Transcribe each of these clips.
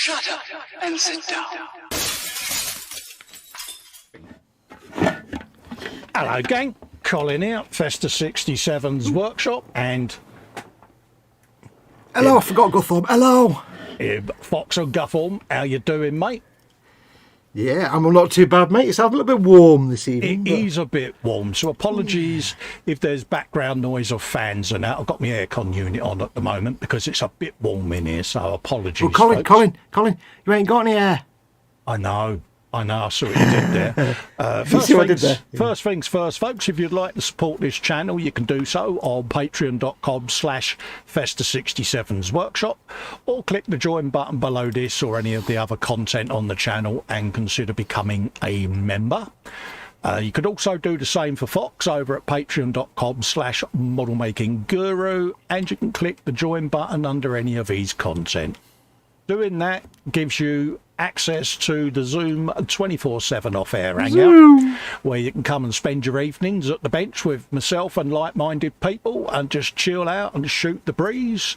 Shut up and sit down. Hello, gang. Colin here, Festa 67's workshop, and hello, I forgot Guthorm. Hello. Fox and Guthorm. How you doing, mate? Yeah, I'm not too bad, mate. It's a little bit warm this evening. It is a bit warm, so apologies if there's background noise of fans and that. I've got my aircon unit on at the moment because it's a bit warm in here, so apologies. Well, Colin, folks. Colin, you ain't got any air. I know, I saw what you did there. First things first, folks, if you'd like to support this channel, you can do so on patreon.com/Festa67's workshop, or click the join button below this or any of the other content on the channel and consider becoming a member. You could also do the same for Fox over at patreon.com/modelmakingguru, and you can click the join button under any of his content. Doing that gives you access to the Zoom 24/7 off-air hangout, where you can come and spend your evenings at the bench with myself and like-minded people and just chill out and shoot the breeze.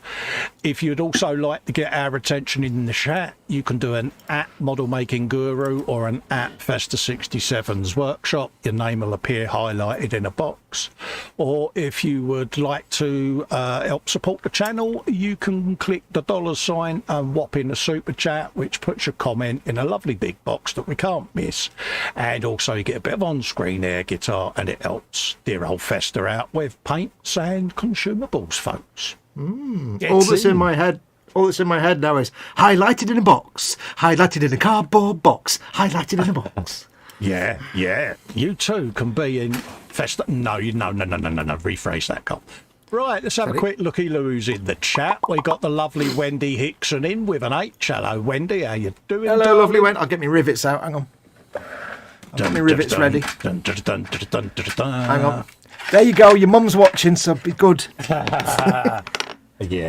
If you'd also like to get our attention in the chat, you can do an @ModelMakingGuru or an @Festa67's workshop. Your name will appear highlighted in a box. Or if you would like to help support the channel, you can click the $ and whop in a super chat, which puts your comment in a lovely big box that we can't miss. And also you get a bit of on-screen air guitar, and it helps dear old Festa out with paints and consumables, folks. All that's in my head now is highlighted in a box, highlighted in a cardboard box, highlighted in a box. Yeah. You too can be in Festa. No, rephrase that, Cole. Right, let's have a quick looky who's in the chat. We got the lovely Wendy Hickson in with an H. Hello, Wendy. How you doing? Hello, darling? lovely Wendy. I'll get my rivets out. Hang on. I've got my rivets ready. Hang on. There you go. Your mum's watching, so be good. Yeah,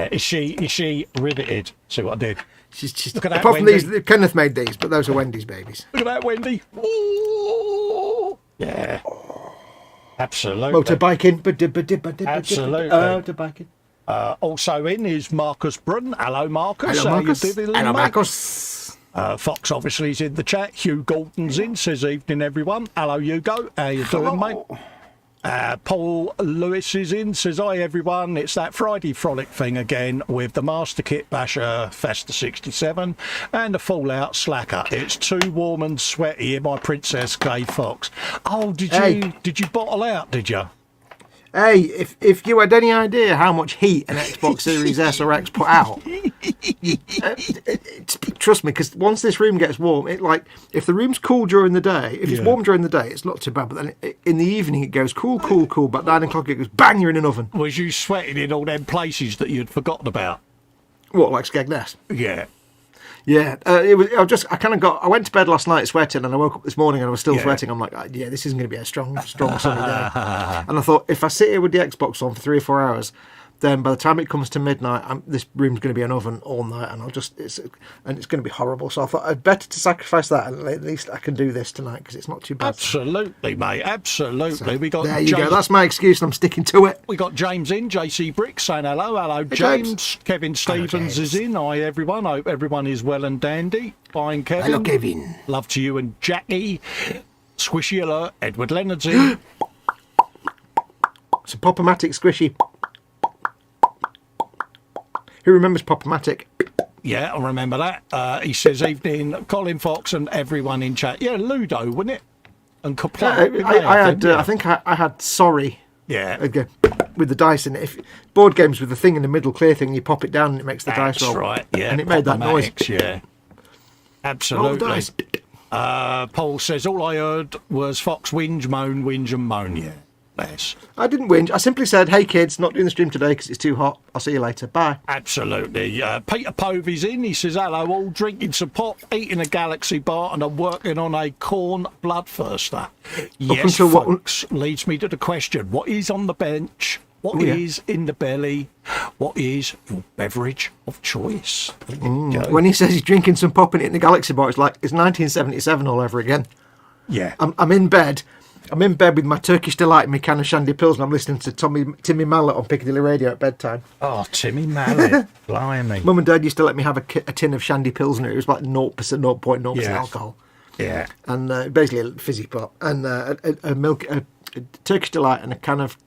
is she riveted? See what I did? She's Look at that, apart from Wendy. these, Kenneth made these, but those are Wendy's babies. Look at that, Wendy. Ooh. Yeah. Absolutely. Motorbiking. Absolutely. Motorbiking. Also in is Marcus Brun. Hello, Marcus. Hello, Marcus. How you doing, Hello, mate? Marcus. Fox obviously is in the chat. Hugh Gordon's in. Says evening, everyone. Hello, Hugo. How you doing, mate? Paul Lewis is in. Says hi, everyone. It's that Friday Frolic thing again with the Master Kit Basher Festa 67 and the Fallout Slacker. It's too warm and sweaty in my Princess K Fox. Oh, did you bottle out? Did you? Hey, if you had any idea how much heat an Xbox Series S or X put out, trust me, because once this room gets warm, if the room's cool during the day, if it's warm during the day, it's not too bad. But then in the evening, it goes cool. But 9 o'clock, it goes bang, you're in an oven. Was you sweating in all them places that you'd forgotten about? What, like Skegness? Yeah. Yeah, I went to bed last night sweating, and I woke up this morning and I was still sweating. I'm like, yeah, this isn't going to be a strong sunny day. And I thought, if I sit here with the Xbox on for 3 or 4 hours, then by the time it comes to midnight, this room's going to be an oven all night, and it's going to be horrible. So I thought I'd better to sacrifice that, and at least I can do this tonight because it's not too bad. Absolutely, mate. Absolutely. So, there you go. That's my excuse, and I'm sticking to it. We got James in, JC Bricks saying hello. Hello, James. Kevin Stevens is in. Hi, everyone. Hope everyone is well and dandy. Fine, Kevin. Hello, Kevin. Love to you and Jackie. Squishy alert. Edward Leonard's in. It's a Pop-O-Matic squishy. Who remembers Pop-O-Matic? Yeah, I remember that. He says evening, Colin Fox and everyone in chat. Yeah, Ludo, wasn't it? And Kaplan. I think I had Sorry. Yeah. Again, with the dice in it. If board games with the thing in the middle, clear thing, you pop it down and it makes the dice roll. That's right, yeah. And it made that noise. Yeah. Absolutely. Roll the dice. Paul says, all I heard was Fox whinge and moan. Yeah. Yes. I didn't whinge. I simply said, hey kids, not doing the stream today because it's too hot. I'll see you later. Bye. Absolutely. Peter Povey's in. He says, hello, all drinking some pop, eating a Galaxy bar, and I'm working on a corn bloodthirster. Yes, folks, leads me to the question, what is on the bench? What is in the belly? What is your beverage of choice? When he says he's drinking some pop and eating a Galaxy bar, it's like it's 1977 all over again. Yeah. I'm in bed. I'm in bed with my Turkish Delight and my can of Shandy Pills, and I'm listening to Timmy Mallet on Piccadilly Radio at bedtime. Oh, Timmy Mallet. Blimey. Mum and Dad used to let me have a tin of Shandy Pills, and it was like 0.0% alcohol. Yeah. And basically a fizzy pop. And a Turkish Delight and a can of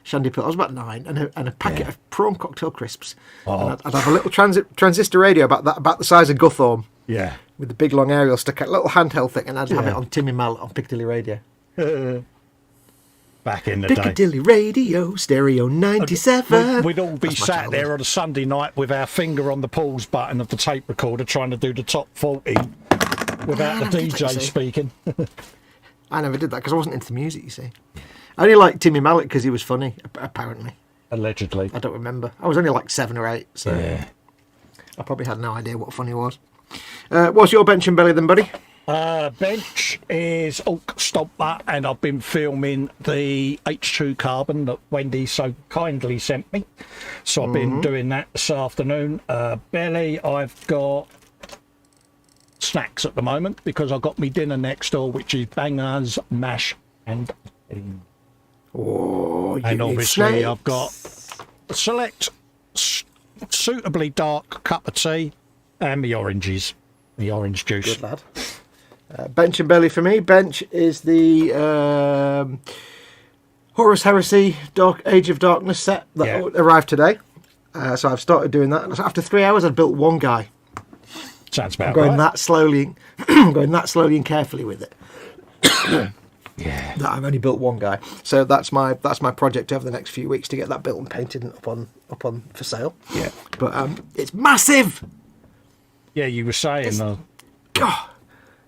Shandy Pills. I was about 9, and a packet of prawn cocktail crisps. Oh. And I'd have a little transistor radio about the size of Guthorm. Yeah. With the big long aerial stick, a little handheld thing, and I'd have it on Timmy Mallet on Piccadilly Radio. Back in the day. Piccadilly Radio, stereo 97. We'd all be sat there on a Sunday night with our finger on the pause button of the tape recorder trying to do the top 40 without the DJ speaking. I never did that because I wasn't into the music, you see. I only liked Timmy Mallet because he was funny, apparently. Allegedly. I don't remember. I was only like 7 or 8, so yeah. I probably had no idea what funny was. What's your bench and belly then, buddy? Bench is Ork Stompa, and I've been filming the H2 carbon that Wendy so kindly sent me. So I've been doing that this afternoon. Belly, I've got snacks at the moment because I've got me dinner next door, which is bangers, mash, and bean. Oh, and obviously I've got a select suitably dark cup of tea and the oranges, the orange juice. Good lad. Bench and belly for me. Bench is the Horus Heresy Age of Darkness set that arrived today. So I've started doing that. After 3 hours, I'd built one guy. Sounds about I'm going right. that slowly, going that slowly and carefully with it. Yeah. That I've only built one guy. So that's my project over the next few weeks to get that built and painted and up on for sale. Yeah. But it's massive. Yeah, you were saying. God,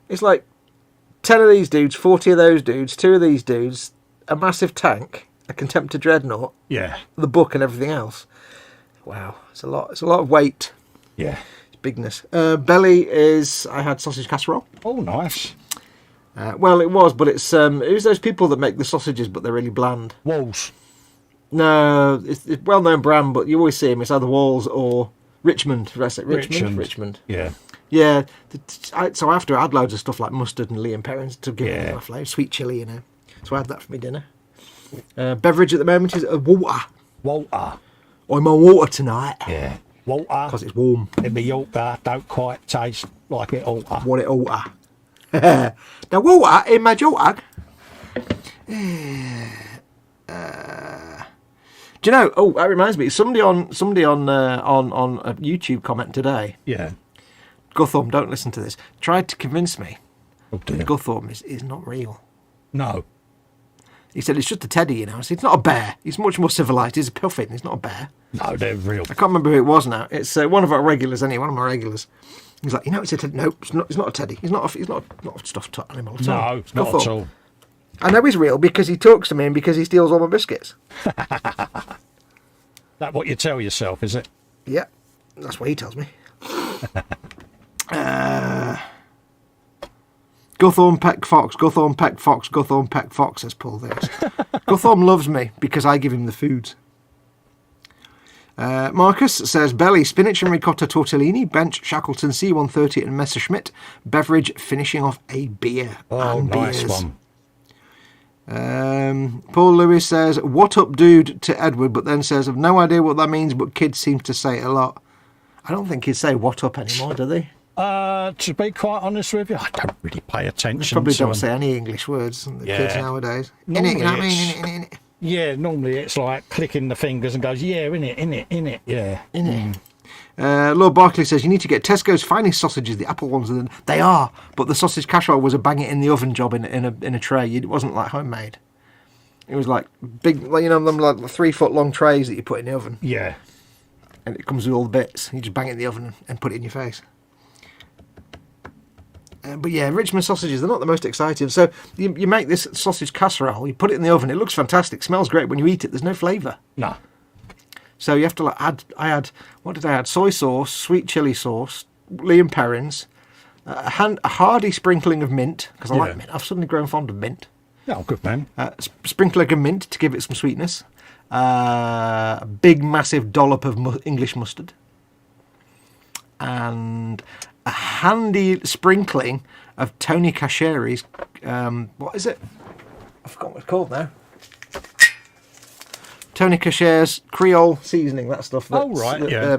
it's like 10 of these dudes, 40 of those dudes, 2 of these dudes, a massive tank, a Contemptor Dreadnought, Yeah. the book and everything else. Wow, it's a lot. It's a lot of weight. Yeah. It's bigness. Belly is I had sausage casserole. Oh, nice. Well, it was, but it's those people that make the sausages, but they're really bland. Walls. No, it's a well-known brand, but you always see them. It's either Walls or Richmond. Did I say Richmond? Yeah. Yeah. So after I had loads of stuff like mustard and Liam Perrins to give it a flavour, sweet chilli, you know. So I had that for my dinner. Beverage at the moment is water. Water. I'm on water tonight. Yeah. Water. Because it's warm. In the Yorker don't quite taste like it oughta. What it oughta. The water in my jog. Do you know? Oh, that reminds me. Somebody on a YouTube comment today. Yeah. Guthorm, don't listen to this. Tried to convince me Oh, dear. that Guthorm is not real. No. He said it's just a teddy, you know. I said, it's not a bear. He's much more civilised. He's a puffin. He's not a bear. No, they're real. I can't remember who it was now. It's one of our regulars, anyway. One of my regulars. He's like, it's a teddy. No, it's not a teddy. He's not a stuffed animal at all. No, not at all. I know he's real because he talks to me and because he steals all my biscuits. That what you tell yourself, is it? Yeah, that's what he tells me. Guthorm Peck Fox, Guthorm Peck Fox, Guthorm Peck Fox, says Paul there. Guthorm loves me because I give him the foods. Marcus says, belly, spinach and ricotta tortellini, bench, Shackleton C130 and Messerschmitt, beverage, finishing off a beer. Oh, and nice beers. one. Paul Lewis says, what up, dude, to Edward, but then says, I've no idea what that means, but kids seem to say it a lot. I don't think kids say what up anymore, do they? To be quite honest with you, I don't really pay attention. They probably to don't them. say any English words, the kids nowadays. Normally In it, you know what I mean? In it. Yeah, normally it's like clicking the fingers and goes, yeah, in it, yeah. In it. Lord Barkley says, you need to get Tesco's finest sausages, the apple ones. They are, but the sausage casserole was a bang it in the oven job in a tray. It wasn't like homemade. It was like big, you know, them like 3 foot long trays that you put in the oven. Yeah. And it comes with all the bits. You just bang it in the oven and put it in your face. But yeah, Richmond sausages, they're not the most exciting. So you make this sausage casserole, you put it in the oven, it looks fantastic, smells great. When you eat it, there's no flavour. No. So you have to what did I add? Soy sauce, sweet chilli sauce, Liam Perrins, a hearty sprinkling of mint, because I like mint. I've suddenly grown fond of mint. Oh, good man. Sprinkling of mint to give it some sweetness. A big, massive dollop of English mustard. And a handy sprinkling of Tony Cacheri's, what is it? I forgot what it's called now. Tony Cachere's Creole seasoning, that stuff. Oh, right, yeah.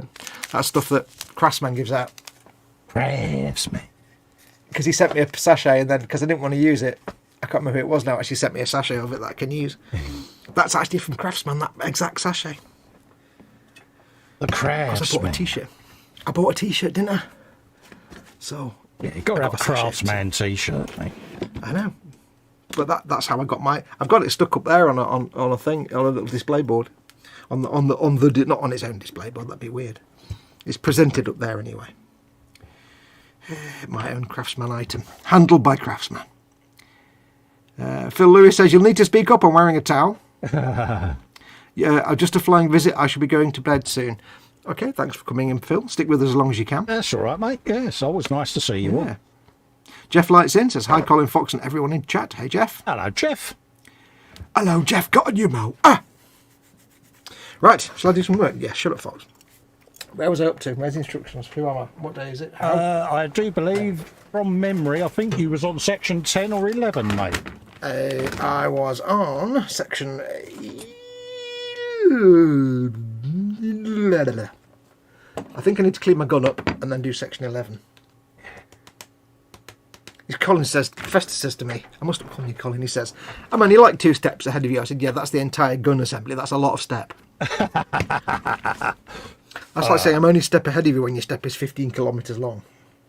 That stuff that Craftsman gives out. Craftsman. Because he sent me a sachet, and then, because I didn't want to use it, I can't remember who it was now, actually sent me a sachet of it that I can use. That's actually from Craftsman, that exact sachet. The Craftsman. I bought a t-shirt. I bought a t-shirt, didn't I? So... Yeah, you've got to have a Craftsman t-shirt, mate. I know. But that's how I got my... I've got it stuck up there on a thing, on a little display board. On the not on its own display board, that'd be weird. It's presented up there anyway. My own Craftsman item. Handled by Craftsman. Phil Lewis says, you'll need to speak up. I'm wearing a towel. Yeah, just a flying visit. I should be going to bed soon. Okay, thanks for coming in, Phil. Stick with us as long as you can. That's all right, mate. Yeah, it's always nice to see you all. Jeff Lights in says, hi, Colin Foxx and everyone in chat. Hey, Jeff. Hello, Jeff. Hello, Jeff. Got a new mo. Ah! Right, shall I do some work? Yeah, shut up, Fox. Where was I up to? Where's the instructions? Who am I? What day is it? I do believe, from memory, I think you was on section 10 or 11, mate. I was on section... I think I need to clean my gun up and then do section 11. Colin says, Festa says to me, I must have called you Colin, he says, I'm only like 2 steps ahead of you. I said, yeah, that's the entire gun assembly. That's a lot of step. That's like saying I'm only a step ahead of you when your step is 15 kilometres long.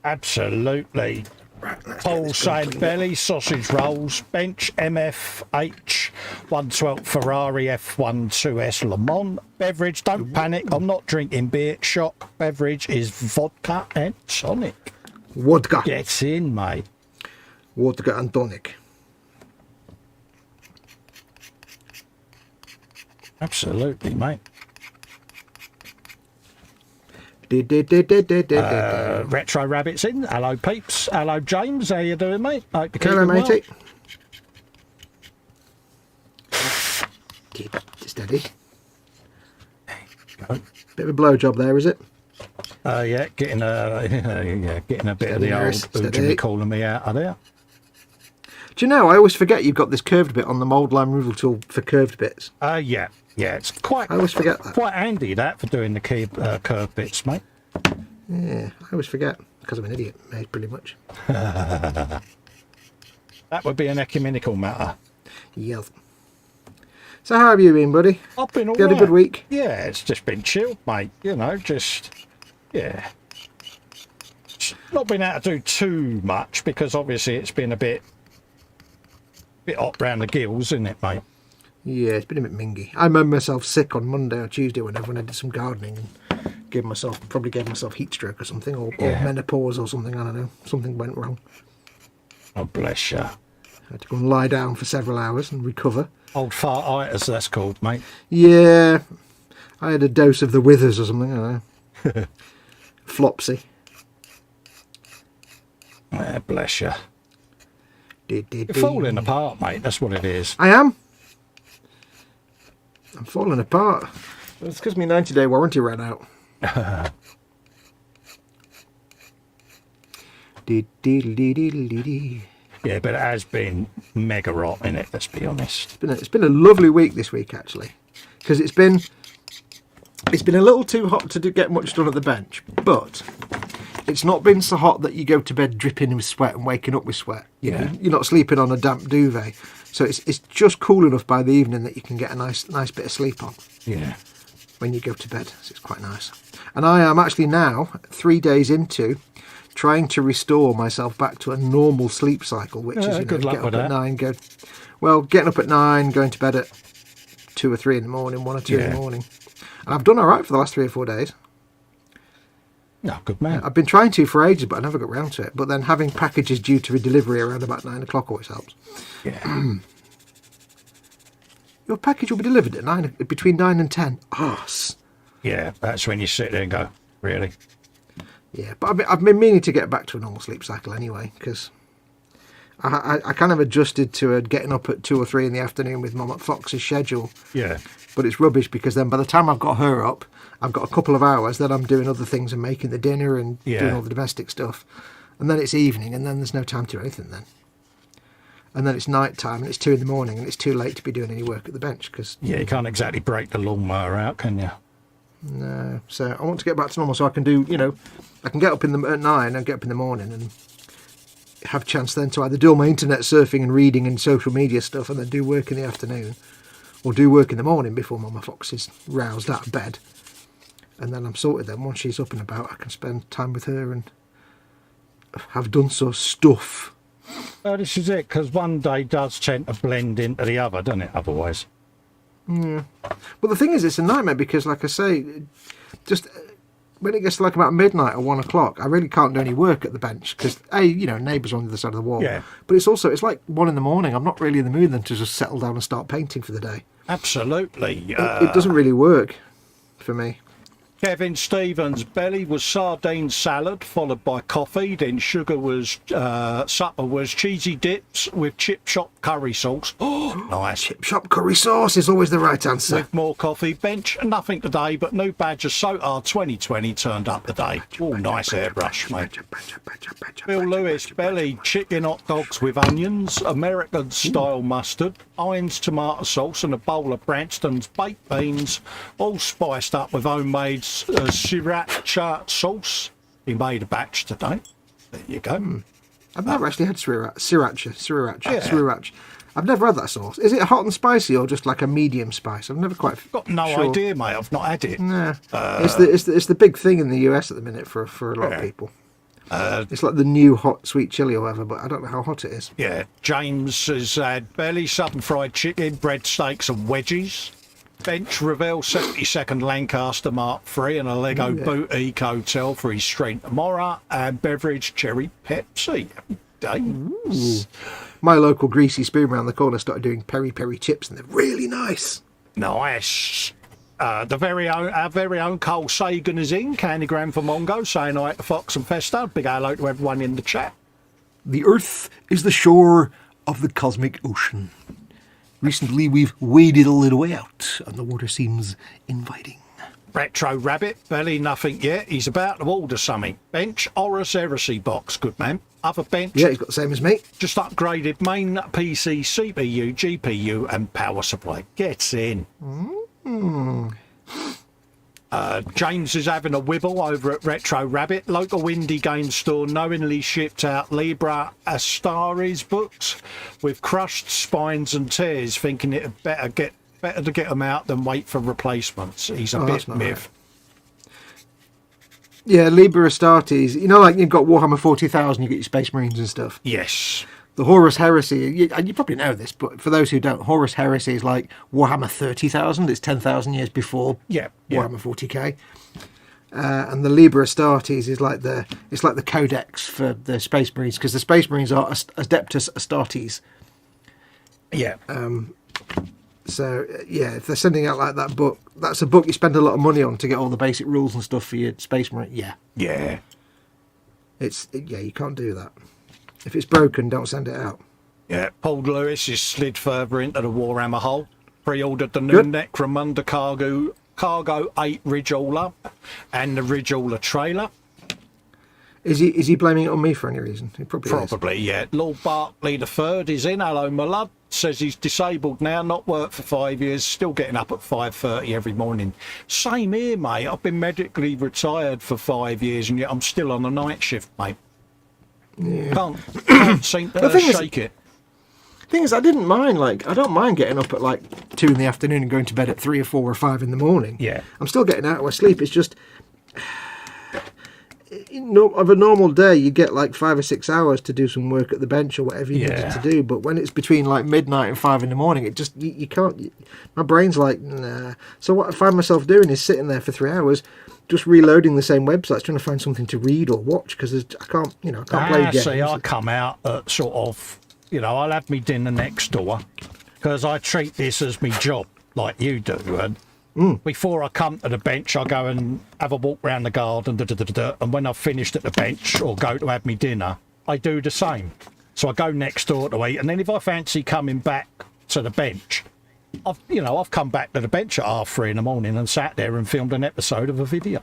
Absolutely. Right, Whole side belly, sausage rolls, bench MFH 112 Ferrari F12S Le Mans. Beverage, don't panic, I'm not drinking beer. Shock, beverage is vodka and tonic. Vodka. Gets in, mate. Vodka and tonic. Absolutely, mate. Retro Rabbit's in. Hello, peeps. Hello, James. How you doing, mate? Hope you're Hello, keeping matey. well. Keep steady. Go. Bit of a blowjob there, is it? Yeah, getting a getting a bit of the Harris, old Jimmy calling me out of there. Do you know, I always forget you've got this curved bit on the mould line removal tool for curved bits. Yeah, it's quite. I always forget that. Quite handy that for doing the curved bits, mate. Yeah, I always forget because I'm an idiot, mate, pretty much. That would be an ecumenical matter. Yes. So how have you been, buddy? I've been all you right. had a good week? Yeah, it's just been chill, mate. You know, just yeah. Not been able to do too much because obviously it's been a bit hot round the gills, isn't it, mate? Yeah, it's been a bit mingy. I remember myself sick on Monday or Tuesday when I did some gardening and probably gave myself heat stroke or something, or menopause or something. I don't know. Something went wrong. Oh, bless you. I had to go and lie down for several hours and recover. Old fartitis, that's called, mate. Yeah, I had a dose of the withers or something. I don't know. Flopsy. Bless you. You're falling apart, mate. That's what it is. I am. I'm falling apart. It's because my 90-day warranty ran out. Yeah, but it has been mega hot, innit? Let's be honest. It's been a lovely week this week, actually, because it's been a little too hot to get much done at the bench, but it's not been so hot that you go to bed dripping with sweat and waking up with sweat. Yeah. You're not sleeping on a damp duvet, so it's just cool enough by the evening that you can get a nice bit of sleep on. Yeah. When you go to bed, so it's quite nice. And I am actually now 3 days into trying to restore myself back to a normal sleep cycle, which is good luck get with up that. at 9, getting up at 9, going to bed at 2 or 3 in the morning, 1 or 2 in the morning. And I've done all right for the last 3 or 4 days. No, good man. I've been trying to for ages, but I never got round to it. But then having packages due to delivery around about 9 o'clock always helps. Yeah. Your package will be delivered at between 9 and 10. Arse. Yeah, that's when you sit there and go, really? Yeah, but I've been meaning to get back to a normal sleep cycle anyway, because I kind of adjusted to getting up at 2 or 3 in the afternoon with Mum at Fox's schedule. Yeah. But it's rubbish because then by the time I've got her up, I've got a couple of hours, then I'm doing other things and making the dinner and doing all the domestic stuff. And then it's evening and then there's no time to do anything then. and then it's night time and it's 2 in the morning and it's too late to be doing any work at the bench because Yeah, you can't exactly break the lawnmower out, can you? no. So I want to get back to normal so I can do, I can get up at 9 and get up in the morning and have a chance then to either do all my internet surfing and reading and social media stuff and then do work in the afternoon, or do work in the morning before Mama Fox is roused out of bed. And then I'm sorted then. Once she's up and about, I can spend time with her and have done so stuff. This is it, because one day does tend to blend into the other, doesn't it, otherwise? Yeah. But the thing is, it's a nightmare because, like I say, just when it gets to like about midnight or 1 o'clock, I really can't do any work at the bench because, neighbours on the other side of the wall. Yeah. But it's like 1 in the morning. I'm not really in the mood then to just settle down and start painting for the day. Absolutely. It doesn't really work for me. Kevin Stevens' belly was sardine salad, followed by coffee. Then supper was cheesy dips with chip shop curry sauce. Oh, nice. Chip shop curry sauce is always the right answer. With more coffee. Bench, nothing today, but new badge of SOTAR 2020 turned up today. Oh, nice airbrush, mate. Bill Lewis, belly, chicken hot dogs with onions, American-style mustard, Heinz tomato sauce, and a bowl of Branston's baked beans, all spiced up with homemade sriracha sauce. He made a batch today. There you go. I've never actually had sriracha. I've never had that sauce. Is it hot and spicy or just like a medium spice? I've never quite got no idea, mate. I've not had it. Nah. It's the big thing in the US at the minute for a lot of people. It's like the new hot sweet chili or whatever, but I don't know how hot it is. Yeah. James has had belly, southern fried chicken, breadsticks and wedges. Bench, Revell 72nd Lancaster Mark III and a Lego boutique hotel for his stream tomorrow, and beverage cherry Pepsi. Days. My local greasy spoon around the corner started doing peri peri chips and they're really nice. Nice. Our very own Cole Sagan is in, Candygram for Mongo, saying hi to Fox and Festa. Big hello to everyone in the chat. The Earth is the shore of the cosmic ocean. Recently, we've waded a little way out, and the water seems inviting. Retro Rabbit, belly nothing yet. He's about to order something. Bench, Horus Heresy box, good man. Other bench. Yeah, he's got the same as me. Just upgraded main PC, CPU, GPU, and power supply. Gets in. James is having a wibble over at Retro Rabbit. Local indie game store knowingly shipped out Libra Astaris books with crushed spines and tears, thinking it better to get them out than wait for replacements. He's a bit miffed. Yeah, Libra Astartes. Like you've got Warhammer 40,000, you get your Space Marines and stuff. Yes. The Horus Heresy, you probably know this, but for those who don't, Horus Heresy is like Warhammer 30,000. It's 10,000 years before Warhammer 40k. And the Libra Astartes is like the codex for the Space Marines, because the Space Marines are Adeptus Astartes. Yeah. So if they're sending out like that book, that's a book you spend a lot of money on to get all the basic rules and stuff for your Space Marine. Yeah. Yeah. You can't do that. If it's broken, don't send it out. Yeah, Paul Lewis is slid further into the Warhammer hole. Pre-ordered the new Necromunda Cargo 8 Ridge-Hauler and the Ridge-Hauler trailer. Is he blaming it on me for any reason? He probably is. Yeah. Lord Barkley III is in. Hello, my lad. Says he's disabled now, not worked for 5 years, still getting up at 5:30 every morning. Same here, mate. I've been medically retired for 5 years and yet I'm still on a night shift, mate. Yeah. Can't seem to shake it. The thing is, I don't mind getting up at like 2 in the afternoon and going to bed at 3 or 4 or 5 in the morning. Yeah. I'm still getting out of my sleep. It's just, of a normal day, you get like 5 or 6 hours to do some work at the bench or whatever you needed to do. But when it's between like midnight and 5 in the morning, it just, you can't, my brain's like, nah. So what I find myself doing is sitting there for 3 hours, just reloading the same websites, trying to find something to read or watch, because I can't play games. See, I come out at sort of, I'll have me dinner next door, because I treat this as my job, like you do. And before I come to the bench, I go and have a walk around the garden, and when I've finished at the bench or go to have me dinner, I do the same. So I go next door to eat, and then if I fancy coming back to the bench, I've come back to the bench at 3:30 in the morning and sat there and filmed an episode of a video.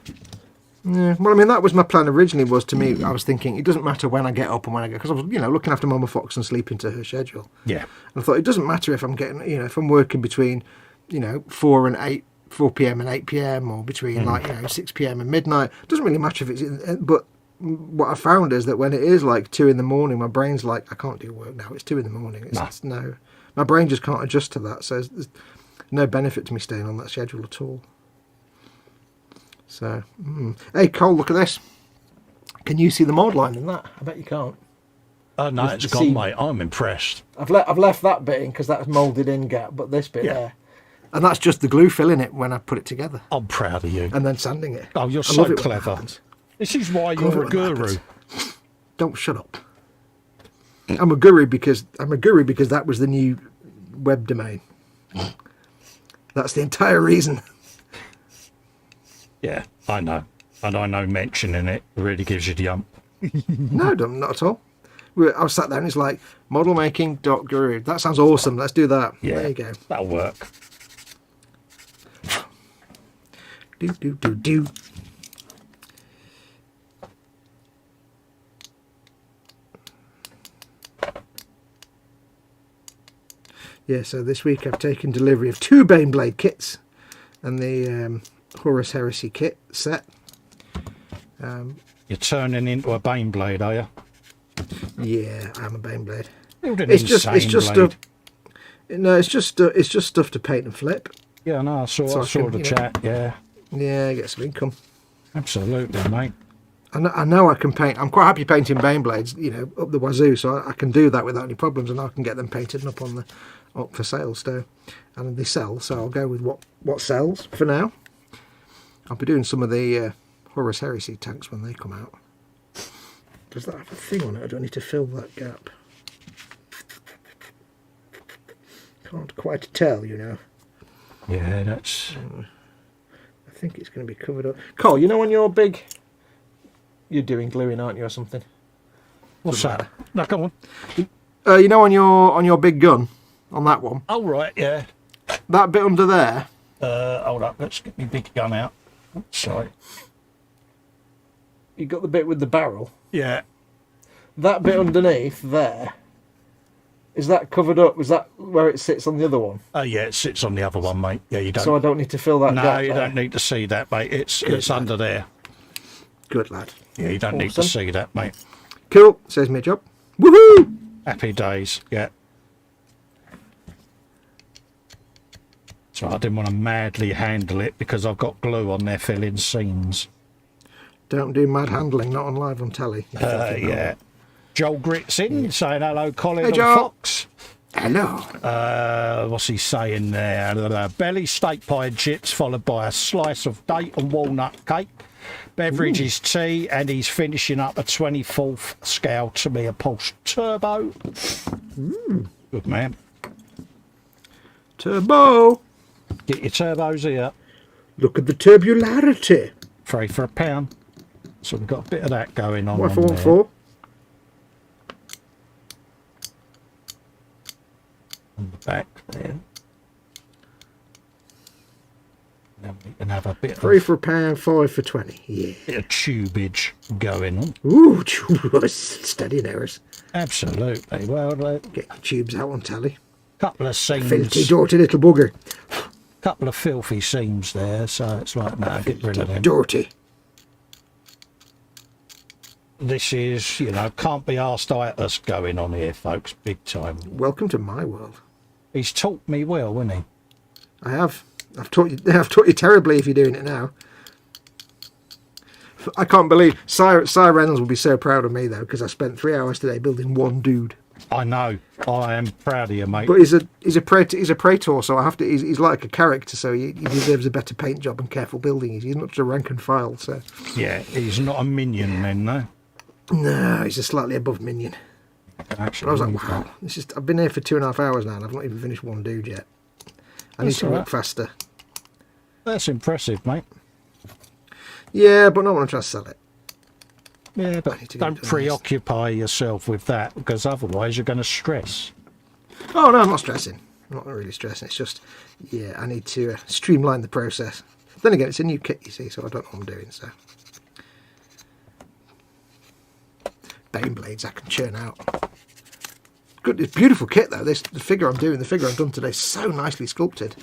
Yeah, well, I mean, that was my plan originally. Was to me, I was thinking it doesn't matter when I get up and when I go, because I was, looking after Mama Fox and sleeping to her schedule. Yeah. And I thought it doesn't matter if I'm getting, if I'm working between, 4 p.m. and 8 p.m. or between 6 p.m. and midnight. It doesn't really matter if it's but what I found is that when it is like 2 in the morning, my brain's like, I can't do work now. It's 2 in the morning. No, my brain just can't adjust to that. So there's no benefit to me staying on that schedule at all. So, hey Cole, look at this. Can you see the mold line in that? I bet you can't. Oh no, it's gone, mate. I'm impressed. I've left that bit in because that's moulded in gap, but this bit there, and that's just the glue filling it when I put it together. I'm proud of you. And then sanding it. Oh, you're so clever. This is why you're a guru. Don't shut up. I'm a guru because that was the new web domain. That's the entire reason. Yeah, I know. And I know mentioning it really gives you the ump. No, not at all. I was sat there and it's like, modelmaking.guru. That sounds awesome. Let's do that. Yeah, there you go. That'll work. Do. Yeah, so this week I've taken delivery of 2 Baneblade kits and the Horus Heresy kit set. You're turning into a Baneblade, are you? Yeah, I'm a Baneblade. It's just stuff. No, it's just stuff to paint and flip. Yeah, no, I saw the chat. Yeah, get some income. Absolutely, mate. I know I can paint. I'm quite happy painting Baneblades, up the wazoo, so I can do that without any problems, and I can get them painted and up for sale still, and they sell. So I'll go with what sells for now. I'll be doing some of the Horus Heresy tanks when they come out. Does that have a thing on it, or do I need to fill that gap? Can't quite tell, Yeah, that's... I think it's going to be covered up. Cole, on your big... You're doing gluing, aren't you, or something? What's that? No, come on. On your big gun, on that one. Oh, right, yeah. That bit under there. Hold up, let's get my big gun out. Sorry. You got the bit with the barrel? Yeah. That bit underneath there, is that covered up? Is that where it sits on the other one? Oh, yeah, it sits on the other one, mate. Yeah, you don't... So I don't need to fill that gap? No, you don't need to see that, mate. It's under there. Good lad. Yeah, you don't need to see that, mate. Cool. Saves me a job. Woohoo! Happy days, yeah. So I didn't want to madly handle it because I've got glue on there filling seams. Don't do mad handling, not on live on telly. Yeah. Joel Grit's in, saying hello, Colin and Joel. Fox. Hello. What's he saying there? Belly steak pie and chips, followed by a slice of date and walnut cake. Beverage is tea, and he's finishing up a 24th scale to me a Pulse Turbo. Good man. Turbo. Get your turbos here. Look at the turbularity. 3 for £1. So we've got a bit of that going on. What for there. 4? On the back there. Then we can have a bit 3 of, for £1, 5 for 20. Yeah. bit of tubage going on. Ooh, steady errors. Absolutely. Well, Get the tubes out on telly. couple of seams. Filthy, dirty little bugger. Couple of filthy seams there, so it's like, no, get rid of them. Dirty. This is, can't be arsed itis going on here, folks, big time. Welcome to my world. He's taught me well, hasn't he? I have. I've taught you terribly if you're doing it now. I can't believe Cy Reynolds will be so proud of me though, because I spent 3 hours today building one dude. I know. I am proud of you, mate. But he's a praetor, so I have to. He's like a character, so he deserves a better paint job and careful building. He's not just a rank and file. So yeah, he's not a minion then, though. No, he's a slightly above minion. But I was like, wow, I've been here for 2.5 hours now, and I've not even finished one dude yet. I need to work faster. That's impressive, mate. Yeah, but not when I'm trying to sell it. Yeah, but don't preoccupy yourself with that, because otherwise you're going to stress. Oh, no, I'm not stressing. I'm not really stressing. It's just, yeah, I need to streamline the process. Then again, it's a new kit, you see, so I don't know what I'm doing, so bane blades I can churn out. Good, it's a beautiful kit though. The figure I'm doing, the figure I've done today, is so nicely sculpted.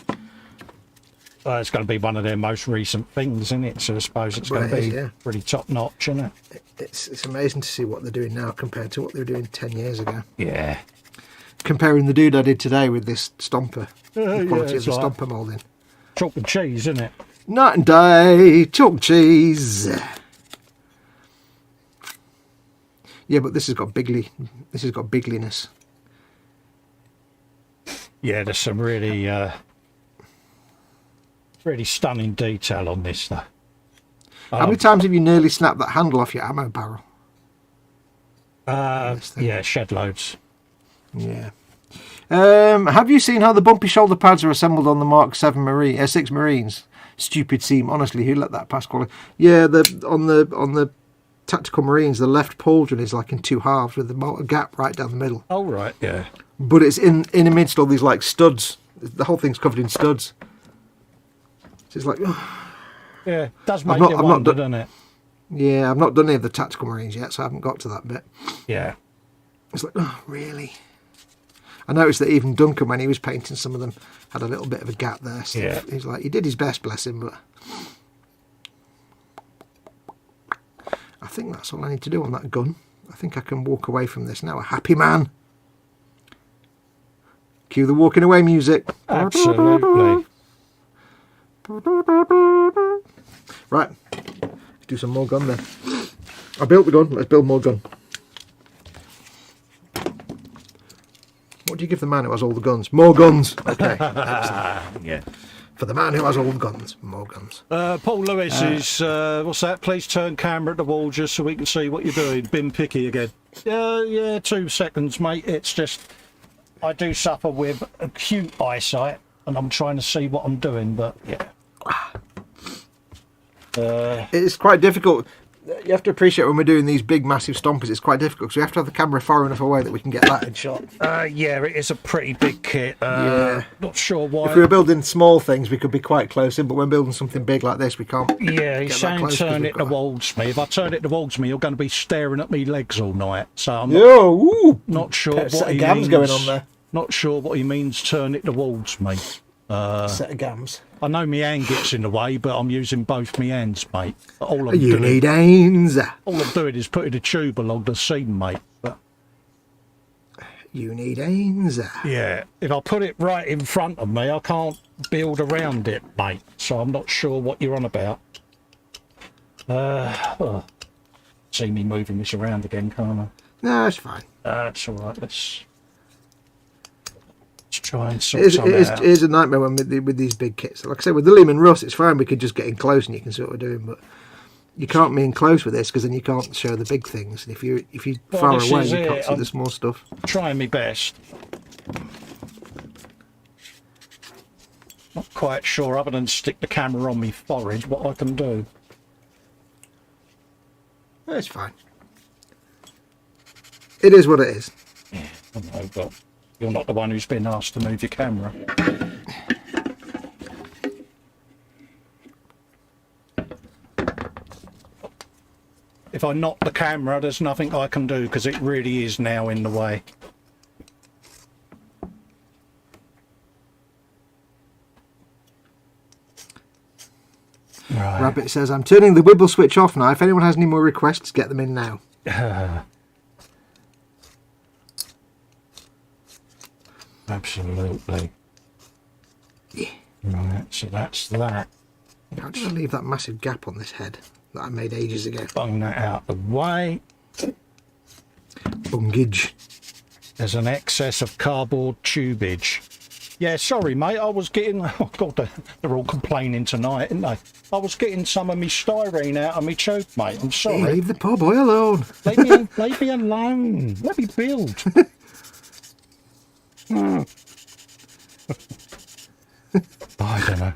It's going to be one of their most recent things, isn't it? So I suppose it's going to be pretty top notch, isn't it? It's amazing to see what they're doing now compared to what they were doing 10 years ago. Yeah. Comparing the dude I did today with this Stompa, the quality of the like Stompa moulding. Chalk and cheese, isn't it? Night and day, chalk cheese. Yeah, but this has got bigliness. Yeah, there's some really, really stunning detail on this, though. How many times have you nearly snapped that handle off your ammo barrel? Yeah, shed loads. Yeah. Have you seen how the bumpy shoulder pads are assembled on the Mark 6 Marines? Stupid seam. Honestly, who let that pass quality? Yeah, on the Tactical Marines, the left pauldron is like in 2 halves with a gap right down the middle. Oh, right, yeah. But it's in amidst all these like studs. The whole thing's covered in studs. So it's like... Yeah, it does make you wonder, doesn't it? Yeah, I've not done any of the Tactical Marines yet, so I haven't got to that bit. Yeah. It's like, oh, really? I noticed that even Duncan, when he was painting some of them, had a little bit of a gap there. So yeah. He's like, he did his best, bless him, but... I think that's all I need to do on that gun. I think I can walk away from this now a happy man. Cue the walking away music. Absolutely. Right, let's do some more gun then. I built the gun, let's build more gun. What do you give the man who has all the guns? More guns! Okay. Yeah. For the man who has all the guns, more guns. Paul Lewis is, what's that? Please turn camera at the wall just so we can see what you're doing. Been picky again. Yeah, 2 seconds, mate. It's just, I do suffer with acute eyesight and I'm trying to see what I'm doing, but yeah. It's quite difficult. You have to appreciate when we're doing these big, massive stompers, it's quite difficult because we have to have the camera far enough away that we can get that in shot. Yeah, it is a pretty big kit. Yeah. Not sure why. If we were building small things, we could be quite close in, but when building something big like this, we can't. Yeah, he's saying turn it towards me. If I turn it towards me, you're going to be staring at me legs all night. So I'm not sure what he means. Going on there. Not sure what he means. Turn it towards me. Set of gams. I know my hand gets in the way, but I'm using both my hands, mate. You need hands. All I'm doing is putting a tube along the seam, mate. But you need hands. Yeah, if I put it right in front of me, I can't build around it, mate. So I'm not sure what you're on about. See me moving this around again, can't I? No, it's fine. That's all right. Let's try and sort something out. It is a nightmare when with these big kits. Like I said, with the Lehman Russ, it's fine. We could just get in close and you can see what we're doing. But you can't be in close with this because then you can't show the big things. And if you're far away, you can't see the small stuff. Trying my best. Not quite sure, other than stick the camera on me forehead, what I can do. It's fine. It is what it is. Yeah, I know, but you're not the one who's been asked to move your camera. If I knock the camera, there's nothing I can do because it really is now in the way. Right. Rabbit says, I'm turning the wibble switch off now. If anyone has any more requests, get them in now. Absolutely. Yeah. Right, so that's that. How did I leave that massive gap on this head that I made ages ago? Bung that out the way. Bungage. There's an excess of cardboard tubage. Yeah, sorry, mate. I was getting... Oh, God, they're all complaining tonight, aren't they? I was getting some of my styrene out of my tube, mate. I'm sorry. Hey, leave the poor boy alone. Leave me alone. Let me build. I don't know.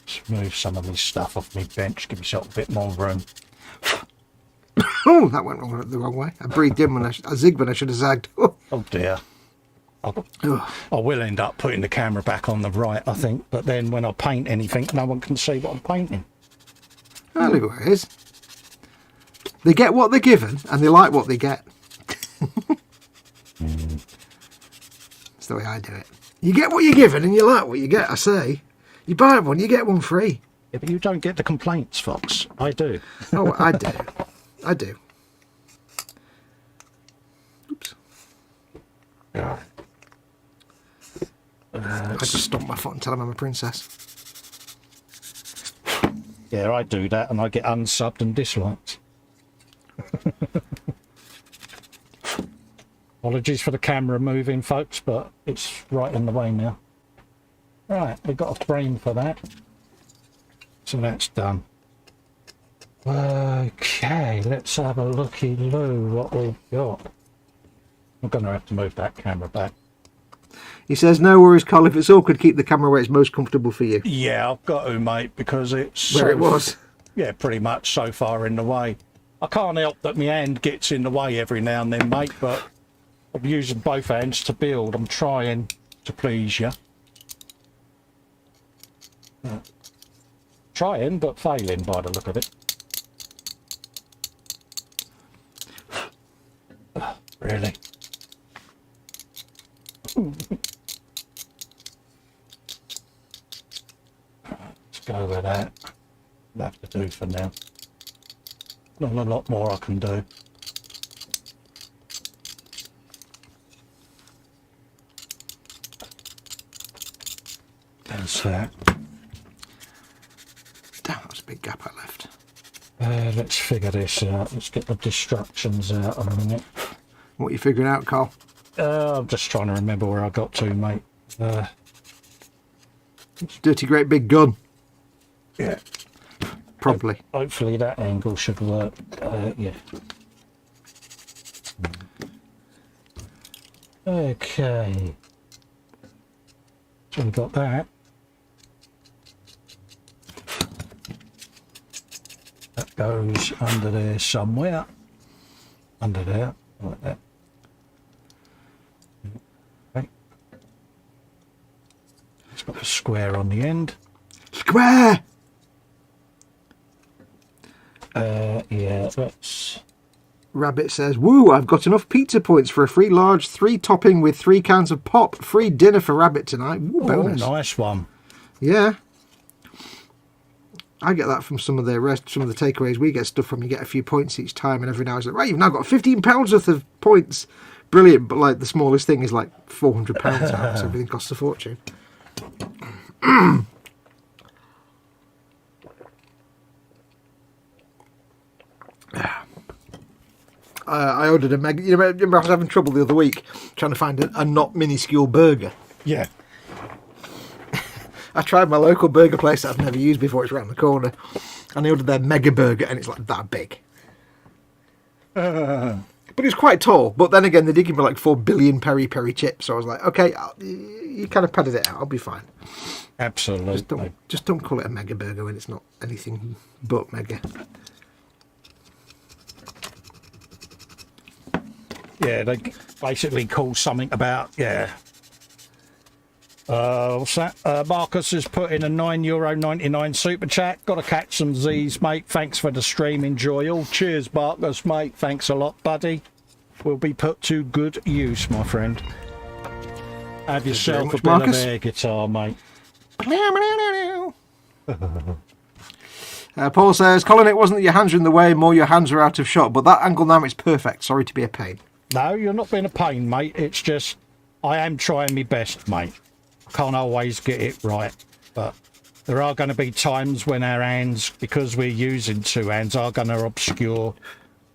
Let's move some of this stuff off my bench. Give yourself a bit more room. Oh, that went the wrong way. I breathed in when I zigged when I should have zagged. Oh dear. I will end up putting the camera back on the right, I think, but then when I paint anything, no one can see what I'm painting. I'll leave it where it is. They get what they're given, and they like what they get. That's the way I do it. You get what you're given, and you like what you get, I say. You buy one, you get one free. Yeah, but you don't get the complaints, Fox. I do. Oh, I do. I do. Oops. I just stomp my foot and tell him I'm a princess. Yeah, I do that, and I get unsubbed and disliked. Apologies for the camera moving, folks, but it's right in the way now. Right, we've got a frame for that. So that's done. Okay, let's have a looky-loo what we've got. I'm going to have to move that camera back. He says, no worries, Colin. If it's awkward, keep the camera where it's most comfortable for you. Yeah, I've got to, mate, because it's... Where it was. Yeah, pretty much so far in the way. I can't help that my hand gets in the way every now and then, mate, but I'm using both hands to build. I'm trying to please you. Trying, but failing by the look of it. Really? Let's go with that. I'll have to do for now. Not a lot more I can do. There's that. Damn, that was a big gap I left. Let's figure this out. Let's get the distractions out a minute. What are you figuring out, Carl? I'm just trying to remember where I got to, mate. Dirty great big gun. Yeah. Probably. Hopefully that angle should work. Yeah. Okay. So we got that. That goes under there somewhere. Under there, like that. Okay. It's got a square on the end. Square! Yeah, let's... Rabbit says, woo, I've got enough pizza points for a free large 3 topping with 3 cans of pop. Free dinner for Rabbit tonight. Ooh, bonus. Oh, nice one. Yeah. I get that from some of the takeaways we get stuff from. You get a few points each time, and every now and then, right, you've now got £15 worth of points. Brilliant, but like the smallest thing is like £400 out, so everything costs a fortune. I ordered a mega. You remember I was having trouble the other week trying to find a not minuscule burger. Yeah. I tried my local burger place that I've never used before. It's around the corner, and I ordered their mega burger, and it's like that big. But it's quite tall. But then again, they did give me like 4 billion peri peri chips, so I was like, okay, you kind of padded it out. I'll be fine. Absolutely. Just don't call it a mega burger when it's not anything but mega. Yeah, they basically call something about, yeah. What's that? Marcus has put in a €9.99 super chat. Got to catch some Z's, mate. Thanks for the stream. Enjoy all. Cheers, Marcus, mate. Thanks a lot, buddy. Will be put to good use, my friend. Have yourself a bit of air guitar, mate. Paul says, Colin, it wasn't that your hands are in the way, more your hands are out of shot, but that angle now it's perfect. Sorry to be a pain. No, you're not being a pain, mate. It's just, I am trying my best, mate. I can't always get it right, but there are going to be times when our hands, because we're using 2 hands, are going to obscure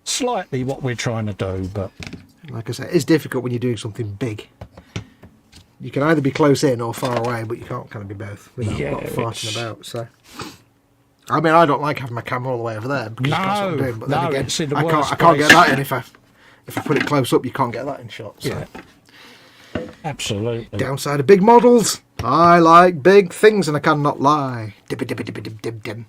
slightly what we're trying to do, but... Like I said, it's difficult when you're doing something big. You can either be close in or far away, but you can't kind of be both without not farting about, so... I mean, I don't like having my camera all the way over there because that's what I'm doing, but then again, I can't get that in if I put it close up, you can't get that in shot. So. Yeah. Absolutely. Downside of big models. I like big things and I cannot lie. Dim.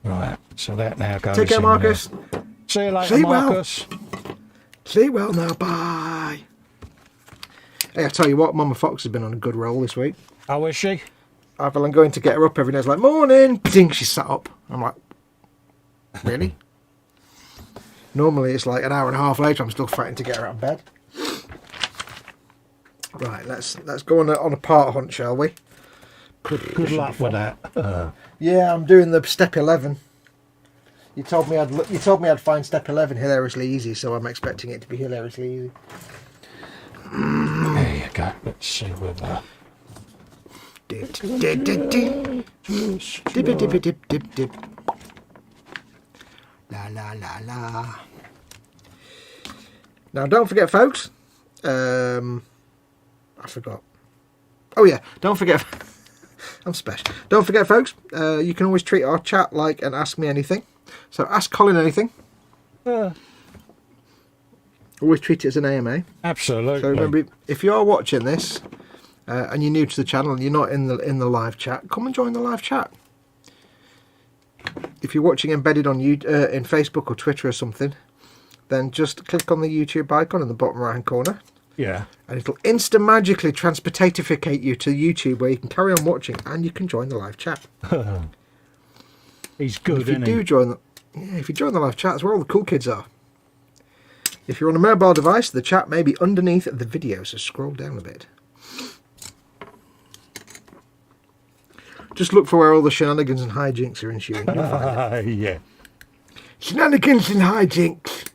Right, so that now goes. Take care, Marcus. There. See you later, Marcus. See you well now, bye. Hey, I tell you what, Mama Fox has been on a good roll this week. Oh, is she? I'm going to get her up every day. It's like, morning! Ding, she's sat up. I'm like, really? Normally it's like an hour and a half later, I'm still fighting to get her out of bed. Right, let's go on a part hunt, shall we? Good luck with that. Yeah, I'm doing the step 11. You told me I'd find step 11 hilariously easy, so I'm expecting it to be hilariously easy. There you go. Let's see whether. Dip, dip, dip, dip. Dip, dip, dip, dip, dip. La la la la. Now, don't forget, folks. I forgot. Oh yeah, don't forget. I'm special. Don't forget, folks. You can always treat our chat like and ask me anything. So ask Colin anything. Always treat it as an AMA. Absolutely. So remember, if you are watching this and you're new to the channel and you're not in the live chat, come and join the live chat. If you're watching embedded on in Facebook or Twitter or something, then just click on the YouTube icon in the bottom right hand corner. Yeah. And it'll magically transportatificate you to YouTube, where you can carry on watching and you can join the live chat. He's good, if you isn't do he? if you join the live chat, that's where all the cool kids are. If you're on a mobile device, the chat may be underneath the video, so scroll down a bit. Just look for where all the shenanigans and hijinks are ensuing. Yeah. Shenanigans and hijinks.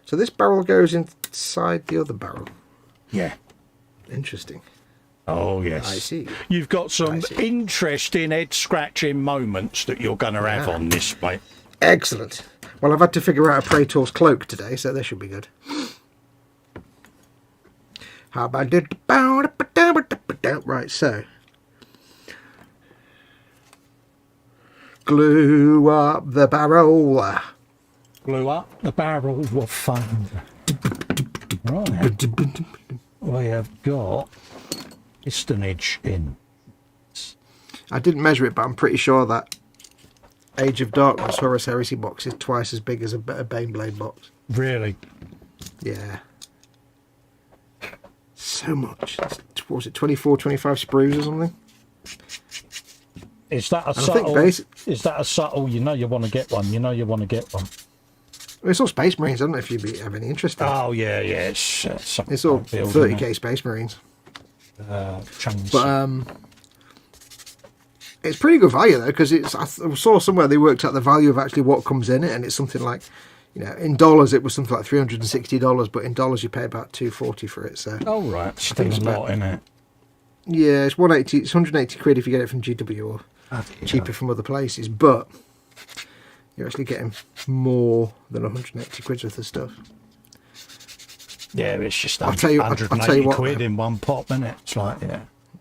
So this barrel goes inside the other barrel. Yeah. Interesting. Oh, yes. I see. You've got some interesting head-scratching moments that you're going to have on this, mate. Excellent. Well, I've had to figure out a Praetor's cloak today, so this should be good. How about it? Right, so. Glue up the barrel. Glue up the barrel of fun. Right. We have got pistonage in. I didn't measure it, but I'm pretty sure that Age of Darkness Horus Heresy box is twice as big as a Baneblade box. Really? Yeah. So much. What was it, 24, 25 sprues or something? Is that a And subtle? I think Is that a subtle? You know you want to get one. You know you want to get one. It's all Space Marines. I don't know if you'd have any interest in it. Oh yeah, yeah. It's all 30k Space Marines. But it's pretty good value though, because I saw somewhere they worked out the value of actually what comes in it, and it's something like, you know, in dollars it was something like $360, but in dollars you pay about $240 for it. So oh right, still a lot in it. Yeah, it's 180. It's 180 quid if you get it from GW or cheaper from other places, but you're actually getting more than 180 quid worth of stuff. Yeah, it's just I'll tell you what, quid in one pop, isn't it? It's like,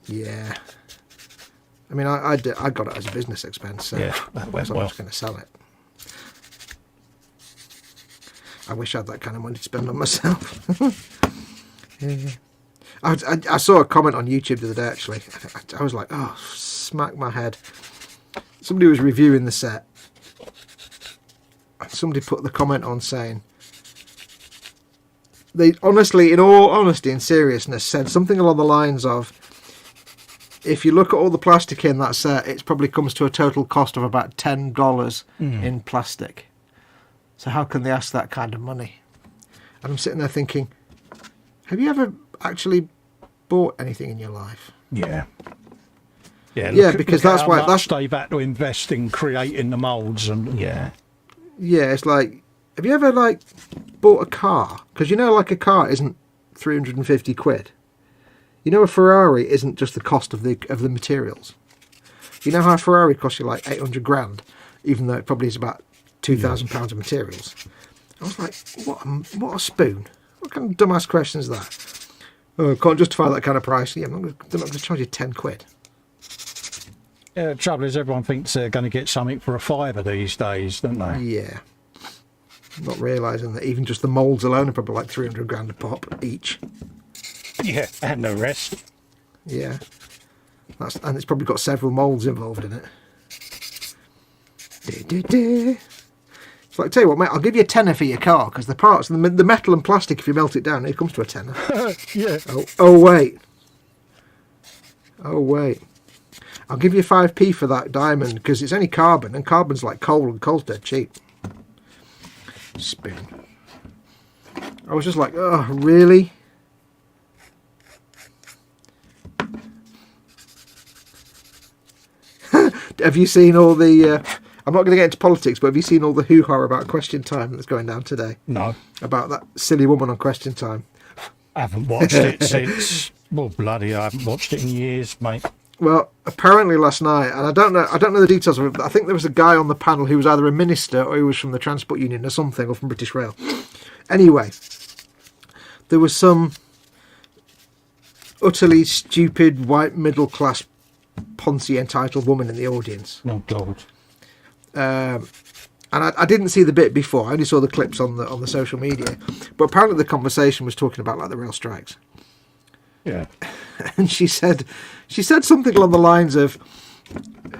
yeah. I mean, I got it as a business expense, so yeah, that went I'm well. just going to sell it. I wish I had that kind of money to spend on myself. Yeah. I saw a comment on YouTube the other day, actually. I was like, oh, smack my head. Somebody was reviewing the set. Somebody put the comment on saying, they honestly, in all honesty and seriousness, said something along the lines of, if you look at all the plastic in that set, it probably comes to a total cost of about $10 in plastic. So how can they ask that kind of money? And I'm sitting there thinking, have you ever actually bought anything in your life? Yeah. Yeah, because that's why they've had to invest in creating the moulds and yeah, it's like, have you ever like bought a car? Because you know, like a car isn't 350 quid. You know, a Ferrari isn't just the cost of the materials. You know how a Ferrari costs you like 800 grand, even though it probably is about £2,000 of materials. I was like, what a spoon. What kind of dumbass question is that? Oh, I can't justify that kind of price. Yeah, they're not going to charge you 10 quid. Yeah, the trouble is everyone thinks they're going to get something for a fiver these days, don't they? Yeah. Not realising that even just the moulds alone are probably like 300 grand a pop each. Yeah, and the rest. Yeah. And it's probably got several moulds involved in it. It's like, tell you what, mate, I'll give you a tenner for your car, because the parts, the metal and plastic, if you melt it down, it comes to a tenner. Yeah. Oh, wait. Oh, wait. I'll give you 5p for that diamond, because it's only carbon, and carbon's like coal, and coal's dead cheap. Spin. I was just like, oh, really? Have you seen all the... I'm not going to get into politics, but have you seen all the hoo-ha about Question Time that's going down today? No. About that silly woman on Question Time. I haven't watched it since... Well, bloody, I haven't watched it in years, mate. Well, apparently last night, and I don't know the details of it, but I think there was a guy on the panel who was either a minister or he was from the Transport Union or something, or from British Rail. Anyway, there was some utterly stupid, white, middle-class, poncy, entitled woman in the audience. Oh, God. And I didn't see the bit before. I only saw the clips on the social media. But apparently the conversation was talking about like the rail strikes. Yeah. And she said something along the lines of,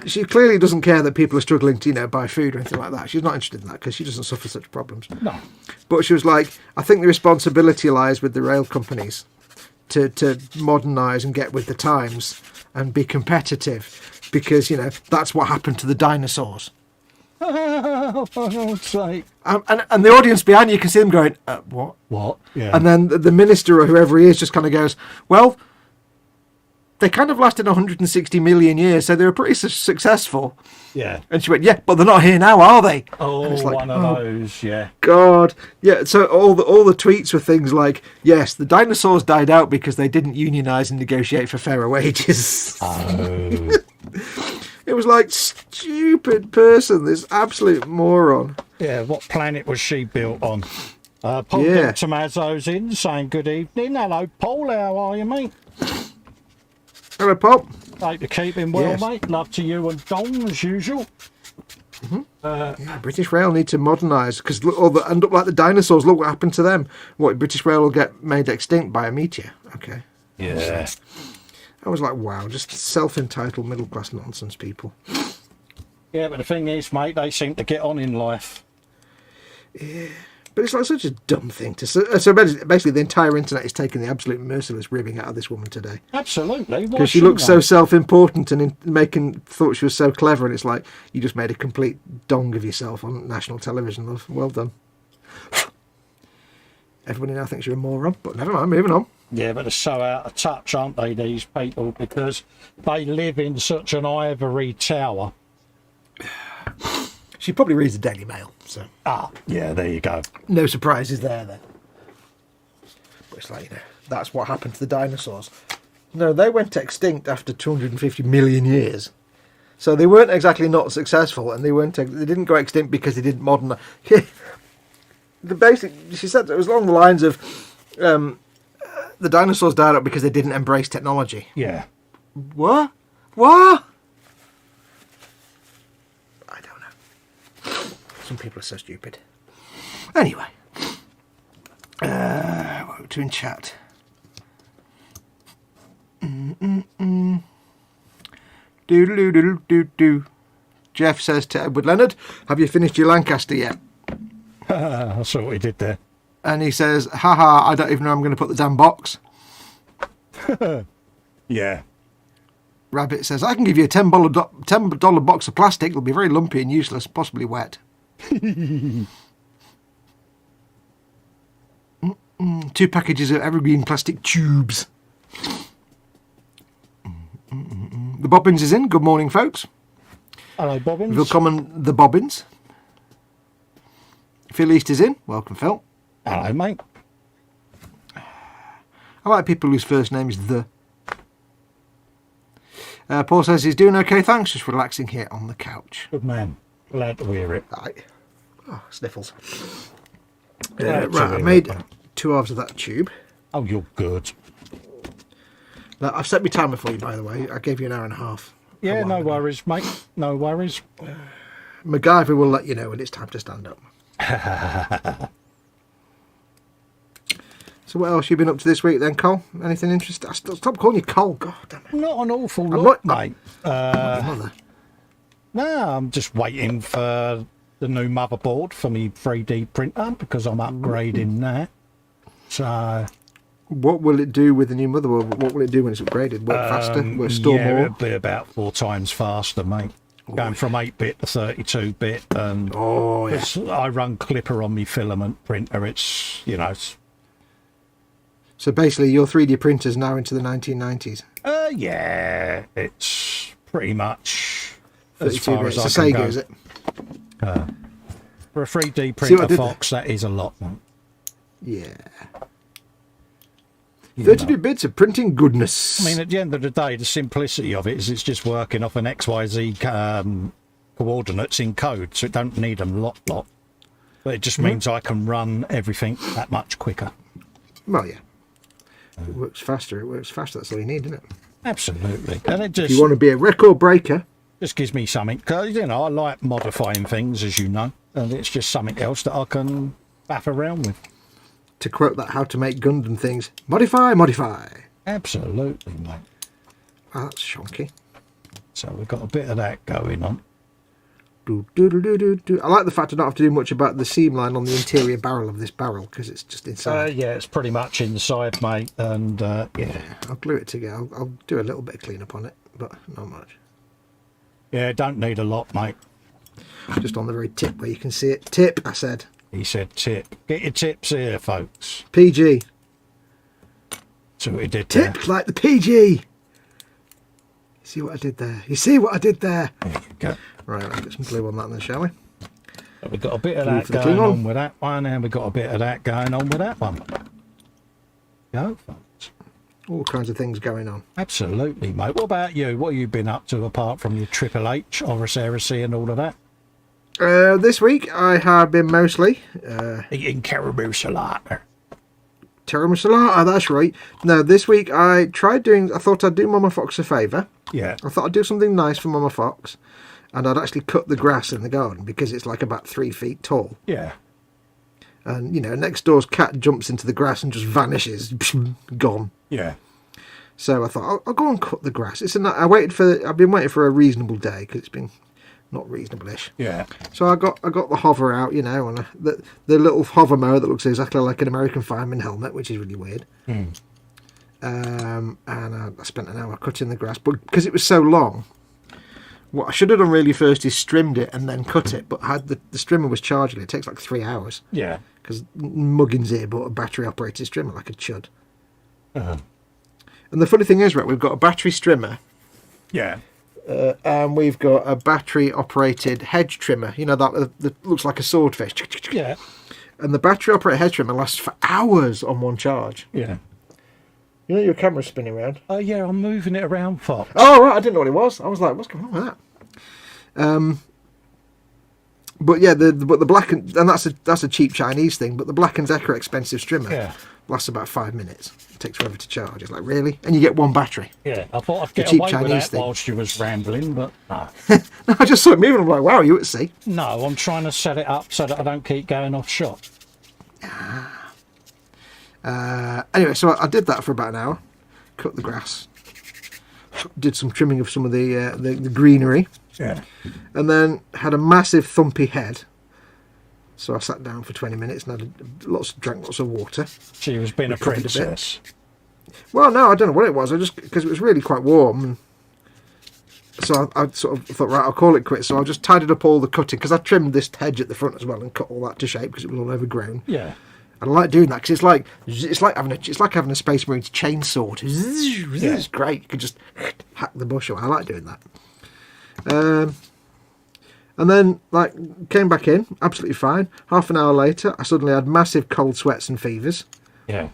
she clearly doesn't care that people are struggling to, buy food or anything like that. She's not interested in that because she doesn't suffer such problems. No. But she was like, I think the responsibility lies with the rail companies to modernise and get with the times and be competitive because, that's what happened to the dinosaurs. Oh, for God's sake. And the audience behind you can see them going, what? What? Yeah. And then the minister or whoever he is just kind of goes, well, they kind of lasted 160 million years, so they were pretty successful. Yeah. And she went, yeah, but they're not here now, are they? Oh, and it's like, one of those, yeah. God. Yeah, so all the tweets were things like, yes, the dinosaurs died out because they didn't unionise and negotiate for fairer wages. Oh. It was like, stupid person, this absolute moron. Yeah, what planet was she built on? Paul Yeah. Tomazzo's in, saying good evening. Hello, Paul, how are you, mate? Hello, Pop. Hope you're keeping well, Yes. mate. Love to you and Dom, as usual. Yeah, British Rail need to modernise, because end up like the dinosaurs. Look what happened to them. What, British Rail will get made extinct by a meteor? Okay. Yeah. I was like, wow, just self-entitled middle-class nonsense people. Yeah, but the thing is, mate, they seem to get on in life. Yeah, but it's like such a dumb thing to say. So basically the entire internet is taking the absolute merciless ribbing out of this woman today. Absolutely. Because she looked so self-important and thought she was so clever, and it's like, you just made a complete dong of yourself on national television, love. Well done. Everybody now thinks you're a moron, but never mind, moving on. Yeah, but they're so out of touch, aren't they, these people? Because they live in such an ivory tower. She probably reads the Daily Mail, so... Ah, yeah, there you go. No surprises there, then. But it's like, that's what happened to the dinosaurs. No, they went extinct after 250 million years. So they weren't exactly not successful, and they didn't go extinct because they didn't modernise. She said it was along the lines of... the dinosaurs died out because they didn't embrace technology. Yeah. What? What? I don't know. Some people are so stupid. Anyway. What were we in chat? Do. Jeff says to Edward Leonard, have you finished your Lancaster yet? I saw what he did there. And he says, haha, I don't even know I'm going to put the damn box. Yeah. Rabbit says, I can give you a $10 box of plastic. It'll be very lumpy and useless, possibly wet. 2 packages of evergreen plastic tubes. The Bobbins is in. Good morning, folks. Hello, Bobbins. Willkommen, the Bobbins. Phil East is in. Welcome, Phil. Hello, mate. I like people whose first name is The. Paul says he's doing okay, thanks. Just relaxing here on the couch. Good man. Glad to hear it. Right. Oh, sniffles. Glad to Right, I hear made it, mate. 2 halves of that tube. Oh, you're good. Now, I've set my timer for you, by the way. I gave you an hour and a half. Yeah, no worries, mate. No worries. MacGyver will let you know when it's time to stand up. So what else you been up to this week then, Cole? Anything interesting? Stop calling you Cole. God damn it. Not an awful lot, not- mate. Mother. No, I'm just waiting for the new motherboard for me 3D printer because I'm upgrading that. So what will it do with the new motherboard? What will it do when it's upgraded? Work faster? Will it store more? It'll be about 4 times faster, mate. Going from 8-bit to 32-bit, and I run Clipper on my filament printer. It's, you know. So basically, your 3D printer's now into the 1990s. Yeah, it's pretty much as 32 far bits. as It's I a can Sega, go. is it? For a 3D printer, Fox, that is a lot, man. Yeah. 32 bits of printing goodness. I mean, at the end of the day, the simplicity of it is it's just working off an XYZ coordinates in code, so it don't need a lot. But it just means I can run everything that much quicker. Well, yeah. It works faster. It works faster. That's all you need, isn't it? Absolutely. And it just, if you want to be a record breaker, just gives me something. Because, you know, I like modifying things, as you know. And it's just something else that I can faff around with. To quote that How to Make Gundam things, modify, modify. Absolutely, mate. Oh, that's shonky. So we've got a bit of that going on. Do, do, do, do, do, do. I like the fact I don't have to do much about the seam line on the interior barrel of this barrel because it's just inside. Yeah, it's pretty much inside, mate. And yeah, I'll glue it together. I'll do a little bit of cleanup on it, but not much. Yeah, don't need a lot, mate. Just on the very tip where you can see it. Tip, I said. He said tip. Get your tips here, folks. PG. So what he did there. Tips like the PG. See what I did there? You see what I did there? There you go. Right, let's get some glue on that then, shall we? We've got a bit of that going on with that one, and we've got a bit of that going on with that one. Go, folks. All kinds of things going on. Absolutely, mate. What about you? What have you been up to apart from your Triple H, Horus Heresy and all of that? This week I have been mostly eating caramel salata. Tiramisu salata, that's right. No, this week I thought I'd do Mama Fox a favour. Yeah. I thought I'd do something nice for Mama Fox. And I'd actually cut the grass in the garden because it's like about 3 feet tall. Yeah. And, you know, next door's cat jumps into the grass and just vanishes. Gone. Yeah. So I thought, I'll go and cut the grass. I've been waiting for a reasonable day because it's been not reasonable-ish. Yeah. So I got the hover out, you know, and the little hover mower that looks exactly like an American fireman helmet, which is really weird. And I spent an hour cutting the grass, but because it was so long, what I should have done really first is trimmed it and then cut it, but had the strimmer was charging. It takes like 3 hours. Yeah. Because Muggins here bought a battery-operated strimmer like a chud. And the funny thing is, right, we've got a battery strimmer. Yeah. And we've got a battery-operated hedge trimmer. You know, that looks like a swordfish. Yeah. And the battery-operated hedge trimmer lasts for hours on one charge. Yeah. You know your camera's spinning around? Oh, yeah, I'm moving it around, Fox. Oh, right, I didn't know what it was. I was like, what's going on with that? But yeah, the Black and that's a cheap Chinese thing, but the Black & Decker expensive strimmer lasts about 5 minutes. It takes forever to charge. It's like, really? And you get one battery. Yeah, I thought I'd get cheap away Chinese with that thing. whilst you was rambling, but no. No, I just saw it moving. I'm like, wow, you at sea? No, I'm trying to set it up so that I don't keep going off shot. Anyway, so I did that for about an hour. Cut the grass. Did some trimming of some of the greenery. Yeah. And then had a massive thumpy head. So I sat down for 20 minutes and drank lots of water. She was being a princess. Well, no, I don't know what it was. Because it was really quite warm. And so I sort of thought, right, I'll call it quits. So I just tidied up all the cutting because I trimmed this hedge at the front as well and cut all that to shape because it was all overgrown. Yeah. And I like doing that because it's like having a Space Marines chainsaw. It's great. You can just hack the bush away. I like doing that. And then came back in, absolutely fine. Half an hour later, I suddenly had massive cold sweats and fevers. Yeah.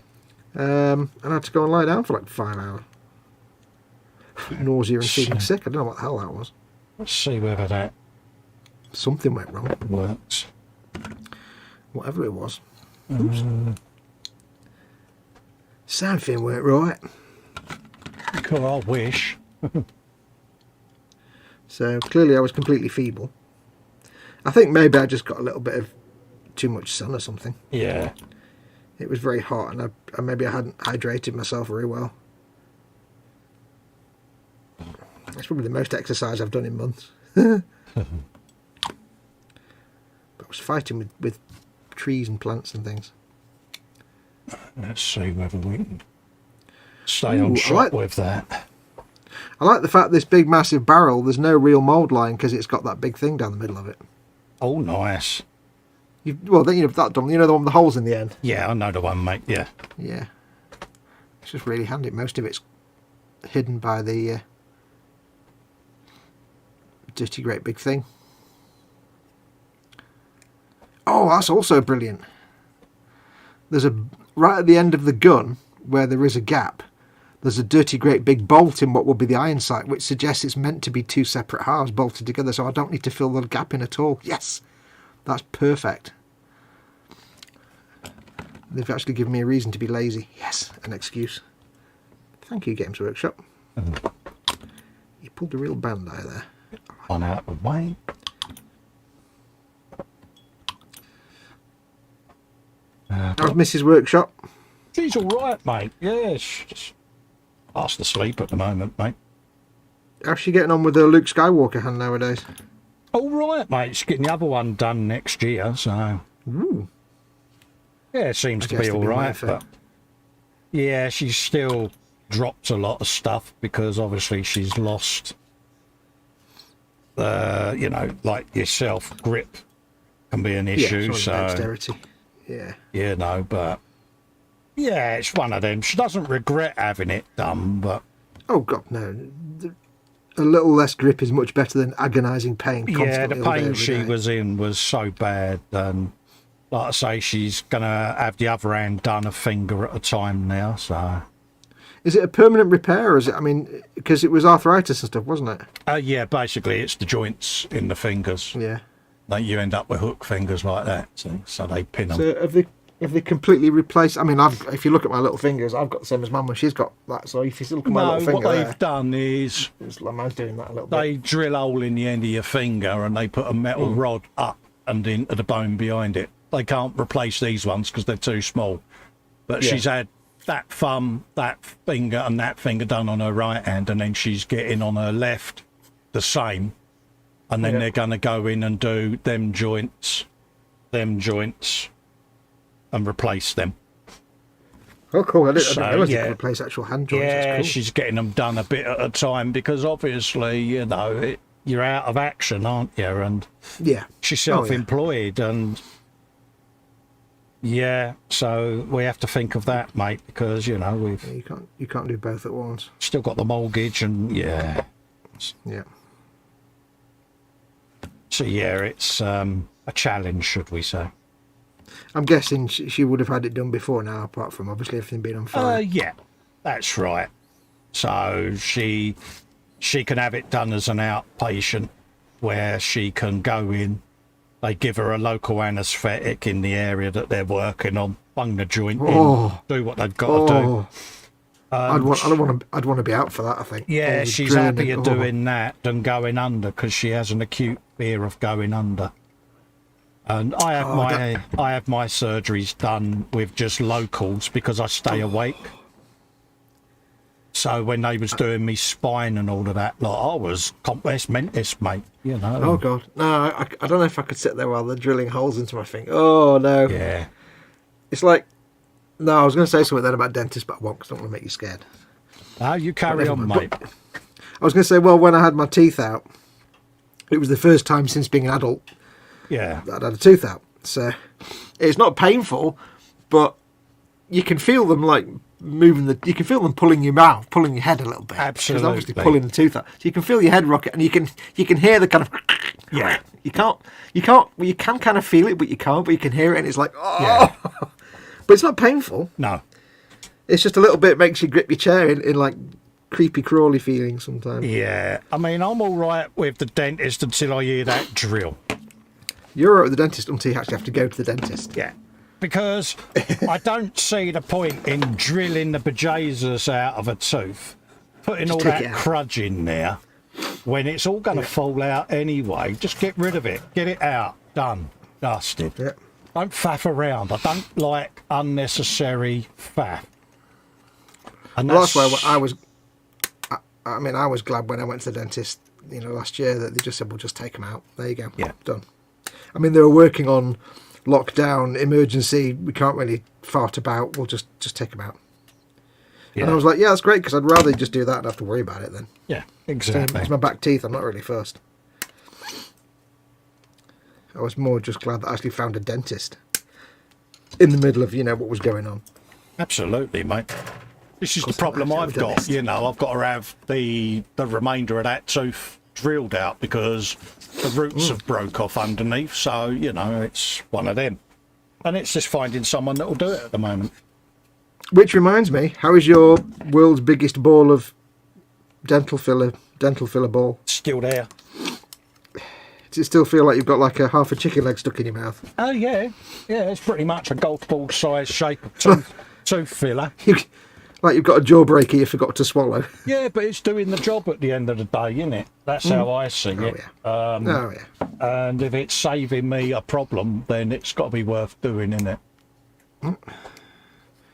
And I had to go and lie down for like 5 hours. Nausea and feeling sick. I don't know what the hell that was. Let's see whether that Something went wrong. works. Whatever it was. Oops. Something weren't right. Cool, I wish. So clearly I was completely feeble. I think maybe I just got a little bit of too much sun or something. Yeah. It was very hot and maybe I hadn't hydrated myself very well. That's probably the most exercise I've done in months. fighting with trees and plants and things. Let's see whether we can stay on shot with that. I like the fact this big massive barrel, there's no real mould line because it's got that big thing down the middle of it. Oh, nice. Well, then you've that done. You know the one with the holes in the end? Yeah, I know the one, mate. Yeah. Yeah. It's just really handy. Most of it's hidden by the dirty great big thing. Oh, that's also brilliant. There's right at the end of the gun where there is a gap. There's a dirty great big bolt in what will be the iron sight, which suggests it's meant to be two separate halves bolted together, so I don't need to fill the gap in at all. Yes, that's perfect. They've actually given me a reason to be lazy. Yes, an excuse. Thank you, Games Workshop. You pulled a real band eye there. On out of the way. How's Mrs. Workshop? She's all right, mate. Yeah, she's just fast asleep at the moment, mate. How's she getting on with her Luke Skywalker hand nowadays? All right, mate. She's getting the other one done next year, so... Ooh. Yeah, it seems to be all right, but... Yeah, she's still dropped a lot of stuff because obviously she's lost... you know, like yourself, grip can be an issue, so... dexterity. Yeah. You know, but... Yeah, it's one of them. She doesn't regret having it done, but... Oh, God, no. A little less grip is much better than agonising pain constantly. Yeah, the pain she was in was so bad. And like I say, she's going to have the other hand done a finger at a time now, so... Is it a permanent repair, or is it... I mean, because it was arthritis and stuff, wasn't it? Yeah, basically, it's the joints in the fingers. Yeah. That you end up with hook fingers like that, so they pin them. So have they completely replaced... I mean, if you look at my little fingers, I've got the same as Mum when she's got that. So if you look at my little finger, what they've done is... It's like mine's doing that a little bit. They drill a hole in the end of your finger and they put a metal rod up and into the bone behind it. They can't replace these ones because they're too small. But she's had that thumb, that finger and that finger done on her right hand, and then she's getting on her left the same. And then they're going to go in and do them joints, and replace them. Oh, cool. I didn't realise you could replace actual hand joints. Yeah, That's cool. she's getting them done a bit at a time because obviously, you know, you're out of action, aren't you? And she's self-employed and... Yeah, so we have to think of that, mate, because, you know, you can't do both at once. Still got the mortgage and, Yeah. So, yeah, it's a challenge, should we say. I'm guessing she would have had it done before now, apart from obviously everything being on fire. Yeah, that's right. So she can have it done as an outpatient where she can go in. They give her a local anaesthetic in the area that they're working on, bung the joint in, do what they've got to do. I'd want to be out for that, I think. Yeah, she's happier doing that than going under because she has an acute fear of going under. And I have my surgeries done with just locals because I stay awake. So when they was doing me spine and all of that, like, I was complex mentis, mate, you know. Oh, God. No, I don't know if I could sit there while they're drilling holes into my finger. Oh, no. Yeah. It's like... No, I was going to say something then about dentists, but I won't because I don't want to make you scared. No, you carry on, mate. I was going to say, well, when I had my teeth out, it was the first time since being an adult that I'd had a tooth out. So it's not painful, but you can feel them, like, you can feel them pulling your mouth, pulling your head a little bit. Absolutely. Because obviously pulling the tooth out. So you can feel your head rocket and you can hear the kind of... Yeah. You can kind of feel it, but you can't, but you can hear it and it's like, oh... Yeah. But it's not painful. No. It's just a little bit makes you grip your chair in like creepy crawly feeling sometimes. Yeah. I mean, I'm all right with the dentist until I hear that drill. You're all right with the dentist until you actually have to go to the dentist. Yeah. Because I don't see the point in drilling the bejesus out of a tooth, putting all that crudge in there, when it's all going to fall out anyway. Just get rid of it. Get it out. Done. Dusted. Yeah. Don't faff around. I don't like unnecessary faff. And that's why I was... I mean, I was glad when I went to the dentist, last year, that they just said, "Well, just take them out. There you go. Yeah. Done." I mean, they were working on lockdown, emergency. We can't really fart about. We'll just take them out. Yeah. And I was like, yeah, that's great, because I'd rather just do that and have to worry about it then. Yeah, exactly. It's my back teeth. I'm not really fussed. I was more just glad that I actually found a dentist in the middle of, what was going on. Absolutely, mate. This is the problem I've got. I've got to have the remainder of that tooth drilled out because the roots have broke off underneath. So, it's one of them. And it's just finding someone that will do it at the moment. Which reminds me, how is your world's biggest ball of dental filler ball? Still there. Does it still feel like you've got like a half a chicken leg stuck in your mouth? Oh, yeah. Yeah, it's pretty much a golf ball size shape of tooth filler. Like you've got a jawbreaker you forgot to swallow. Yeah, but it's doing the job at the end of the day, isn't it? That's how I see it. Yeah. And if it's saving me a problem, then it's got to be worth doing, isn't it?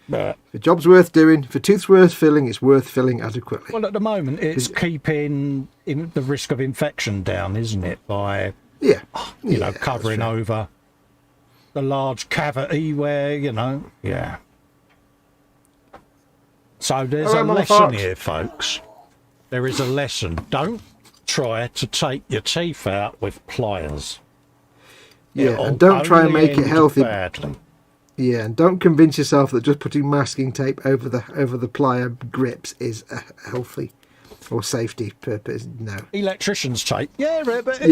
But if a job's worth doing, if a tooth's worth filling, it's worth filling adequately. Well, at the moment, it's keeping the risk of infection down, isn't it? By covering over the large cavity where yeah. So there's a lesson here, folks. There is a lesson. Don't try to take your teeth out with pliers. Yeah, and don't try and make it healthy. Badly. Yeah, and don't convince yourself that just putting masking tape over the plier grips is a healthy or safety purpose. No. Electrician's tape. Yeah, but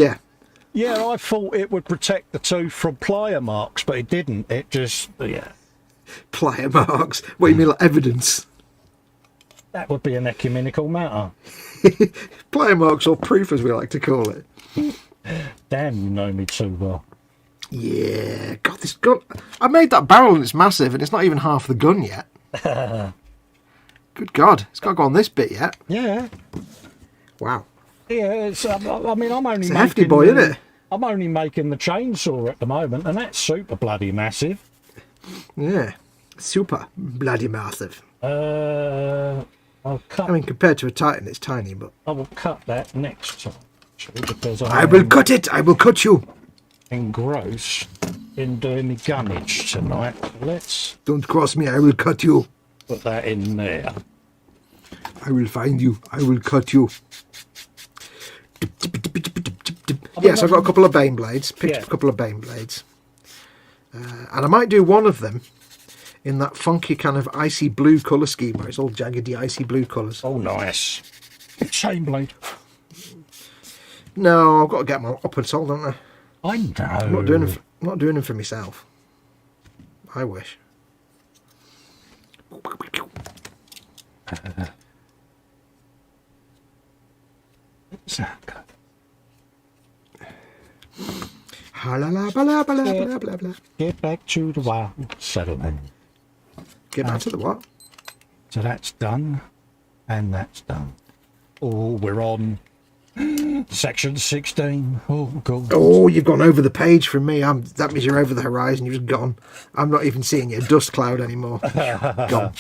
yeah, I thought it would protect the tooth from plier marks, but it didn't. It just plier marks. What do you mean, like evidence? That would be an ecumenical matter. Plier marks, or proof, as we like to call it. Damn, you know me too well. Yeah, God, this gun. I made that barrel and it's massive, and it's not even half the gun yet. Good God, it's got to go on this bit yet. Yeah. Wow. Yeah, it's. I mean, I'm only. It's a hefty boy, isn't it? I'm only making the chainsaw at the moment, and that's super bloody massive. Yeah, super bloody massive. I'll cut. I mean, compared to a Titan, it's tiny, but I will cut that next time. Because I will cut it. I will cut you. Engrossed in doing the gunnage tonight. Let's don't cross me. I will cut you. Put that in there. I will find you. I will cut you. Yes, I've got a couple of Bane blades. Picked up a couple of Bane blades, and I might do one of them in that funky kind of icy blue colour scheme where it's all jaggedy icy blue colours. Oh, nice. Chain blade. No, I've got to get my upward sole, don't I? I know. I'm not doing them for myself. I wish. Get back to the wild settlement. Get back to the what? So that's done, and that's done. Oh, we're on section 16. Oh, God. Oh, you've gone over the page from me. That means you're over the horizon. You've just gone. I'm not even seeing a dust cloud anymore. Gone.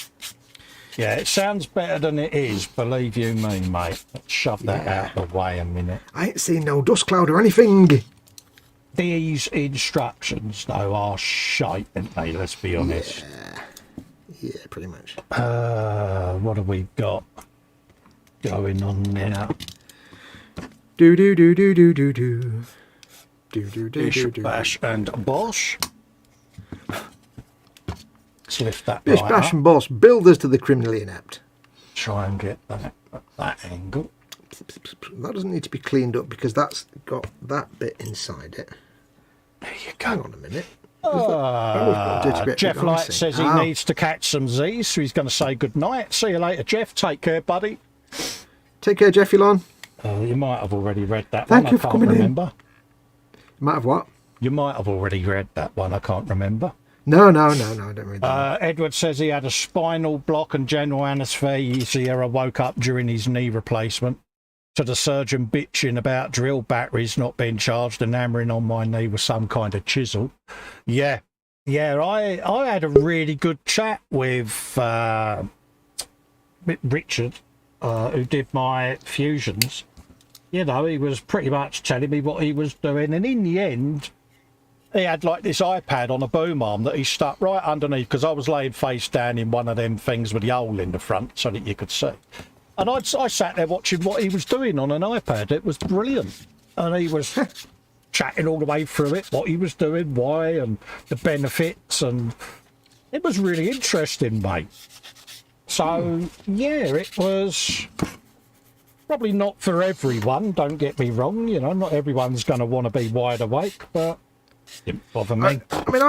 Yeah, it sounds better than it is, believe you me, mate. Let's shove that out of the way a minute. I ain't seen no dust cloud or anything. These instructions, though, are shite, aren't they? Let's be honest. Yeah, pretty much. What have we got going on now? Do do do do do do do. Do do do Bish, do do. bash, and bosh. Let's lift that Bish, right bash, up. and boss. Builders to the criminally inept. Try and get that at that angle. That doesn't need to be cleaned up because that's got that bit inside it. There you go. Hang on a minute. Jeff Light says he needs to catch some Z's, so he's going to say good night. See you later, Jeff. Take care, buddy. Take care, Jeff Elon. You might have already read that Thank one. you I for can't coming remember. You might have what? You might have already read that one. I can't remember. No, I don't read that. Edward says he had a spinal block and general anaesthesia. Woke up during his knee replacement to the surgeon bitching about drill batteries not being charged and hammering on my knee with some kind of chisel. Yeah, I had a really good chat with Richard, who did my fusions. You know, he was pretty much telling me what he was doing, and in the end, he had like this iPad on a boom arm that he stuck right underneath, because I was laying face down in one of them things with the hole in the front so that you could see. And I sat there watching what he was doing on an iPad. It was brilliant. And he was chatting all the way through it, what he was doing, why, and the benefits. And it was really interesting, mate. So, yeah, it was probably not for everyone, don't get me wrong. You know, not everyone's going to want to be wide awake, but it didn't bother me. I mean,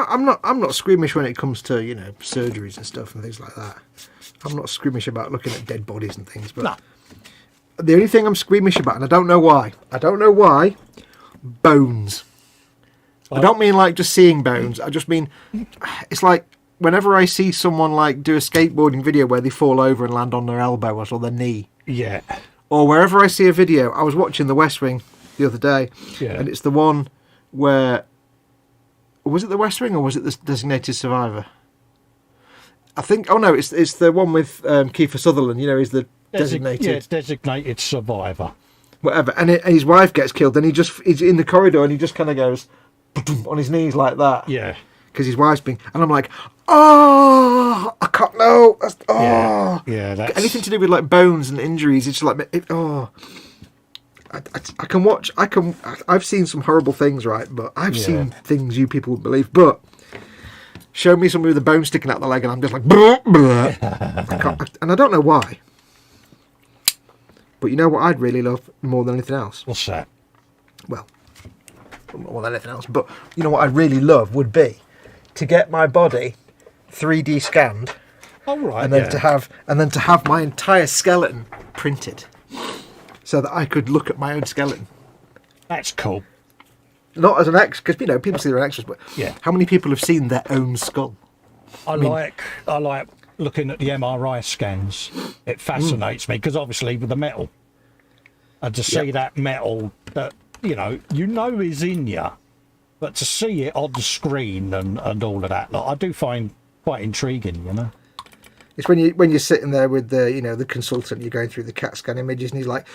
I'm not squeamish when it comes to, you know, surgeries and stuff and things like that. I'm not squeamish about looking at dead bodies and things, but No. The only thing I'm squeamish about, and I don't know why, bones. I don't mean like just seeing bones. I just mean, it's like whenever I see someone like do a skateboarding video where they fall over and land on their elbow or their knee. Yeah. Or wherever I see a video, I was watching The West Wing the other day, and it's the one where, was it The West Wing or was it The Designated Survivor? I think, oh no, it's the one with Kiefer Sutherland, you know, he's the designated survivor. Whatever, and his wife gets killed, and he's in the corridor, and he just kind of goes on his knees like that. Yeah. Because his wife's been, and I'm like, oh, I can't know. Yeah, that's... anything to do with like bones and injuries. It's just like, I can watch. I've seen some horrible things, right? But I've seen things you people wouldn't believe. But show me somebody with a bone sticking out the leg, and I'm just like, I can't, and I don't know why. But you know what I'd really love more than anything else? What's that? Well, not more than anything else, but you know what I'd really love would be to get my body 3D scanned, and then to have my entire skeleton printed, so that I could look at my own skeleton. That's cool. Not as an extra, because you know people see their extras, but yeah, how many people have seen their own skull? I like looking at the MRI scans. It fascinates me, because obviously with the metal, and to see that metal that you know is in you, but to see it on the screen and all of that, like, I do find quite intriguing. You know, it's when you're sitting there with the consultant, you're going through the CAT scan images, and he's like,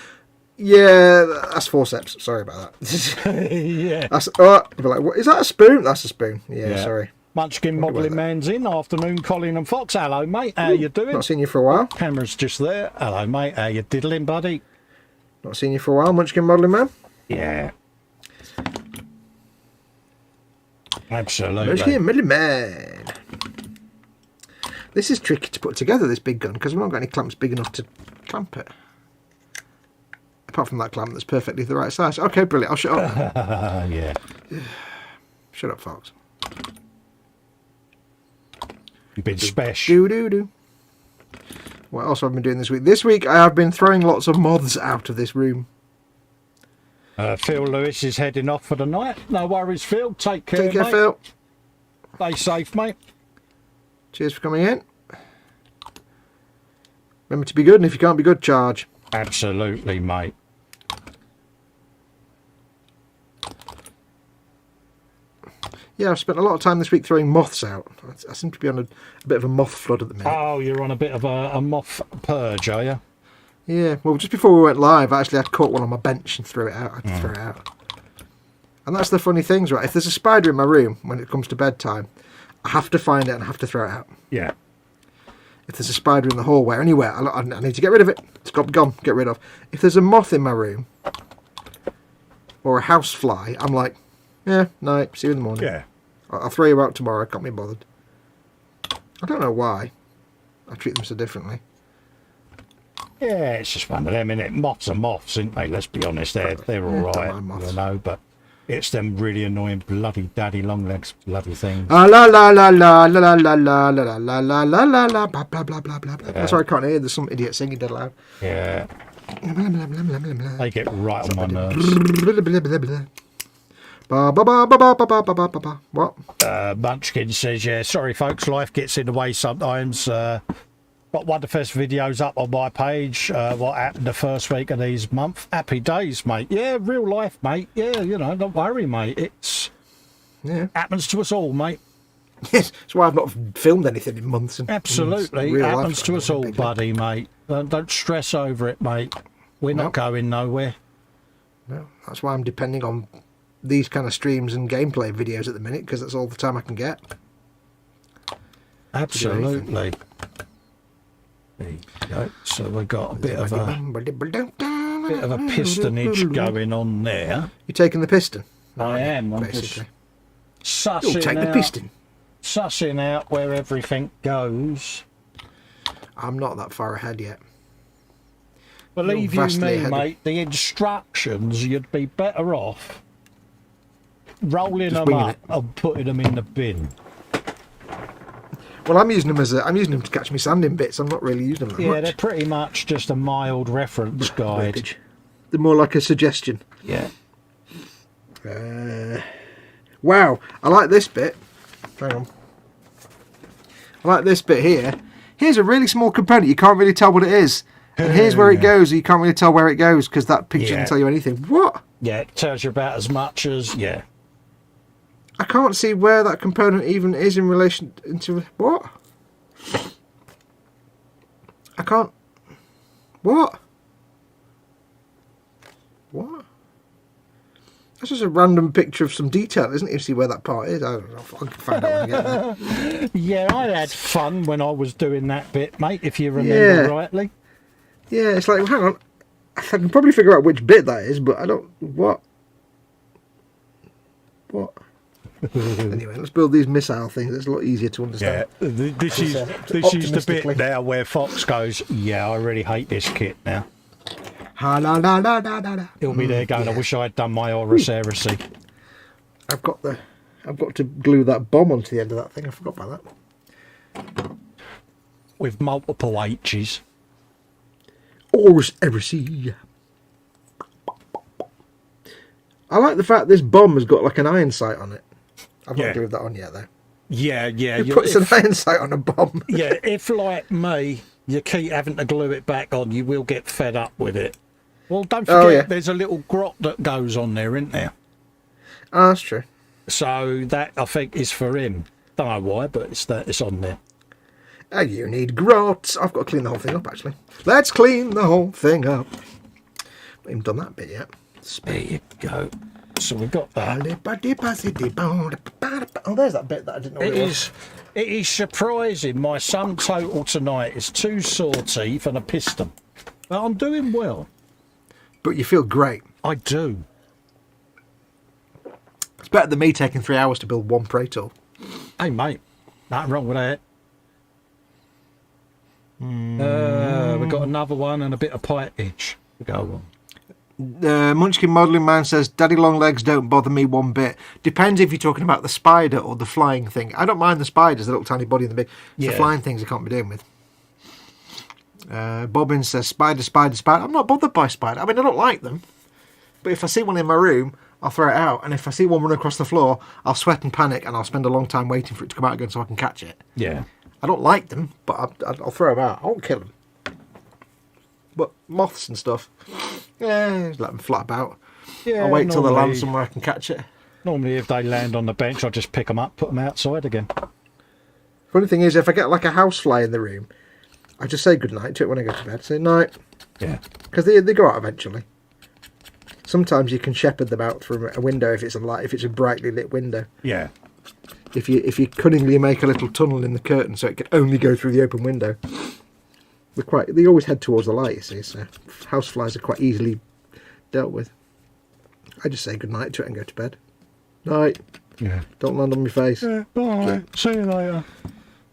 "Yeah, that's forceps. Sorry about that." Yeah. That's, you're like, what, is that a spoon? That's a spoon. Yeah. Sorry. Munchkin Modelling Man's in. Afternoon, Colin and Fox. Hello, mate. How you doing? Not seen you for a while. Camera's just there. Hello, mate. How you diddling, buddy? Not seen you for a while, Munchkin Modelling Man. Yeah. Absolutely. Munchkin Modelling Man. This is tricky to put together, this big gun, because we've not got any clamps big enough to clamp it. Apart from that clamp that's perfectly the right size. Okay, brilliant. I'll shut up. Yeah. Shut up, Fox. You've been special. What else have I been doing this week? This week I have been throwing lots of moths out of this room. Phil Lewis is heading off for the night. No worries, Phil. Take care, mate. Phil. Stay safe, mate. Cheers for coming in. Remember to be good, and if you can't be good, charge. Absolutely, mate. Yeah, I've spent a lot of time this week throwing moths out. I seem to be on a bit of a moth flood at the minute. Oh, you're on a bit of a moth purge, are you? Yeah, well, just before we went live, I actually had caught one on my bench and threw it out. I had to throw it out. And that's the funny things, right? If there's a spider in my room when it comes to bedtime, I have to find it and I have to throw it out. Yeah. If there's a spider in the hallway or anywhere, I need to get rid of it. It's got to be gone. Get rid of. If there's a moth in my room or a house fly, I'm like, yeah, night. See you in the morning. Yeah. I'll throw you out tomorrow. Can't be bothered. I don't know why I treat them so differently. Yeah, it's just one of them, innit? Moths are moths, aren't they? Let's be honest. They're all right, you know, but it's them really annoying bloody daddy long legs bloody things. La la la la la la la la la la la la la la la blah blah blah blah blah. That's why I can't hear. There's some idiot singing dead loud. Yeah. They get right on my nerves. What? Munchkin says, yeah, sorry folks, life gets in the way sometimes. Got one of the first videos up on my page. What happened the first week of these month? Happy days, mate. Yeah, real life, mate. Yeah, you know, don't worry, mate. It's happens to us all, mate. Yes, that's why I've not filmed anything in months. Absolutely, happens to us all, buddy, mate. Don't stress over it, mate. We're not going nowhere. No, that's why I'm depending on these kind of streams and gameplay videos at the minute because that's all the time I can get. Absolutely. There you go. So we've got a bit of a pistonage going on there. You're taking the piston? I am. I'm basically. just You'll take the piston. Sussing out where everything goes. I'm not that far ahead yet. Believe you me, mate, the instructions, you'd be better off rolling them up and putting them in the bin. Well, I'm using them to catch me sand in bits. I'm not really using them that much. They're pretty much just a mild reference guide. They're more like a suggestion. Yeah. Wow, I like this bit. Hang on. I like this bit here. Here's a really small component. You can't really tell what it is. And here's where it goes. You can't really tell where it goes because that picture doesn't tell you anything. What? Yeah, it tells you about as much as, yeah. I can't see where that component even is in relation to what? I can't. What? What? That's just a random picture of some detail, isn't it? You see where that part is. I don't know. I can find out when I get there. Yeah, I had fun when I was doing that bit, mate, if you remember rightly. Yeah, it's like, well, hang on. I can probably figure out which bit that is, but I don't... What? Anyway, let's build these missile things. It's a lot easier to understand. Yeah, this is the bit now where Fox goes, yeah, I really hate this kit now. He'll be there going, I wish I had done my Horus Heresy. I've got to glue that bomb onto the end of that thing. I forgot about that. With multiple H's. Horus Heresy. I like the fact this bomb has got like an iron sight on it. I've not glued that on yet though. Yeah. It puts an iron sight on a bomb. Yeah, if like me, you keep having to glue it back on, you will get fed up with it. Well, don't forget, there's a little grot that goes on there, isn't there? Oh, that's true. So that, I think, is for him. Don't know why, but it's on there. You need grots. I've got to clean the whole thing up, actually. Let's clean the whole thing up. Not even done that bit yet. There you go. So we've got that. Oh, there's that bit that I didn't know what it was. It is surprising. My sum total tonight is 2 saw teeth and a piston. But I'm doing well. But you feel great. I do. It's better than me taking 3 hours to build one prey tool. Hey, mate. Nothing wrong with that. We've got another one and a bit of pipeage to go on. Munchkin Modelling Man says, Daddy long legs don't bother me one bit. Depends if you're talking about the spider or the flying thing. I don't mind the spiders, the little tiny body and the big. The flying things I can't be dealing with. Bobbin says, spider. I'm not bothered by spider. I mean, I don't like them. But if I see one in my room, I'll throw it out. And if I see one run across the floor, I'll sweat and panic and I'll spend a long time waiting for it to come out again so I can catch it. Yeah. I don't like them, but I'll throw them out. I won't kill them. But moths and stuff, just let them flat about. Yeah, I'll wait till they land somewhere I can catch it. Normally, if they land on the bench, I'll just pick them up, put them outside again. Funny thing is, if I get like a housefly in the room, I just say goodnight to it when I go to bed. Say night. Yeah. Because they go out eventually. Sometimes you can shepherd them out through a window if it's a brightly lit window. Yeah. If you cunningly make a little tunnel in the curtain so it can only go through the open window. They always head towards the light, you see, so houseflies are quite easily dealt with. I just say goodnight to it and go to bed. Night. Yeah. Don't land on my face. Yeah, bye. See you later.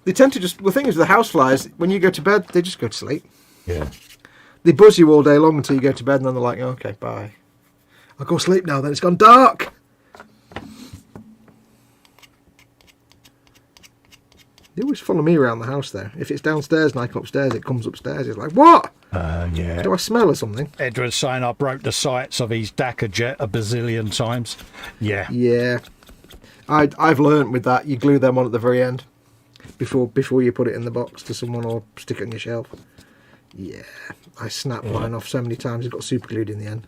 They tend to the thing is with the houseflies, when you go to bed, they just go to sleep. Yeah. They buzz you all day long until you go to bed and then they're like, oh, okay, bye. I'll go sleep now then, it's gone dark. They always follow me around the house though. If it's downstairs and I come upstairs, it comes upstairs. It's like, what? Yeah. Do I smell or something? Edward's saying I broke the sights of his Dakar jet a bazillion times. Yeah. Yeah. I've learnt with that, you glue them on at the very end before you put it in the box to someone or stick it on your shelf. Yeah. I snapped mine off so many times, it got super glued in the end.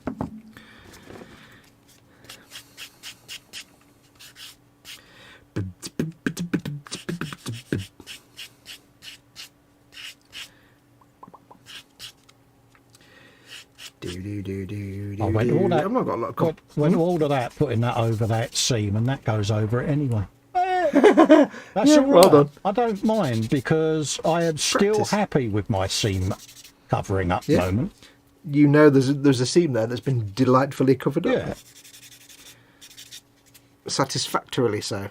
I went to all that. I've not got a lot of went to all of that, putting that over that seam, and that goes over it anyway. That's all right. Well done. I don't mind because I am still happy with my seam covering up moment. You know, there's a seam there that's been delightfully covered up. Yeah. Satisfactorily so.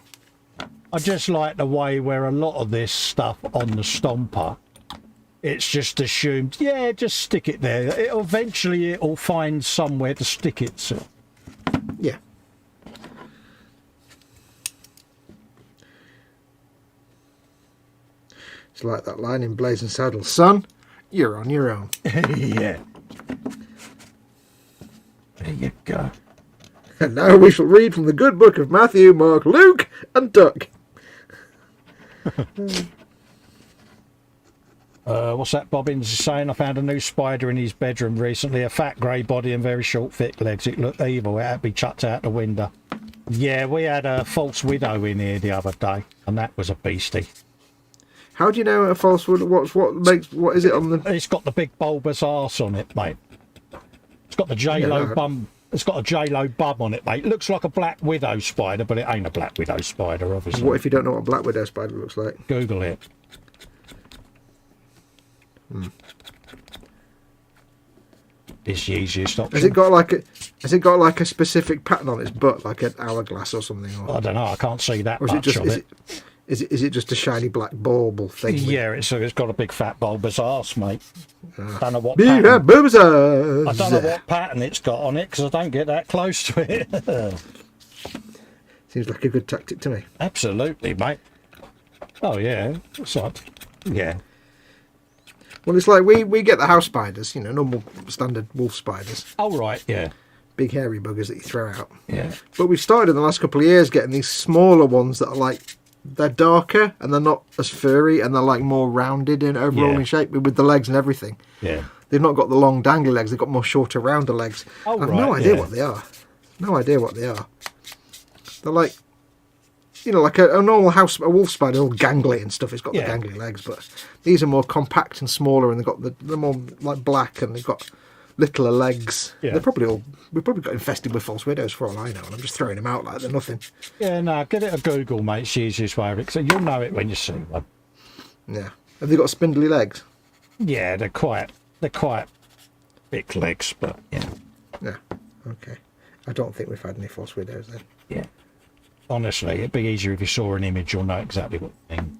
I just like the way where a lot of this stuff on the Stompa, it's just assumed, yeah, just stick it there. Eventually it'll find somewhere to stick it to. Yeah. It's like that line in Blazing Saddles. Son, you're on your own. Yeah. There you go. And now we shall read from the good book of Matthew, Mark, Luke, and Duck. What's that Bobbins is saying? I found a new spider in his bedroom recently. A fat grey body and very short, thick legs. It looked evil. It had to be chucked out the window. Yeah, we had a false widow in here the other day, and that was a beastie. How do you know a false widow? What is it on the? It's got the big bulbous arse on it, mate. It's got the J-Lo bum. It's got a J-Lo bum on it, mate. It looks like a black widow spider, but it ain't a black widow spider, obviously. What if you don't know what a black widow spider looks like? Google it. It's the easiest option. Has it got like a specific pattern on its butt, like an hourglass or something? Or, I don't know. I can't see that or much of it. Is it just a shiny black bauble thing? Yeah, it's got a big fat bulbous arse, mate. Don't know what I pattern. don't know what pattern it's got on it because I don't get that close to it. Seems like a good tactic to me. Absolutely, mate. Oh yeah, it's like, yeah. Well, it's like we get the house spiders, normal standard wolf spiders. Oh right, yeah. Big hairy buggers that you throw out. Yeah. But we've started in the last couple of years getting these smaller ones that are like, they're darker and they're not as furry and they're like more rounded in overall in shape with the legs and everything. Yeah. They've not got the long dangly legs, they've got more shorter, rounder legs. Oh, I've no idea what they are. No idea what they are. They're like, like a normal a wolf spider, all gangly and stuff. It's got the gangly legs, but these are more compact and smaller, and they're more like black, and they've got littler legs. Yeah. We've probably got infested with false widows for all I know, and I'm just throwing them out like they're nothing. Yeah, no, get it a Google, mate. It's the easiest way of it. So you'll know it when you see one. Yeah. Have they got spindly legs? Yeah, they're quite thick legs, but yeah. Yeah. Okay. I don't think we've had any false widows then. Yeah. Honestly, it'd be easier if you saw an image. You'll know exactly what I mean.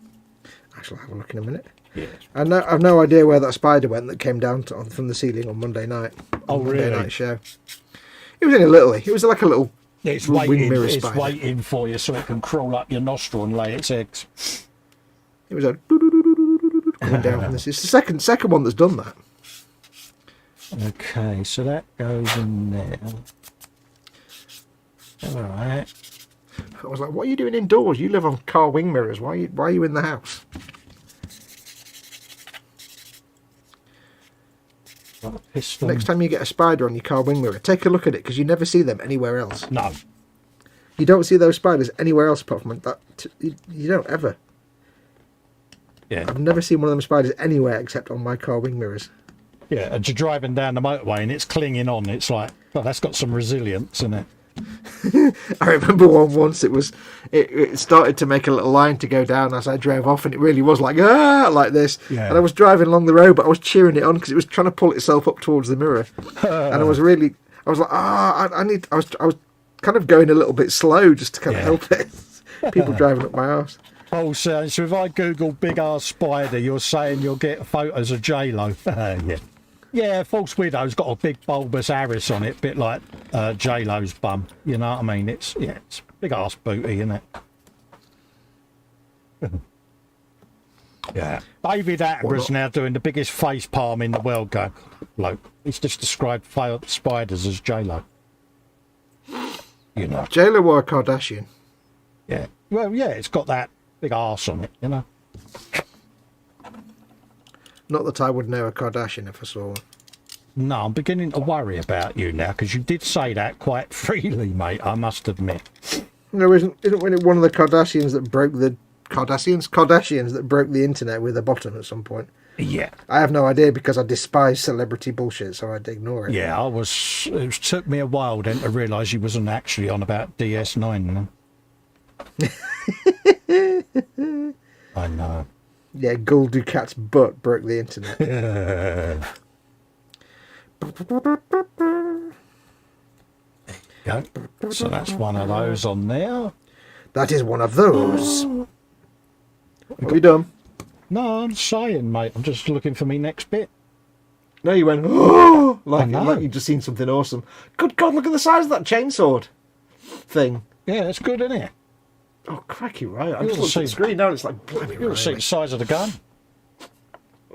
I shall have a look in a minute. Yeah. I've no idea where that spider went that came down from the ceiling on Monday night. Oh, really? Monday night show. It was only little. It was like a little wing mirror spider. It's waiting for you so it can crawl up your nostril and lay its eggs. It was coming down from this. It's the second one that's done that. Okay, so that goes in there. All right. I was like, what are you doing indoors? You live on car wing mirrors. Why are you in the house? Next time you get a spider on your car wing mirror, take a look at it because you never see them anywhere else. No. You don't see those spiders anywhere else apart from that. You don't ever. Yeah. I've never seen one of them spiders anywhere except on my car wing mirrors. Yeah, and you're driving down the motorway and it's clinging on. It's like, well, that's got some resilience in it. I remember once it started to make a little line to go down as I drove off, and it really was like this. Yeah. And I was driving along the road, but I was cheering it on because it was trying to pull itself up towards the mirror. And I was like, I was kind of going a little bit slow just to kind of help it. People driving up my arse. Oh, so if I Google big ass spider, you're saying you'll get photos of J-Lo. Yeah. Yeah, false widow's got a big bulbous arris on it, bit like J-Lo's bum. You know what I mean? It's big ass booty, isn't it? Yeah. David Attenborough's now doing the biggest face palm in the world. Going, look, he's just described spiders as J-Lo. You know. J-Lo or a Kardashian? Yeah. Well, yeah, it's got that big arse on it, you know. Not that I would know a Kardashian if I saw one. No, I'm beginning to worry about you now because you did say that quite freely, mate. I must admit. No, isn't it one of the Kardashians that broke the Kardashians that broke the internet with a bottom at some point? Yeah. I have no idea because I despise celebrity bullshit, so I'd ignore it. Yeah, it took me a while then to realise he wasn't actually on about DS9. I know. Yeah, Gul Dukat's butt broke the internet. Go. So that's one of those on there. That is one of those. Have you done? No, I'm saying, mate. I'm just looking for me next bit. No, you went, oh, like know. you've just seen something awesome. Good God, look at the size of that chainsaw thing. Yeah, it's good, isn't it? Oh, cracky, right. I'm You'll just looking at the see. screen now and it's like, blimey, You'll see the size of the gun.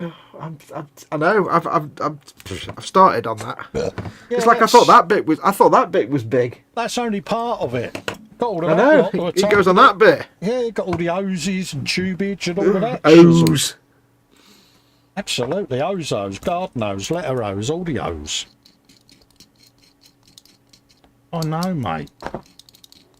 I know. I've started on that. Yeah, It's like I thought that bit was big. That's only part of it. Got all of I that know. lot, It goes on that bit. Yeah, got all the hoses and tubage and all of that. O's. Absolutely, ozos, garden hose, letter hose, all the O's. I know, mate.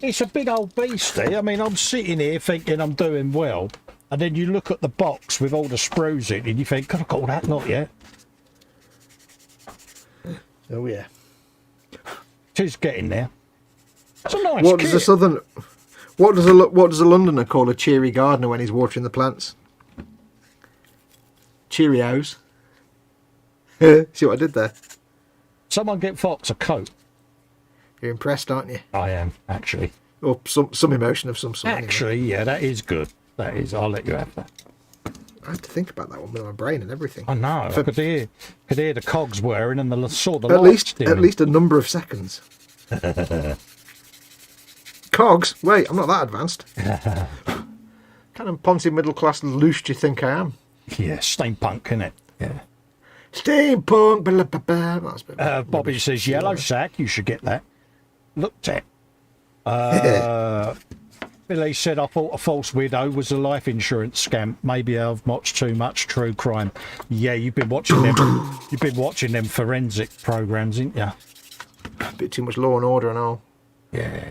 It's a big old beastie. I mean, I'm sitting here thinking I'm doing well, and then you look at the box with all the sprues in, and you think, God, I've got all that lot yet. Oh yeah. It is getting there. It's a nice What kit. does what does a Londoner call a cheery gardener when he's watering the plants? Cheerios. See what I did there? Someone get Fox a coat. You're impressed, aren't you? I am, actually. Or some emotion of some sort. Actually, yeah, that is good. That is. I'll let you have that. I had to think about that one with my brain and everything. I know. I could hear the cogs whirring and saw the At lights least dimming. a number of seconds. Cogs? Wait, I'm not that advanced. Kind of poncy middle class loose do you think I am? Yeah, steampunk, innit? Yeah. Steampunk. Blah, blah, blah. That's a bit Bobby rubbish. says, yellow sack, you should get that. Looked at. Billy said, I thought a false widow was a life insurance scam. Maybe I've watched too much true crime. Yeah, you've been watching them. You've been watching them forensic programs, haven't you? A bit too much Law and Order and all. Yeah.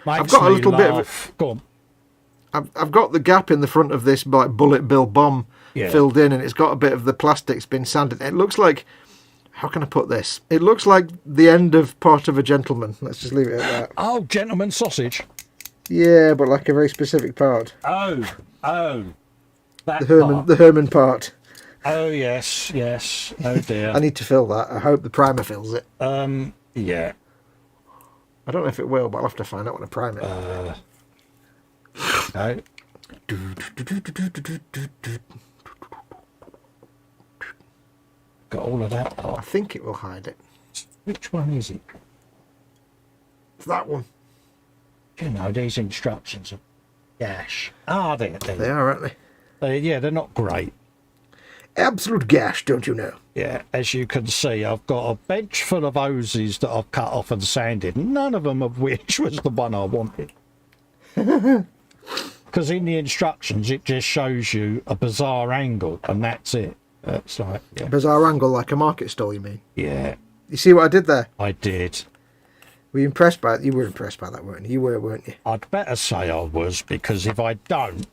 I've got a little bit of it. Go on. I've got the gap in the front of this like bullet bill bomb filled in, and it's got a bit of the plastic's been sanded. It looks like, how can I put this? It looks like the end of Part of a Gentleman. Let's just leave it at that. Oh, gentleman sausage. Yeah, but like a very specific part. Oh. That The Herman part. Oh, yes. Oh, dear. I need to fill that. I hope the primer fills it. Yeah. I don't know if it will, but I'll have to find out when I prime it. No. Got all of that I part. think it will hide it. Which one is it? It's that one. You know, these instructions are gash. Ah, They are, aren't they? yeah, they're not great. Absolute gash, don't you know? Yeah, as you can see, I've got a bench full of hoses that I've cut off and sanded, none of them of which was the one I wanted. Because in the instructions, it just shows you a bizarre angle, and that's it. That's like, yeah. Bizarre angle, like a market stall, you mean? Yeah, You see what I did there? I did. Were you impressed by it? You were impressed by that, weren't you? You were, weren't you? I'd better say I was, because if I don't,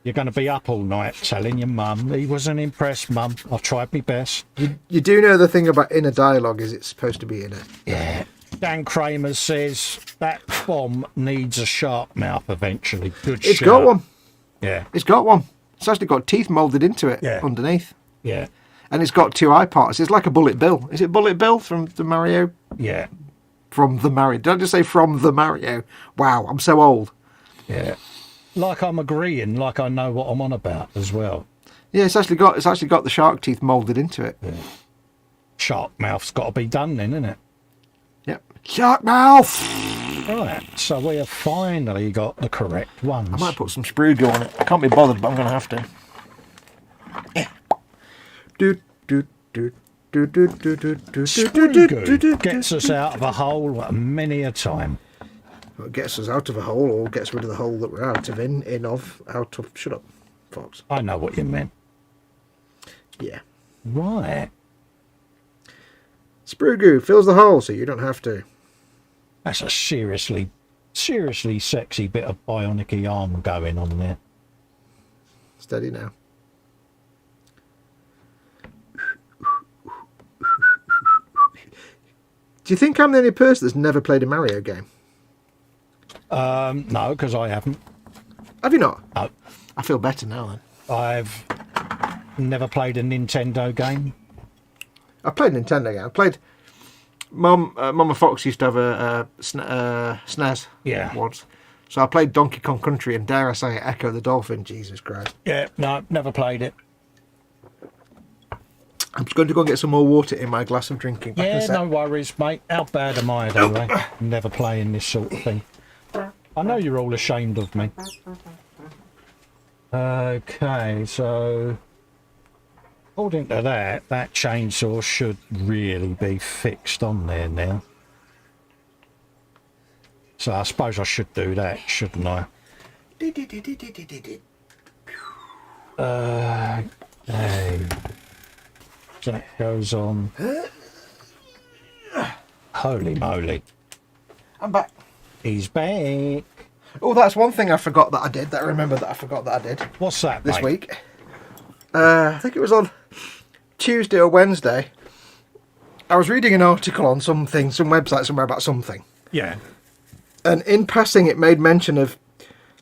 you're going to be up all night telling your mum, he wasn't impressed, mum. I tried my best. You do know the thing about inner dialogue is it's supposed to be inner. Yeah. Dan Kramer says that bomb needs a shark mouth eventually. Good It's shark. got one. Yeah. It's got one. It's actually got teeth moulded into it underneath. Yeah. And it's got two eye parts. It's like a bullet bill. Is it Bullet Bill from the Mario? Yeah. From the Mario. Did I just say from the Mario? Wow, I'm so old. Yeah. Like I'm agreeing, like I know what I'm on about as well. Yeah, it's actually got the shark teeth moulded into it. Yeah. Shark mouth's got to be done then, isn't it? Yep. Shark mouth. Right. So we have finally got the correct ones. I might put some sprue glue on it. I can't be bothered, but I'm going to have to. Yeah. Do do do do do do do do Sprue goo gets us out of a hole many a time. It gets us out of a hole, or gets rid of the hole that we're out of out of. Shut up, Fox. I know what you meant. Yeah. Right. Sprue goo fills the hole, so you don't have to. That's a seriously sexy bit of bionic arm going on there. Steady now. Do you think I'm the only person that's never played a Mario game? No, because I haven't. Have you not? No. I feel better now then. I've never played a Nintendo game. I played Nintendo game. I played... Mama Fox used to have a SNES once. So I played Donkey Kong Country and, dare I say it, Echo the Dolphin. Jesus Christ. Yeah, no, never played it. I'm just going to go and get some more water in my glass of drinking. Yeah, no worries, mate. How bad am I, anyway? Never playing this sort of thing. I know you're all ashamed of me. Okay, so... according to that, that chainsaw should really be fixed on there now. So I suppose I should do that, shouldn't I? Okay. So that goes on. Holy moly. I'm back. He's back. Oh, that's one thing I forgot that I did. That I remember that I forgot that I did. What's that, this mate? week? I think it was on Tuesday or Wednesday. I was reading an article on something, some website somewhere about something. Yeah. And in passing, it made mention of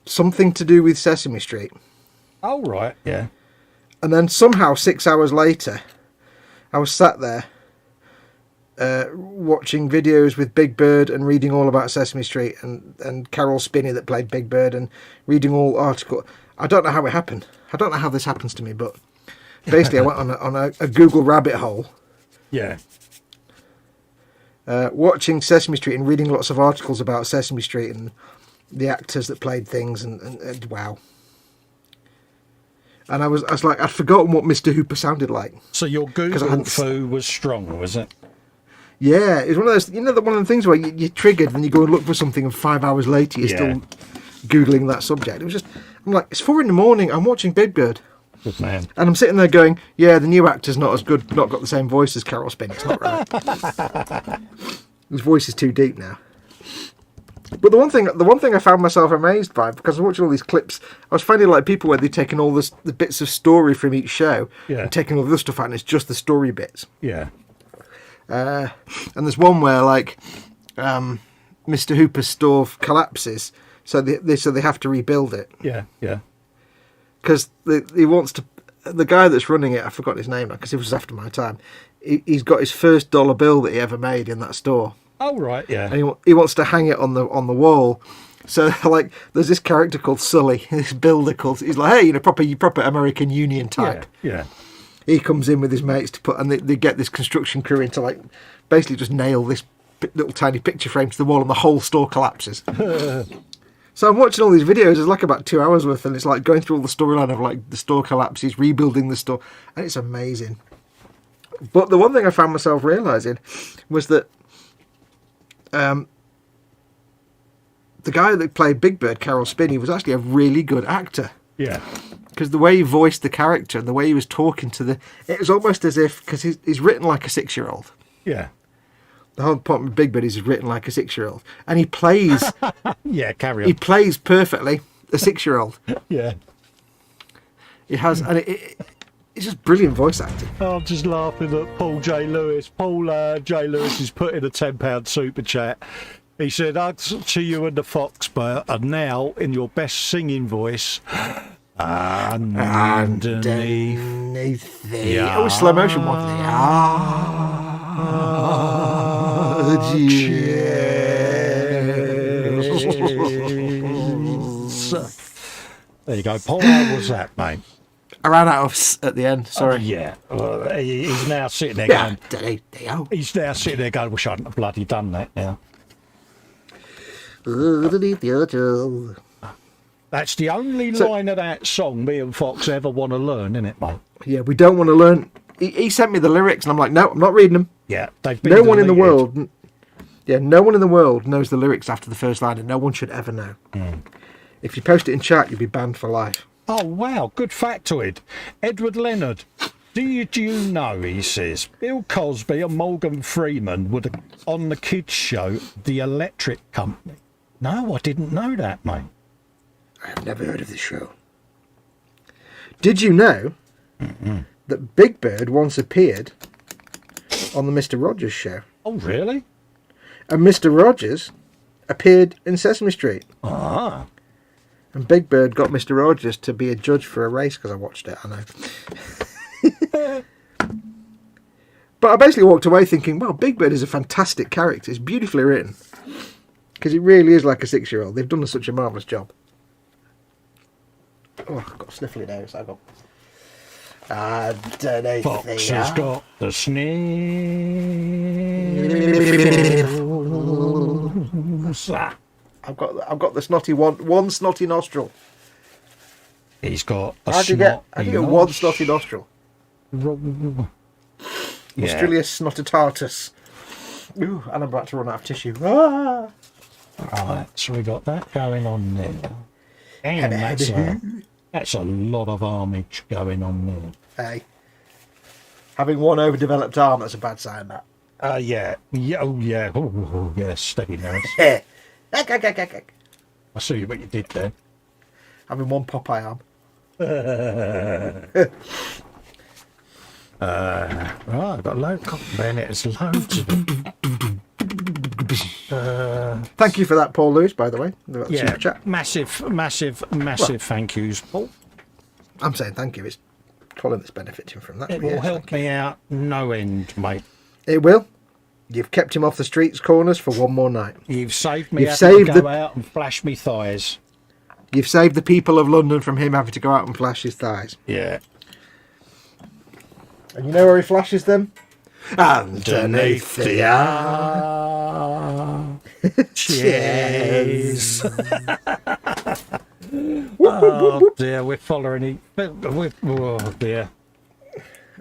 something to do with Sesame Street. Oh, right, yeah. And then somehow 6 hours later, I was sat there watching videos with Big Bird and reading all about Sesame Street and Carol Spinney that played Big Bird and reading all articles. I don't know how it happened. I don't know how this happens to me, but basically I went on a Google rabbit hole. Yeah. Watching Sesame Street and reading lots of articles about Sesame Street and the actors that played things and wow. And I was like, I'd forgotten what Mr. Hooper sounded like. So your Google foo was strong, was it? Yeah, it's one of those, one of the things where you're triggered and you go and look for something and 5 hours later you're still Googling that subject. It was just, I'm like, it's 4 a.m, I'm watching Big Bird. Good man. And I'm sitting there going, yeah, the new actor's not as good, not got the same voice as Carol Spinney. It's not right. His voice is too deep now. But the one thing I found myself amazed by, because I was watching all these clips, I was finding like people where they're taking all the bits of story from each show and taking all the other stuff out, and it's just the story bits. Yeah. And there's one where like Mr. Hooper's store collapses, so they have to rebuild it. Yeah, yeah. Because he wants to. The guy that's running it, I forgot his name now because it was after my time. He's got his first dollar bill that he ever made in that store. Oh right, yeah. And he wants to hang it on the wall. So like, there's this character called Sully, this builder called. He's like, hey, proper American Union type. Yeah. He comes in with his mates to put, and they get this construction crew in to like basically just nail this little tiny picture frame to the wall, and the whole store collapses. So I'm watching all these videos. It's like about 2 hours worth, and it's like going through all the storyline of like the store collapses, rebuilding the store, and it's amazing. But the one thing I found myself realizing was that the guy that played Big Bird, Carol Spinney, was actually a really good actor. Yeah. Because the way he voiced the character and the way he was talking to it was almost as if, because he's written like a 6-year-old. Yeah. The whole point with Big Bird is he's written like a 6-year-old, and he plays. Yeah, carry on. He plays perfectly a 6-year-old. Yeah. He has, and it's just brilliant voice acting. I'm just laughing at Paul J. Lewis. Paul J. Lewis is putting a £10 super chat. He said, "Hugs to you and the Fox, but are now in your best singing voice." Underneath the slow motion one. There you go, Paul. How was that, mate? I ran out of at the end. Sorry. Yeah. He's now sitting there going. He's now sitting there going, "Wish I hadn't have bloody done that now." That's the only line of that song me and Fox ever want to learn, isn't it, mate? Yeah, we don't want to learn. He sent me the lyrics, and I'm like, no, I'm not reading them. Yeah, they've been no one in the world. Yeah, no one in the world knows the lyrics after the first line, and no one should ever know. If you post it in chat, you'll be banned for life. Oh wow, good factoid. Edward Leonard. Do you know, he says, Bill Cosby and Morgan Freeman were on the kids' show, The Electric Company. No, I didn't know that, mate. I have never heard of this show. Did you know that Big Bird once appeared on the Mr. Rogers show? Oh, really? And Mr. Rogers appeared in Sesame Street. Ah. And Big Bird got Mr. Rogers to be a judge for a race because I watched it, I know. But I basically walked away thinking, well, Big Bird is a fantastic character. It's beautifully written. Because it really is like a 6-year-old. They've done such a marvellous job. Oh, I've got a sniffly nose. I've got... Underneath Fox the has arm. got the sniffles. I've got the snotty one snotty nostril. He's got a How do you get one snotty nostril? Yeah. Australia snototartus. Ooh, and I'm about to run out of tissue. Ah! Right, so we got that going on there. And that's a lot of armage going on there. Hey. Having one overdeveloped arm, that's a bad sign, that. Yeah. Yeah, oh, yeah. Oh, yeah, steady nose. I see what you did there. Having one Popeye arm. Right, I've got loads. Bennett, it's loads of them. Thank you for that, Paul Lewis, by the way. Yeah, Super chat. massive thank yous, Paul. I'm saying thank you. It's Colin that's benefiting from that. It will help me out no end, mate. It will. You've kept him off the streets corners for one more night. You've saved me You've having to saved go out and flash me thighs. You've saved the people of London from him having to go out and flash his thighs. Yeah. And you know where he flashes them? Underneath the arm. Cheers. Oh dear, we're following oh dear.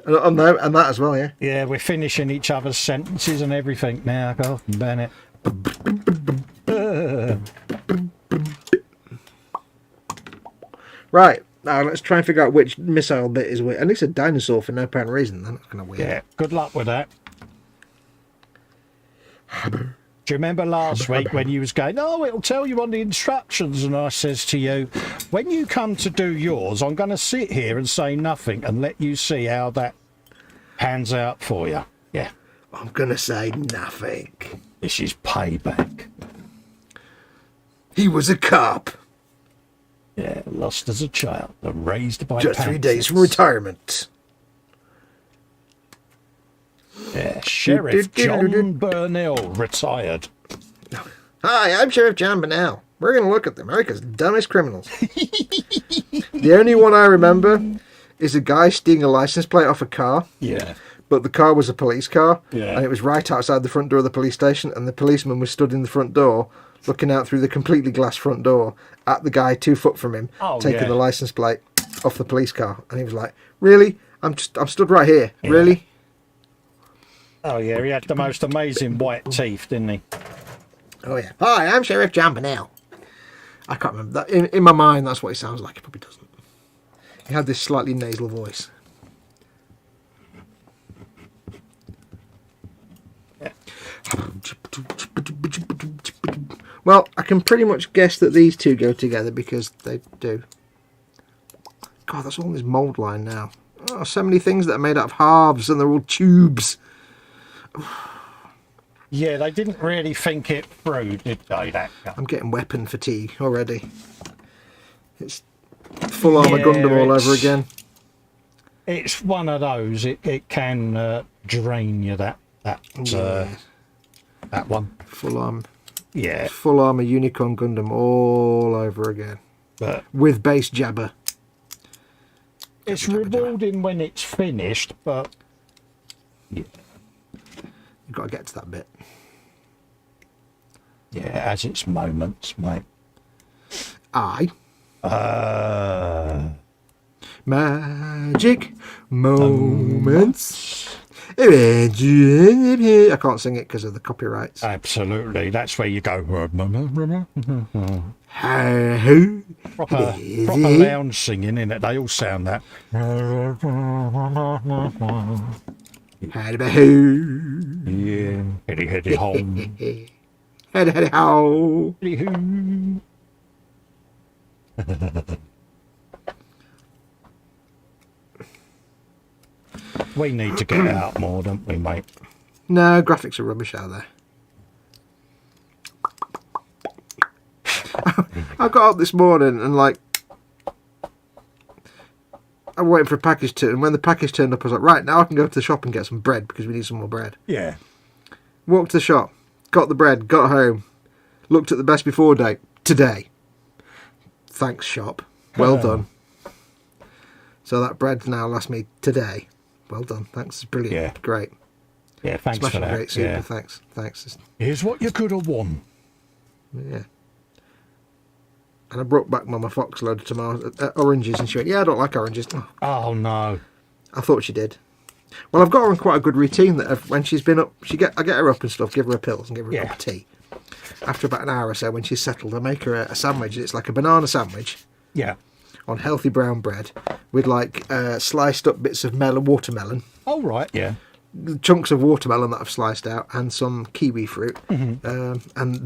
And that as well, yeah. Yeah, we're finishing each other's sentences and everything now. God, Bennett. Right, now let's try and figure out which missile bit is weird. And it's a dinosaur for no apparent reason. That's kind of weird. Yeah, good luck with that. Do you remember last week when you was going, oh, it'll tell you on the instructions, and I says to you, when you come to do yours, I'm going to sit here and say nothing and let you see how that pans out for you. Yeah. I'm going to say nothing. This is payback. He was a cop. Yeah, lost as a child and raised by Just 3 days Panthers. from retirement. Yeah, Sheriff John Burnell, retired. Hi, I'm Sheriff John Burnell. We're going to look at America's dumbest criminals. The only one I remember is a guy stealing a license plate off a car. Yeah. But the car was a police car. Yeah. And it was right outside the front door of the police station. And the policeman was stood in the front door, looking out through the completely glass front door at the guy 2 foot from him, taking the license plate off the police car. And he was like, really? I'm stood right here. Yeah. Really? Oh, yeah, he had the most amazing white teeth, didn't he? Oh, yeah. Hi, I'm Sheriff John Burnell. I can't remember that. In my mind, that's what he sounds like. He probably doesn't. He had this slightly nasal voice. Yeah. Well, I can pretty much guess that these two go together because they do. God, that's all in this mould line now. Oh, so many things that are made out of halves and they're all tubes. Yeah, they didn't really think it through, did they? That I'm getting weapon fatigue already. It's full armor Gundam all over again. It's one of those. It can drain you. That one. Full armor. Yeah. Full armor Unicorn Gundam all over again. But with base jabber. It's rewarding when it's finished, but yeah. You've got to get to that bit. Yeah, it has its moments, mate. Aye. Magic moments. I can't sing it because of the copyrights. Absolutely. That's where you go. Proper lounge singing, innit? They all sound that. Yeah. Heady, heady, home. Heady, heady, ho. Heady, hoo. We need to get out more, don't we, mate? No, graphics are rubbish out there. I got up this morning and like I'm waiting for a package to, and when the package turned up, I was like, right, now I can go to the shop and get some bread because we need some more bread. Yeah. Walked to the shop, got the bread, got home, looked at the best before date today. Thanks, shop. Well done. So that bread now lasts me today. Well done. Thanks. It's brilliant. Yeah. Great. Yeah, thanks Smashing for that. great, super. Yeah. Thanks. Here's what you could have won. Yeah. And I brought back Mama Fox a load of tomatoes, oranges, and she went, yeah, I don't like oranges. Oh, no. I thought she did. Well, I've got her on quite a good routine that when she's been up, I get her up and stuff, give her her pills and give her a cup of tea. After about an hour or so, when she's settled, I make her a sandwich. It's like a banana sandwich. Yeah. On healthy brown bread with like sliced up bits of watermelon. Oh, right, yeah. Chunks of watermelon that I've sliced out and some kiwi fruit. And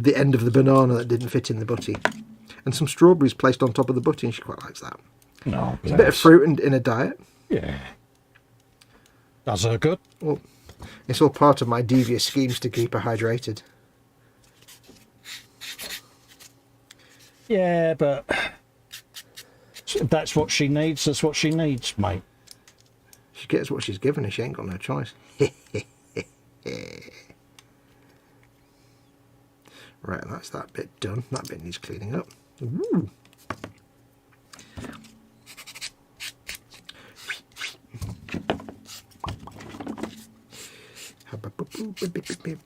the end of the banana that didn't fit in the butty. And some strawberries placed on top of the butty, and she quite likes that. No, it's a bit of fruit in a diet. Yeah. Does her good. Well, it's all part of my devious schemes to keep her hydrated. Yeah, but that's what she needs. That's what she needs, mate. She gets what she's given, and she ain't got no choice. Right, that's that bit done. That bit needs cleaning up. Ooh.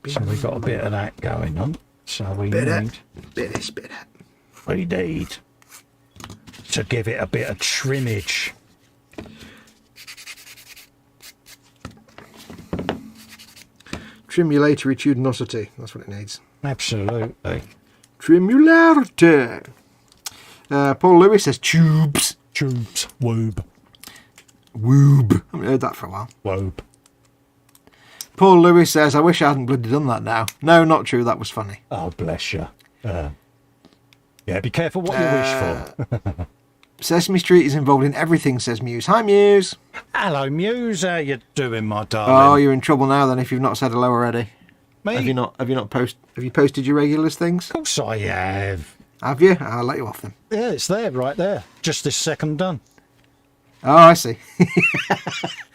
So we've got a bit of that going on. So we need to give it a bit of trimmage. Trimulatitudinosity. That's what it needs. Absolutely. Trimularity. Paul Lewis says tubes. Tubes. Woob. Woob. I haven't heard that for a while. Woob. Paul Lewis says, I wish I hadn't bloody done that now. No, not true. That was funny. Oh, bless you. Yeah, be careful what you wish for. Sesame Street is involved in everything, says Muse. Hi, Muse. Hello, Muse. How you doing, my darling? Oh, you're in trouble now then if you've not said hello already. Me? Have you posted your regulars things? Of course I have. Have you? I'll let you off then. Yeah, it's there, right there. Just this second done. Oh, I see.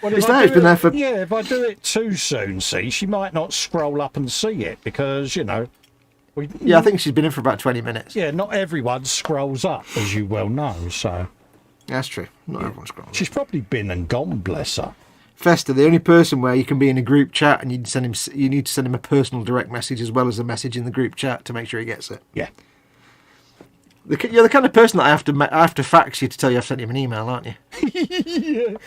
Well, it's there. It's been there for... Yeah, if I do it too soon, see, she might not scroll up and see it because, you know... Yeah, I think she's been in for about 20 minutes. Yeah, not everyone scrolls up, as you well know, so... That's true. Not everyone scrolls She's probably been and gone, bless her. Festa, the only person where you can be in a group chat and you need to send him a personal direct message as well as a message in the group chat to make sure he gets it. Yeah. You're the kind of person that I have to fax you to tell you I've sent him an email, aren't you?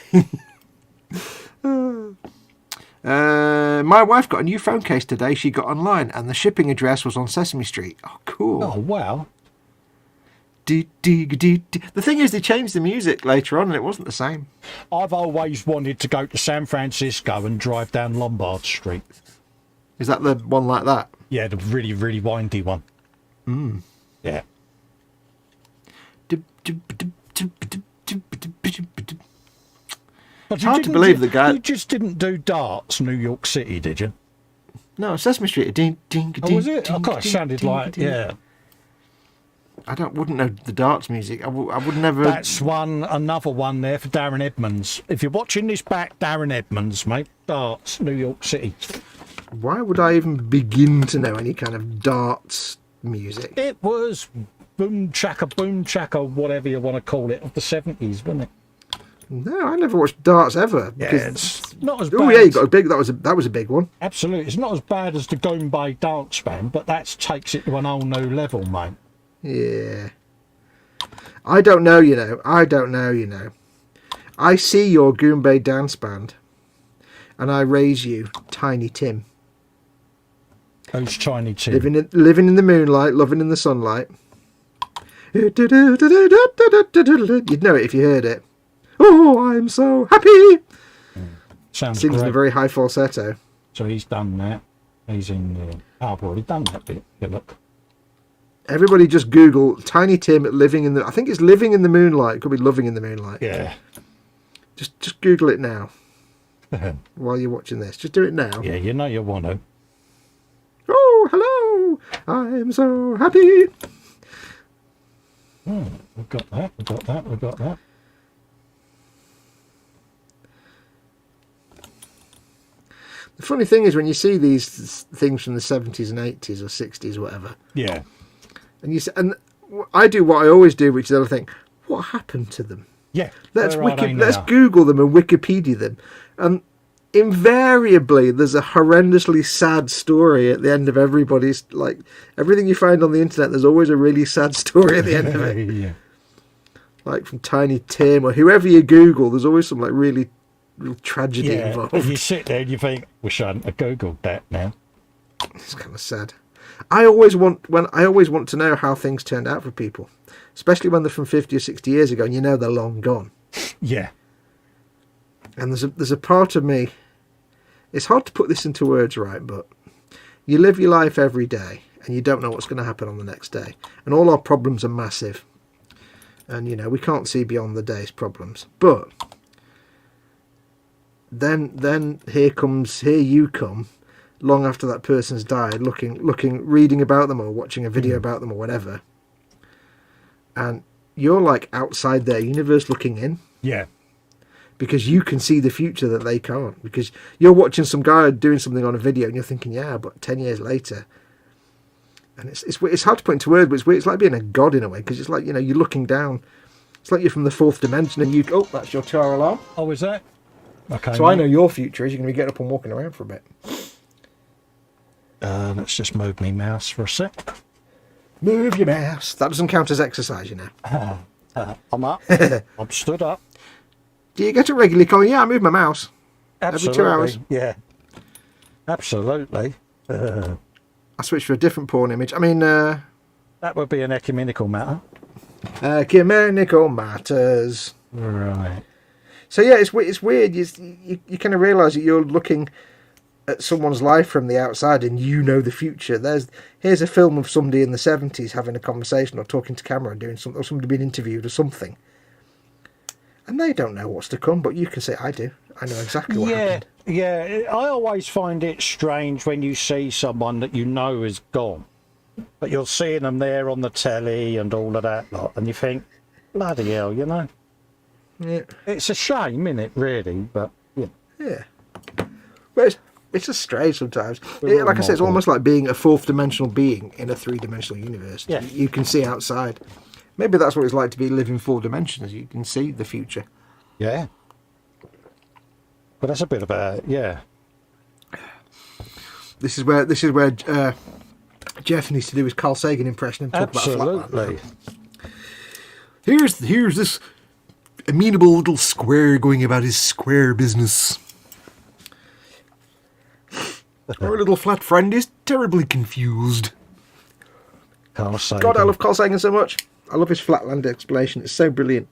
My wife got a new phone case today. She got online and the shipping address was on Sesame Street. Oh, cool. Oh, wow. The thing is, they changed the music later on and it wasn't the same. I've always wanted to go to San Francisco and drive down Lombard Street. Is that the one like that? Yeah, the really, really windy one. Yeah. It's hard to believe the guy... You just didn't do darts, New York City, did you? No, Sesame Street. Oh, was it? Oh, it sounded like, yeah. I wouldn't know the darts music. I would never... That's another one there for Darren Edmonds. If you're watching this back, Darren Edmonds, mate, darts, New York City. Why would I even begin to know any kind of darts music? It was boom chaka, whatever you want to call it, of the 70s, wasn't it? No, I never watched darts ever. Yeah, it's not as bad. Oh yeah, you got a big. That was a big one. Absolutely, it's not as bad as the Goombay dance band, but that takes it to an whole new level, mate. Yeah. I don't know, you know. I see your Goombay dance band, and I raise you, Tiny Tim. Who's Tiny Tim? Living in the moonlight, loving in the sunlight. You'd know it if you heard it. Oh, I'm so happy. Sounds Sings great. in a very high falsetto. So he's done that. He's in the... Oh, I've already done that bit. Yeah, look. Everybody just Google Tiny Tim living in the... I think it's living in the moonlight. It could be loving in the moonlight. Yeah. Just Google it now. While you're watching this. Just do it now. Yeah, you know you want to. Oh, hello. I'm so happy. We've got that, we've got that, we've got that. The funny thing is when you see these things from the 70s and 80s or 60s, whatever. Yeah. And you say, and I do what I always do, which is the other thing. What happened to them? Yeah. Let's Google them and Wikipedia them. And invariably, there's a horrendously sad story at the end of everybody's, like, everything you find on the internet, there's always a really sad story at the end of it. Yeah. Like from Tiny Tim or whoever you Google, there's always some, like, really real tragedy involved. And you sit there and you think, wish I hadn't have Googled that now. It's kind of sad. I always want to know how things turned out for people, especially when they're from 50 or 60 years ago and you know they're long gone. Yeah. And there's a part of me, it's hard to put this into words, right, but you live your life every day and you don't know what's going to happen on the next day. And all our problems are massive. And, you know, we can't see beyond the day's problems. But then here you come, long after that person's died, reading about them or watching a video about them or whatever. And you're like outside their universe looking in. Yeah. Because you can see the future that they can't. Because you're watching some guy doing something on a video and you're thinking, yeah, but 10 years later. And it's hard to put into words, but it's weird. It's like being a god in a way. Because it's like, you know, you're looking down. It's like you're from the fourth dimension and you... Oh, that's your car alarm. Oh, is that? Okay. So I know your future is you're going to be getting up and walking around for a bit. Let's just move my mouse for a sec. Move your mouse. That doesn't count as exercise, you know. I'm up. I'm stood up. Do you get it regularly, Colin? Yeah, I move my mouse. Absolutely. Every 2 hours. Yeah. Absolutely. I switch for a different porn image. I mean... that would be an ecumenical matter. Ecumenical matters. Right. So yeah, it's weird. You kind of realise that you're looking at someone's life from the outside and you know the future. Here's a film of somebody in the 70s having a conversation or talking to camera and doing something, or somebody being interviewed or something. And they don't know what's to come, but you can say, I do. I know exactly what happened. Yeah. I always find it strange when you see someone that you know is gone, but you're seeing them there on the telly and all of that lot, and you think, bloody hell, you know. Yeah. It's a shame, isn't it, really? But yeah. Yeah. But it's just strange sometimes. Like I said, it's almost like being a fourth dimensional being in a three-dimensional universe. Yeah. You can see outside. Maybe that's what it's like to be living 4 dimensions. You can see the future. Yeah. But that's a bit of a This is where Jeff needs to do his Carl Sagan impression and talk about Flatland. Here's this amenable little square going about his square business. Our little flat friend is terribly confused. Carl Sagan. God, I love Carl Sagan so much. I love his Flatland explanation. It's so brilliant.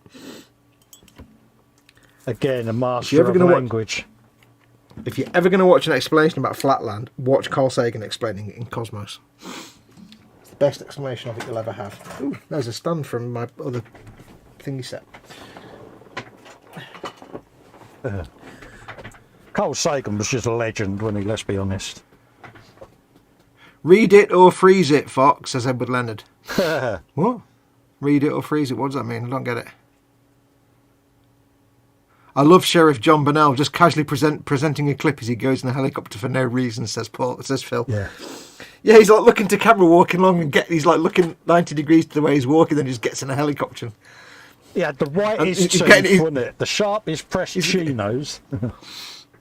Again, a master of language. If you're ever going to watch an explanation about Flatland, watch Carl Sagan explaining it in Cosmos. It's the best explanation of it you'll ever have. Ooh, there's a stand from my other thingy set. Carl Sagan was just a legend, wasn't he? Let's be honest. Read it or freeze it, Fox, says Edward Leonard. What? Read it or freeze it? What does that mean? I don't get it. I love Sheriff John Burnell just casually presenting a clip as he goes in a helicopter for no reason, says Phil. Yeah. Yeah, he's like looking to camera walking along and he's like looking 90 degrees to the way he's walking, then he just gets in a helicopter. Yeah, the whitest teeth, wasn't it? The sharpest pressed chinos.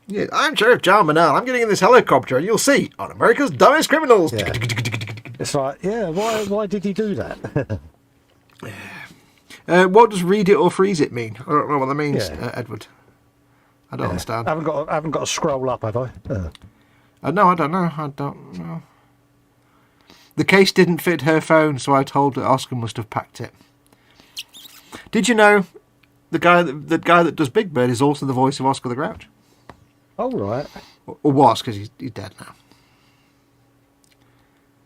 Yeah, I'm Sheriff John Burnell. I'm getting in this helicopter and you'll see on America's Dumbest Criminals. Yeah. It's like, yeah, why did he do that? What does read it or freeze it mean? I don't know what that means, Edward. I don't understand. I haven't got to scroll up, have I? No, I don't know. The case didn't fit her phone, so I told her Oscar must have packed it. Did you know the guy that does Big Bird is also the voice of Oscar the Grouch? Oh, right. Or was, because he's dead now.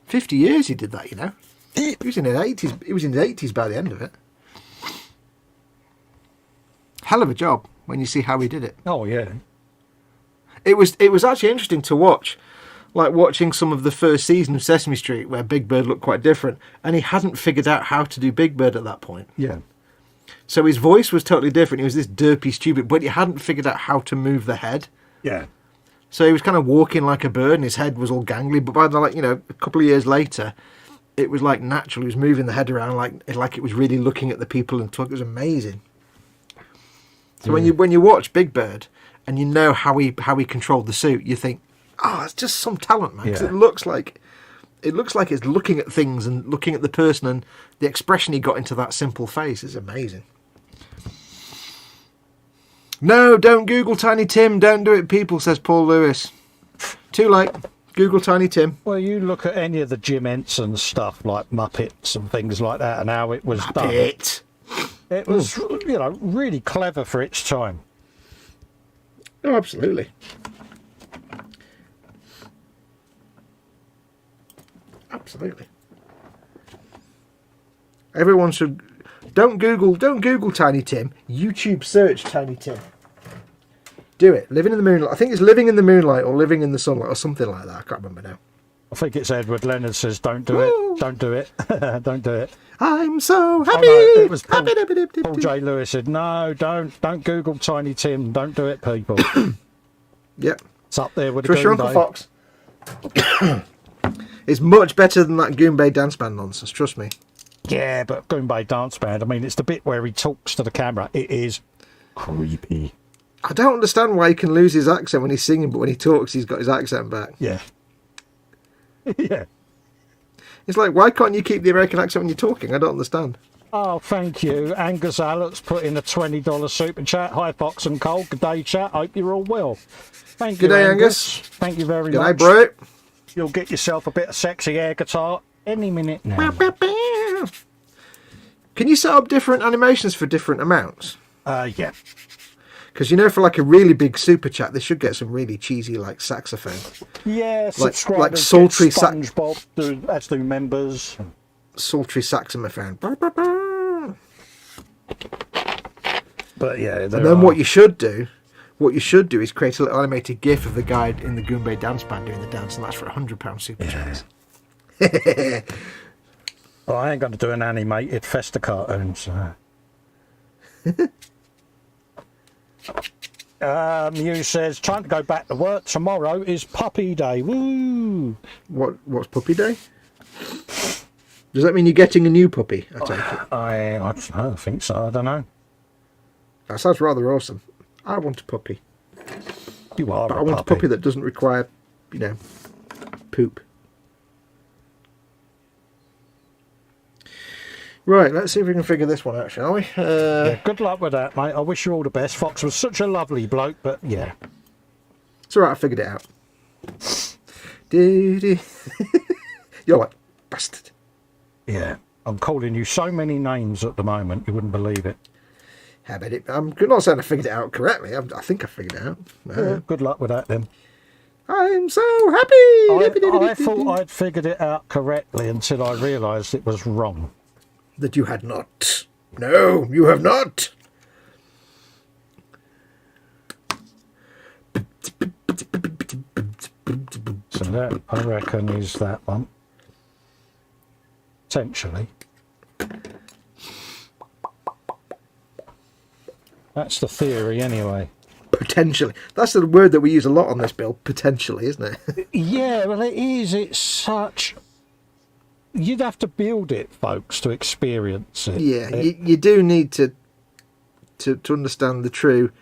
50 years he did that, you know. He was in his 80s. He was in his 80s by the end of it. Hell of a job when you see how he did it. Oh, yeah. It was actually interesting to watch like watching some of the first season of Sesame Street where Big Bird looked quite different, and he hadn't figured out how to do Big Bird at that point. Yeah. So his voice was totally different. He was this derpy, stupid, but he hadn't figured out how to move the head. Yeah. So he was kind of walking like a bird, and his head was all gangly. But by the a couple of years later, it was like natural. He was moving the head around like it was really looking at the people and talking. It was amazing. So when you watch Big Bird and you know how he controlled the suit, you think, oh, it's just some talent, man. 'Cause it looks like it's looking at things and looking at the person, and the expression he got into that simple face is amazing. No, don't Google Tiny Tim. Don't do it, people, says Paul Lewis. Too late. Google Tiny Tim. Well, you look at any of the Jim Henson stuff, like Muppets and things like that, and how it was done. It was, really clever for its time. Oh, absolutely. Absolutely. Everyone should... Don't Google Tiny Tim. YouTube search Tiny Tim. Do it. Living in the Moonlight. I think it's Living in the Moonlight or Living in the Sunlight or something like that. I can't remember now. I think it's Edward Leonard says, don't do it. Don't do it. Don't do it. I'm so happy. Oh, no, it was Paul J. Lewis said, no, don't Google Tiny Tim. Don't do it, people. Yep. It's up there with Trust the your Uncle Fox. It's much better than that Goombay dance band nonsense, trust me. Yeah, but Goombay Dance Band, I mean, it's the bit where he talks to the camera. It is creepy. I don't understand why he can lose his accent when he's singing, but when he talks, he's got his accent back. Yeah. Yeah. It's like, why can't you keep the American accent when you're talking? I don't understand. Oh, thank you. Angus Allen's put in a $20 super chat. Hi, Fox and Cole. Good day, chat. Hope you're all well. Thank you, Good day, Angus. Thank you very much. Good day, bro. You'll get yourself a bit of sexy air guitar any minute now. Can you set up different animations for different amounts? Yeah. Because, for like a really big super chat, they should get some really cheesy, like, saxophone. Yeah, subscribers like sultry SpongeBob, as do members. Sultry saxophone. But, yeah, and then what you should do is create a little animated GIF of the guy in the Goombay dance band doing the dance, and that's for £100 super chats. Well, I ain't going to do an animated Festa cartoon, so... Mew says, trying to go back to work. Tomorrow is puppy day. Woo! What's puppy day? Does that mean you're getting a new puppy? I take it. I don't know, I think so. I don't know. That sounds rather awesome. I want a puppy. You are but a I want puppy. a puppy that doesn't require, poop. Right, let's see if we can figure this one out, shall we? Yeah, good luck with that, mate. I wish you all the best. Fox was such a lovely bloke, but yeah. It's alright, I figured it out. You're like, bastard. Yeah, I'm calling you so many names at the moment, you wouldn't believe it. How about it? I'm not saying I figured it out correctly. I think I figured it out. Yeah, good luck with that, then. I'm so happy! I thought I'd figured it out correctly until I realised it was wrong. That you had not. No, you have not. So that, I reckon, is that one. Potentially. That's the theory, anyway. Potentially. That's the word that we use a lot on this build. Potentially, isn't it? Yeah, well, it is. It's such... You'd have to build it, folks, to experience it. Yeah, you do need to understand the true...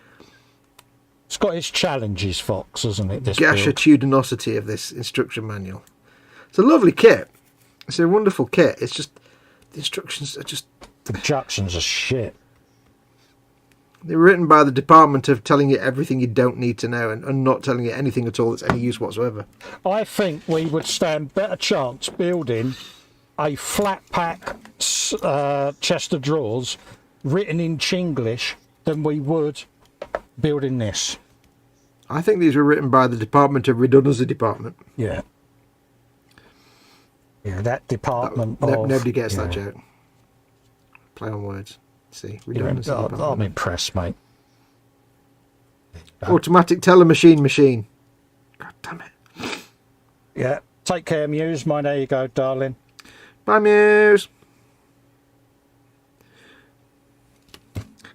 It's got its challenges, Fox, hasn't it? This gashatudinosity of this instruction manual. It's a lovely kit. It's a wonderful kit. It's just... The instructions are just... The instructions are shit. They're written by the department of telling you everything you don't need to know and not telling you anything at all that's any use whatsoever. I think we would stand better chance building a flat pack chest of drawers written in Chinglish than we would building this. I think these were written by the Department of Redundancy Department. Yeah. Yeah, that department nobody gets that joke. Play on words. See, redundancy department. I'm impressed, mate. Automatic teller machine. God damn it. Yeah. Take care, Muse. Mine, there you go, darling. Bye, Muse.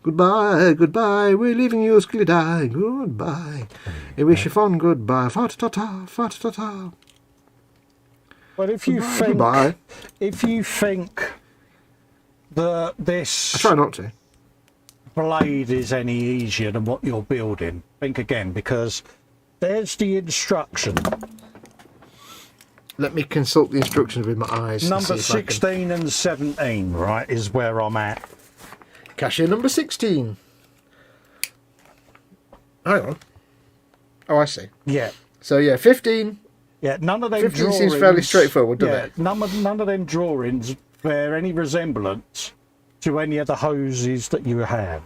Goodbye, goodbye, we're leaving you skilly die. Goodbye. I wish you fun goodbye. Fa-ta-ta-ta, fa-ta-ta-ta. But if you think, goodbye. if you think that this I try not to. blade is any easier than what you're building, think again, because there's the instruction. Let me consult the instructions with my eyes. Number 16 and 17, right, is where I'm at. Cashier number 16. Hang on. Oh, I see. Yeah. So, yeah, 15. Yeah, none of them 15 drawings... seems fairly straightforward, doesn't it? None of them drawings bear any resemblance to any of the hoses that you have.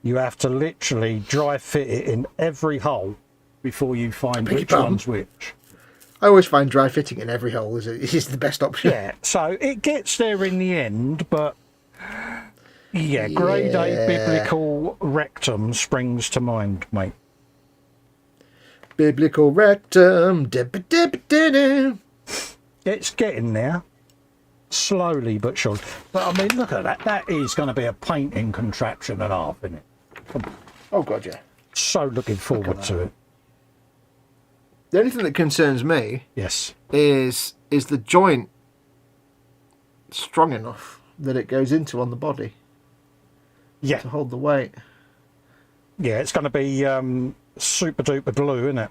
You have to literally dry fit it in every hole before you find which one's which. I always find dry fitting in every hole is the best option. Yeah, so it gets there in the end, but... Yeah, grade A biblical rectum springs to mind, mate. Biblical rectum. It's getting there. Slowly but surely. But I mean, look at that. That is going to be a painting contraption and a half, isn't it? Oh, God, yeah. So looking forward to it. The only thing that concerns me Yes. is the joint strong enough that it goes into on the body Yeah. to hold the weight. Yeah, it's going to be super duper glue, isn't it?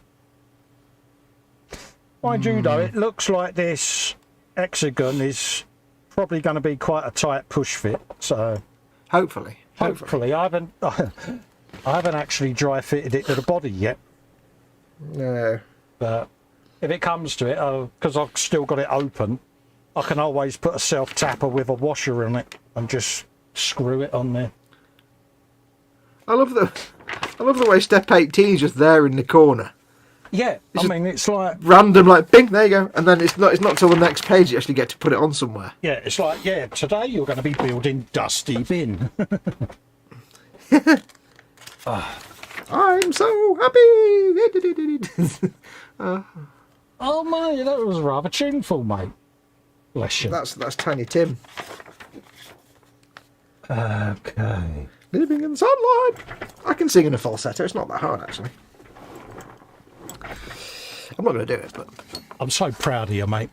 Mind you, though, it looks like this hexagon is probably going to be quite a tight push fit. So Hopefully. hopefully I haven't actually dry fitted it to the body yet. No. But if it comes to it, because I've still got it open, I can always put a self tapper with a washer in it and just screw it on there. I love the way step 18 is just there in the corner. Yeah, I mean, it's like... Random, like, bing, there you go. And then it's not till the next page you actually get to put it on somewhere. Yeah, it's like, yeah, today you're going to be building Dusty Bin. I'm so happy. Oh, mate, that was rather tuneful, mate. Bless you. That's Tiny Tim. Okay. Living in the sunlight. I can sing in a falsetto. It's not that hard, actually. I'm not going to do it, but... I'm so proud of you, mate.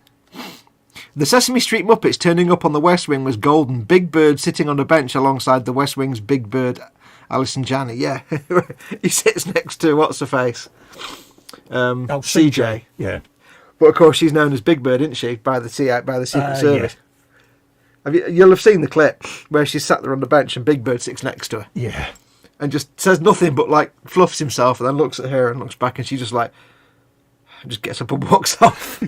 The Sesame Street Muppets turning up on the West Wing was golden. Big Bird sitting on a bench alongside the West Wing's Big Bird, Alice and Janney. Yeah, he sits next to what's-her-face? CJ. Yeah. But, of course, she's known as Big Bird, isn't she, by the Secret Service? Yeah. You'll have seen the clip where she's sat there on the bench and Big Bird sits next to her. Yeah. And just says nothing but, like, fluffs himself and then looks at her and looks back and she just, like, just gets up and walks off.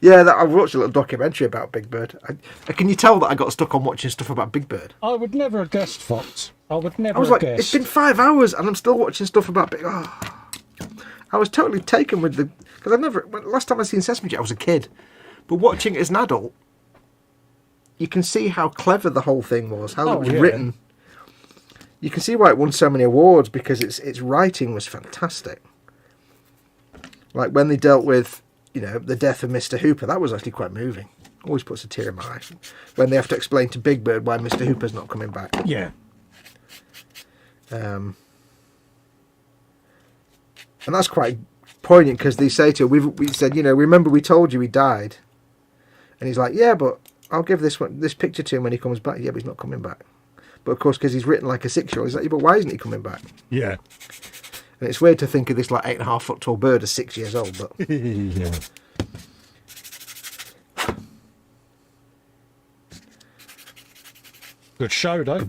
Yeah, I watched a little documentary about Big Bird. Can you tell that I got stuck on watching stuff about Big Bird? I would never have guessed, Fox. I would never I was have like, guessed. it's been 5 hours and I'm still watching stuff about Big... Oh. I was totally taken with the... Because last time I seen Sesame Street, I was a kid. But watching it as an adult, you can see how clever the whole thing was, how it was written. You can see why it won so many awards, because its writing was fantastic. Like when they dealt with, the death of Mr. Hooper, that was actually quite moving. Always puts a tear in my eye. When they have to explain to Big Bird why Mr. Hooper's not coming back. Yeah. And that's quite poignant because they say to her, we said, remember we told you he died. And he's like, yeah, but I'll give this picture to him when he comes back. Yeah, but he's not coming back. But of course, because he's written like a 6-year-old, he's like, yeah, but why isn't he coming back? Yeah. And it's weird to think of this like 8.5 foot tall bird as 6 years old, but Yeah. Good show, though.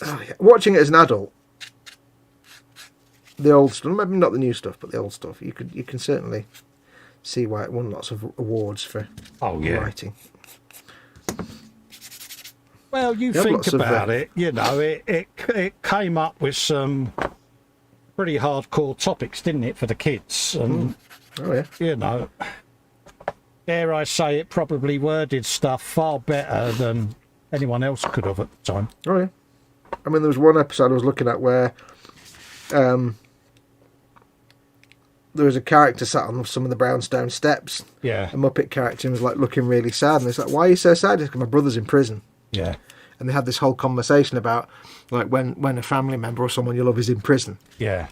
oh, yeah. Watching it as an adult, the old stuff, maybe not the new stuff, but the old stuff, you can certainly see why it won lots of awards for writing. Well, you think about it, it came up with some pretty hardcore topics, didn't it, for the kids? And, oh, yeah. Dare I say it probably worded stuff far better than anyone else could have at the time. Oh, yeah. I mean, there was one episode I was looking at where there was a character sat on some of the brownstone steps. Yeah. A Muppet character, and was like looking really sad. And it's like, why are you so sad? It's because my brother's in prison. Yeah. And they had this whole conversation about like when a family member or someone you love is in prison. Yeah.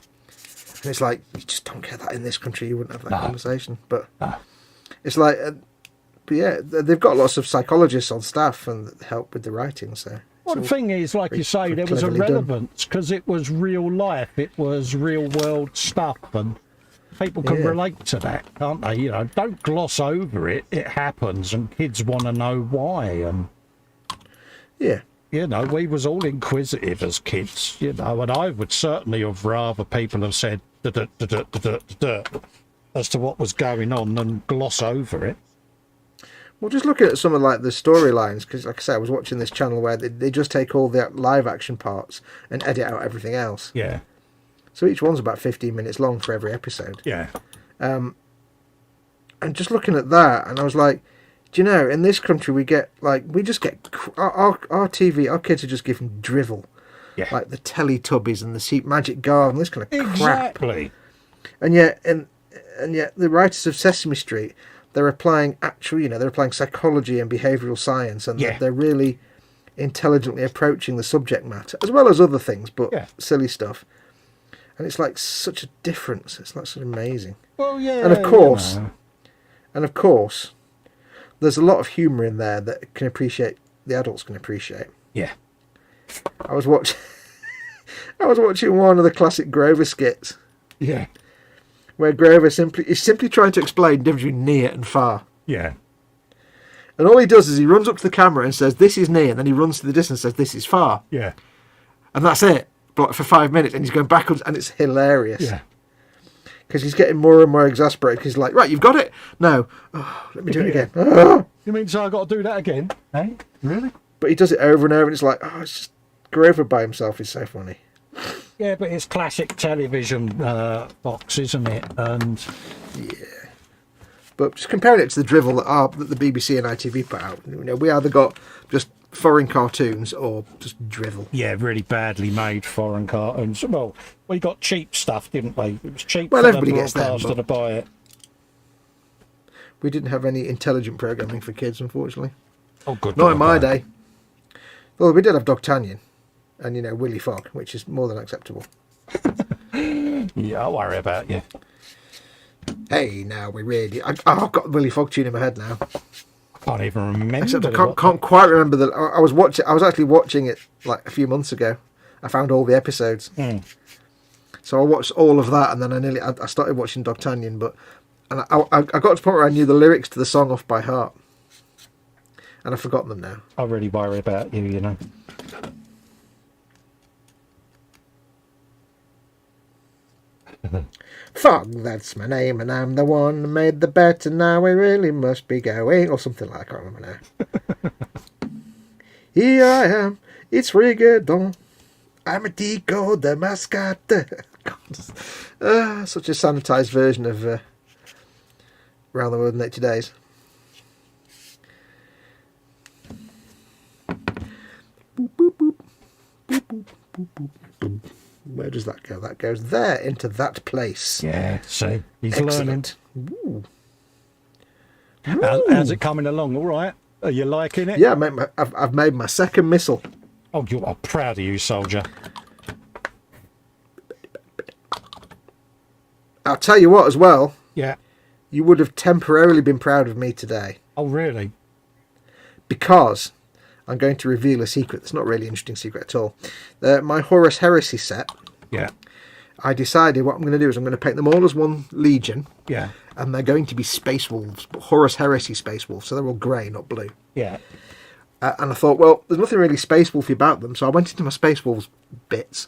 And it's like, you just don't get that in this country. You wouldn't have that conversation. But it's like, but yeah, they've got lots of psychologists on staff and help with the writing. So. Well, the thing is, like you say, there was a relevance because it was real life. It was real world stuff, and people can relate to that, can't they? You know, don't gloss over it. It happens, and kids want to know why. And yeah, you know, we was all inquisitive as kids, you know, and I would certainly have rather people have said as to what was going on than gloss over it. Well, just looking at some of like the storylines, because like I said, I was watching this channel where they just take all the live action parts and edit out everything else. Yeah. So each one's about 15 minutes long for every episode. Yeah. And just looking at that, and I was like, do you know, in this country we just get our TV, our kids are just given drivel. Yeah. Like the Teletubbies and the Secret Magic Garden, this kind of crap. Exactly. And yet the writers of Sesame Street, they're applying they're applying psychology and behavioural science, and they're really intelligently approaching the subject matter, as well as other things, but silly stuff. And it's like such a difference. It's like so amazing. Well, yeah. And of course, there's a lot of humour in there that the adults can appreciate. Yeah. I was watching one of the classic Grover skits. Yeah. Where Grover is simply trying to explain the difference between near and far. Yeah. And all he does is he runs up to the camera and says, "This is near," and then he runs to the distance and says, "This is far." Yeah. And that's it. But for 5 minutes, and he's going backwards, and it's hilarious. Yeah. Because he's getting more and more exasperated. Because he's like, "Right, you've got it. No, let me do it again." Oh. You mean so I got to do that again? Hey, really? But he does it over and over, and it's like, it's just Grover by himself is so funny. Yeah, but it's classic television box, isn't it? And yeah, but just comparing it to the drivel that the BBC and ITV put out, you know, we either got just foreign cartoons or just drivel. Yeah, really badly made foreign cartoons. Well, we got cheap stuff, didn't we? It was cheap. Well, for everybody the gets them, broadcaster to buy it. We didn't have any intelligent programming for kids, unfortunately. Oh, good. Not in my day. Well, we did have Dogtanian. And, you know, Willy Fogg, which is more than acceptable. Yeah, I'll worry about you. Hey, now we really... I've got Willy Fogg tune in my head now. I can't even remember. Except I can't quite remember that. I was actually watching it like a few months ago. I found all the episodes. So I watched all of that, and then I started watching Dogtanian, and I got to the point where I knew the lyrics to the song off by heart. And I've forgotten them now. I really worry about you, you know. Fogg, that's my name, and I'm the one who made the bet, and now we really must be going, or something like that. I can't remember now. Here I am, it's Rigadon. I'm a Tico, the mascotte. Such a sanitised version of Round the World in 80 Days. Boop, boop, boop. Boop, boop, boop, boop, boop. Where does that go? That goes there, into that place. Yeah, see, he's Excellent. learning. How's it coming along? All right? Are you liking it? Yeah, I've made my second missile. Oh, you are proud of you, soldier. I'll tell you what as well. Yeah. You would have temporarily been proud of me today. Oh, really? Because I'm going to reveal a secret. It's not really an interesting secret at all. My Horus Heresy set. Yeah. I decided what I'm going to do is I'm going to paint them all as one legion. Yeah. And they're going to be Space Wolves, but Horus Heresy Space Wolves. So they're all grey, not blue. Yeah. And I thought, well, there's nothing really Space Wolfy about them. So I went into my Space Wolves bits.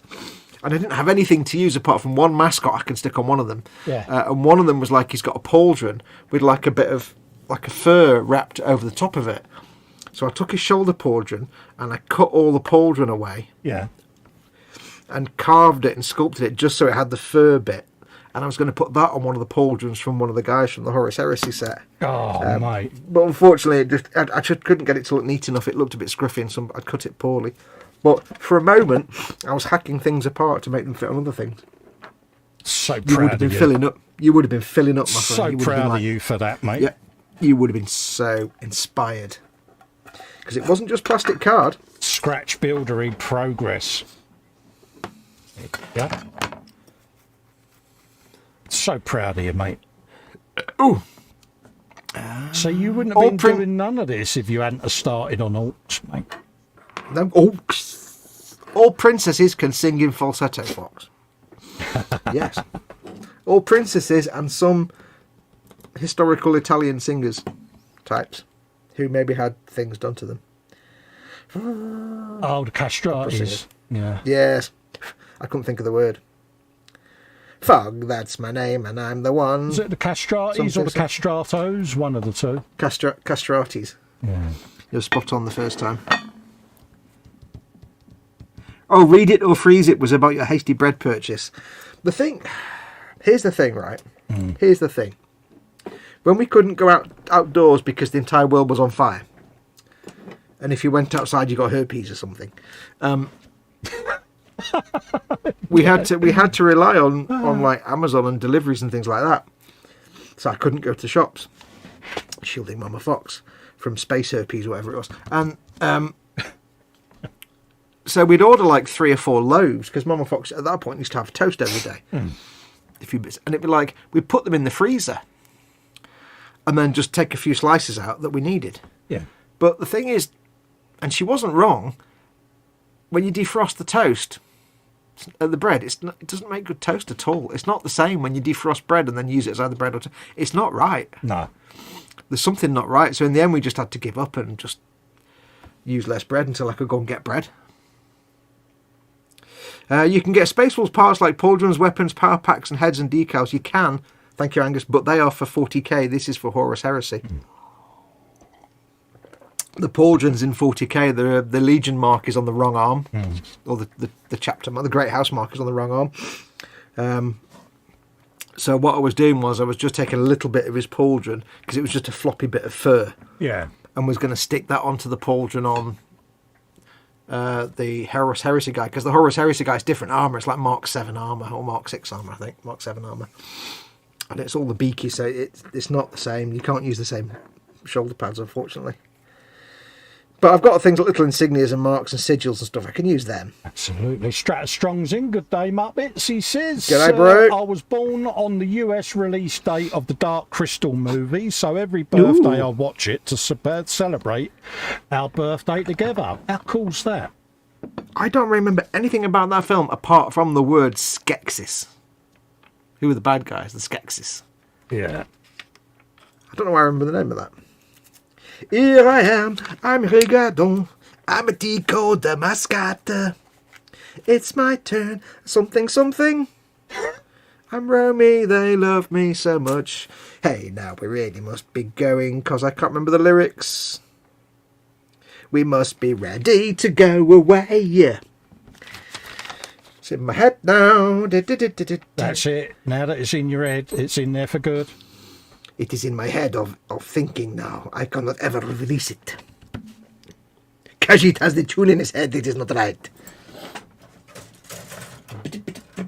And I didn't have anything to use apart from one mascot I can stick on one of them. Yeah. And one of them was like he's got a pauldron with like a bit of like a fur wrapped over the top of it. So I took his shoulder pauldron and I cut all the pauldron away. Yeah. And carved it and sculpted it just so it had the fur bit. And I was going to put that on one of the pauldrons from one of the guys from the Horus Heresy set. Oh, mate. But unfortunately, I just couldn't get it to look neat enough. It looked a bit scruffy and I cut it poorly. But for a moment, I was hacking things apart to make them fit on other things. So You would proud have been of you. filling up. You would have been filling up, my friend. So You would have been proud like, of you for that, mate. Yeah, you would have been so inspired. Because it wasn't just plastic card. Scratch buildery progress. Yeah. So proud of you, mate. Ooh. So you wouldn't have been doing none of this if you hadn't have started on Orks, mate. No, all princesses can sing in falsetto, Fox. Yes. All princesses and some historical Italian singers types who maybe had things done to them. Oh, the castratis. Yeah. Yes. I couldn't think of the word. Fog, that's my name, and I'm the one. Is it the castratis or the castratos? One of the two. Castratis. Yeah. You're spot on the first time. Oh, read it or freeze it was about your hasty bread purchase. Here's the thing, right? Here's the thing. When we couldn't go outdoors because the entire world was on fire, and if you went outside you got herpes or something, we had to rely on like Amazon and deliveries and things like that. So I couldn't go to the shops, shielding Mama Fox from space herpes or whatever it was. And so we'd order like 3 or 4 loaves because Mama Fox at that point used to have toast every day. A few bits, and it'd be like we'd put them in the freezer and then just take a few slices out that we needed. Yeah. But the thing is, and she wasn't wrong, when you defrost the toast, the bread, it doesn't make good toast at all. It's not the same when you defrost bread and then use it as either bread or toast. It's not right. No. There's something not right. So in the end, we just had to give up and just use less bread until I could go and get bread. You can get Space Wolves parts like pauldrons, weapons, power packs, and heads and decals. You can, thank you, Angus, but they are for 40k. This is for Horus Heresy. The pauldrons in 40k, the Legion mark is on the wrong arm, or the chapter mark, the Great House mark is on the wrong arm. So what I was doing was I was just taking a little bit of his pauldron because it was just a floppy bit of fur. Yeah. And was going to stick that onto the pauldron on the Horus Heresy guy, because the Horus Heresy guy is different armour. It's like Mark 7 armour, or Mark 6 armour, I think. Mark 7 armour. And it's all the beaky, so it's not the same. You can't use the same shoulder pads, unfortunately. But I've got things like little insignias and marks and sigils and stuff. I can use them. Absolutely. Strong's in. Good day, Muppets, he says. G'day, bro. I was born on the US release date of the Dark Crystal movie, so every birthday I watch it to celebrate our birthday together. How cool's that? I don't remember anything about that film apart from the word Skeksis. Who were the bad guys? The Skeksis. Yeah. I don't know why I remember the name of that. Here I am, I'm Regardon, I'm a decoder mascot. It's my turn, something, something. I'm Romy, they love me so much. Hey, now we really must be going, 'cause I can't remember the lyrics. We must be ready to go away. It's in my head now. That's it. Now that it's in your head, it's in there for good. It is in my head of thinking now. I cannot ever release it. Kajit has the tune in his head. It is not right.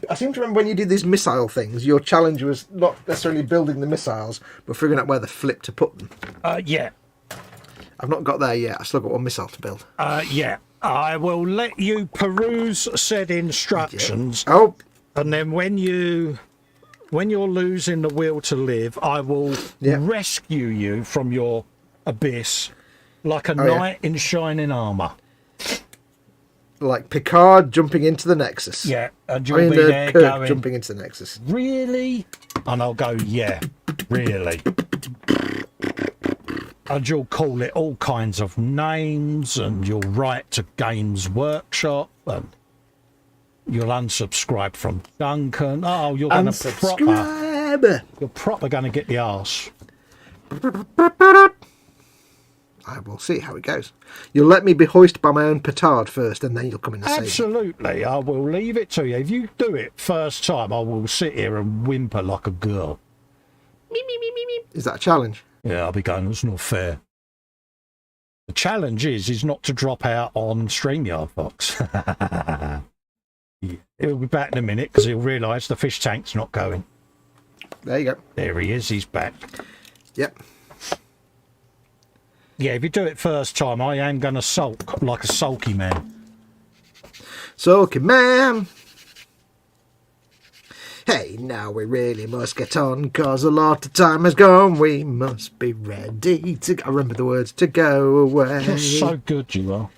I seem to remember when you did these missile things, your challenge was not necessarily building the missiles, but figuring out where the flip to put them. Yeah. I've not got there yet. I've still got one missile to build. Yeah. I will let you peruse said instructions. Yeah. Oh. And then when you're losing the will to live, I will rescue you from your abyss like a knight in shining armour. Like Picard jumping into the Nexus. Yeah, and you'll be there Kirk going, jumping into the Nexus. Really? And I'll go, yeah, really. And you'll call it all kinds of names, and you'll write to Games Workshop, and you'll unsubscribe from Duncan. Oh, you're going to you're proper going to get the arse. I will see how it goes. You'll let me be hoisted by my own petard first, and then you'll come in and save me. Absolutely, I will leave it to you. If you do it first time, I will sit here and whimper like a girl. Is that a challenge? Yeah, I'll be going, it's not fair. The challenge is not to drop out on StreamYard, Fox. He'll be back in a minute because he'll realise the fish tank's not going. There you go. There he is. He's back. Yep. Yeah, if you do it first time, I am going to sulk like a sulky man. Sulky man. Hey, now we really must get on, 'cause a lot of time has gone. We must be ready to... I remember the words, to go away. You're so good, you are.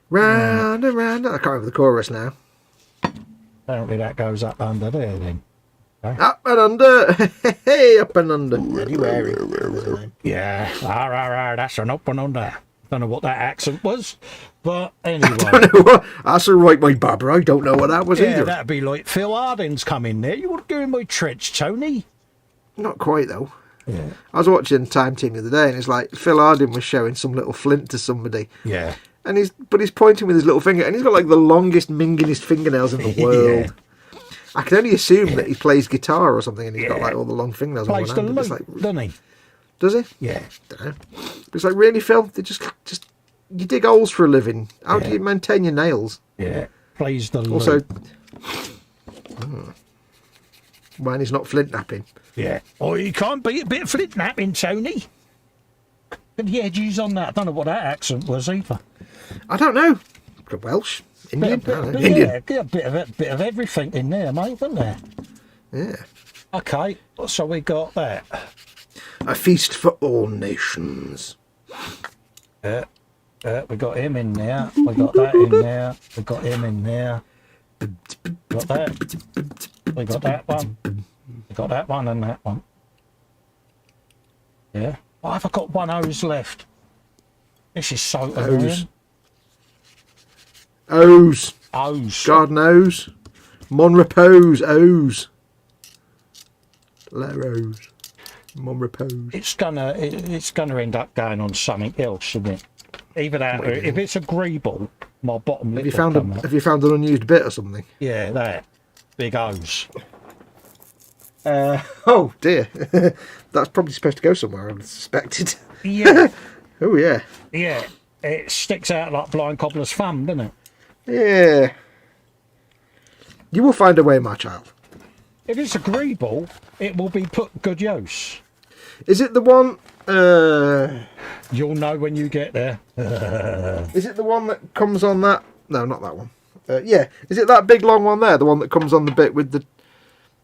Round and round. I can't remember the chorus now. Apparently that goes up under there then. Up and under. Hey, up and under. Anywhere. Yeah, that's an up and under. Don't know what that accent was, but anyway. I don't know what. That's all right, my Barbara. I don't know what that was Yeah, either. that'd be like Phil Harding's come in there. You were doing my trench, Tony. Not quite, though. Yeah. I was watching Time Team the other day, and it's like Phil Harding was showing some little flint to somebody. Yeah. And he's pointing with his little finger, and he's got like the longest, mingingest fingernails in the world. I can only assume that he plays guitar or something, and he's got like all the long fingernails on one Plays the hand. lute, Like, doesn't he? does he? Yeah. Don't know. But it's like, really, Phil? They just you dig holes for a living. How do you maintain your nails? Yeah. Plays the lute. Also, when he's not flint napping. Yeah. Oh, you can't beat a bit of flint napping, Tony. But the edges on that. I don't know what that accent was either. I don't know. Welsh, Indian, Indian. Yeah, get a bit of everything in there, mate, isn't there? Yeah. Okay, so we got that. A feast for all nations. We got him in there. We got that in there. We got him in there. Got that. We got that one. We got that one and that one. Yeah. Why have I got one hose left? This is so annoying. O's. Hose. God knows. Mon repose. O's. La Rose. Mon repose. It's gonna end up going on something else, isn't it? Either that, or if it's a greeble, my bottom lip. Have you found an unused bit or something? Yeah, that big O's. Oh dear. That's probably supposed to go somewhere, I suspected. Yeah. Oh yeah. Yeah. It sticks out like blind cobbler's thumb, doesn't it? Yeah. You will find a way, my child. If it's a greeble, it will be put good use. Is it the one? You'll know when you get there. Is it the one that comes on that? No, not that one. Yeah. Is it that big long one there? The one that comes on the bit with the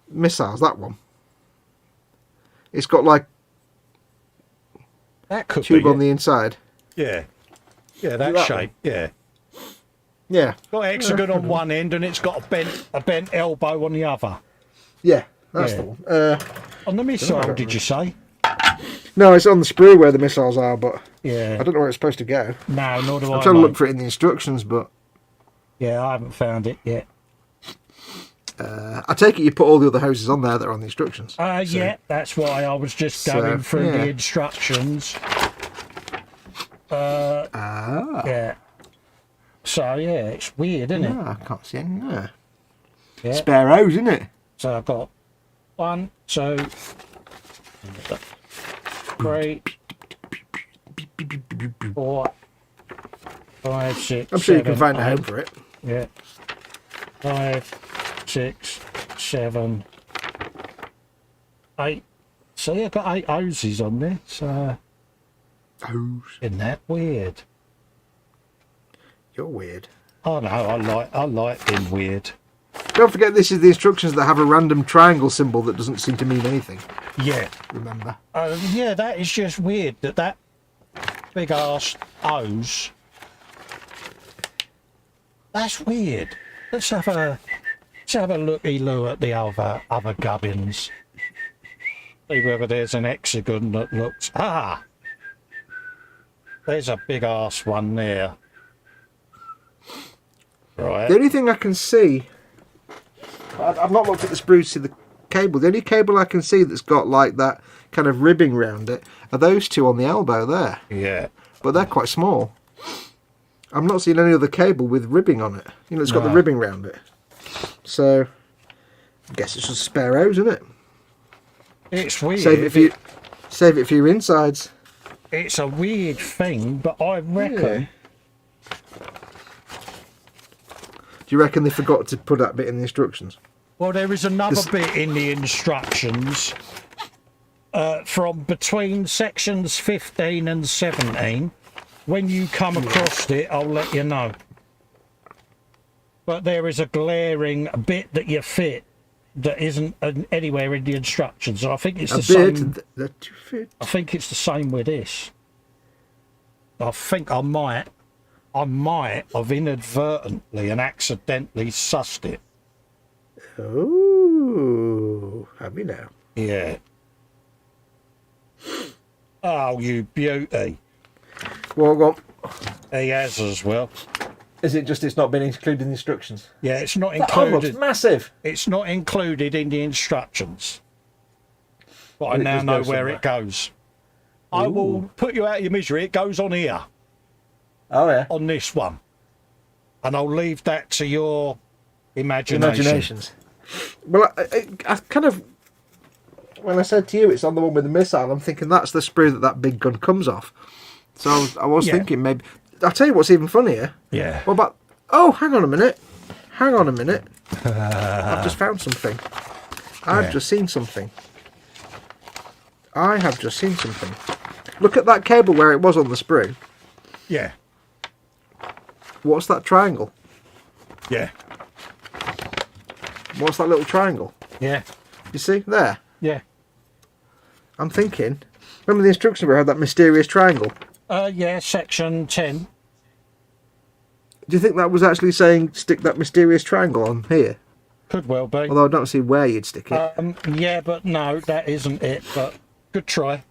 missiles? That one. It's got like That could tube be on the inside. Yeah. Yeah, that That shape. Yeah. Yeah. Got an hexagon on one end and it's got a bent elbow on the other. Yeah. That's Yeah. the one. On the missile, did you say? No, it's on the sprue where the missiles are, but Yeah. I don't know where it's supposed to go. No, nor do I. I'm trying to look mate. for it in the instructions, but Yeah, I haven't found it yet. I take it you put all the other hoses on there that are on the instructions. Yeah, that's why I was just going through yeah. the instructions. Yeah. So, yeah, it's weird, isn't it? No, I can't see any there. Yeah. Spare hose, isn't it? So I've got 1, 2, 3, 4, 5, 6. I'm sure you 7, can find a 8. home for it. Yeah. 5, 6, 7, 8. So yeah, I've got 8 hoses on there. So Hose. isn't that weird? You're weird. Oh no, I like being weird. Don't forget this is the instructions that have a random triangle symbol that doesn't seem to mean anything. Yeah. Remember? Yeah, that is just weird that big ass hose. That's weird. Let's have a looky-loo at the other gubbins. See whether there's an hexagon that looks... There's a big ass one there. Right. The only thing I can see... I've not looked at the spruce to the cable. The only cable I can see that's got like that kind of ribbing round it are those two on the elbow there. Yeah. But they're quite small. I'm not seeing any other cable with ribbing on it. You know, it's got the ribbing round it. So, I guess it's just a spare hose, isn't it? It's weird. Save it for your insides. It's a weird thing, but I reckon... you reckon they forgot to put that bit in the instructions? Well, there is another bit in the instructions from between sections 15 and 17. When you come across it, I'll let you know. But there is a glaring bit that you fit that isn't anywhere in the instructions. And I think it's the same. That you fit. I think it's the same with this. I think I might have inadvertently and accidentally sussed it. Oh, have you now? Yeah. Oh, you beauty. Well, go on. He has as well. Is it just it's not been included in the instructions? Yeah, it's not That looks included. massive. It's not included in the instructions. But I It now just know goes where somewhere. it goes. I will put you out of your misery. It goes on here, Oh, yeah. on this one. And I'll leave that to your imagination. Imaginations. Well, I kind of... When I said to you it's on the one with the missile, I'm thinking that's the sprue that big gun comes off. So I was thinking maybe... I'll tell you what's even funnier. Yeah. What about... Oh, hang on a minute. I've just found something. I've just seen something. I have just seen something. Look at that cable where it was on the sprue. Yeah. What's that triangle? Yeah. What's that little triangle? Yeah. You see? There. Yeah. I'm thinking... Remember the instruction where I had that mysterious triangle? Yeah, section 10. Do you think that was actually saying stick that mysterious triangle on here? Could well be. Although I don't see where you'd stick it. Yeah, but no, that isn't it. But good try.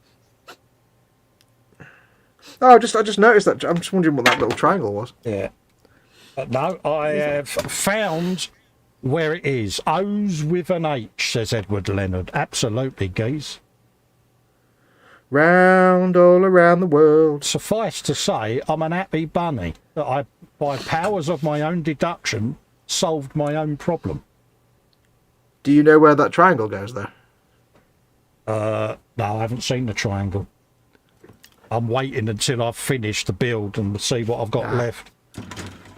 Oh, I just noticed that. I'm just wondering what that little triangle was. Yeah. No, I have found where it is. O's with an H, says Edward Leonard. Absolutely, geez. Round all around the world. Suffice to say, I'm an happy bunny that I, by powers of my own deduction, solved my own problem. Do you know where that triangle goes there? No, I haven't seen the triangle. I'm waiting until I've finished the build and see what I've got left.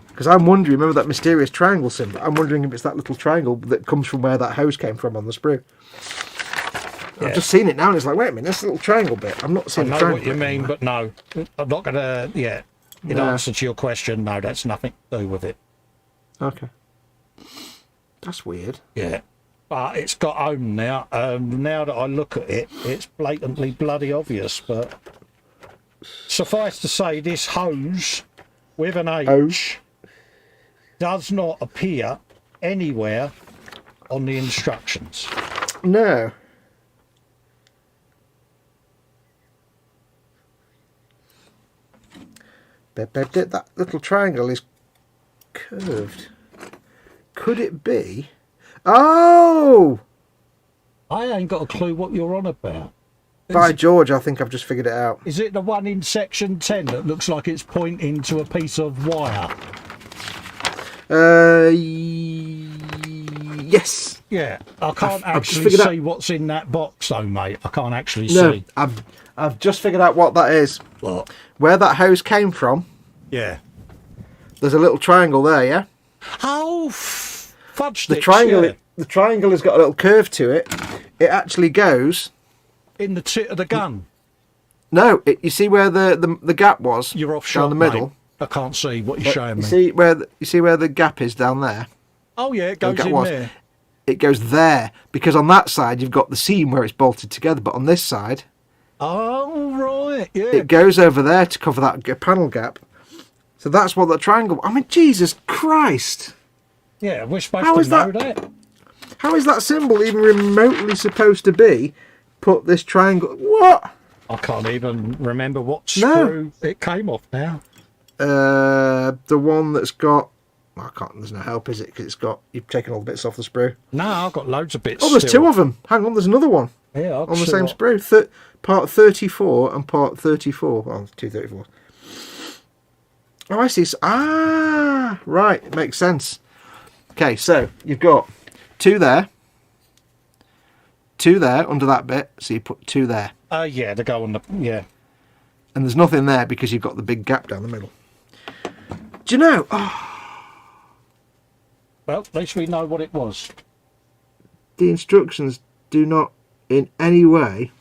Because I'm wondering, remember that mysterious triangle symbol? I'm wondering if it's that little triangle that comes from where that hose came from on the sprue. Yeah. I've just seen it now and it's like, wait a minute, this little triangle bit. I'm not I seeing the know triangle what you bit mean, anywhere. but no. I'm not going to, in No. answer to your question, no, that's nothing to do with it. Okay. That's weird. Yeah. But it's got home now. Now that I look at it, it's blatantly bloody obvious. But suffice to say, this hose with an H does not appear anywhere on the instructions. No. That little triangle is curved. Could it be? Oh! I ain't got a clue what you're on about. By George, I think I've just figured it out. Is it the one in section 10 that looks like it's pointing to a piece of wire? Yes. Yeah, I can't I've just actually figured see what's in that box though, mate. I can't actually No, see. I've just figured out what that is. What? Where that hose came from, Yeah. there's a little triangle there, yeah? Oh, fudge The sticks, triangle, yeah. the triangle has got a little curve to it. It actually goes... In the tit of the gun. No, you see where the gap was? You're off down shot, the middle. mate. I can't see what you're showing You me. see where the gap is down there? Oh yeah, it goes gap in was. there. It goes there because on that side you've got the seam where it's bolted together, but on this side Oh right, yeah. it goes over there to cover that panel gap. So that's what the triangle. I mean, Jesus Christ! Yeah, we're supposed How to is know that- that. How is that symbol even remotely supposed to be? Put this triangle. What? I can't even remember what No. screw it came off now. The one that's got. I can't. There's no help, is it? Because it's got. You've taken all the bits off the sprue. No, I've got loads of bits. Oh, there's still. two of them. Hang on, there's another one Yeah, I'll on the see same what- sprue. Part 34 and part 34. Oh, 234. Oh, I see. Right. It makes sense. Okay, so you've got two there under that bit. So you put two there. Yeah, they go on the And there's nothing there because you've got the big gap down the middle. Do you know? Well, at least we know what it was. The instructions do not in any way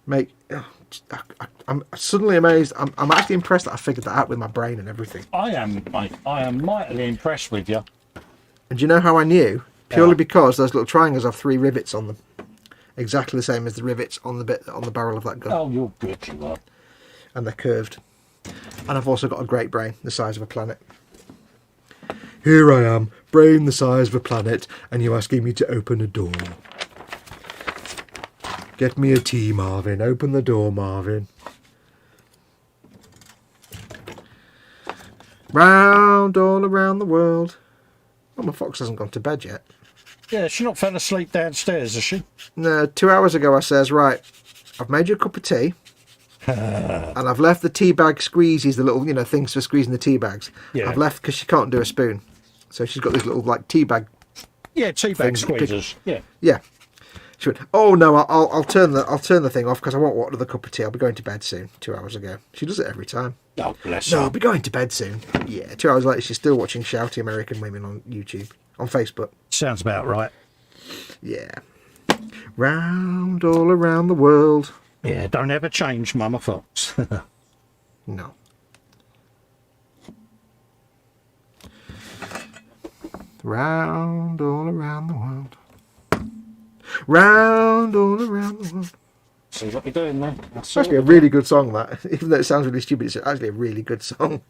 make... I'm suddenly amazed. I'm actually impressed that I figured that out with my brain and everything. I am, mate. I am mightily impressed with you. And do you know how I knew? Purely because those little triangles have 3 rivets on them. Exactly the same as the rivets on the barrel of that gun. Oh, you're good, you are. And they're curved. And I've also got a great brain, the size of a planet. Here I am, brain the size of a planet, and you're asking me to open a door. Get me a tea, Marvin. Open the door, Marvin. Round all around the world. Oh, my fox hasn't gone to bed yet. Yeah, she not fell asleep downstairs, has she? No, 2 hours ago I says, right, I've made you a cup of tea. And I've left the tea bag squeezies, the little, things for squeezing the tea bags. Yeah. I've left because she can't do a spoon. So she's got these little, tea bag. Yeah, tea bag squeezers. Yeah. Yeah. She went, oh no, I'll turn the thing off because I won't want another cup of tea. I'll be going to bed soon. 2 hours ago. She does it every time. Oh, bless No, her. I'll be going to bed soon. Yeah, 2 hours later she's still watching shouty American women on YouTube. On Facebook. Sounds about right. Yeah. Round all around the world. Yeah, don't ever change, Mama Fox. No. Round all around the world. Round all around the world. See what you're doing there? It's actually a really good song, that. Even though it sounds really stupid, it's actually a really good song.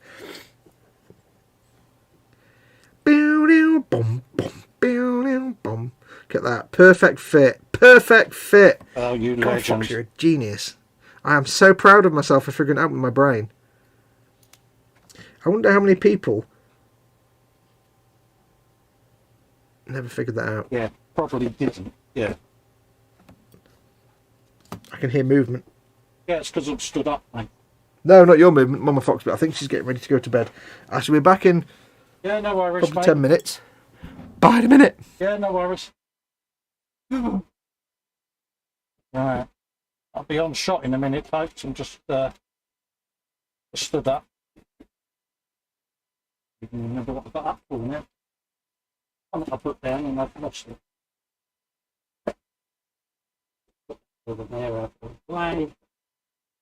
Get that. Perfect fit. Perfect fit. Oh, you God, legend. Fox, you're a genius. I am so proud of myself for figuring it out with my brain. I wonder how many people never figured that out. Yeah, probably didn't. Yeah. I can hear movement. Yeah, it's because I've stood up, mate. No, not your movement, Mama Fox, but I think she's getting ready to go to bed. I shall be back in Yeah, no worries, probably mate. 10 minutes. Bye in a minute. Yeah, no worries. Right. I'll be on shot in a minute, folks. I'm just stood up. I don't remember what I got up for now. I put down and I've lost it. Over there, out of the way.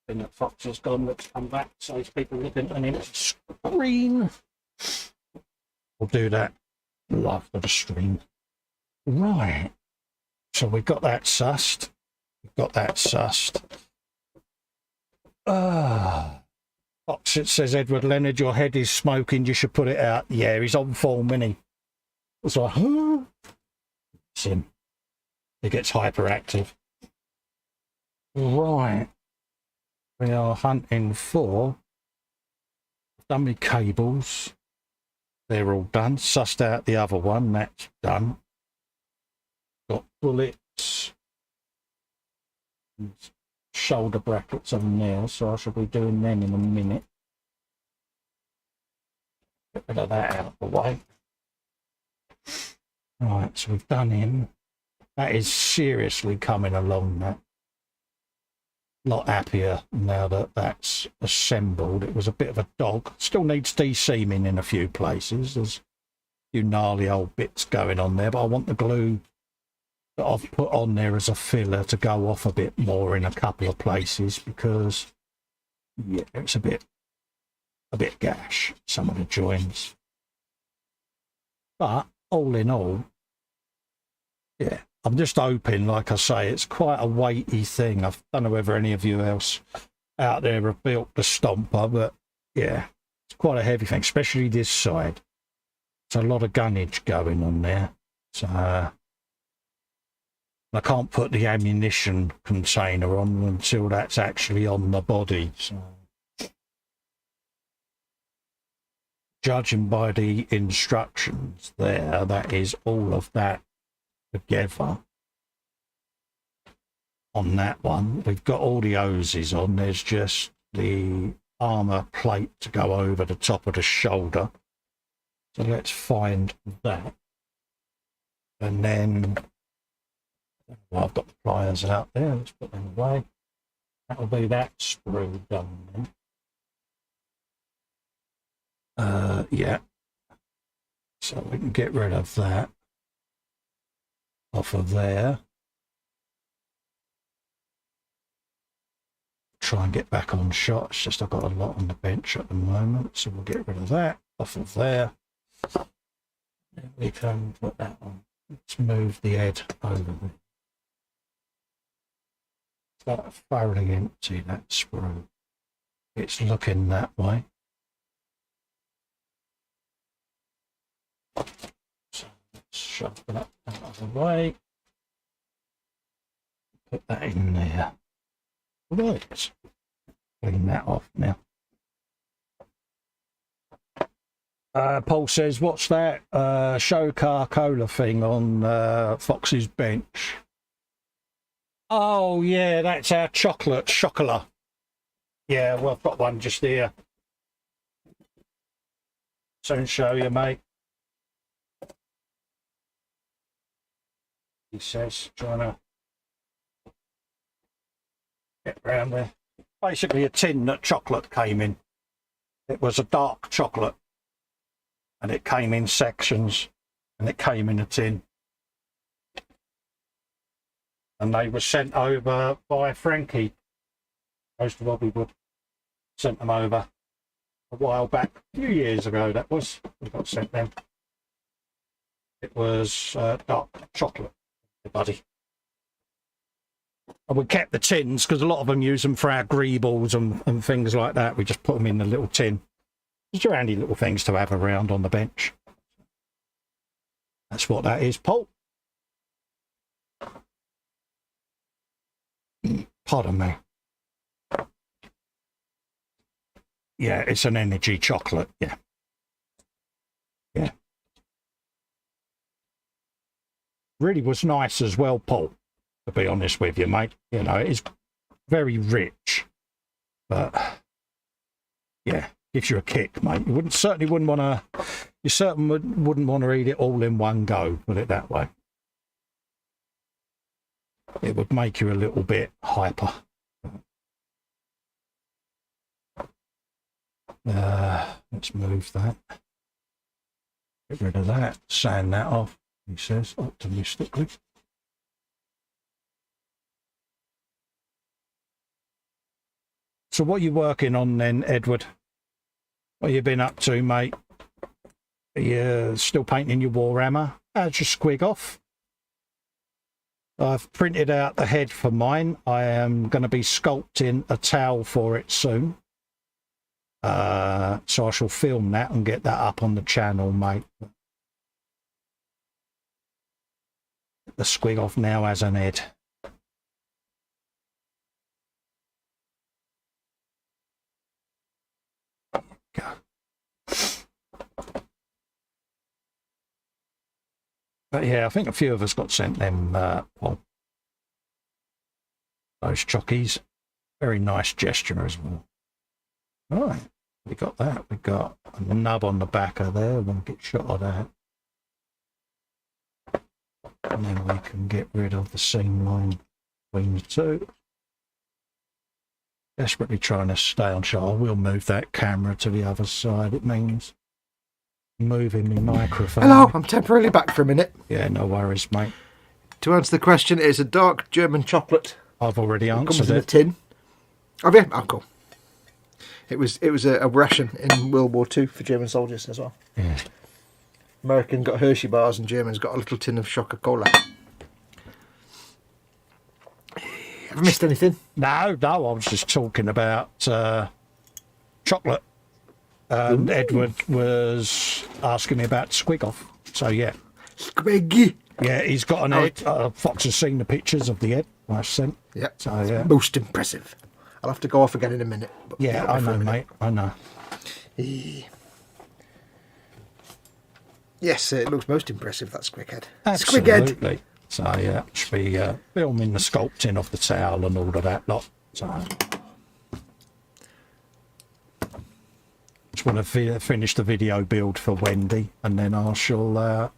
Then the Fox has gone, let's come back, saves people looking at an empty screen. We'll do that after the stream. Right. So we've got that sussed. Fox, it says, Edward Leonard, your head is smoking, you should put it out. Yeah, he's on form, isn't he? It's like, huh? It's him. He gets hyperactive. Right. We are hunting for dummy cables. They're all done. Sussed out the other one. That's done. Got bullets. And shoulder brackets on there, so I shall be doing them in a minute. Get rid of that out of the way. Right, so we've done him. That is seriously coming along, that. Lot happier now that that's assembled. It was a bit of a dog. Still needs de-seaming in a few places. There's a few gnarly old bits going on there, but I want the glue that I've put on there as a filler to go off a bit more in a couple of places, because yeah, it's a bit gash, some of the joints. But all in all, yeah, I'm just hoping, like I say, it's quite a weighty thing. I don't know whether any of you else out there have built the Stompa, but yeah, it's quite a heavy thing, especially this side. There's a lot of gunnage going on there. So I can't put the ammunition container on until that's actually on the body. So, judging by the instructions there, that is all of that together. On that one, we've got all the hoses on. There's just the armour plate to go over the top of the shoulder. So let's find that. And then well, I've got the pliers out there. Let's put them away. That'll be that screw done then. Yeah. So we can get rid of that off of there. Try and get back on shot. It's just I've got a lot on the bench at the moment, so we'll get rid of that off of there. Then we can put that on. Let's move the head over there. Start thoroughly empty that sprue. It's looking that way. So let's shove that out of the way. Put that in there. Right. Clean that off now. Paul says, what's that show car cola thing on Fox's bench? Oh, yeah, that's our chocolate. Yeah, well, I've got one just here. Soon show you, mate. He says, trying to get round there. Basically a tin that chocolate came in. It was a dark chocolate. And it came in sections. And it came in a tin. And they were sent over by Frankie. Goes to Hobby.Design. Sent them over a while back, a few years ago that was. We got sent them. It was dark chocolate, buddy. And we kept the tins because a lot of them use them for our greeballs and things like that. We just put them in the little tin. Just handy little things to have around on the bench. That's what that is, Paul. Pardon me. Yeah, it's an energy chocolate. Yeah. Yeah. Really was nice as well, Paul, to be honest with you, mate. You know, it's very rich. But, yeah, gives you a kick, mate. You certainly wouldn't want to eat it all in one go, put it that way. It would make you a little bit hyper. Let's move that. Get rid of that. Sand that off, he says, optimistically. So what are you working on then, Edward? What have you been up to, mate? Are you still painting your Warhammer? How's your squig off? I've printed out the head for mine. I am going to be sculpting a towel for it soon. So I shall film that and get that up on the channel, mate. The squig off now as an head. Go. But yeah, I think a few of us got sent them, well, those chockies. Very nice gesture as well. Right, we got that. We got a nub on the back of there. We'll get shot of that. And then we can get rid of the seam line between the two. Desperately trying to stay on shot. I will move that camera to the other side. It means moving the microphone. Hello, I'm temporarily back for a minute. Yeah, no worries, mate. To answer the question, it's a dark German chocolate. I've already answered it. Comes in a tin. Oh, yeah? Oh, cool. It was a ration in World War II for German soldiers as well. Yeah. American got Hershey bars and Germans got a little tin of Coca-Cola. Have I missed anything? No, I was just talking about chocolate. And Edward was asking me about squig off. So, yeah. Squig. Yeah, he's got an head. Fox has seen the pictures of the head I sent. Yeah. So, yeah. Most impressive. I'll have to go off again in a minute. Yeah, I know, mate. I know. Yes, it looks most impressive, that squig head. Absolutely. Squig head. So, yeah, should be filming the sculpting of the towel and all of that lot. So, just want to finish the video build for Wendy, and then I shall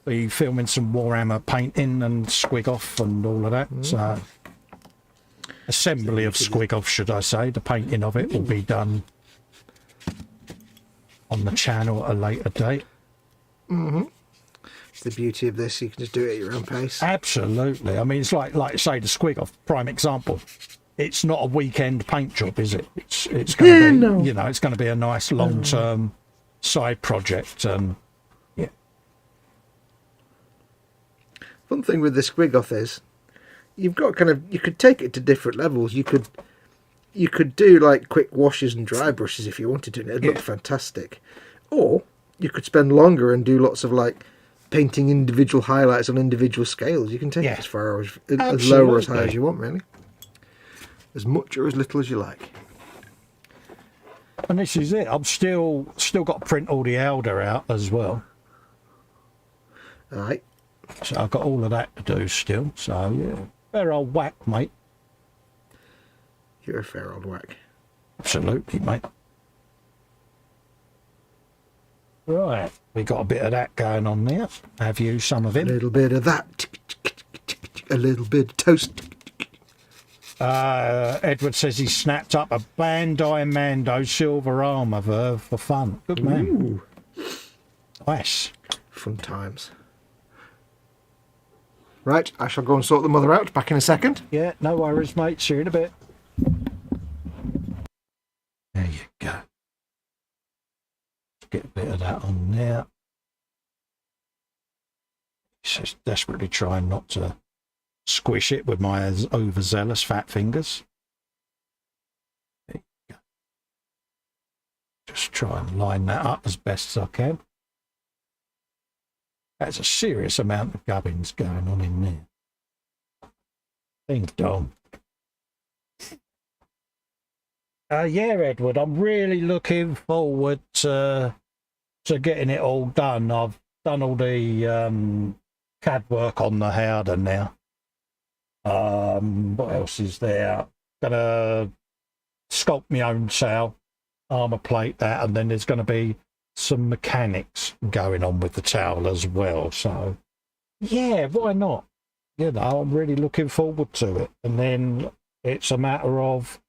be filming some Warhammer painting and squig off and all of that. So, assembly of squig off, should I say. The painting of it will be done on the channel at a later date. It's the beauty of this. You can just do it at your own pace. Absolutely. I mean, it's like say the squig off, prime example. It's not a weekend paint job, is it? It's going to be, no. you know, it's going to be a nice long-term side project. Yeah. One thing with the squig off is you've got kind of, you could take it to different levels. You could do like quick washes and dry brushes if you wanted to, and it'd look fantastic. Or you could spend longer and do lots of like painting individual highlights on individual scales. You can take it as far or as low or as high as you want, really. As much or as little as you like. And this is it. I've still got to print all the elder out as well. All right. So I've got all of that to do still. So yeah, fair old whack, mate. You're a fair old whack. Absolutely, mate. Right, we got a bit of that going on there. Have you some of him? A little bit of that. A little bit of toast. Edward says he snapped up a Bandai Mando silver armour verve for fun. Good man. Ooh. Nice. Fun times. Right, I shall go and sort the mother out. Back in a second. Yeah, no worries, mate. See you in a bit. There you go. Get a bit of that on there. Just desperately trying not to squish it with my overzealous fat fingers. There you go. Just try and line that up as best as I can. That's a serious amount of gubbins going on in there. Ding dong. Yeah, Edward, I'm really looking forward to getting it all done. I've done all the CAD work on the How.to now. What else is there? Gonna sculpt my own sail, armour plate that, and then there's going to be some mechanics going on with the towel as well. So, yeah, why not? You know, I'm really looking forward to it. And then it's a matter of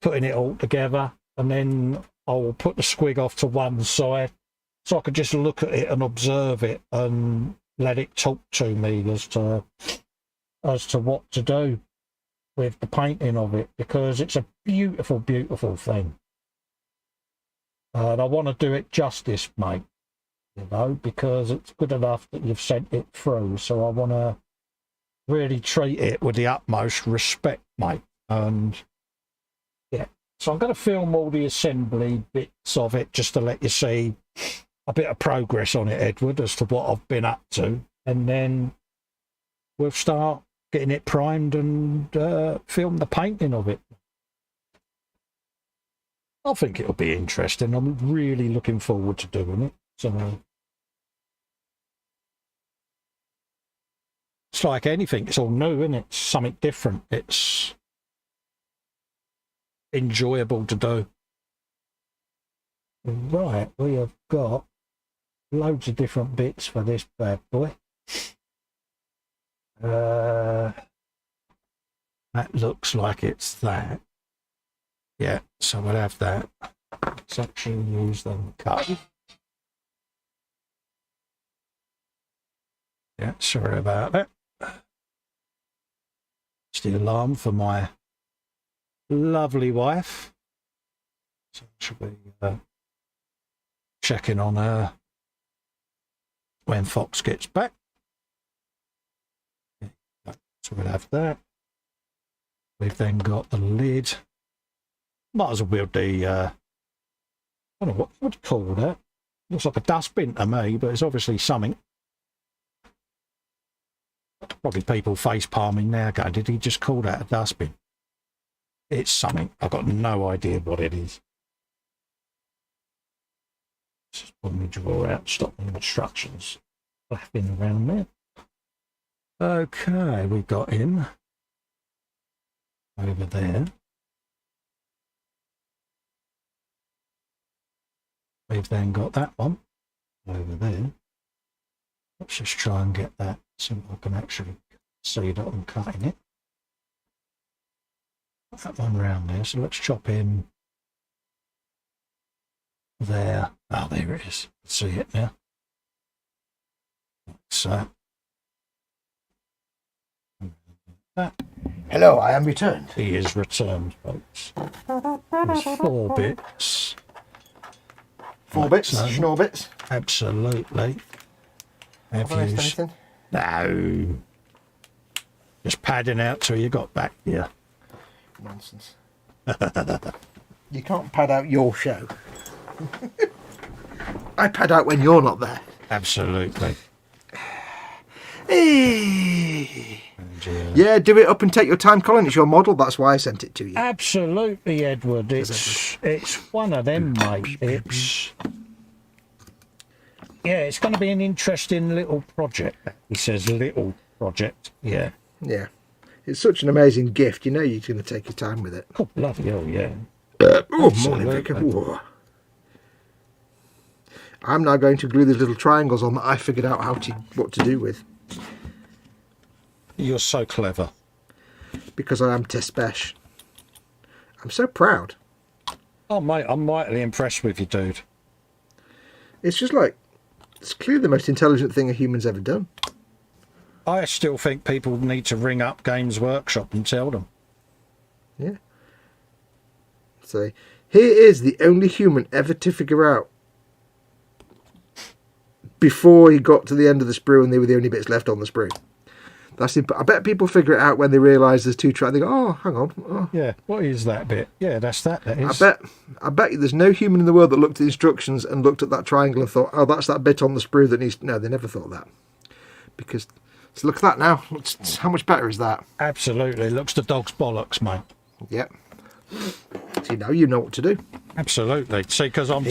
putting it all together, and then I'll put the squig off to one side so I could just look at it and observe it and let it talk to me as to what to do with the painting of it, because it's a beautiful, beautiful thing. And I want to do it justice, mate, you know, because it's good enough that you've sent it through. So I want to really treat it with the utmost respect, mate. And yeah, so I'm going to film all the assembly bits of it just to let you see a bit of progress on it, Edward, as to what I've been up to. And then we'll start getting it primed and film the painting of it. I think it'll be interesting. I'm really looking forward to doing it. So it's like anything. It's all new, isn't it? It's something different. It's enjoyable to do. Right, we have got loads of different bits for this bad boy. That looks like it's that. Yeah, so we'll have that. Let's actually use them cut. Yeah, sorry about that. It's the alarm for my lovely wife. So she'll be checking on her when Fox gets back. So we'll have that. We've then got the lid. Might as well build the, I don't know, what do you call that? Looks like a dustbin to me, but it's obviously something. Probably people face palming now going, did he just call that a dustbin? It's something. I've got no idea what it is. Just pull my drawer out, stop the instructions flapping around there. Okay, we've got him over there. We've then got that one over there. Let's just try and get that so I can actually see that I'm cutting it. That one round there, so let's chop in there. Oh, there it is. See it now. So that Hello, I am returned. he is returned, folks. There's 4 bits. 4 bits, So, schnorr bits. absolutely. Have I missed anything? No. Just padding out till you got back here. Nonsense. You can't pad out your show. I pad out when you're not there. Absolutely. Hey. Yeah, do it up and take your time, Colin. It's your model. That's why I sent it to you. Absolutely, Edward. It's one of them, mate. It's going to be an interesting little project. He says little project. Yeah. Yeah. It's such an amazing gift. You know you're going to take your time with it. Oh, bloody hell, yeah. Oh, morning, Vicar. Whoa. I'm now going to glue these little triangles on that I figured out what to do with. You're so clever. Because I am Tespesh. I'm so proud. Oh, mate, I'm mightily impressed with you, dude. It's just like, it's clearly the most intelligent thing a human's ever done. I still think people need to ring up Games Workshop and tell them. Yeah. Say, here is the only human ever to figure out before he got to the end of the sprue and they were the only bits left on the sprue. I bet people figure it out when they realise there's 2 triangles. They go, oh, hang on. Oh. Yeah, what is that bit? Yeah, that's that. That is. I bet you there's no human in the world that looked at the instructions and looked at that triangle and thought, oh, that's that bit on the sprue that needs... No, they never thought that. Because, so look at that now. How much better is that? Absolutely. Looks the dog's bollocks, mate. Yep. See, now you know what to do. Absolutely. See, because I'm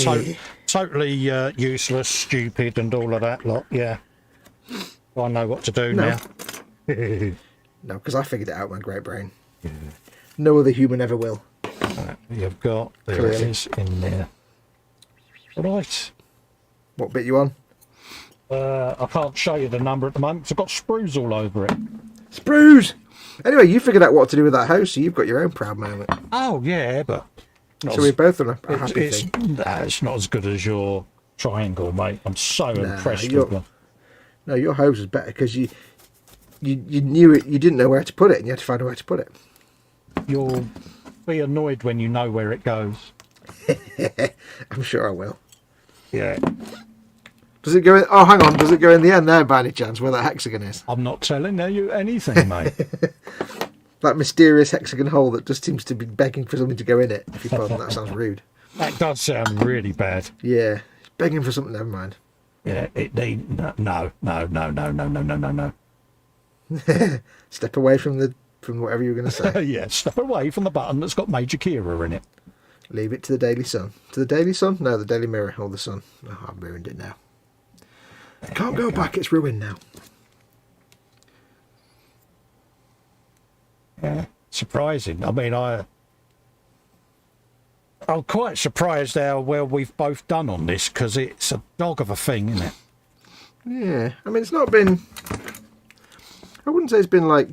totally useless, stupid and all of that lot. Yeah. I know what to do now. No, because I figured it out with my great brain. Yeah. No other human ever will. You've got... There it is in there. Right. What bit you on? I can't show you the number at the moment because I've got sprues all over it. Sprues! Anyway, you figured out what to do with that house, so you've got your own proud moment. Oh, yeah, but... So we're both on a happy thing. It's not as good as your triangle, mate. I'm so impressed with them. No, your hose was better because you knew it. You didn't know where to put it, and you had to find a way to put it. You'll be annoyed when you know where it goes. I'm sure I will. Yeah. Does it go in? Oh, hang on. Does it go in the end there by any chance where that hexagon is? I'm not telling you anything, mate. That mysterious hexagon hole that just seems to be begging for something to go in it. If you pardon, that sounds rude. That does sound really bad. Yeah, it's begging for something. Never mind. Yeah, no. Step away from whatever you were going to say. Yeah, step away from the button that's got Major Kira in it. Leave it to the Daily Sun. To the Daily Sun? No, the Daily Mirror or the Sun. Oh, I've ruined it now. Can't go back. It's ruined now. Yeah, surprising. I mean, I'm quite surprised how well we've both done on this because it's a dog of a thing, isn't it? Yeah, I mean, it's not been... I wouldn't say it's been like...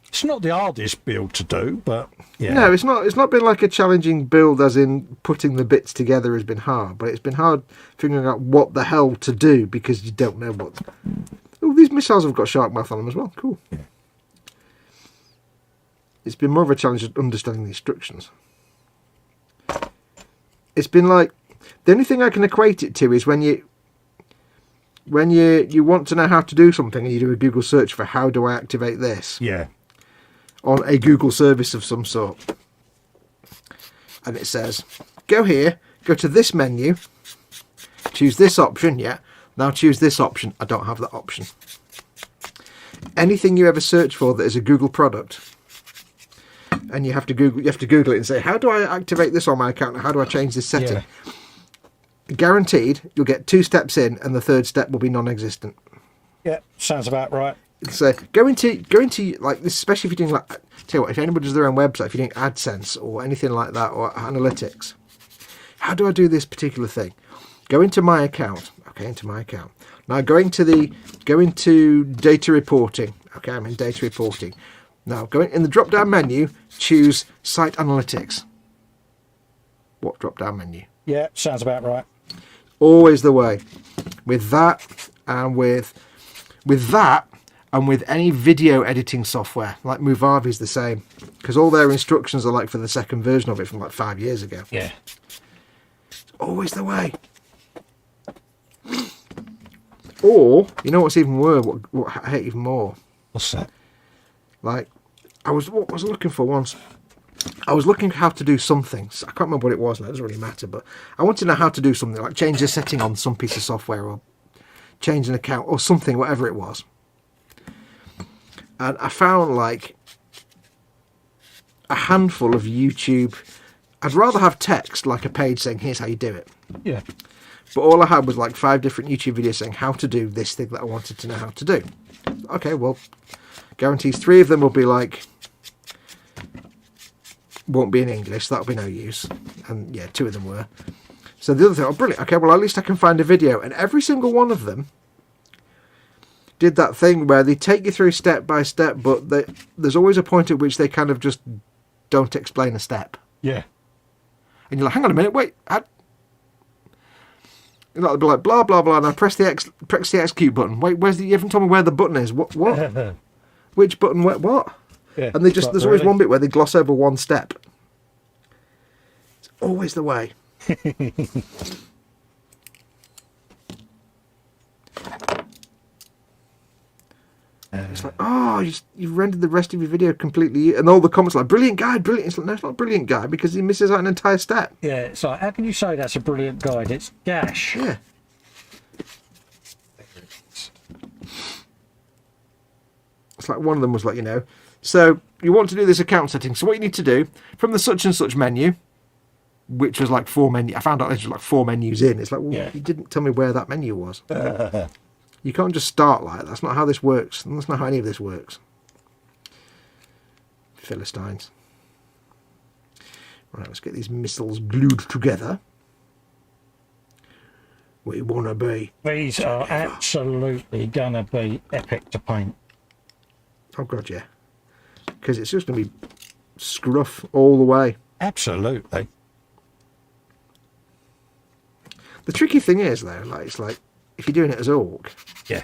It's not the hardest build to do, but yeah. No, it's not. It's not been like a challenging build, as in putting the bits together has been hard. But it's been hard figuring out what the hell to do because you don't know what. Oh, these missiles have got shark mouth on them as well. Cool. Yeah. It's been more of a challenge of understanding the instructions. It's been like the only thing I can equate it to is when you want to know how to do something and you do a Google search for how do I activate this. Yeah. On a Google service of some sort. And it says, go here, go to this menu, choose this option, yeah. Now choose this option. I don't have that option. Anything you ever search for that is a Google product, and you have to Google it and say, how do I activate this on my account? How do I change this setting? Yeah. Guaranteed, you'll get 2 steps in, and the 3rd step will be non-existent. Yeah, sounds about right. So go into like this, especially if you're doing like, tell you what, if anybody does their own website, if you're doing AdSense or anything like that, or analytics, how do I do this particular thing? Go into my account. Okay, into my account. Now go into data reporting. Okay, I'm in data reporting. Now go in the drop down menu, choose site analytics. What drop down menu? Yeah, sounds about right. Always the way. With that and with With that, and with any video editing software, like Movavi's the same, because all their instructions are like for the second version of it from like 5 years ago. Yeah. It's always the way. Or, you know what's even worse, what I hate even more? What's that? Like, what was I looking for once? I was looking how to do something. I can't remember what it was now, it doesn't really matter, but I wanted to know how to do something, like change a setting on some piece of software, or change an account, or something, whatever it was. And I found like a handful of YouTube. I'd rather have text, like a page saying, here's how you do it. Yeah. But all I had was like 5 different YouTube videos saying how to do this thing that I wanted to know how to do. Okay, well, guarantees 3 of them will be like, won't be in English, that'll be no use. And yeah, 2 of them were. So the other thing, oh brilliant, okay, well at least I can find a video. And every single one of them did that thing where they take you through step by step, but there's always a point at which they kind of just don't explain a step. Yeah. And you're like, hang on a minute, wait, they'll be like, blah, blah, blah, and I press the execute button. Wait, you haven't told me where the button is. What? Which button, what? Yeah, and there's always one bit where they gloss over one step. It's always the way. It's like, oh, you've rendered the rest of your video completely, and all the comments are like, brilliant guide, brilliant. It's like, no, it's not a brilliant guide because he misses out an entire step. Yeah, it's like, how can you say that's a brilliant guide? It's gash. Yeah. It's like one of them was like, so you want to do this account setting. So what you need to do from the such and such menu, which was like 4 menus. I found out there's like 4 menus in. It's like, well, you didn't tell me where that menu was. You can't just start like that. That's not how this works. That's not how any of this works. Philistines. Right, let's get these missiles glued together. We want to be. These are absolutely going to be epic to paint. Oh, God, yeah. Because it's just going to be scruff all the way. Absolutely. The tricky thing is, though, like it's like, if you're doing it as Ork, yeah,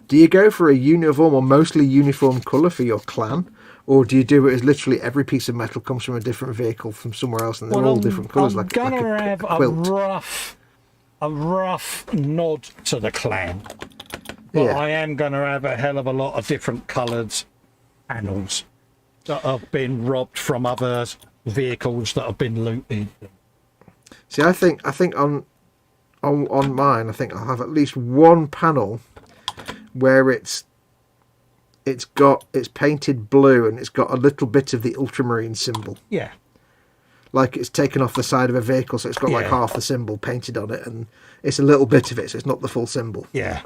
do you go for a uniform or mostly uniform colour for your clan, or do you do it as literally every piece of metal comes from a different vehicle from somewhere else, and they're all different colours, I'm like gonna have a quilt? a rough nod to the clan, but Yeah. I am going to have a hell of a lot of different coloured panels that have been robbed from other vehicles that have been looted. See, I think on mine, I think I'll have at least one panel where it's painted blue and it's got a little bit of the ultramarine symbol. Yeah. Like it's taken off the side of a vehicle, so it's got like half the symbol painted on it, and it's a little bit of it, so it's not the full symbol. Yeah.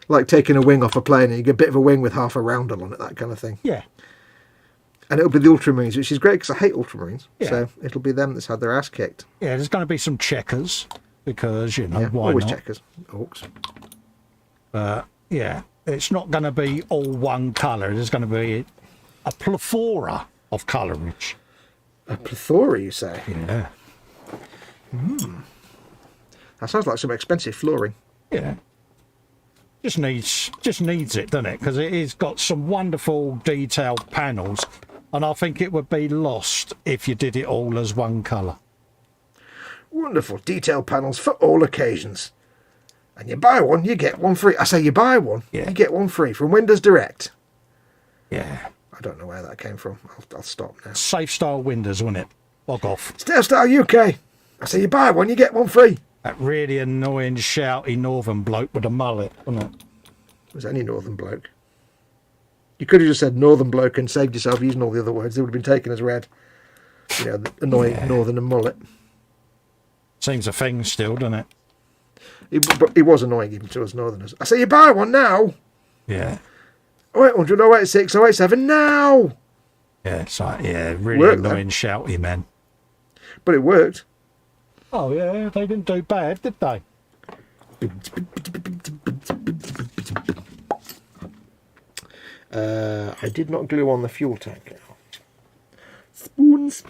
Like taking a wing off a plane and you get a bit of a wing with half a roundel on it, that kind of thing. Yeah. And it'll be the ultramarines, which is great because I hate ultramarines. Yeah. So it'll be them that's had their ass kicked. Yeah, there's going to be some checkers because, why always not? checkers. Orcs. Yeah, it's not going to be all one colour. There's going to be a plethora of colourage. A plethora, you say? Yeah. That sounds like some expensive flooring. Yeah. Just needs it, doesn't it? Because it has got some wonderful detailed panels, and I think it would be lost if you did it all as one colour. Wonderful detail panels for all occasions. And you buy one, you get one free. I say you buy one, you get one free from Windows Direct. Yeah. I don't know where that came from. I'll stop now. Safe style windows, wasn't it? Bog off. Still Style UK. I say you buy one, you get one free. That really annoying, shouty northern bloke with a mullet, wasn't it? Was any northern bloke? You could have just said northern bloke and saved yourself using all the other words. They would have been taken as read. The annoying northern and mullet. Seems a thing still, doesn't it? But it was annoying even to us northerners. I say you buy one now. Yeah. 0800, 086, 087 now. Yeah, it's like, really Worked, annoying, shouty men. But it worked. Oh, yeah, they didn't do bad, did they? I did not glue on the fuel tank now. Spoons.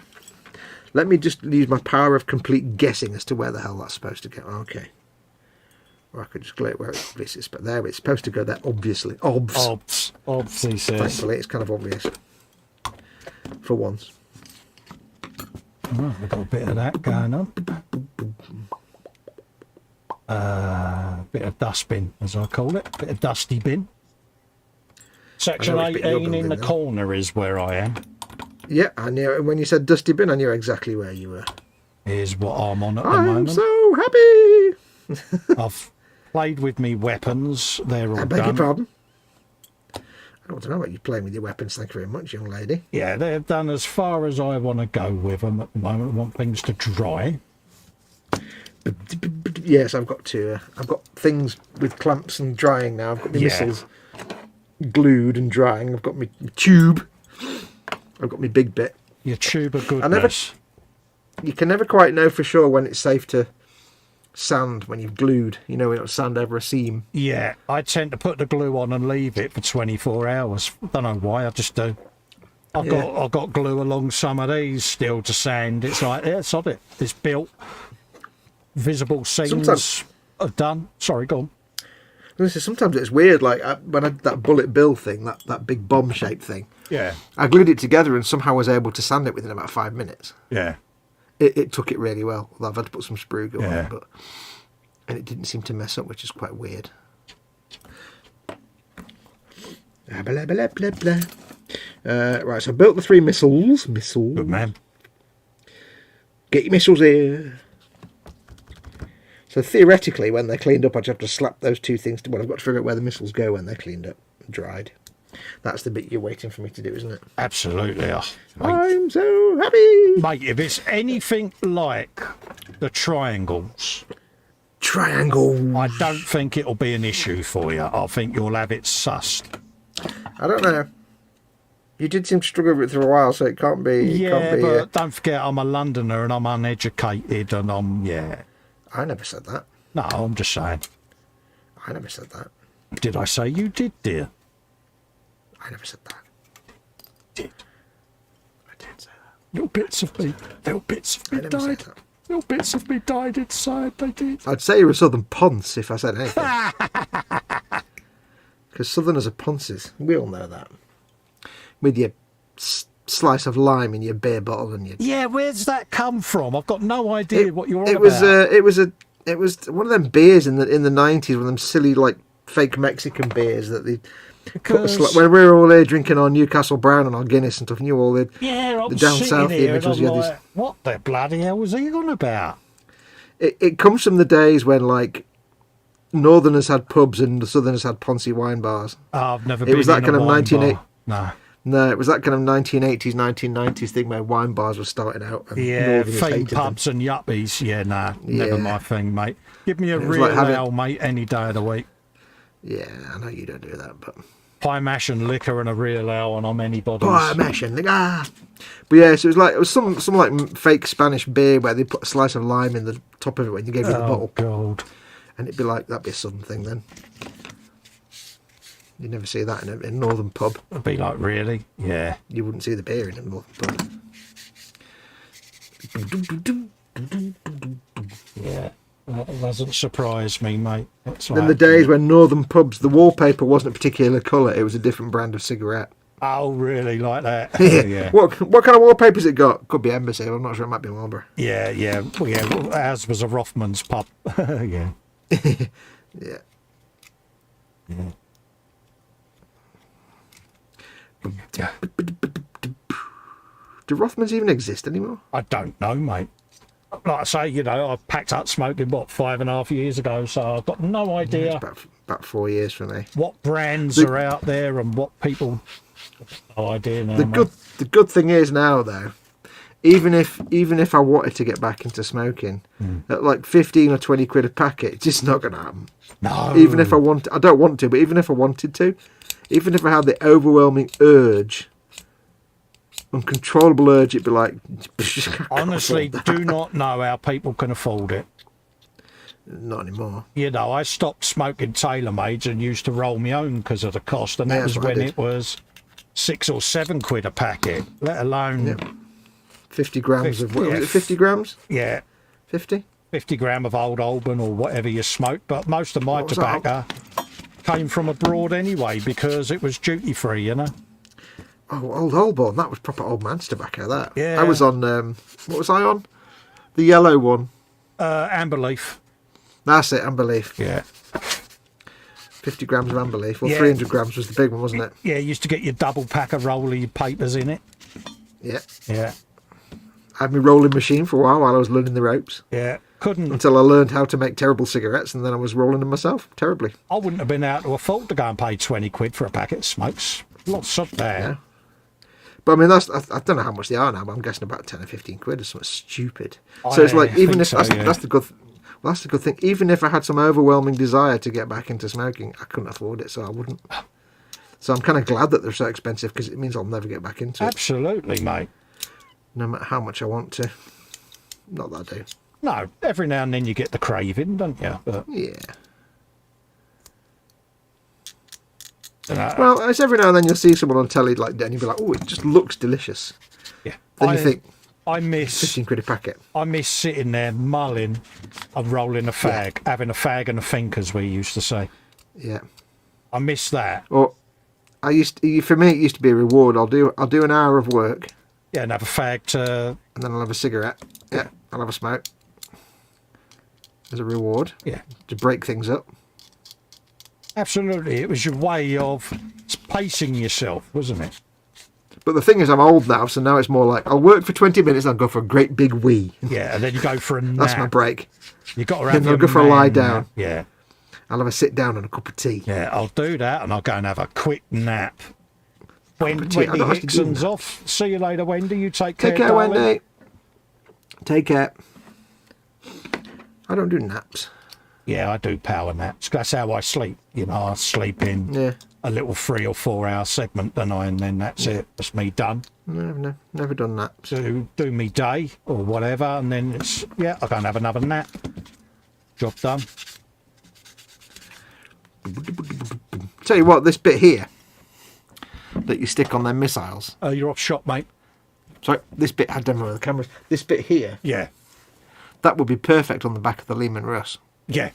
Let me just use my power of complete guessing as to where the hell that's supposed to go. Okay. Or I could just glue it where it's obvious. But there, it's supposed to go there, obviously. Obs, he says. Thankfully, it's kind of obvious. For once. Oh, we've got a bit of that going on. Bit of dustbin, as I call it. Bit of dusty bin. Section 18 in the corner is where I am. Yeah, I knew. When you said dusty bin, I knew exactly where you were. Is what I'm on at the moment. I'm so happy. I've played with me weapons. They're all done. I beg your pardon. I don't know what you're playing with your weapons. Thank you very much, young lady. Yeah, they're done as far as I want to go with them at the moment. I want things to dry. Yes, I've got to. I've got things with clamps and drying now. I've got my missiles glued and drying. I've got my tube. I've got my big bit. Your tube of goodness. You can never quite know for sure when it's safe to sand when you've glued. You know, it'll sand over a seam. Yeah, I tend to put the glue on and leave it for 24 hours. Don't know why, I just do. I've got glue along some of these still to sand. It's like, yeah, sod it. It's built. Visible seams are done. Sorry, go on. Sometimes it's weird, like when I had that bullet bill thing, that big bomb-shaped thing. Yeah. I glued it together and somehow was able to sand it within about 5 minutes. Yeah. It took it really well. Although I've had to put some sprue glue on it, and it didn't seem to mess up, which is quite weird. Blah, blah, blah, blah. Right, so I built the 3 missiles. Good man. Get your missiles here. So theoretically, when they're cleaned up, I'd have to slap those 2 things. Well, I've got to figure out where the missiles go when they're cleaned up and dried. That's the bit you're waiting for me to do, isn't it? Absolutely. Oh, I'm so happy. Mate, if it's anything like the triangles, I don't think it'll be an issue for you. I think you'll have it sussed. I don't know. You did seem to struggle with it for a while, so it can't be... Yeah, but don't forget I'm a Londoner and I'm uneducated and I never said that. No, I'm just saying. I never said that. Did I say you did, dear? I never said that. Did. I did say that. Little bits of me died. Little bits of me died inside, they did. I'd say you're a southern ponce if I said anything. Because southerners are ponces. We all know that. With your slice of lime in your beer bottle and your... Yeah, where's that come from? I've got no idea what you're on about. It was one of them beers in the 90s, one of them silly like fake Mexican beers that they when we were all here drinking our Newcastle Brown and our Guinness and stuff, and you all the down south the image was like, what the bloody hell was he on about? It comes from the days when like Northerners had pubs and the Southerners had Ponzi wine bars. Oh, I've never been. It was that kind of 1980. No, it was that kind of 1980s, 1990s thing where wine bars were starting out. And theme pubs and yuppies. Yeah, never my thing, mate. Give me a real ale, mate, any day of the week. Yeah, I know you don't do that, but... Pie mash and liquor and a real ale and I'm anybody's. Pie mash and liquor. But yeah, so it was some like fake Spanish beer where they put a slice of lime in the top of it when you gave it the bottle. Oh, God. And it'd be like, that'd be a southern thing then. You'd never see that in a northern pub. It'd be like, really? Yeah. You wouldn't see the beer in a northern pub. Yeah. That doesn't surprise me, mate. In the days when northern pubs, the wallpaper wasn't a particular colour, it was a different brand of cigarette. Oh, really? Like that? Yeah. What kind of wallpaper's it got? Could be Embassy, I'm not sure, it might be Marlborough. Yeah. Well, ours was a Rothman's pub. Yeah. Yeah. Do Rothmans even exist anymore? I don't know, mate. Like I say, I packed up smoking, 5.5 years ago, so I've got no idea. It's about 4 years for me. What brands are out there and what people... No idea now, The good thing is now, though, even if I wanted to get back into smoking, at like 15 or 20 quid a packet, it's just not going to happen. No. Even if I don't want to, but even if I wanted to, even if I had the overwhelming urge, uncontrollable urge, it'd be like... Honestly, do not know how people can afford it. Not anymore. I stopped smoking tailor-mades and used to roll my own because of the cost, and that was when it was 6 or 7 quid a packet, let alone... 50 grams of... What was it, 50 grams? Yeah. 50? 50 gram of Old Alban or whatever you smoke, but most of my What was that? tobacco came from abroad anyway because it was duty free, you know. Oh, Old Holborn, that was proper old man's tobacco, that. Yeah. I was on, what was I on? The yellow one. Amber leaf. That's it, amber leaf. Yeah. 50 grams of amber leaf. Well, Yeah. 300 grams was the big one, wasn't it? Yeah, you used to get your double pack of rolling papers in it. Yeah. Yeah. I had my rolling machine for a while I was learning the ropes. Yeah. Couldn't. Until I learned how to make terrible cigarettes, and then I was rolling them myself, terribly. I wouldn't have been able to afford to go and pay 20 quid for a packet of smokes. Lots of that. Yeah. But I mean, I don't know how much they are now, but I'm guessing about 10 or 15 quid or something stupid. So it's like, even if that's the good that's the good thing. Even if I had some overwhelming desire to get back into smoking, I couldn't afford it, so I wouldn't. So I'm kind of glad that they're so expensive, because it means I'll never get back into it. Absolutely, mate. No matter how much I want to. Not that I do. No, every now and then you get the craving, don't you? But, Yeah. uh, Well, it's every now and then you'll see someone on telly like that, and you'll be like, oh, it just looks delicious. yeah. Then you think, I miss 15 quid a packet. sitting there mulling and rolling a fag, having a fag and a think, as we used to say. Yeah. I miss that. Or for me, it used to be a reward. I'll do an hour of work, Yeah, and have a fag to... and then I'll have a cigarette. Yeah, I'll have a smoke as a reward. Yeah, To break things up. absolutely. It was your way of pacing yourself, wasn't it? But the thing is, I'm old now, so now it's more like I'll work for 20 minutes and I'll go for a great big wee. Yeah, and then you go for a nap. That's my break. You got to have Then I'll your go for a lie man down. nap. Yeah, I'll have a sit down and a cup of tea. yeah. I'll do that, and I'll go and have a quick nap. When tea, I Wendy don't have to do Hickson's that. off. See you later, Wendy. You take care, Take care, darling. Wendy. Take care. I don't do naps. Yeah, I do power naps. That's how I sleep. You know, I sleep in Yeah. a little 3 or 4 hour segment, don't I? And then that's it. That's me done. No, never done naps. Do me day or whatever, and then it's I go and have another nap. Job done. Tell you what, this bit here that you stick on them missiles. You're off shop, mate. Sorry, this bit, I don't know where the camera's. This bit here, Yeah, that would be perfect on the back of the Lehman Russ. yeah,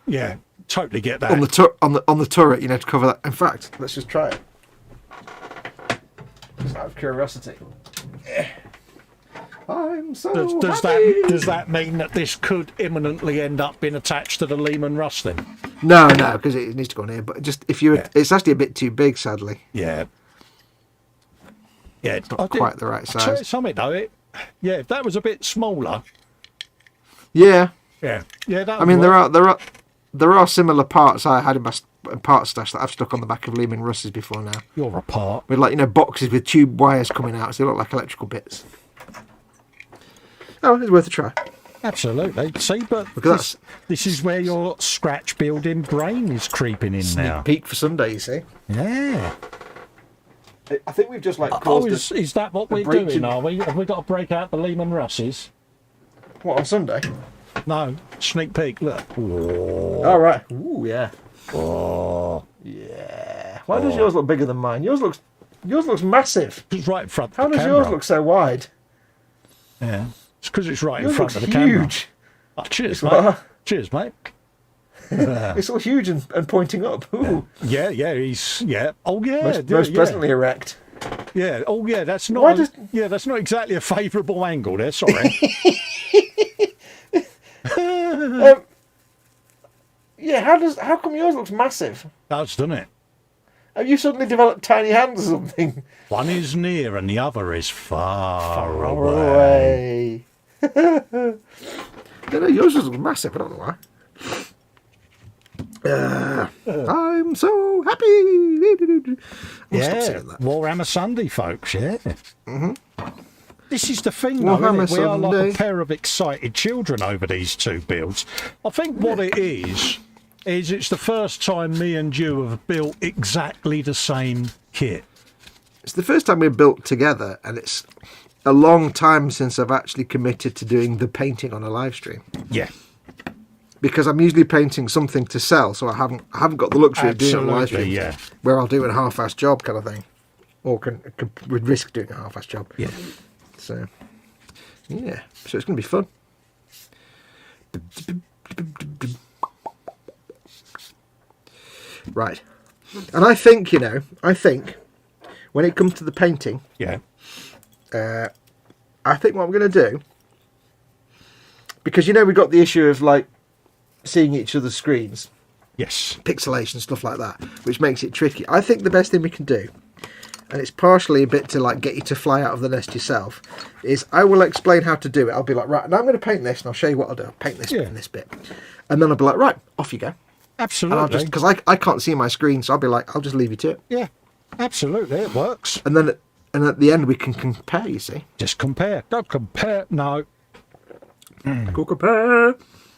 yeah. Totally get that. On the turret, to cover that. In fact, let's just try it. Just out of curiosity. I'm so happy. Does that mean that this could imminently end up being attached to the Lehman Russ then? No, because it needs to go on here. But just if you, it's actually a bit too big, sadly. Yeah. Yeah, It's not quite the right I'll tell you size. something though. If that was a bit smaller. Yeah, Yeah. That. I mean there are similar parts I had in my part stash that I've stuck on the back of Lehman Russes before now. You're a part. With boxes with tube wires coming out, so they look like electrical bits. Oh, it's worth a try. Absolutely. See, but Because this is where your scratch building brain is creeping in now. Peak for Sunday, you see. Yeah. I think we've just Oh, is that what we're breach doing, in- are we? Have we got to break out the Lehman Russes? What, on Sunday? No. Sneak peek, look. Oh, right. Ooh, yeah. Oh. Yeah. Why does yours look bigger than mine? Yours looks massive. It's right in front How of the does camera. yours look so wide? Yeah. It's because it's right in Yours front looks of the camera. huge. Oh, cheers, What? mate. Cheers, mate. It's all huge and pointing up. Ooh. Yeah, he's Oh yeah, Most presently erect. Yeah. Oh yeah, that's not. Why does- that's not exactly a favourable angle there. Sorry. Yeah, how come yours looks massive? That's done it. Have you suddenly developed tiny hands or something? One is near and the other is far away. No, yours looks massive. I don't know why. I'm so happy. I'll stop saying that. Warhammer Sunday, folks. Yeah. This is the thing, Warhammer though, isn't it? We are like Sunday. a pair of excited children over these two builds. I think what it is it's the first time me and you have built exactly the same kit. It's the first time we've built together, and it's a long time since I've actually committed to doing the painting on a live stream. Yeah. Because I'm usually painting something to sell, so I haven't got the luxury of doing it on a live stream. yeah. Where I'll do a half-assed job kind of thing, or would risk doing a half-assed job. Yeah. So, yeah. So it's going to be fun. Right. And I think, you know, when it comes to the painting, Yeah. I think what I'm going to do, because, you know, we've got the issue of, like, seeing each other's screens, Yes. pixelation, stuff like that, which makes it tricky. I think the best thing we can do, and it's partially a bit to, like, get you to fly out of the nest yourself, is I will explain how to do it. I'll be like, right, now I'm going to paint this, and I'll show you what I'll do. I'll paint this bit and this bit. And then I'll be like, right, off you go. Absolutely. And I'll just, because I can't see my screen, so I'll be like, I'll just leave you to it. Yeah. Absolutely. It works. And then at the end we can compare, you see. Just compare. Don't compare. No. Go compare.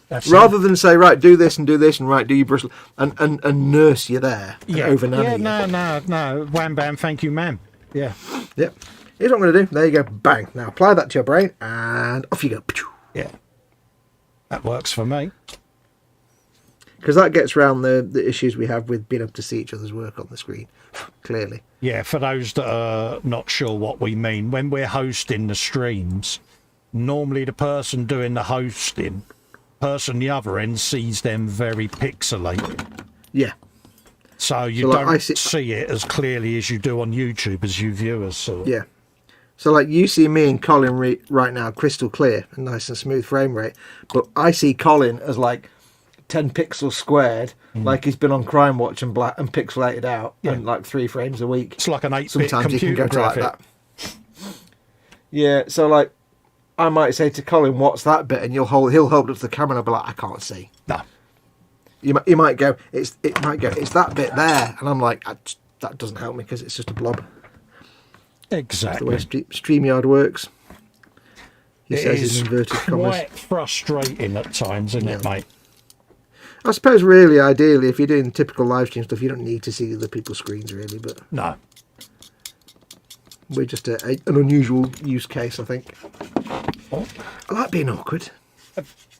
That's Rather than say, right, do this, and right, do your brush, and nurse you there. yeah. Over nanny Yeah, no. Wham, bam, thank you, ma'am. Yeah. Yep. Here's what I'm going to do. There you go. Bang. Now apply that to your brain, and off you go. Yeah. That works for me. Because that gets around the issues we have with being able to see each other's work on the screen, clearly. Yeah, for those that are not sure what we mean, when we're hosting the streams, normally the person doing the hosting, person the other end sees them very pixelated. Yeah. So you like, don't see it as clearly as you do on YouTube as you viewers see it. Yeah. So, like, you see me and Colin right now crystal clear and nice and smooth frame rate, but I see Colin as, like, 10 pixels squared, like he's been on Crime Watch and pixelated out, and like 3 frames a week. It's like an 8-bit Sometimes you can computer go to like graphic. that. Yeah, so like I might say to Colin, "What's that bit?" and he'll hold up to the camera and I'll be like, "I can't see." No. You might go, "It's that bit there," and I'm like, "That doesn't help me because it's just a blob." Exactly. That's the way StreamYard works. He It says is in inverted commas. quite frustrating at times, isn't it, mate? I suppose, really, ideally, if you're doing typical live stream stuff, you don't need to see other people's screens, really. But No. we're just an unusual use case, I think. Oh. I like being awkward.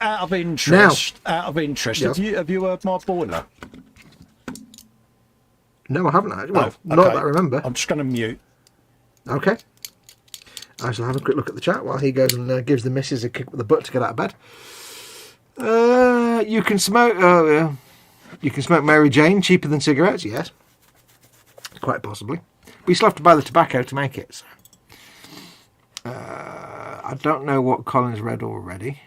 Out of interest, Yes. have you heard my boiler? No, I haven't actually. Well, Oh, not okay. that I remember. I'm just going to mute. Okay. I shall have a quick look at the chat while he goes and gives the missus a kick with the butt to get out of bed. You can smoke. You can smoke Mary Jane cheaper than cigarettes. Yes, quite possibly. We still have to buy the tobacco to make it. So. I don't know what Colin's read already.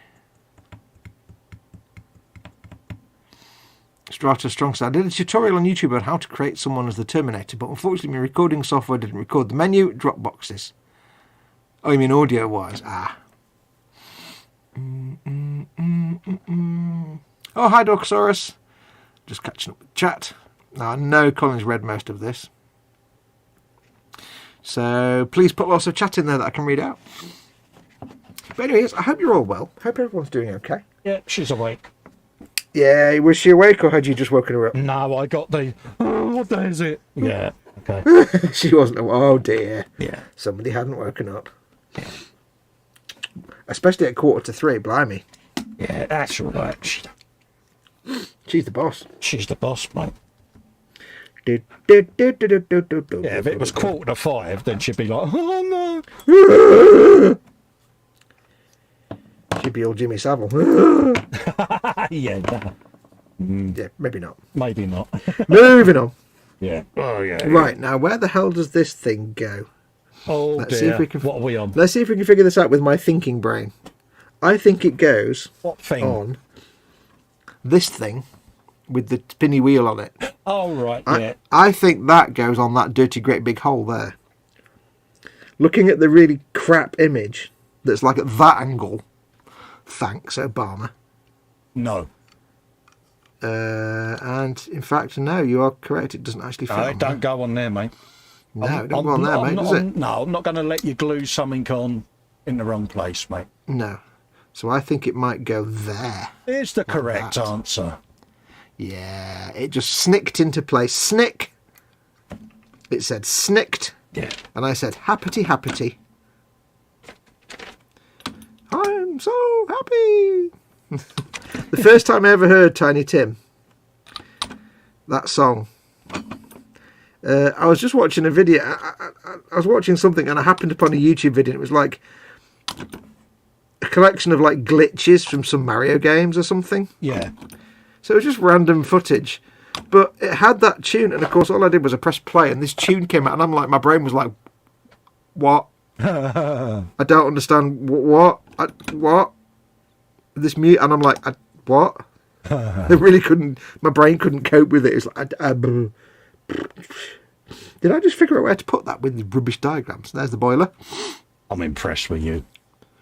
Strata Strong. I did a tutorial on YouTube on how to create someone as the Terminator, but unfortunately my recording software didn't record the menu drop boxes. Oh, you mean audio-wise? Ah. Oh, hi, Dorkosaurus. Just catching up with chat. Now, I know Colin's read most of this. So, please put lots of chat in there that I can read out. But anyways, I hope you're all well. Hope everyone's doing okay. Yeah, she's awake. Yeah, was she awake or had you just woken her up? No, I got the... what day is it? Yeah, okay. She wasn't. Oh, dear. Yeah. Somebody hadn't woken up. Especially at 2:45, blimey. Yeah, that's all right. She's the boss. She's the boss, mate. Yeah, Yeah, if it was 4:45, then she'd be like, oh, no. She'd be all Jimmy Savile. Yeah, no, Yeah, maybe not. maybe not. Moving on. Yeah. Oh, yeah. Right, now, where the hell does this thing go? Oh, Let's dear. see if we can- What are we on? Let's see if we can figure this out with my thinking brain. I think it goes What thing? on this thing with the spinny wheel on it. Oh, right, yeah. I think that goes on that dirty great big hole there. Looking at the really crap image that's like at that angle. Thanks, Obama. No. And in fact, no, you are correct. It doesn't actually fit. No, on it don't go on there, mate. there. No, it don't go on there, mate, does it? No, I'm not going to let you glue something on in the wrong place, mate. No. So I think it might go there. Here's the correct that. answer. Yeah, it just snicked into place. Snick. It said snicked. Yeah. And I said happity happity. I'm so happy. The first time I ever heard Tiny Tim, that song, I was just watching a video. I was watching something and I happened upon a YouTube video and it was like a collection of like glitches from some Mario games or something. Yeah. So it was just random footage. But it had that tune, and of course all I did was I pressed play, and this tune came out, and I'm like, my brain was like, what? I don't understand. What? What? This mute, and I'm like, what? I really couldn't, my brain couldn't cope with it. It was like, did I just figure out where to put that with the rubbish diagrams? There's the boiler. I'm impressed with you.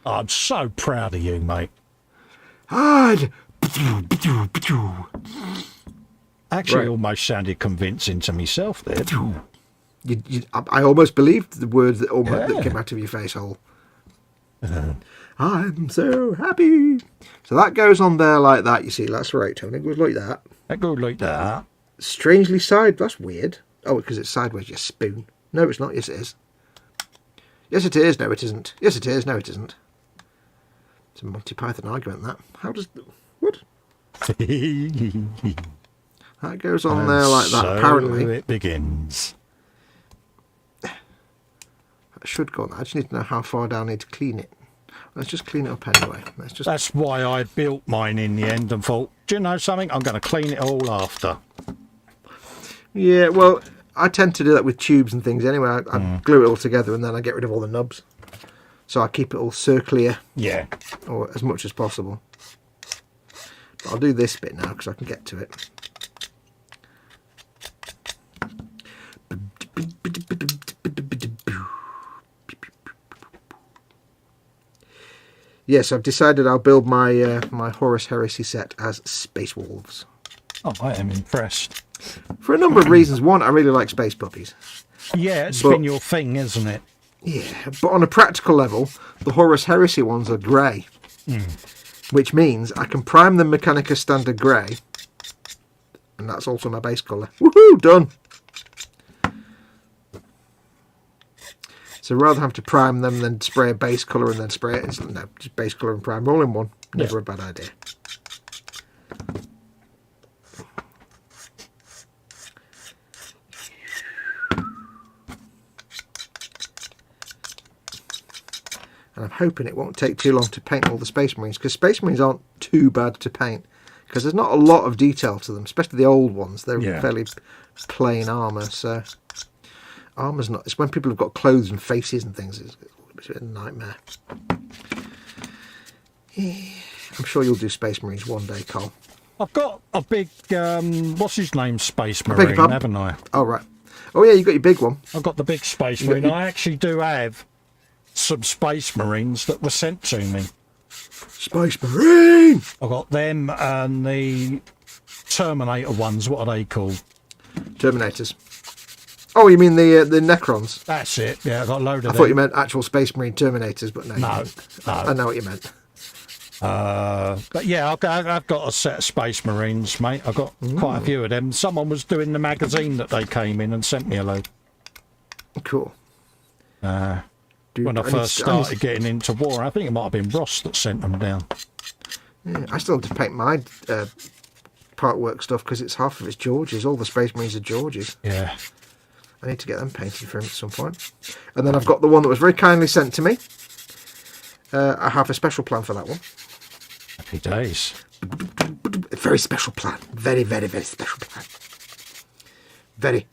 I'm so proud of you, mate. Actually, Right. almost sounded convincing to myself there. I almost believed the words that came out of your face hole. I'm so happy. So that goes on there like that, you see. That's right, Tony. It goes like that. That good like that. Strangely side. That's weird. Oh, because it's sideways, you spoon. No, it's not. Yes, it is. Yes, it is. No, it isn't. Yes, it is. No, it isn't. It's a Monty Python argument, that. How does... What? That goes on there like that, so apparently. it begins. That should go on. I just need to know how far down I need to clean it. Let's just clean it up anyway. Let's just... That's why I built mine in the end and thought, do you know something? I'm going to clean it all after. Yeah, well, I tend to do that with tubes and things anyway. I glue it all together and then I get rid of all the nubs. So I keep it all circular, Yeah. or as much as possible. But I'll do this bit now because I can get to it. Yes, I've decided I'll build my my Horus Heresy set as Space Wolves. Oh, I am impressed. For a number of reasons. One, I really like space puppies. Yeah, it's But- been your thing, isn't it? Yeah, but on a practical level, the Horus Heresy ones are grey. Which means I can prime them Mechanica Standard Grey. And that's also my base colour. Woohoo! Done! So rather than have to prime them than spray a base colour and then spray it, no, just base colour and prime all in one. Never a bad idea. And I'm hoping it won't take too long to paint all the Space Marines, because Space Marines aren't too bad to paint, because there's not a lot of detail to them, especially the old ones. They're fairly plain armour, so armour's not... It's when people have got clothes and faces and things, it's a bit of a nightmare. Yeah. I'm sure you'll do Space Marines one day, Cole. I've got a big, what's his name, Space beg your Marine, pardon? haven't I? Oh, right. Oh, yeah, you got your big one. I've got the big Space Marine. I actually do have some Space Marines that were sent to me. Space Marine! I've got them and the Terminator ones. What are they called? Terminators. Oh, you mean the Necrons? That's it. Yeah, I've got a load of I them. thought you meant actual Space Marine Terminators, but no. No, I know what you meant. But yeah, I've got a set of Space Marines, mate. I've got quite a few of them. Someone was doing the magazine that they came in and sent me a load. Cool. When I first started getting into war, I think it might have been Ross that sent them down. Yeah, I still have to paint my part work stuff because it's half of it's Georges. All the Space Marines are Georges. Yeah. I need to get them painted for him at some point. And then I've got the one that was very kindly sent to me. I have a special plan for that one. Happy days. A very special plan. Very, very, very special plan. Very,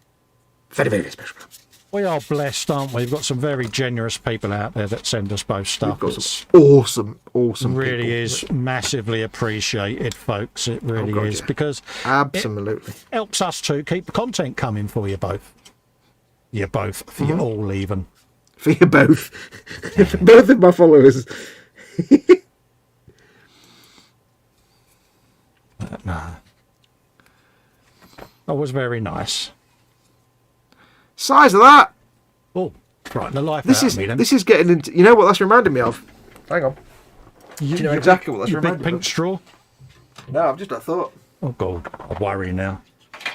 very, very, very special plan. We are blessed, aren't we? We've got some very generous people out there that send us both stuff. Got It's some awesome really people. is massively appreciated, folks. It really God, is, yeah. because Absolutely. it helps us to keep the content coming for you both. You both, for you all even. For you both. For both of my followers. No. That was very nice. Size of that. Oh, right, the life This out is of me then. this is getting into... You know what that's reminded me of? Hang on. You know exactly what that's your big reminded me pink of. straw. No, I've just not thought. Oh God, I worry now.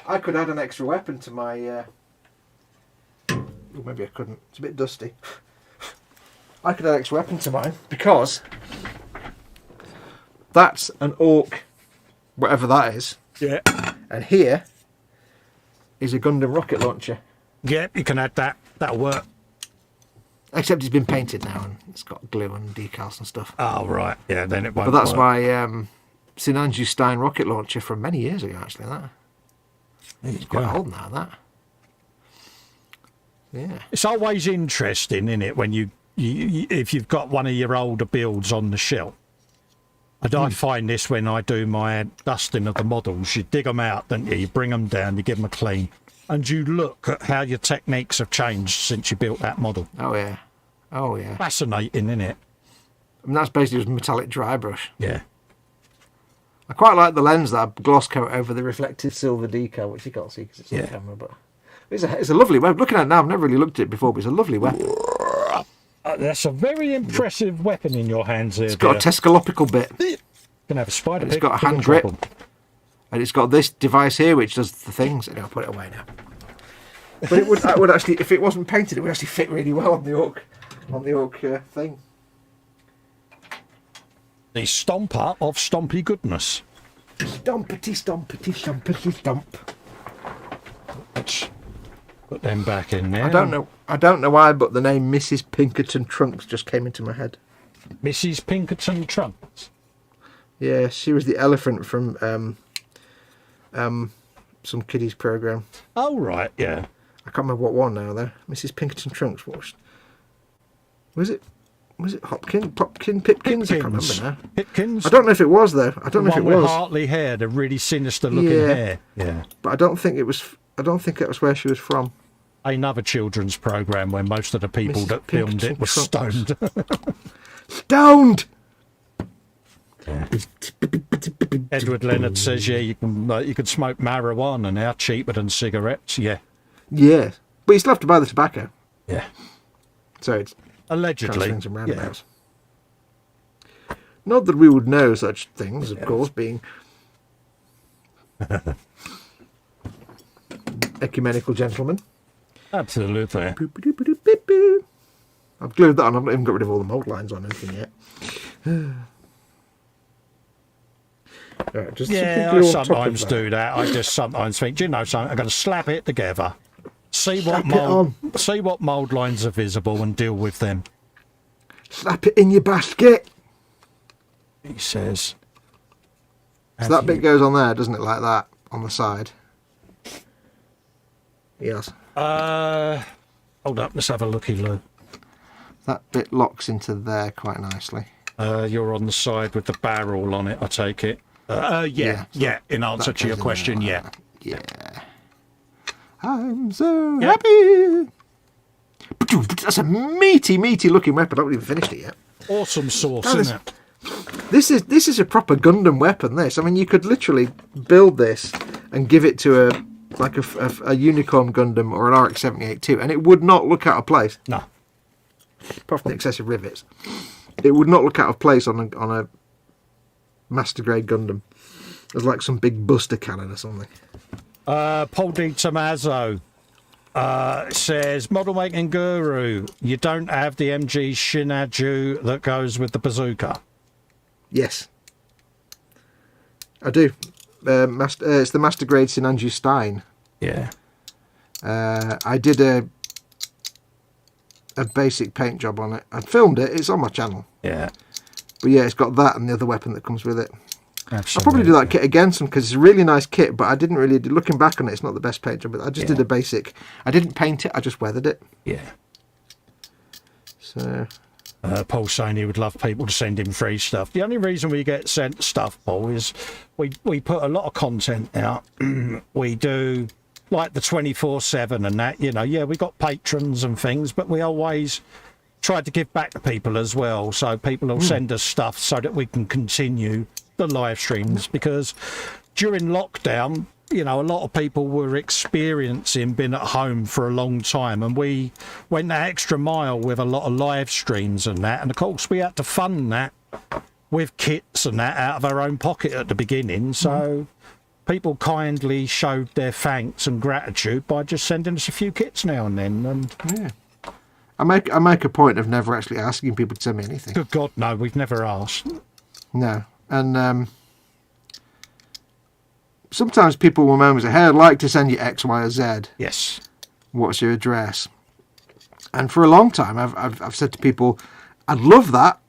I could add an extra weapon to my... Oh, maybe I couldn't. It's a bit dusty. I could add an extra weapon to mine because that's an Ork, whatever that is. Yeah. And here is a Gundam rocket launcher. Yeah, you can add that. That'll work. Except it's been painted now and it's got glue and decals and stuff. Oh, right. Yeah, then it won't But that's work. my Sinanju Stein rocket launcher from many years ago, actually. That It's quite old now, that. Yeah. It's always interesting, isn't it, when you if you've got one of your older builds on the shelf. And I find this when I do my dusting of the models. You dig them out, don't you? You bring them down, you give them a clean. And you look at how your techniques have changed since you built that model. Oh, yeah. Oh, yeah. Fascinating, isn't it? I mean, that's basically just metallic dry brush. Yeah. I quite like the lens that I gloss coat over the reflective silver decal, which you can't see because it's on camera, but it's a lovely weapon. Looking at it now, I've never really looked at it before, but it's a lovely weapon. That's a very impressive weapon in your hands there. It's got a tescalopical bit. You can have a spider It's pick, got a hand grip. And it's got this device here which does the things. And I'll put it away now. But it would actually, if it wasn't painted, it would actually fit really well on the Ork thing. The Stompa of Stompy Goodness. Stompity, stompity, stompity, stomp. Let's put them back in there. I don't know why, but the name Mrs. Pinkerton Trunks just came into my head. Mrs. Pinkerton Trunks. Yeah, she was the elephant from some kiddies program. Oh right, yeah. I can't remember what one now though. Mrs. Pinkerton Trunks. Was it Hopkins, Popkin, Pipkins? I can't remember now. Pipkins. I don't know if it was though. I don't know if it With was. Hartley hair, the really sinister looking hair. Yeah. But I don't think it was. I don't think that was where she was from. Another children's program where most of the people Mrs. that filmed it were Pinkerton stoned. Stoned. Yeah. Edward Leonard says, yeah, you can smoke marijuana now, cheaper than cigarettes. Yeah. Yeah, but you still have to buy the tobacco. Yeah. So it's Allegedly. swings and roundabouts. Yeah. Not that we would know such things, of course, being ecumenical gentlemen. Absolutely. I've glued that on. I've not even got rid of all the mould lines on anything yet. Right, just Yeah, I sometimes do that. I just sometimes think, do you know something? I'm going to slap it together, see what mould lines are visible, and deal with them. Slap it in your basket. He says. So that bit goes on there, doesn't it? Like that on the side. Yes. Hold up. Let's have a looky, Lou. That bit locks into there quite nicely. You're on the side with the barrel on it, I take it. Yeah. In answer to your question, yeah. Yeah. I'm so happy. That's a meaty looking weapon. I haven't even finished it yet. Awesome sauce, isn't it? This is a proper Gundam weapon. This. I mean, you could literally build this and give it to a Unicorn Gundam or an RX-78-2, and it would not look out of place. No. Apart from the excessive rivets, it would not look out of place on a master grade Gundam. There's like some big buster cannon or something. Paul D. Tommaso says, model making guru, you don't have the MG Shinaju that goes with the bazooka. Yes, I do. It's the master grade Sinanju Stein. Yeah. I did a basic paint job on it. I filmed it. It's on my channel. Yeah. But yeah, it's got that and the other weapon that comes with it. Absolutely. I'll probably do that kit again because it's a really nice kit, but I didn't really, looking back on it, it's not the best paint job. But I just did a basic. I didn't paint it, I just weathered it. Yeah. So... Paul's saying he would love people to send him free stuff. The only reason we get sent stuff, Paul, is we put a lot of content out. We do like the 24/7 and that, you know. Yeah, we got patrons and things, but we always try to give back to people as well. So people will send us stuff so that we can continue the live streams, because during lockdown, you know, a lot of people were experiencing being at home for a long time, and we went that extra mile with a lot of live streams and that, and of course we had to fund that with kits and that out of our own pocket at the beginning. So people kindly showed their thanks and gratitude by just sending us a few kits now and then. And yeah, I make a point of never actually asking people to send me anything. Good God, no, we've never asked. No. And sometimes people will murmur, say, hey, I'd like to send you X, Y, or Z. Yes. What's your address? And for a long time, I've said to people, I'd love that.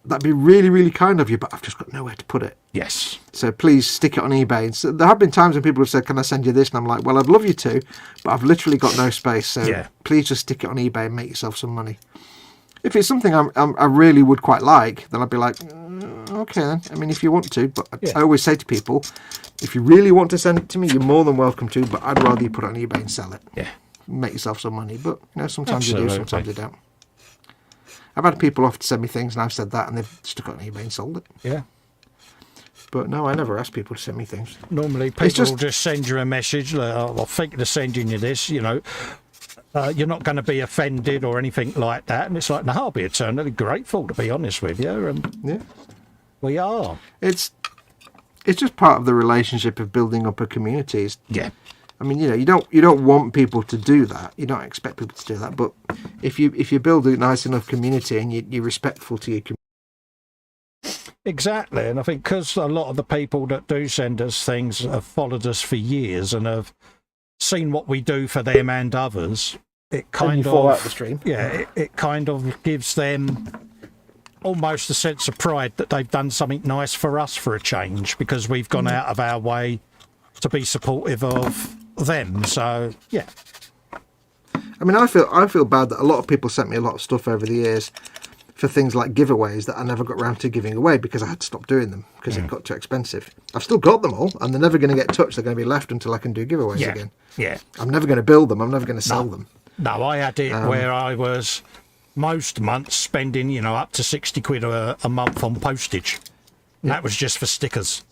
That'd be really, really kind of you, but I've just got nowhere to put it. Yes. So please stick it on eBay. And so there have been times when people have said, can I send you this? And I'm like, well, I'd love you to, but I've literally got no space. So please just stick it on eBay and make yourself some money. If it's something I really would quite like, then I'd be like, okay then. I mean, if you want to, but I always say to people, if you really want to send it to me, you're more than welcome to, but I'd rather you put it on eBay and sell it. Yeah. Make yourself some money. But, sometimes you do, sometimes you don't. I've had people offer to send me things, and I've said that, and they've stuck it on eBay and sold it. Yeah. But no, I never ask people to send me things. Normally, people will just send you a message. I'm thinking of sending you this. You're not going to be offended or anything like that. And it's like, no, I'll be eternally grateful, to be honest with you. And we are. It's just part of the relationship of building up a community. Yeah. I mean, you don't want people to do that. You don't expect people to do that. But if you build a nice enough community and you're respectful to your community. Exactly. And I think because a lot of the people that do send us things have followed us for years and have seen what we do for them and others, it kind of fall out the stream. Yeah, it kind of gives them almost a sense of pride that they've done something nice for us for a change, because we've gone out of our way to be supportive of them. So yeah. I mean, I feel bad that a lot of people sent me a lot of stuff over the years for things like giveaways that I never got around to giving away because I had to stop doing them because it got too expensive. I've still got them all, and they're never going to get touched. They're going to be left until I can do giveaways again. Yeah. I'm never going to build them. I'm never going to sell them. No, I had it where I was most months spending, up to 60 quid a month on postage. And that was just for stickers.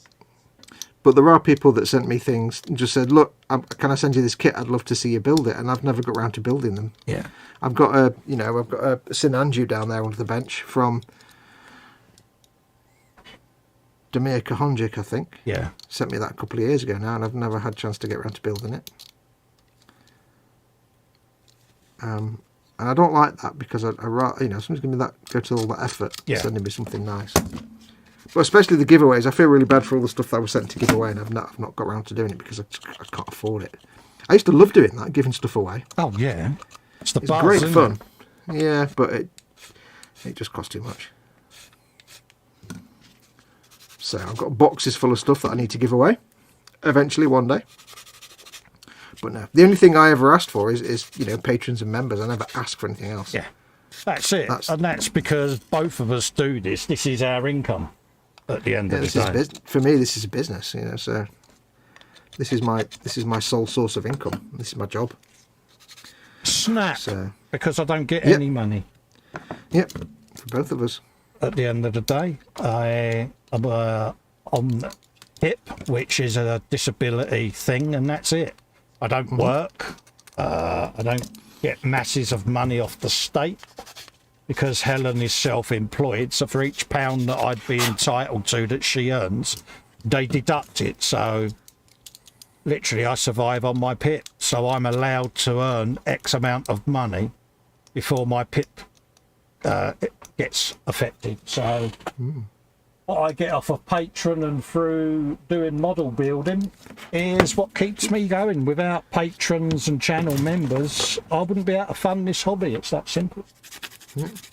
But there are people that sent me things and just said, look, can I send you this kit? I'd love to see you build it. And I've never got around to building them. Yeah. I've got a Sinanju down there under the bench from Damir Kahonjic, I think. Yeah. Sent me that a couple of years ago now, and I've never had a chance to get around to building it. And I don't like that because I someone's giving me that, go to all that effort, sending me something nice. But especially the giveaways, I feel really bad for all the stuff that I was sent to give away, and I've not got around to doing it because I can't afford it. I used to love doing that, giving stuff away. Oh yeah, it's buzz, great fun. Yeah, but it just costs too much. So I've got boxes full of stuff that I need to give away eventually one day. But no, the only thing I ever asked for is patrons and members. I never ask for anything else. Yeah, that's it, and that's because both of us do this. This is our income. At the end of the day, for me, this is a business. So this is my sole source of income. This is my job. Snap! Because I don't get any money. Yep, for both of us. At the end of the day, I'm on HIP, which is a disability thing, and that's it. I don't work. I don't get masses of money off the state because Helen is self-employed. So for each pound that I'd be entitled to that she earns, they deduct it. So literally I survive on my PIP. So I'm allowed to earn X amount of money before my PIP gets affected. So what I get off of Patron and through doing model building is what keeps me going. Without patrons and channel members, I wouldn't be able to fund this hobby. It's that simple.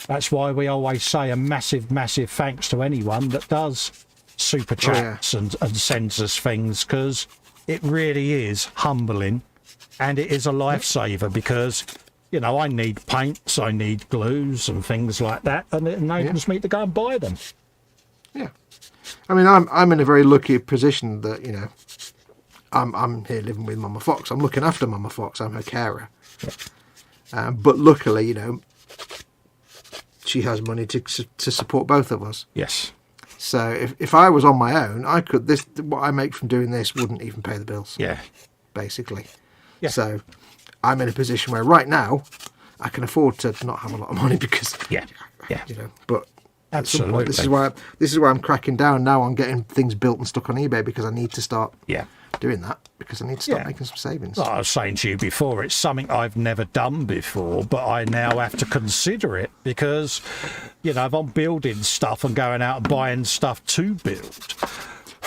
That's why we always say a massive, massive thanks to anyone that does super chats and sends us things, because it really is humbling and it is a lifesaver because, I need paints, I need glues and things like that, and it enables me to go and buy them. Yeah. I mean, I'm in a very lucky position that, I'm here living with Mama Fox. I'm looking after Mama Fox. I'm her carer. Yeah. But luckily, she has money to support both of us. Yes. So if I was on my own, what I make from doing this wouldn't even pay the bills. Yeah. Basically. Yeah. So I'm in a position where right now I can afford to not have a lot of money because but absolutely. This is why I'm cracking down now on getting things built and stuck on eBay, because I need to start doing that, because I need to start making some savings. Like I was saying to you before, it's something I've never done before, but I now have to consider it because, if I'm building stuff and going out and buying stuff to build,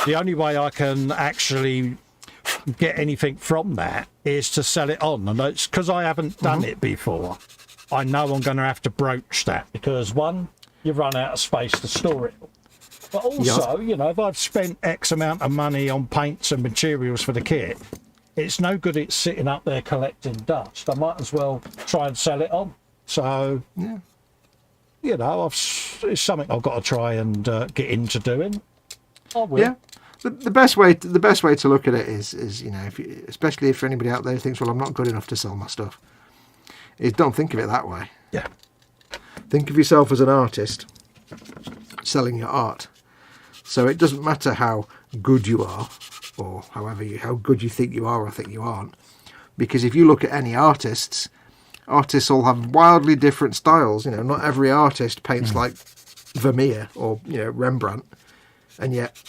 the only way I can actually get anything from that is to sell it on, and it's because I haven't done it before. I know I'm going to have to broach that because one, you run out of space to store it. But also, you know, if I've spent X amount of money on paints and materials for the kit, it's no good it's sitting up there collecting dust. I might as well try and sell it on. So, Yeah. you know, it's something I've got to try and get into doing. I will. Yeah. The best way to look at it is you know, especially if anybody out there thinks, well, I'm not good enough to sell my stuff, is don't think of it that way. Yeah. Think of yourself as an artist selling your art. So it doesn't matter how good you are, or how good you think you are or think you aren't, because if you look at any artists all have wildly different styles. You know, not every artist paints like Vermeer or, you know, Rembrandt, and yet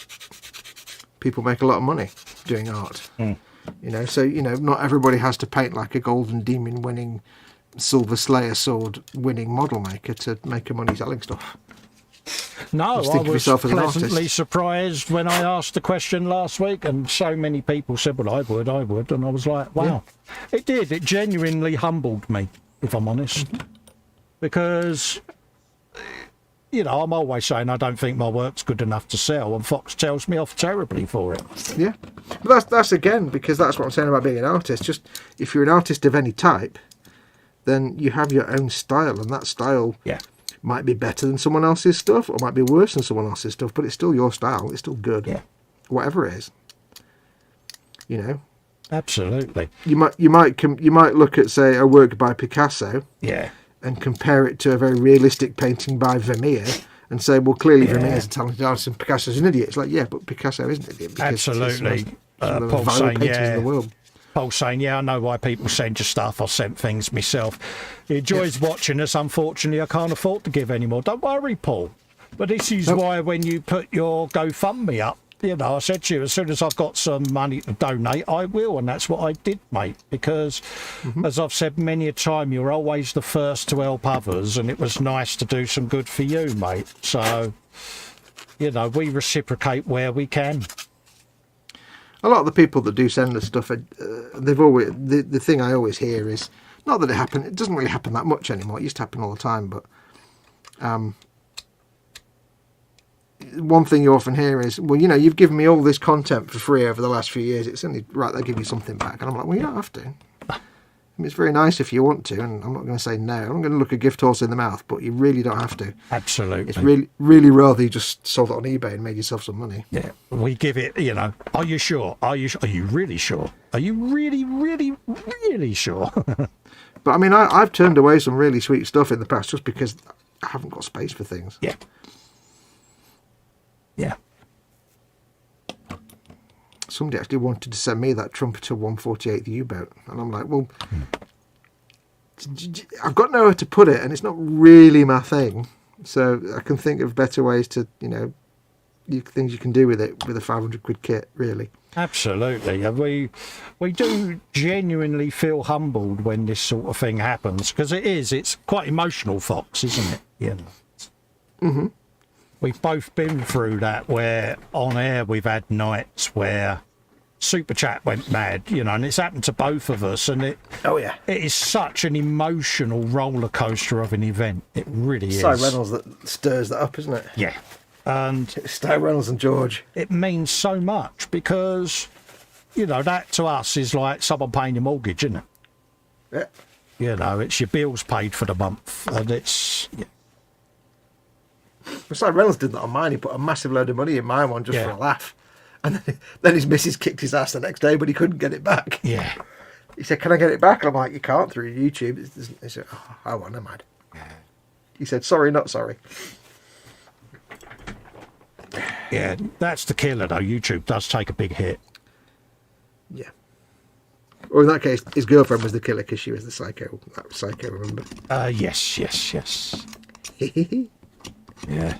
people make a lot of money doing art. You know, so, you know, not everybody has to paint like a Golden Demon winning, Silver Slayer sword winning model maker to make a money selling stuff. No, I was pleasantly surprised when I asked the question last week, and so many people said, well, I would, and I was like, wow. Yeah. It genuinely humbled me, if I'm honest, because, you know, I'm always saying I don't think my work's good enough to sell, and Fox tells me off terribly for it. Yeah, but that's again, because that's what I'm saying about being an artist. Just, if you're an artist of any type, then you have your own style, and that style might be better than someone else's stuff, or might be worse than someone else's stuff, but it's still your style. It's still good, whatever it is. You know, absolutely. You might look at, say, a work by Picasso, and compare it to a very realistic painting by Vermeer, and say, well, clearly Vermeer's a talented artist and Picasso's an idiot. It's like, yeah, but Picasso isn't an idiot. Absolutely. Some of the viral paintings in the world. Paul saying, I know why people send you stuff. I've sent things myself. He enjoys watching us. Unfortunately, I can't afford to give anymore. Don't worry, Paul. But this is why when you put your GoFundMe up, you know, I said to you, as soon as I've got some money to donate, I will. And that's what I did, mate. Because, as I've said many a time, you're always the first to help others. And it was nice to do some good for you, mate. So, you know, we reciprocate where we can. A lot of the people that do send us stuff, they've always the thing I always hear is, not that it doesn't really happen that much anymore. It used to happen all the time, but one thing you often hear is, well, you know, you've given me all this content for free over the last few years. It's only right that I give you something back. And I'm like, well, you don't have to. I mean, it's very nice if you want to, and I'm not going to say no. I'm not going to look a gift horse in the mouth, but you really don't have to. Absolutely. It's really, really rather you just sold it on eBay and made yourself some money. Yeah, we give it, you know, are you sure? Are you really sure? Are you really, really, really sure? But I mean, I've turned away some really sweet stuff in the past just because I haven't got space for things. Yeah. Yeah. Somebody actually wanted to send me that Trumpeter 148th U-boat, and I'm like, well, I've got nowhere to put it, and it's not really my thing. So I can think of better ways to, you know, things you can do with it with a 500 quid kit, really. Absolutely. We do genuinely feel humbled when this sort of thing happens, because it's quite emotional, Fox, isn't it? Yeah. Mm-hmm. We've both been through that, where on air we've had nights where Super Chat went mad, you know, and it's happened to both of us, and it is such an emotional roller coaster of an event. It really is. Cy Reynolds that stirs that up, isn't it? Yeah. And Cy Reynolds and George. It means so much because, you know, that to us is like someone paying your mortgage, isn't it? Yeah. You know, it's your bills paid for the month, and it's... Yeah. Well, Cy Reynolds did that on mine. He put a massive load of money in my one just for a laugh. And then his missus kicked his ass the next day, but he couldn't get it back. Yeah. He said, can I get it back? And I'm like, you can't through YouTube. He said, oh, never mind. He said, sorry, not sorry. Yeah, that's the killer, though. YouTube does take a big hit. Yeah. Or in that case, his girlfriend was the killer because she was the psycho. That was psycho, remember? Yes. Yeah.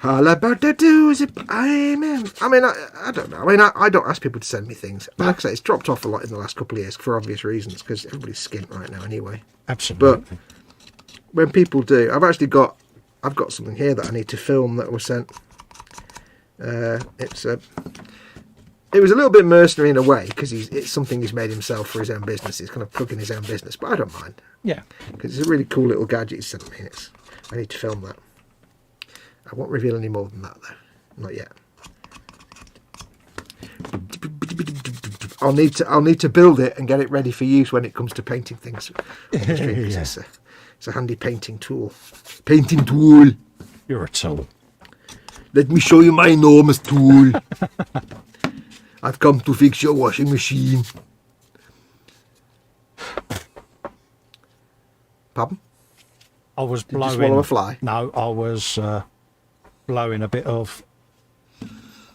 All about to do is I mean, I don't know. I mean, I don't ask people to send me things. Like I say, it's dropped off a lot in the last couple of years for obvious reasons, because everybody's skint right now anyway. Absolutely. But when people do, I've got something here that I need to film that was sent. It's it was a little bit mercenary in a way because it's something he's made himself for his own business. He's kind of plugging his own business, but I don't mind. Yeah. Because it's a really cool little gadget he sent me. I need to film that. I won't reveal any more than that though. Not yet. I'll need to build it and get it ready for use when it comes to painting things on the stream. Yeah. It's a handy painting tool. Painting tool. You're a tool. Let me show you my enormous tool. I've come to fix your washing machine. Pardon? I was blowing. Did you swallow a fly? No, I was blowing a bit of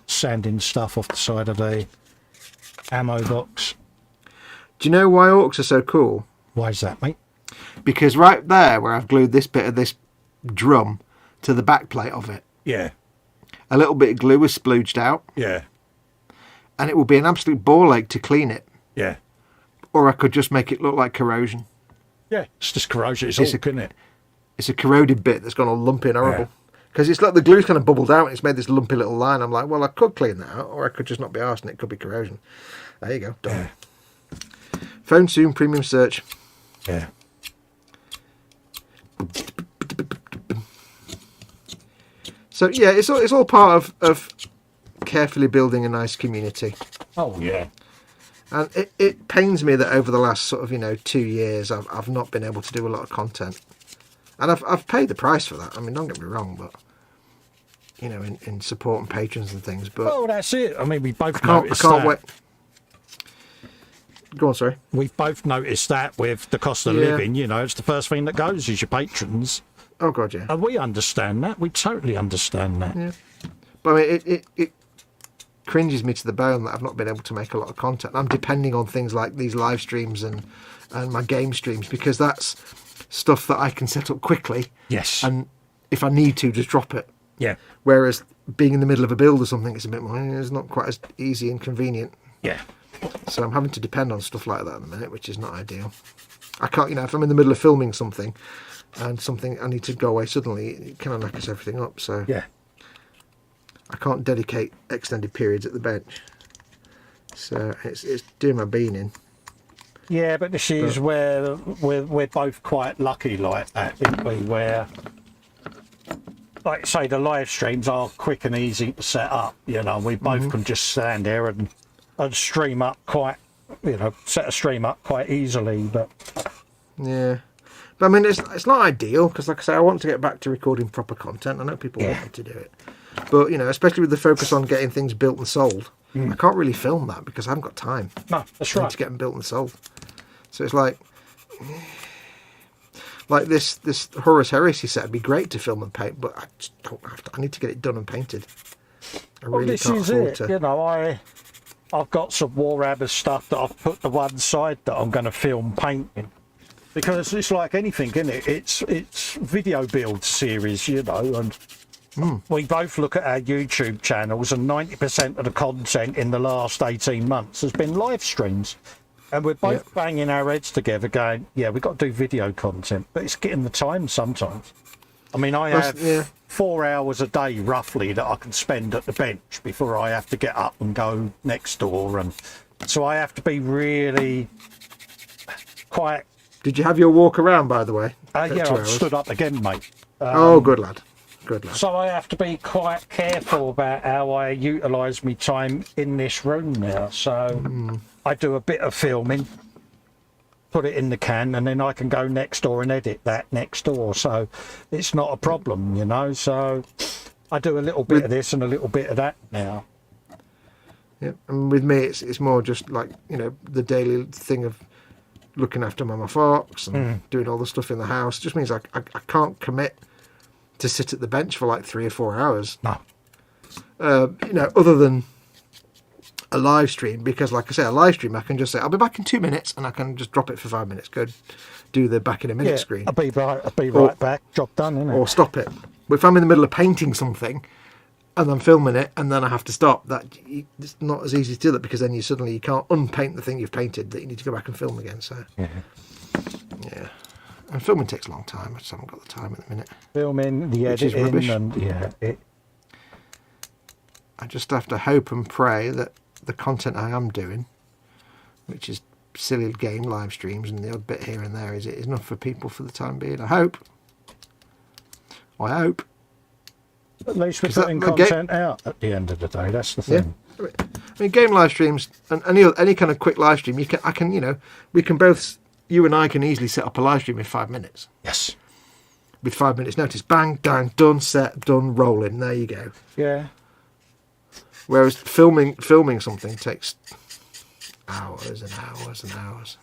sanding stuff off the side of the ammo box. Do you know why orcs are so cool? Why is that, mate? Because right there, where I've glued this bit of this drum to the back plate of it, Yeah. a little bit of glue is splooged out, Yeah. and it will be an absolute ball ache to clean it. Yeah. Or I could just make it look like corrosion. Yeah. It's just corrosion. It's all, isn't it? It's a corroded bit that's gone all lumpy and horrible. Because it's like the glue's kind of bubbled out and it's made this lumpy little line. I'm like, well, I could clean that out, or I could just not be arsed and it could be corrosion. There you go. Done. Yeah. Phone soon, premium search. Yeah. So yeah, it's all part of carefully building a nice community. Oh yeah. And it pains me that over the last sort of 2 years I've not been able to do a lot of content, and I've paid the price for that. I mean, don't get me wrong, but in support and patrons and things. But well, that's it. I mean, we both I noticed can't that. wait. Go on, sorry. We've both noticed that with the cost of living. It's the first thing that goes is your patrons. Oh God, yeah. And we understand that. We totally understand that. Yeah. But I mean, it cringes me to the bone that I've not been able to make a lot of content. I'm depending on things like these live streams and my game streams, because that's stuff that I can set up quickly. Yes. And if I need to, just drop it. Yeah. Whereas being in the middle of a build or something, it's a bit more. It's not quite as easy and convenient. Yeah. So I'm having to depend on stuff like that at the minute, which is not ideal. I can't, if I'm in the middle of filming something and something I need to go away suddenly, it kind of knackers everything up. So yeah. I can't dedicate extended periods at the bench. So it's doing my bean in. Yeah, but this is where we're both quite lucky like that, aren't we? Where, like say, the live streams are quick and easy to set up. We both can just stand there and stream up quite, set a stream up quite easily. But yeah, but I mean, it's not ideal because, like I say, I want to get back to recording proper content. I know people want me to do it, but especially with the focus on getting things built and sold, I can't really film that because I haven't got time. No, that's I right. need to get them built and sold. So it's like this Horus Heresy set would be great to film and paint, but I just don't have to. I need to get it done and painted. I really can't afford to. I've got some Warhammer stuff that I've put to one side that I'm going to film painting, because it's like anything, isn't it? It's video build series, and we both look at our YouTube channels, and 90% of the content in the last 18 months has been live streams. And we're both banging our heads together going, yeah, we've got to do video content, but it's getting the time sometimes. I mean, I have 4 hours a day, roughly, that I can spend at the bench before I have to get up and go next door. And so I have to be really quite... Did you have your walk around, by the way? Yeah, I've stood up again, mate. Oh, good lad. Good lad. So I have to be quite careful about how I utilise my time in this room now. So I do a bit of filming, put it in the can, and then I can go next door and edit that next door. So it's not a problem, So I do a little bit of this and a little bit of that now. Yeah, and with me, it's more just like, the daily thing of looking after Mama Fox and doing all the stuff in the house. It just means I can't commit to sit at the bench for like 3 or 4 hours. No. Other than a live stream, because like I say, a live stream I can just say I'll be back in 2 minutes and I can just drop it for 5 minutes, go do the back in a minute screen. I'll be right back, job done, isn't it? Or stop it. But if I'm in the middle of painting something and I'm filming it and then I have to stop, it's not as easy to do that, because then you can't unpaint the thing you've painted, that you need to go back and film again. So yeah. And filming takes a long time. I just haven't got the time at the minute. Filming, the editing, and I just have to hope and pray that the content I am doing, which is silly game live streams and the odd bit here and there, is it enough for people for the time being? I hope. At least we're putting content out at the end of the day. That's the thing. Yeah. I mean, game live streams and any kind of quick live stream, we can both, you and I can easily set up a live stream in 5 minutes. Yes. With 5 minutes notice, bang, bang, done, set, done, rolling. There you go. Yeah. Whereas filming something takes hours and hours and hours.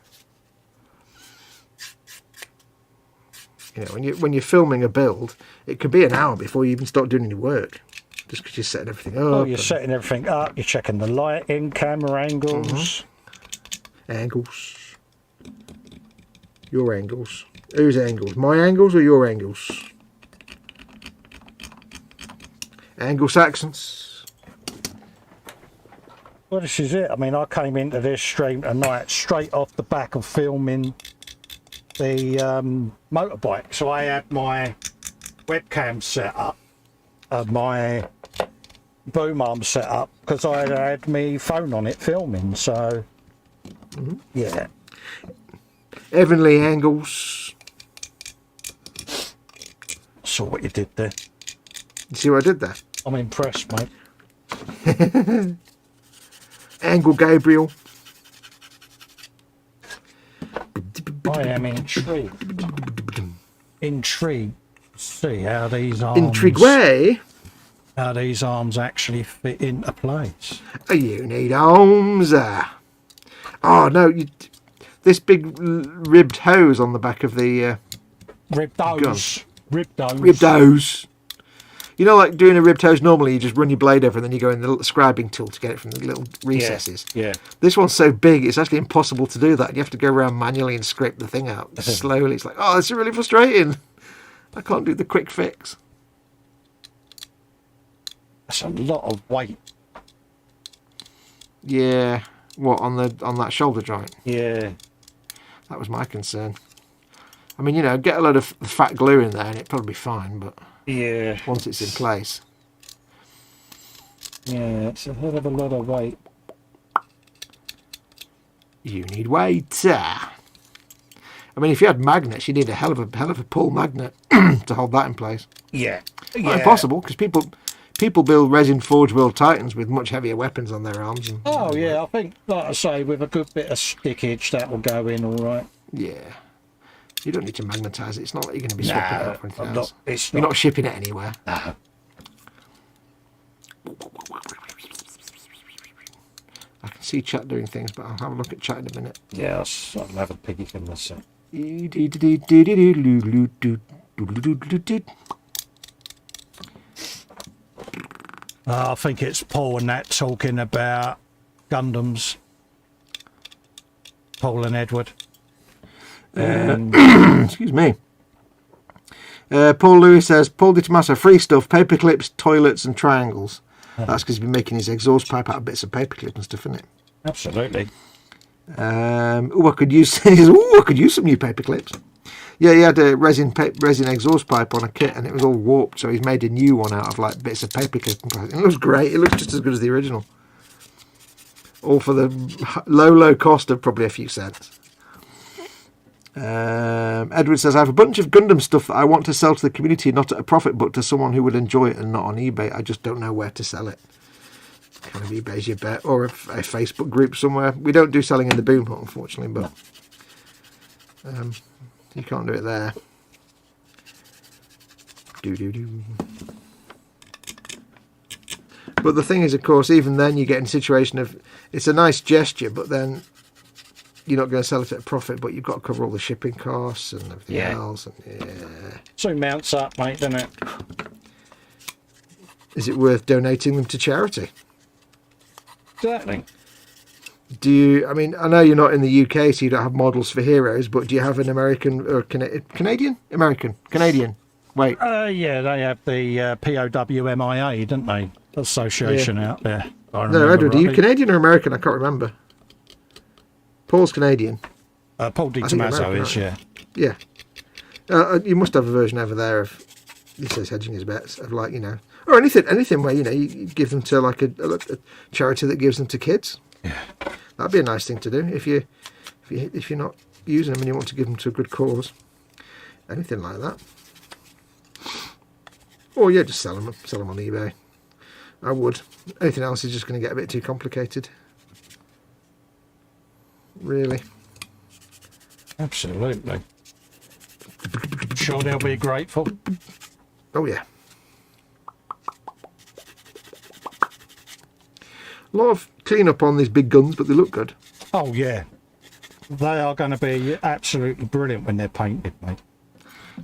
You know, when you're filming a build, it could be an hour before you even start doing any work, just because you're setting everything up. Oh, you're setting everything up. You're checking the lighting, camera angles. Angles. Your angles. Whose angles? My angles or your angles? Anglo-Saxons. Well, this is it. I mean, I came into this stream tonight straight off the back of filming the motorbike. So I had my webcam set up, my boom arm set up, because I had my phone on it filming. So, yeah. Heavenly angles. Saw what you did there. You see what I did there? I'm impressed, mate. Angle Gabriel. I am intrigued. Intrigued to see how these arms... Intrigue. How these arms actually fit into place. You need arms. Oh, no. This big ribbed hose on the back of the... ribbed hose. Ribbed hose. Ribbed hose. You know, like doing a ribbed hose, normally you just run your blade over and then you go in the little scribing tool to get it from the little recesses. Yeah. This one's so big, it's actually impossible to do that. You have to go around manually and scrape the thing out slowly. It's like, oh, this is really frustrating. I can't do the quick fix. That's a lot of weight. Yeah. What, on that shoulder joint? Yeah. That was my concern. I mean, you know, get a load of fat glue in there and it'd probably be fine, but yeah, once it's in place. Yeah, it's a hell of a lot of weight. You need weight. I mean, if you had magnets, you need a hell of a pull magnet to hold that in place. Yeah. Not impossible, because people build resin forged world titans with much heavier weapons on their arms. Oh yeah, I think, like I say, with a good bit of stickage, that will go in all right. Yeah. You don't need to magnetise it. It's not like you're going to be swapping it off or anything else. You're not shipping it anywhere. No. I can see chat doing things, but I'll have a look at chat in a minute. Yeah, I'll have a piggy in myself. I think it's Paul and that talking about Gundams. Paul and Edward. Excuse me. Paul Lewis says, Paul Di Tommaso, free stuff, paper clips, toilets and triangles. That's because he's been making his exhaust pipe out of bits of paper clip and stuff, isn't it? Absolutely. I could use some new paper clips. Yeah, he had a resin exhaust pipe on a kit and it was all warped, so he's made a new one out of like bits of paper clip and plastic. It looks great. It looks just as good as the original. All for the low cost of probably a few cents. Edward says, I have a bunch of Gundam stuff that I want to sell to the community, not at a profit, but to someone who would enjoy it and not on eBay. I just don't know where to sell it. Kind of eBay's your bet, or a Facebook group somewhere. We don't do selling in the boom hut, unfortunately, but you can't do it there. But the thing is, of course, even then you get in a situation of, it's a nice gesture, but then you're not going to sell it at a profit, but you've got to cover all the shipping costs and everything else. And So mounts up, mate, doesn't it? Is it worth donating them to charity? Exactly. Do you, I mean, I know you're not in the UK, so you don't have models for heroes, but do you have an American or Canadian? American. Canadian. Wait. Yeah, they have the POWMIA, don't they? Association out there. No, Edward, are you Canadian or American? I can't remember. Paul's Canadian. Paul Di Tommaso is, yeah. Yeah. You must have a version over there of, he says hedging his bets, of like, you know, Or anything where you give them to like a charity that gives them to kids. Yeah, That'd be a nice thing to do if you're not using them and you want to give them to a good cause. Anything like that. Or yeah, just sell them on eBay. I would. Anything else is just going to get a bit too complicated. Really. absolutely. I'm sure they'll be grateful. Oh yeah. A lot of clean up on these big guns, but they look good. Oh yeah, they are going to be absolutely brilliant when they're painted, mate.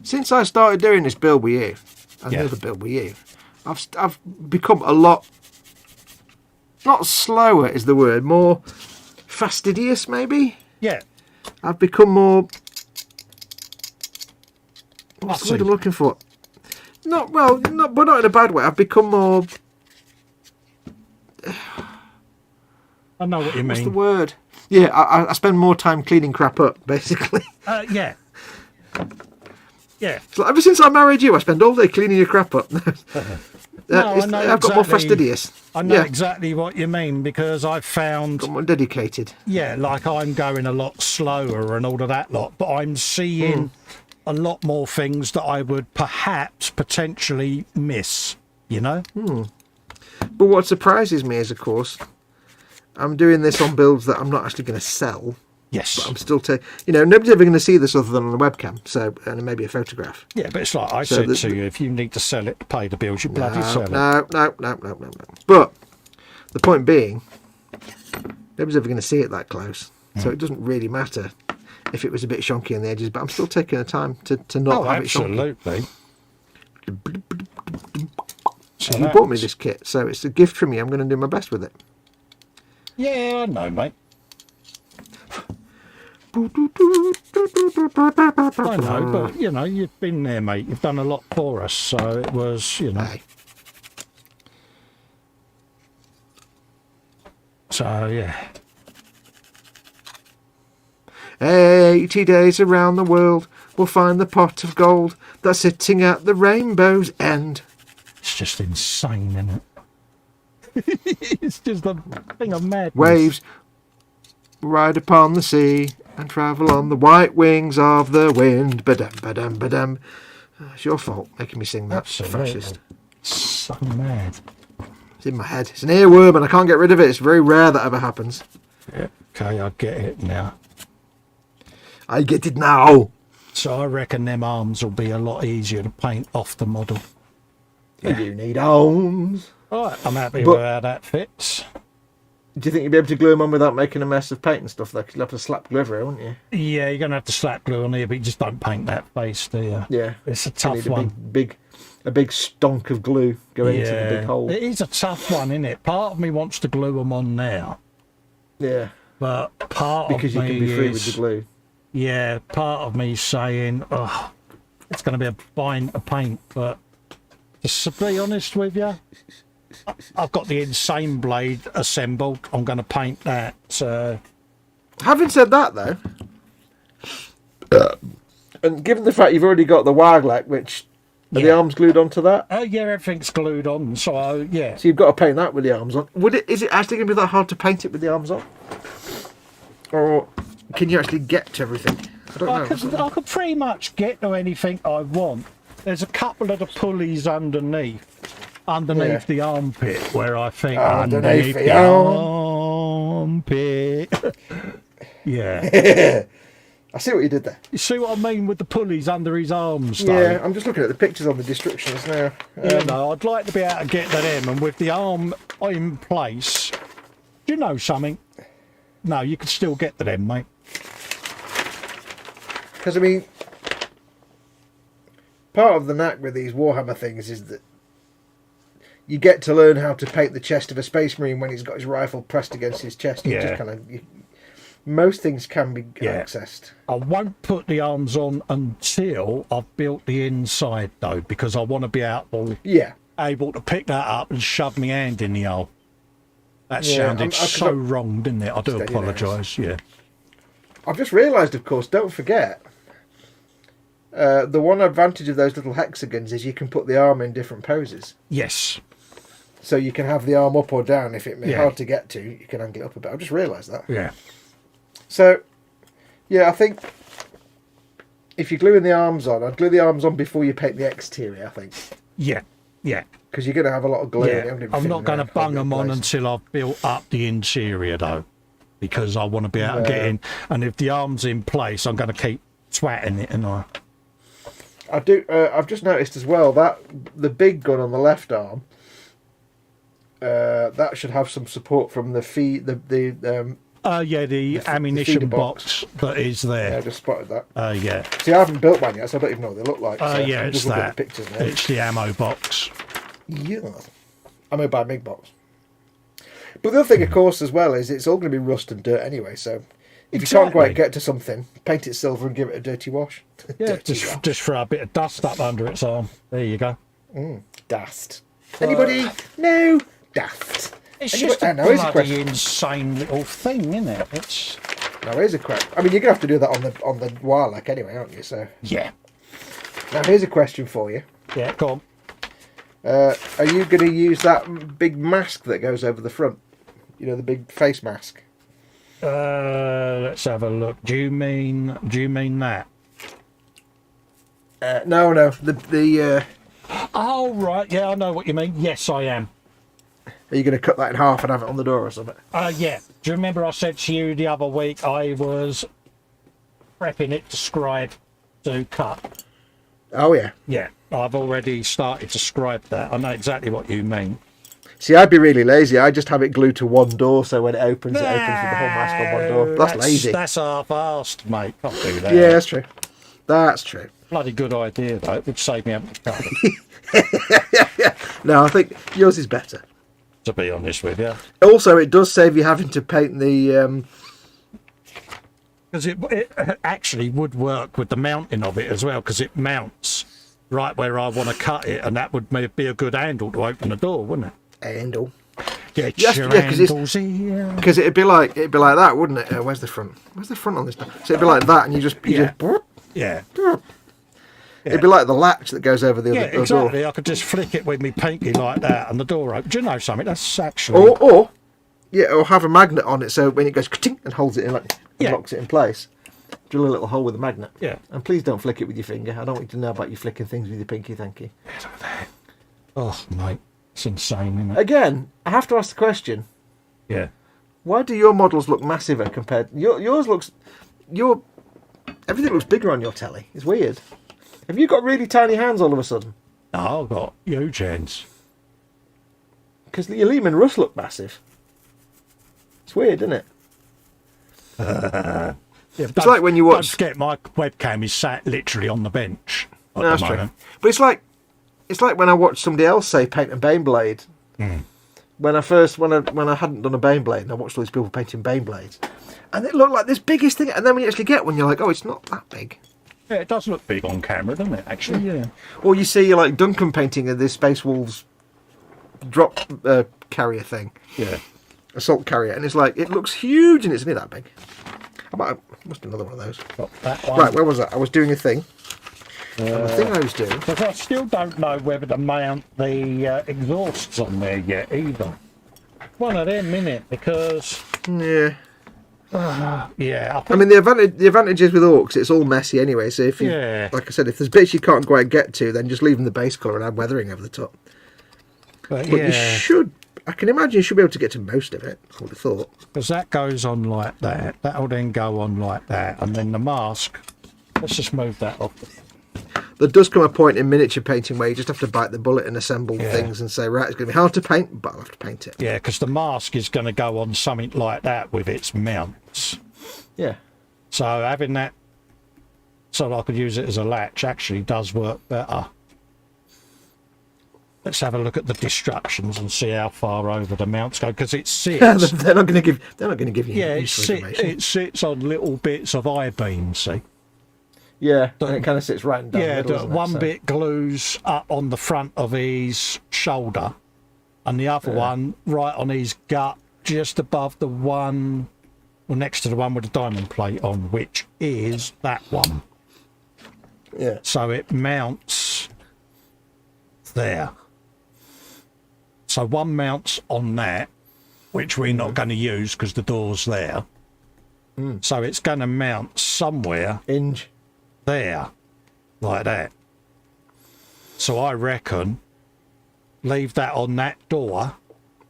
Since I started doing this build with you, and the other build with you, I've become a lot, not slower is the word, more fastidious maybe. Yeah. I've become more, what's the word I'm looking for? But not in a bad way. I've become more, I know what you mean. what's the word? Yeah, I spend more time cleaning crap up, basically. Yeah. Yeah. So ever since I married you, I spend all day cleaning your crap up. I've got more fastidious. I know exactly what you mean, because I've found... Got more dedicated. Yeah, like I'm going a lot slower and all of that lot, but I'm seeing a lot more things that I would potentially miss, you know? But what surprises me is, of course, I'm doing this on builds that I'm not actually going to sell. Yes. But I'm still taking... nobody's ever going to see this other than on a webcam, and maybe a photograph. Yeah, but it's like I said to you, if you need to sell it to pay the bills, you bloody sell it. No. But the point being, nobody's ever going to see it that close, so it doesn't really matter if it was a bit shonky on the edges, but I'm still taking the time to not have it shonky. Absolutely. So you bought me this kit, so it's a gift from me. I'm going to do my best with it. Yeah, I know, mate. I know, but you've been there, mate. You've done a lot for us, so it was, Aye. So yeah. 80 days around the world, we'll find the pot of gold that's sitting at the rainbow's end. It's just insane, isn't it? It's just a thing of madness. Waves ride upon the sea and travel on the white wings of the wind. Ba-dum, ba-dum, ba-dum. It's your fault making me sing that. Absolutely. Fascist. So mad. It's in my head. It's an earworm and I can't get rid of it. It's very rare that ever happens. Yeah, okay, I get it now. I get it now. So I reckon them arms will be a lot easier to paint off the model. You do need arms. All right, I'm happy with how that fits. Do you think you'd be able to glue them on without making a mess of paint and stuff though? 'Cause you'd have to slap glue everywhere, wouldn't you? Yeah, you're going to have to slap glue on here, but you just don't paint that face, do you? Yeah. It's a tough one. A big stonk of glue going into the big hole. It is a tough one, isn't it? Part of me wants to glue them on now. Yeah. But part because of me you can be free is, with the glue. Yeah, part of me saying, oh, it's going to be a bind to paint, but to be honest with you, I've got the insane blade assembled. I'm going to paint that. So, having said that, though, and given the fact you've already got the Waglac, which are the arms glued onto that? Oh yeah, everything's glued on. So yeah. So you've got to paint that with the arms on. Is it actually going to be that hard to paint it with the arms on, or can you actually get to everything? I don't know. I could pretty much get to anything I want. There's a couple of the pulleys underneath the armpit where I think underneath the armpit. Yeah. I see what you did there. You see what I mean with the pulleys under his arms, though? Yeah, I'm just looking at the pictures on the descriptions now. I'd like to be able to get to them, and with the arm in place, do you know something? No, you could still get to them, mate. Because, I mean, part of the knack with these Warhammer things is that you get to learn how to paint the chest of a Space Marine when he's got his rifle pressed against his chest. You just kind of... most things can be accessed. I won't put the arms on until I've built the inside, though, because I want to be able to pick that up and shove my hand in the hole. That sounded so wrong, didn't it? I do apologise, I've just realised, of course, don't forget, The one advantage of those little hexagons is you can put the arm in different poses. Yes. So you can have the arm up or down. If it's Yeah. hard to get to, you can angle it up a bit. I've just realised that. Yeah. So, yeah, I think if you're gluing the arms on, I'd glue the arms on before you paint the exterior, I think. Yeah. Yeah. Because you're going to have a lot of glue. Yeah. I'm not going to bung them on until I've built up the interior, though, because I want to be able to get in. And if the arm's in place, I'm going to keep swatting it, and I do. I've just noticed as well that the big gun on the left arm, that should have some support from the feed. The ammunition feeder box that is there. Yeah, I just spotted that. Yeah. See, I haven't built one yet, so I don't even know what they look like. So Yeah, I'm it's just looking that. at the pictures now. It's the ammo box. Yeah. I'm going to buy a big box. But the other thing, of course, as well, is it's all going to be rust and dirt anyway, so if you can't quite get to something, paint it silver and give it a dirty wash. Yeah, just throw a bit of dust up under its arm. There you go. Dust. Anybody? No. Dust. It's Anybody? just a Now, here's a bloody question. insane little thing, isn't it? It's Now, here's a question. I mean, you're going to have to do that on the Warlock anyway, aren't you? So yeah. now, here's a question for you. Yeah, go on. Are you going to use that big mask that goes over the front? You know, the big face mask. Let's have a look. Do you mean that? No. The Oh right, yeah, I know what you mean. Yes, I am. Are you going to cut that in half and have it on the door or something? Yeah. Do you remember I said to you the other week I was prepping it to scribe to cut? Oh yeah. Yeah, I've already started to scribe that. I know exactly what you mean. See, I'd be really lazy. I just have it glued to one door, so when it opens with the whole mask on one door. That's lazy. That's half-assed, mate. Can't do that. Yeah, that's true. That's true. Bloody good idea, though. It would save me having to cut it, No, I think yours is better. to be honest with you. Also, it does save you having to paint the... Because it actually would work with the mounting of it as well, because it mounts right where I want to cut it, and that would be a good handle to open the door, wouldn't it? handle. Get Yes, your yeah, handles here. Because it'd be like that, wouldn't it? Where's the front? Where's the front on this? So it'd be like that, and you just Yeah. It'd Yeah. be like the latch that goes over the Yeah, other door. exactly. I could just flick it with me pinky like that, and the door opens. Do you know something? That's actually... Or have a magnet on it, so when it goes ka-tink and holds it in, like Yeah. locks it in place. Drill a little hole with a magnet. Yeah. And please don't flick it with your finger. I don't want you to know about you flicking things with your pinky. Thank you. Oh, mate. It's insane, isn't it? Again, I have to ask the question: Yeah. why do your models look massiver compared? Yours looks. Everything looks bigger on your telly. It's weird. Have you got really tiny hands all of a sudden? No, I've got huge hands. Because your Lehman Russ look massive. It's weird, isn't it? Yeah, It's like when you Don't watch. forget, my webcam is sat literally on the bench at No, the that's true. moment. But it's like when I watched somebody else say paint a Baneblade. Mm. When I hadn't done a Baneblade, and I watched all these people painting Baneblades, and it looked like this biggest thing. And then when you actually get one, you're like, oh, it's not that big. Yeah, it does look big on camera, doesn't it? Actually, yeah. Or you see like Duncan painting this Space Wolves drop carrier thing, Yeah. assault carrier, and it's like it looks huge and it's only that big. Must be another one of those. Got that one. Right, where was I? I was doing a thing. And the thing I was doing. Because I still don't know whether to mount the exhausts on there yet either. One of them, innit? Because Yeah. yeah, I I think, mean, the advantage is with Orcs, it's all messy anyway. So if you, Yeah. like I said, if there's bits you can't quite get to, then just leave them the base colour and add weathering over the top. but But you yeah, should, I can imagine you should be able to get to most of it. I would have thought. because that goes on like that. That'll then go on like that, and then the mask. Let's just move that off. There does come a point in miniature painting where you just have to bite the bullet and assemble Yeah. things and say, right, it's going to be hard to paint, but I'll have to paint it. Yeah, because the mask is going to go on something like that with its mounts. Yeah. So having that, so that I could use it as a latch, actually does work better. Let's have a look at the destructions and see how far over the mounts go, because it sits. they're not going to give you Yeah, useful information. it sits on little bits of I-beam, see? Yeah, and it kind of sits right down Yeah, the middle, doesn't it? one So- bit glues up on the front of his shoulder, and the other one right on his gut, just above the one, well, next to the one with the diamond plate on, which is that one. Yeah. So it mounts there. So one mounts on that, which we're not going to use because the door's there. So it's going to mount somewhere there, like that. So I reckon leave that on that door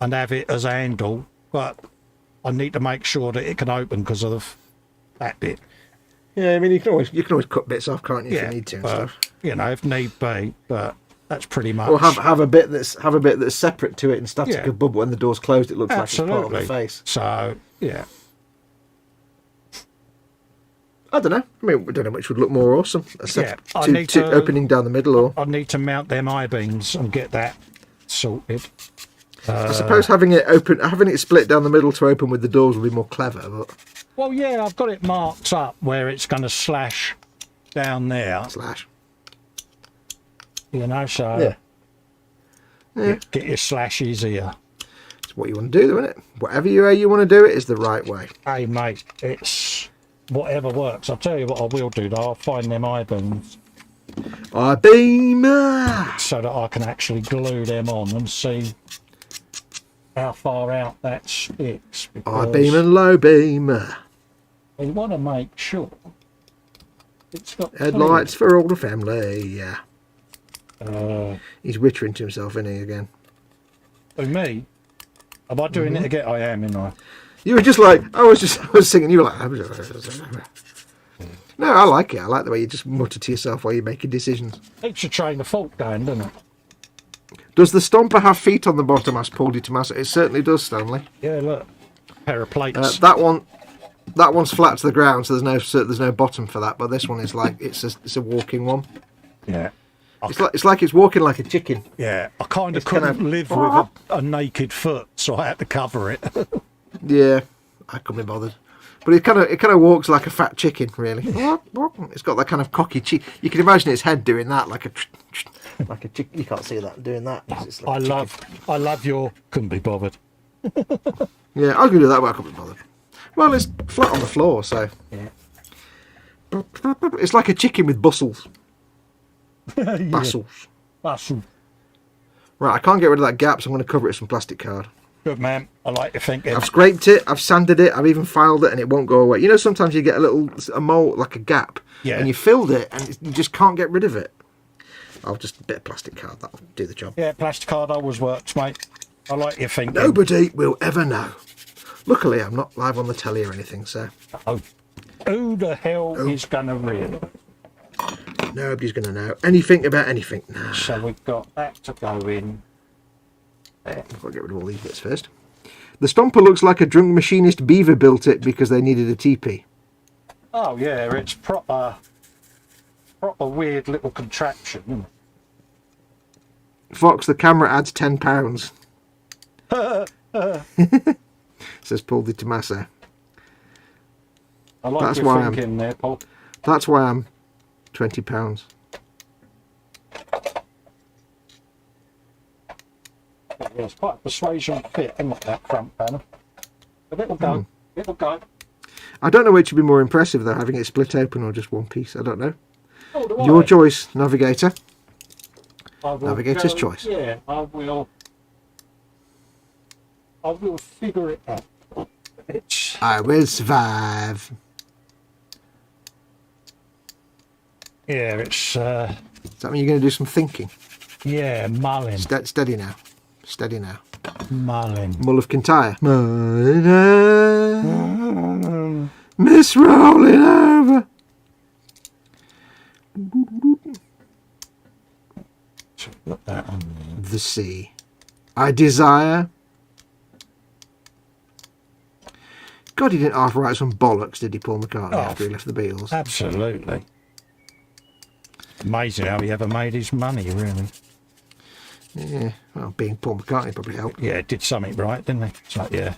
and have it as a handle, but I need to make sure that it can open because of that bit. Yeah, I mean you can always cut bits off, can't you, if Yeah, you need to and but, stuff. you know, if need be, but that's pretty much. Or have a bit that's separate to it and static Yeah. above, but when the door's closed it looks Absolutely. like it's part of the face. So yeah. I don't know. I mean, we don't know which would look more awesome. Yeah, I need to opening down the middle, or I need to mount them I-beams and get that sorted. I suppose having it split down the middle to open with the doors would be more clever. But Well, yeah, I've got it marked up where it's going to slash down there. slash. You know, so Yeah. get your slashes here. It's what you want to do, though, isn't it? Whatever way you want to do it is the right way. Hey, mate, it's whatever works. I'll tell you what I will do, though. I'll find them I-beams I-beam! so that I can actually glue them on and see how far out that sticks. I-beam and low beam. We want to make sure it's got Headlights for all the family. Yeah. clear. He's whittering to himself, isn't he, again? For me, am I doing it again? I am, I? You were just like, I was singing, you were like... No, I like it. I like the way you just mutter to yourself while you're making decisions. Keeps your train of thought going, doesn't it? Does the Stompa have feet on the bottom? Asked Paul Di Tommaso. It certainly does, Stanley. Yeah, look. Pair of plates. That one's flat to the ground, so there's no bottom for that. But this one is like it's a walking one. Yeah. It's like it's walking like a chicken. Yeah. I kind of It's kind couldn't of- live with a naked foot, so I had to cover it. Yeah, I couldn't be bothered. But it kind of walks like a fat chicken, really. It's got that kind of cocky cheek. You can imagine its head doing that, like a chicken. You can't see that doing that. It's like I love your couldn't be bothered. Yeah, I was going to do that, but I couldn't be bothered. Well, it's flat on the floor, so Yeah. it's like a chicken with bustles. Yeah. Bustles. Awesome. Right, I can't get rid of that gap, so I'm going to cover it with some plastic card. Good man. I like your thinking. I've scraped it, I've sanded it, I've even filed it, and it won't go away. You know, sometimes you get a mole, like a gap, Yeah. and you filled it, and you just can't get rid of it. I'll just a bit of plastic card, that'll do the job. Yeah, plastic card always works, mate. I like your thinking. Nobody will ever know. Luckily, I'm not live on the telly or anything, so Oh. Who the hell is going to read? nobody's going to know anything about anything. Nah, So we've got that to go in there. I've got to get rid of all these bits first. The Stompa looks like a drunk machinist beaver built it because they needed a teepee. Oh, yeah, it's proper weird little contraption, isn't it? Fox, the camera adds £10. Says Paul Di Tommaso. I like That's your why I'm- thinking there, Paul. That's why I'm £20. Yeah, it's quite a persuasion fit, isn't it, that front panel? But it'll go. It'll go. I don't know which would be more impressive though, having it split open or just one piece. I don't know. Oh, do Your I? choice, navigator. I will Navigator's go- choice. Yeah, I will figure it out. It's I will survive. yeah, it's Does that mean you're going to do some thinking? yeah, mulling, Steady now. Steady now. mulling. Mull of Kintyre. Miss rolling over. Put that on there. The sea. I desire. God, he didn't half write some bollocks, did he, Paul McCartney, Oh. after he left the Beatles? Absolutely. Amazing how he ever made his money, really. Yeah, well, being Paul McCartney probably helped. Yeah, did something right, didn't he? It's like, yeah.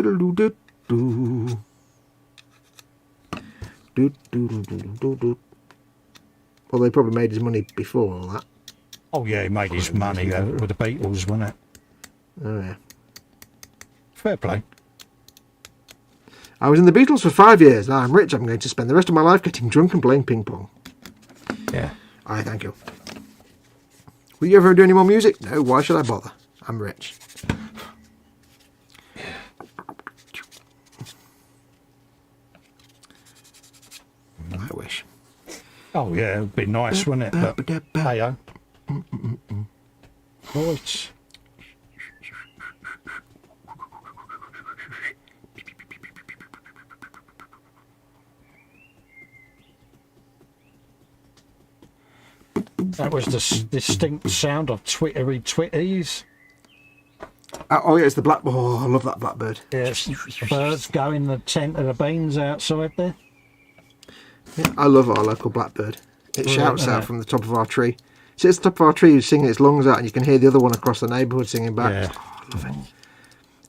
Do-do-do-do-do-do. Do-do-do-do-do-do. Well, they probably made his money before all that. Oh, yeah, he made his money with the Beatles, wasn't it? Oh, yeah. Fair play. I was in the Beatles for 5 years. Now I'm rich. I'm going to spend the rest of my life getting drunk and playing ping pong. Yeah. I thank you. Will you ever do any more music? No, why should I bother? I'm rich. I wish. Oh, yeah, it'd be nice, wouldn't it? But, hey-o. Right. That was the distinct sound of twittery twitties. Oh, yeah, it's the black... Oh, I love that blackbird. Yes, the birds go in the tent of the beans outside there. Yeah, I love our local blackbird. It Brilliant, shouts out it? from the top of our tree. So it's the top of our tree singing its lungs out, and you can hear the other one across the neighbourhood singing back. Yeah. Oh, I love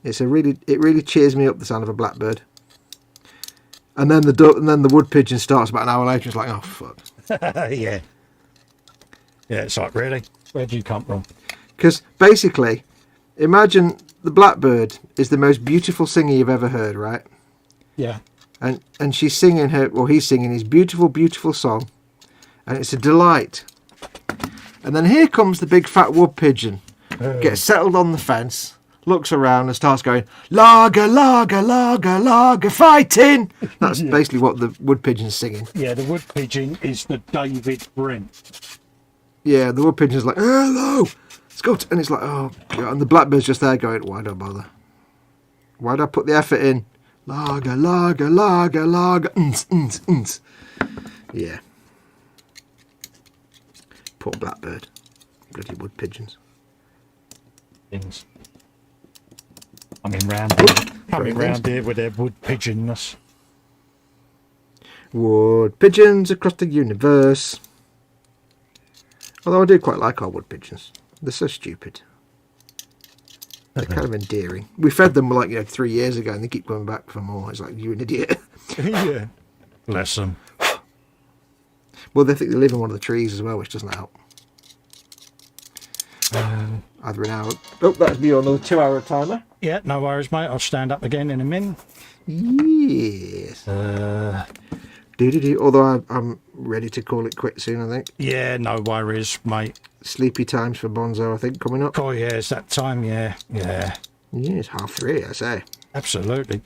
it. It really cheers me up, the sound of a blackbird. And then the wood pigeon starts about an hour later. It's like, oh fuck. Yeah. Yeah, it's like, really? Where'd you come from? Because basically, imagine the blackbird is the most beautiful singer you've ever heard, right? Yeah. And she's singing he's singing his beautiful, beautiful song, and it's a delight. And then here comes the big fat wood pigeon, gets settled on the fence, looks around and starts going, lager, lager, lager, lager, fighting. That's basically what the wood pigeon's singing. Yeah, the wood pigeon is the David Brent. Yeah, the wood pigeon's like, hello, let's go. And it's like, oh God. And the blackbird's just there going, why do I bother? Why do I put the effort in? Lager, lager, lager, lager. Yeah. Poor blackbird. Bloody wood pigeons. Things. Coming round here with their wood pigeonness. Wood pigeons across the universe. Although I do quite like our wood pigeons. They're so stupid. They're kind of endearing. We fed them 3 years ago and they keep coming back for more. It's like, you're an idiot. Yeah. Bless them. Well, they think they live in one of the trees as well, which doesn't help. Either an hour. Oh, that'd be another 2-hour timer. Yeah, no worries, mate. I'll stand up again in a minute. Yes. Although I'm ready to call it quits soon, I think. Yeah, no worries, mate. Sleepy times for Bonzo, I think, coming up. Oh, yeah, it's that time, yeah. Yeah. Yeah, it's 3:30, I say. Absolutely.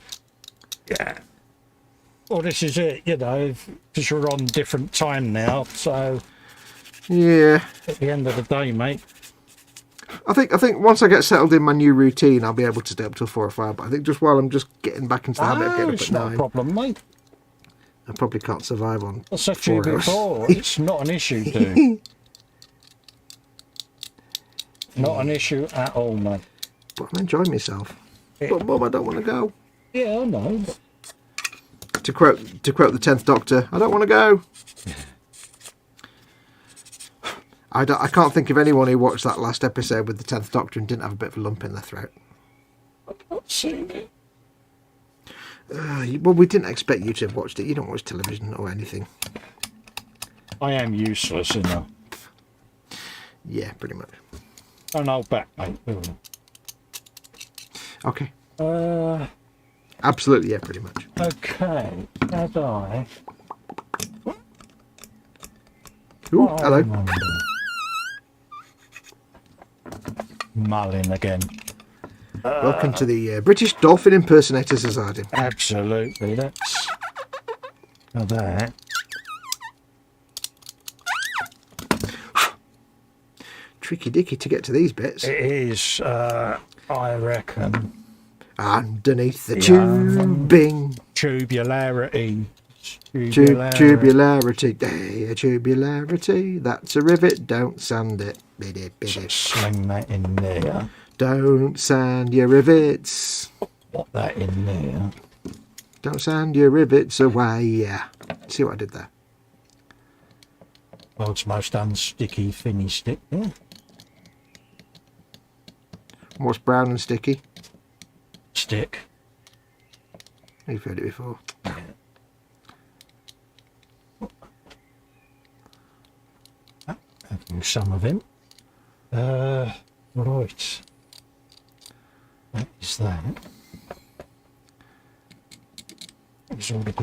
Yeah. Well, this is it, because you're on different time now, so... Yeah. At the end of the day, mate. I think once I get settled in my new routine, I'll be able to stay up till 4 or 5. But I think just while I'm just getting back into the habit of getting up it's at not 9, a problem, mate. I probably can't survive on I said to 4 you hours. before, it's not an issue, dude. Not an issue at all, mate. But I'm enjoying myself. But Mum, I don't want to go. Yeah, I know. To quote the 10th Doctor, I don't want to go. I can't think of anyone who watched that last episode with the 10th Doctor and didn't have a bit of a lump in their throat. I've not seen it. Well, we didn't expect you to have watched it. You don't watch television or anything. I am useless, Yeah, pretty much. An old back, mate. Okay. Absolutely, yeah, pretty much. Okay, as I... Ooh, hello. Mulling again. Welcome to the British Dolphin Impersonator Society. Absolutely, that's... Now that... Tricky dicky to get to these bits. It is, I reckon... Underneath the tubing. Tubularity. Tubularity. A tubularity. That's a rivet. Don't sand it. Sling that in there. Don't sand your rivets. Put that in there. Don't sand your rivets away. See what I did there? World's most unsticky finny stick. Yeah. What's brown and sticky? Stick. You've heard it before. Yeah. Having some of him. Right. That is that.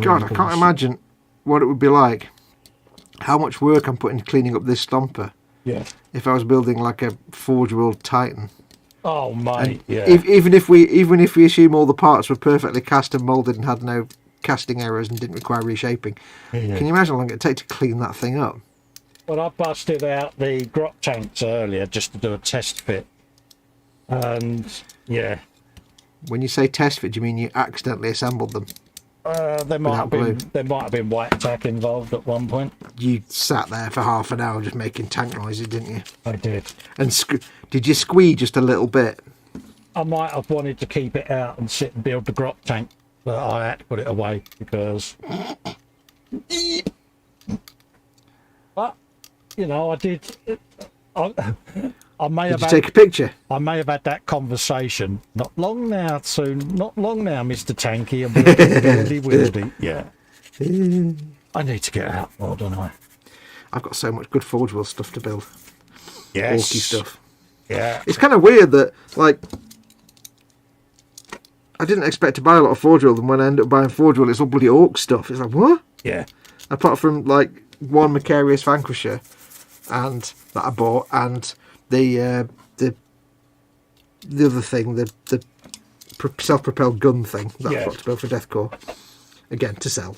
God, I can't imagine what it would be like. How much work I'm putting into cleaning up this Stompa. Yeah. If I was building like a Forge World Titan. Oh mate, yeah. Even if we assume all the parts were perfectly cast and moulded and had no casting errors and didn't require reshaping, can you imagine how long it'd take to clean that thing up? Well, I busted out the grot tanks earlier just to do a test fit, and yeah. When you say test fit, do you mean you accidentally assembled them? There might have been white tack involved at one point. You sat there for half an hour just making tank noises, didn't you? I did. And did you squeeze just a little bit? I might have wanted to keep it out and sit and build the grot tank, but I had to put it away because. But you know, I did. I may have take a picture? I may have had that conversation. Not long now, Mr. Tanky and Wildy. Yeah. I need to get out more, don't I? I've got so much good Forge World stuff to build. Yes. Orky stuff. Yeah. It's kind of weird that, like, I didn't expect to buy a lot of Forge World, and when I end up buying Forge World, it's all bloody Ork stuff. It's like, what? Yeah. Apart from, like, one Macarius Vanquisher and that I bought, and the other thing, the self-propelled gun thing that I've got to build for Deathcore. Again, to sell.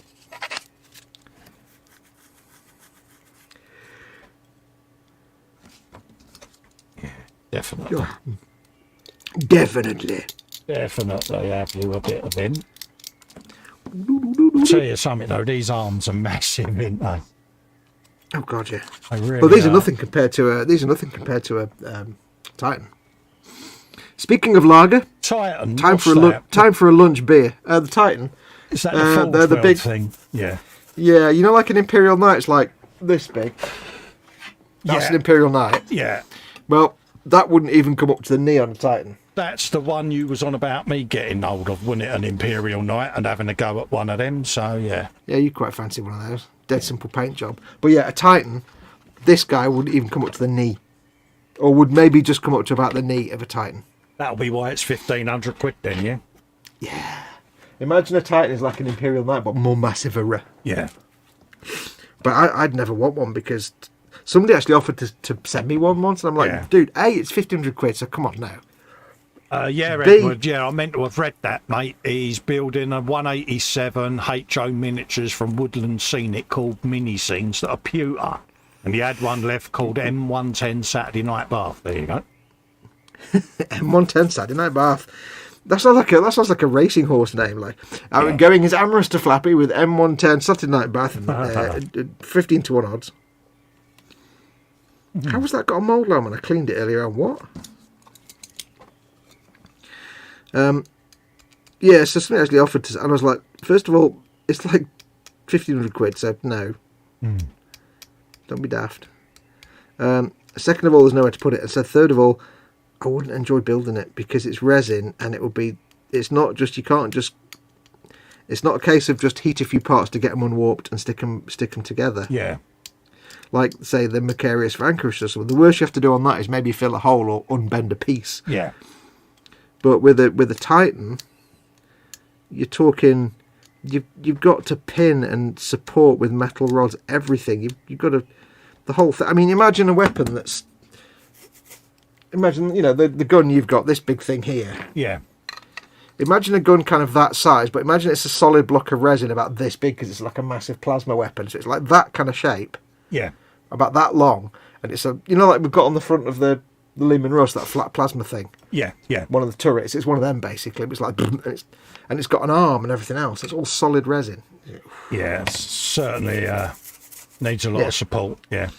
Yeah, definitely. Oh, definitely. Definitely have you a bit of him. I'll tell you something though, these arms are massive, aren't they? Oh god, yeah. Really well, these are nothing compared to a Titan. Speaking of lager, Titan. Time for a lunch beer. The Titan. Is that the Full.Build big thing? Yeah. Yeah, you know, like an Imperial Knight's like this big. That's an Imperial Knight. Yeah. Well, that wouldn't even come up to the knee on a Titan. That's the one you was on about me getting hold of, wasn't it? An Imperial Knight and having a go at one of them. So yeah. Yeah, you quite fancy one of those. Dead simple paint job. But yeah, a Titan, this guy wouldn't even come up to the knee. Or would maybe just come up to about the knee of a Titan. That'll be why it's 1,500 quid then, yeah? Yeah. Imagine a Titan is like an Imperial Knight, but more massive. Yeah. But I'd never want one because somebody actually offered to send me one once, and I'm like, dude, A, it's 1,500 quid, so come on now. Edward, I meant to have read that, mate. He's building a 187 HO miniatures from Woodland Scenic called Mini Scenes that are pewter. And he had one left called M110 Saturday Night Bath. There you go. M110 Saturday Night Bath. That sounds like a racing horse name. Like going is amorous to Flappy with M110 Saturday Night Bath and 15 to 1 odds. How was that got a mould line when I cleaned it earlier on? What? Yeah, so somebody actually offered to, and I was like, first of all, it's like 1,500 quid, so no. Don't be daft. Second of all, there's nowhere to put it. And so third of all, I wouldn't enjoy building it because it's resin and it's not a case of just heat a few parts to get them unwarped and stick them together. Yeah. Like, say, the Macarius Vanquisher or something. The worst you have to do on that is maybe fill a hole or unbend a piece. Yeah. But with a Titan, you're talking, you've got to pin and support with metal rods, everything. You've got to, the whole thing. I mean, imagine a weapon that's, imagine, the gun you've got, this big thing here. Yeah. Imagine a gun kind of that size, but imagine it's a solid block of resin about this big because it's like a massive plasma weapon. So it's like that kind of shape. Yeah. About that long. And it's like we've got on the front of the Lehman Russ, that flat plasma thing. Yeah, yeah. One of the turrets. It's one of them, basically. It's like, and it's got an arm and everything else. It's all solid resin. Yeah, it certainly needs a lot of support. Yeah.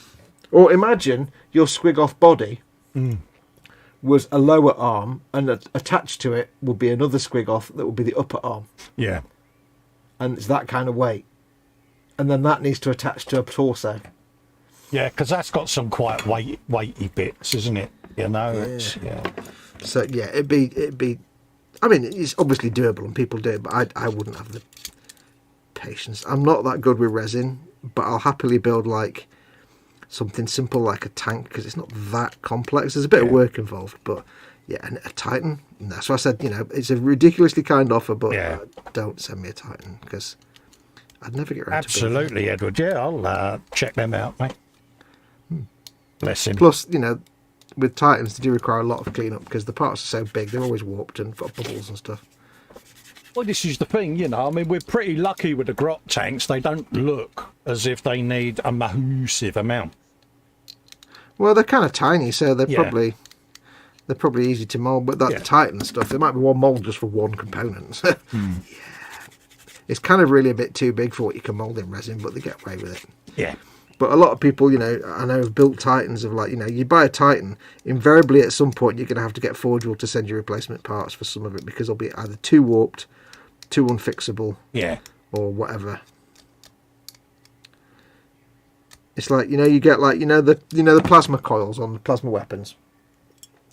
Or imagine your squig-off body was a lower arm, and attached to it would be another squig-off that would be the upper arm. Yeah. And it's that kind of weight. And then that needs to attach to a torso. Yeah, because that's got some quite weighty bits, isn't it? So yeah, it'd be. I mean, it's obviously doable and people do it, but I wouldn't have the patience. I'm not that good with resin, but I'll happily build like something simple like a tank because it's not that complex. There's a bit of work involved, but yeah, and a Titan. No. So I said, it's a ridiculously kind offer, but don't send me a Titan because I'd never get around to building Absolutely, Edward. Yeah, I'll check them out, mate. Bless him. Plus, you know, with Titans, they do require a lot of cleanup because the parts are so big. They're always warped and got bubbles and stuff. Well, this is the thing, you know. I mean, we're pretty lucky with the grot tanks. They don't look as if they need a massive amount. Well, they're kind of tiny, so they're Yeah. probably easy to mould. But that Yeah. Titan stuff, there might be one mould just for one component. Yeah, it's kind of really a bit too big for what you can mould in resin, but they get away with it. Yeah. But a lot of people, you know, I know have built Titans of like, you know, you buy a Titan, invariably at some point you're going to have to get Forge World to send you replacement parts for some of it because they'll be either too warped, too unfixable, Yeah. or whatever. It's like, you know, you get like, the plasma coils on the plasma weapons.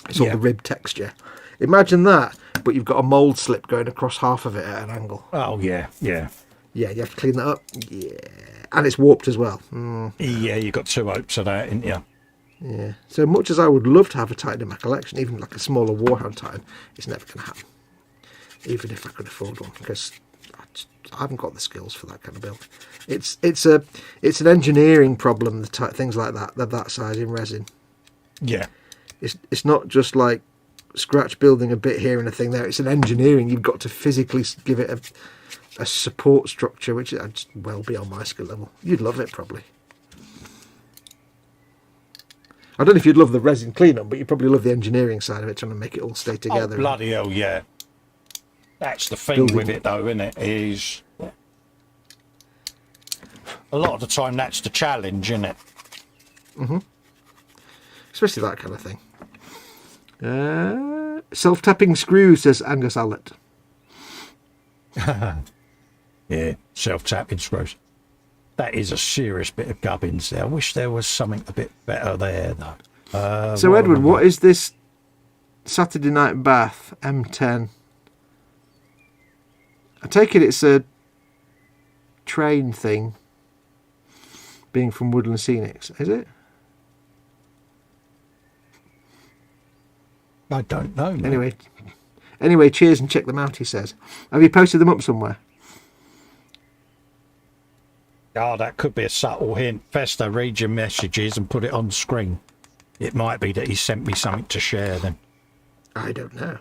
It's all Yeah. the rib texture. Imagine that, but you've got a mould slip going across half of it at an angle. Oh, yeah. Yeah. Yeah, you have to clean that up. Yeah. And it's warped as well. Yeah, you got 2 hopes of that, ain't you? Yeah. So much as I would love to have a Titan in my collection, even like a smaller Warhound Titan, it's never going to happen. Even if I could afford one, because I haven't got the skills for that kind of build. It's an engineering problem. Things like that, they're that size in resin. Yeah. It's not just like scratch building a bit here and a thing there. It's an engineering. You've got to physically give it a support structure, which is just well beyond my skill level. You'd love it probably. I don't know if you'd love the resin cleanup, but you probably love the engineering side of it, trying to make it all stay together. Oh, bloody hell, yeah. That's the thing Building. with it, though, isn't it? Is a lot of the time that's the challenge, isn't it? Especially that kind of thing. Self-tapping screws, says Angus Allett. Yeah, self-tapping screws. That is a serious bit of gubbins there. I wish there was something a bit better there, though. So, Edward, what is this Saturday Night Bath M10? I take it it's a train thing, being from Woodland Scenics, is it? I don't know, mate. Anyway, cheers and check them out, he says. Have you posted them up somewhere? Oh, that could be a subtle hint. Festa, read your messages and put it on screen. It might be that he sent me something to share then. I don't know.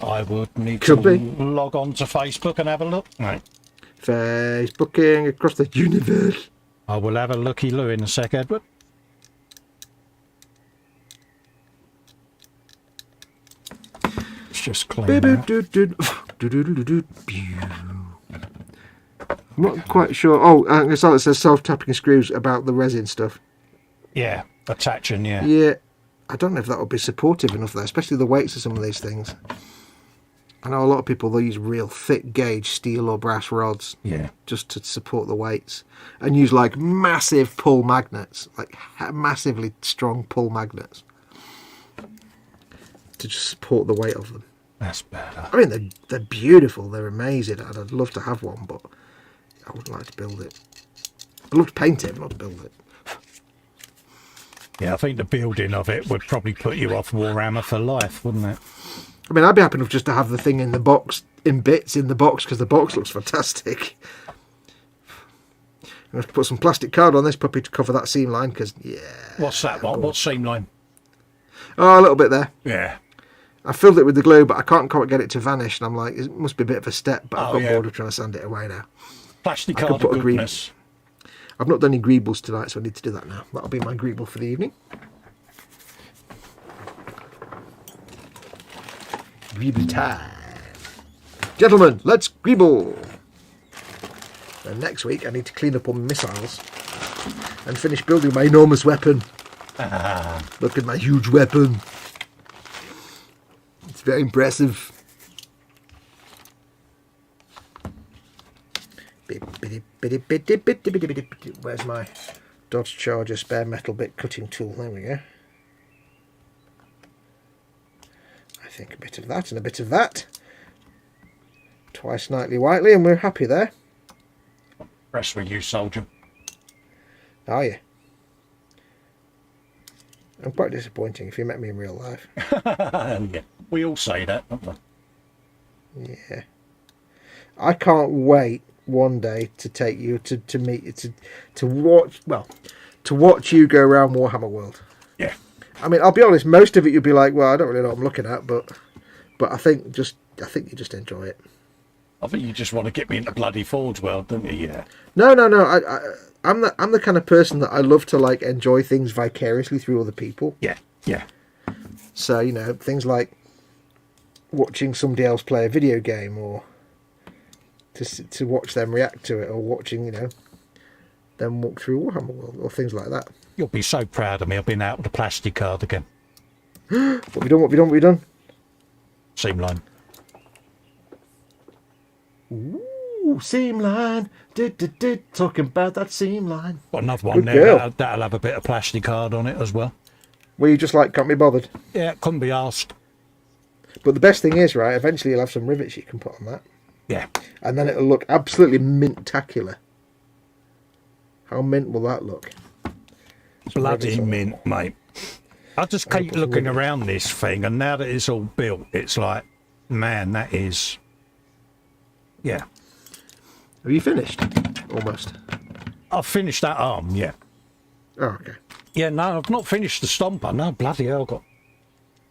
I would need Could to be. log on to Facebook and have a look. Right. Facebooking across the universe. I will have a looky-loo in a sec, Edward. Let's just clean that. I'm not quite sure. Oh, it's all it says self-tapping screws about the resin stuff. Yeah, attaching, yeah. Yeah, I don't know if that would be supportive enough there, especially the weights of some of these things. I know a lot of people, they'll use real thick gauge steel or brass rods just to support the weights, and use like massive pull magnets, like massively strong pull magnets to just support the weight of them. That's better. I mean, they're beautiful, they're amazing, and I'd love to have one, but I wouldn't like to build it. I'd love to paint it, but not build it. Yeah, I think the building of it would probably put you off Warhammer for life, wouldn't it? I mean, I'd be happy enough just to have the thing in the box, in bits in the box, because the box looks fantastic. I'm going to put some plastic card on this puppy to cover that seam line, because, yeah. What's that one? What seam line? Oh, a little bit there. Yeah. I filled it with the glue, but I can't quite get it to vanish, and I'm like, it must be a bit of a step, but I've got yeah. bored of trying to sand it away now. Plastic I could card put of a green- goodness. I've not done any greebles tonight, so I need to do that now. That'll be my greeble for the evening. Greeble time. Gentlemen, let's greeble. And next week I need to clean up on missiles and finish building my enormous weapon. Look at my huge weapon. It's very impressive. Where's my Dodge Charger spare metal bit cutting tool? There we go. I think a bit of that and a bit of that. Twice nightly whitely, and we're happy there. Rest with you, soldier. Are you? I'm quite disappointing if you met me in real life. Yeah, we all say that, don't we? Yeah. I can't wait one day to take you to meet you to watch you go around Warhammer World. Yeah. I mean, I'll be honest. Most of it you'll be like, well, I don't really know what I'm looking at, but I think you just enjoy it. I think you just want to get me into bloody Forge World, don't you? Yeah. No. I'm the kind of person that I love to like enjoy things vicariously through other people. Yeah. Yeah. So things like watching somebody else play a video game, or to watch them react to it, or watching them walk through Warhammer World, or things like that. You'll be so proud of me. I've been out with the plastic card again. What have we done? Seam line. Ooh, seam line. Talking about that seam line. Got another one Good there. girl. That'll have a bit of plastic card on it as well. Where you just like can't be bothered. Yeah, couldn't be asked. But the best thing is, right, eventually you'll have some rivets you can put on that. Yeah. And then it'll look absolutely mint-tacular. How mint will that look? Bloody mint, mate. I just keep looking around this thing, and now that it's all built, it's like, man, that is... Yeah. Have you finished? Almost. I've finished that arm, yeah. Oh, okay. Yeah, no, I've not finished the Stompa. No, bloody hell, I've got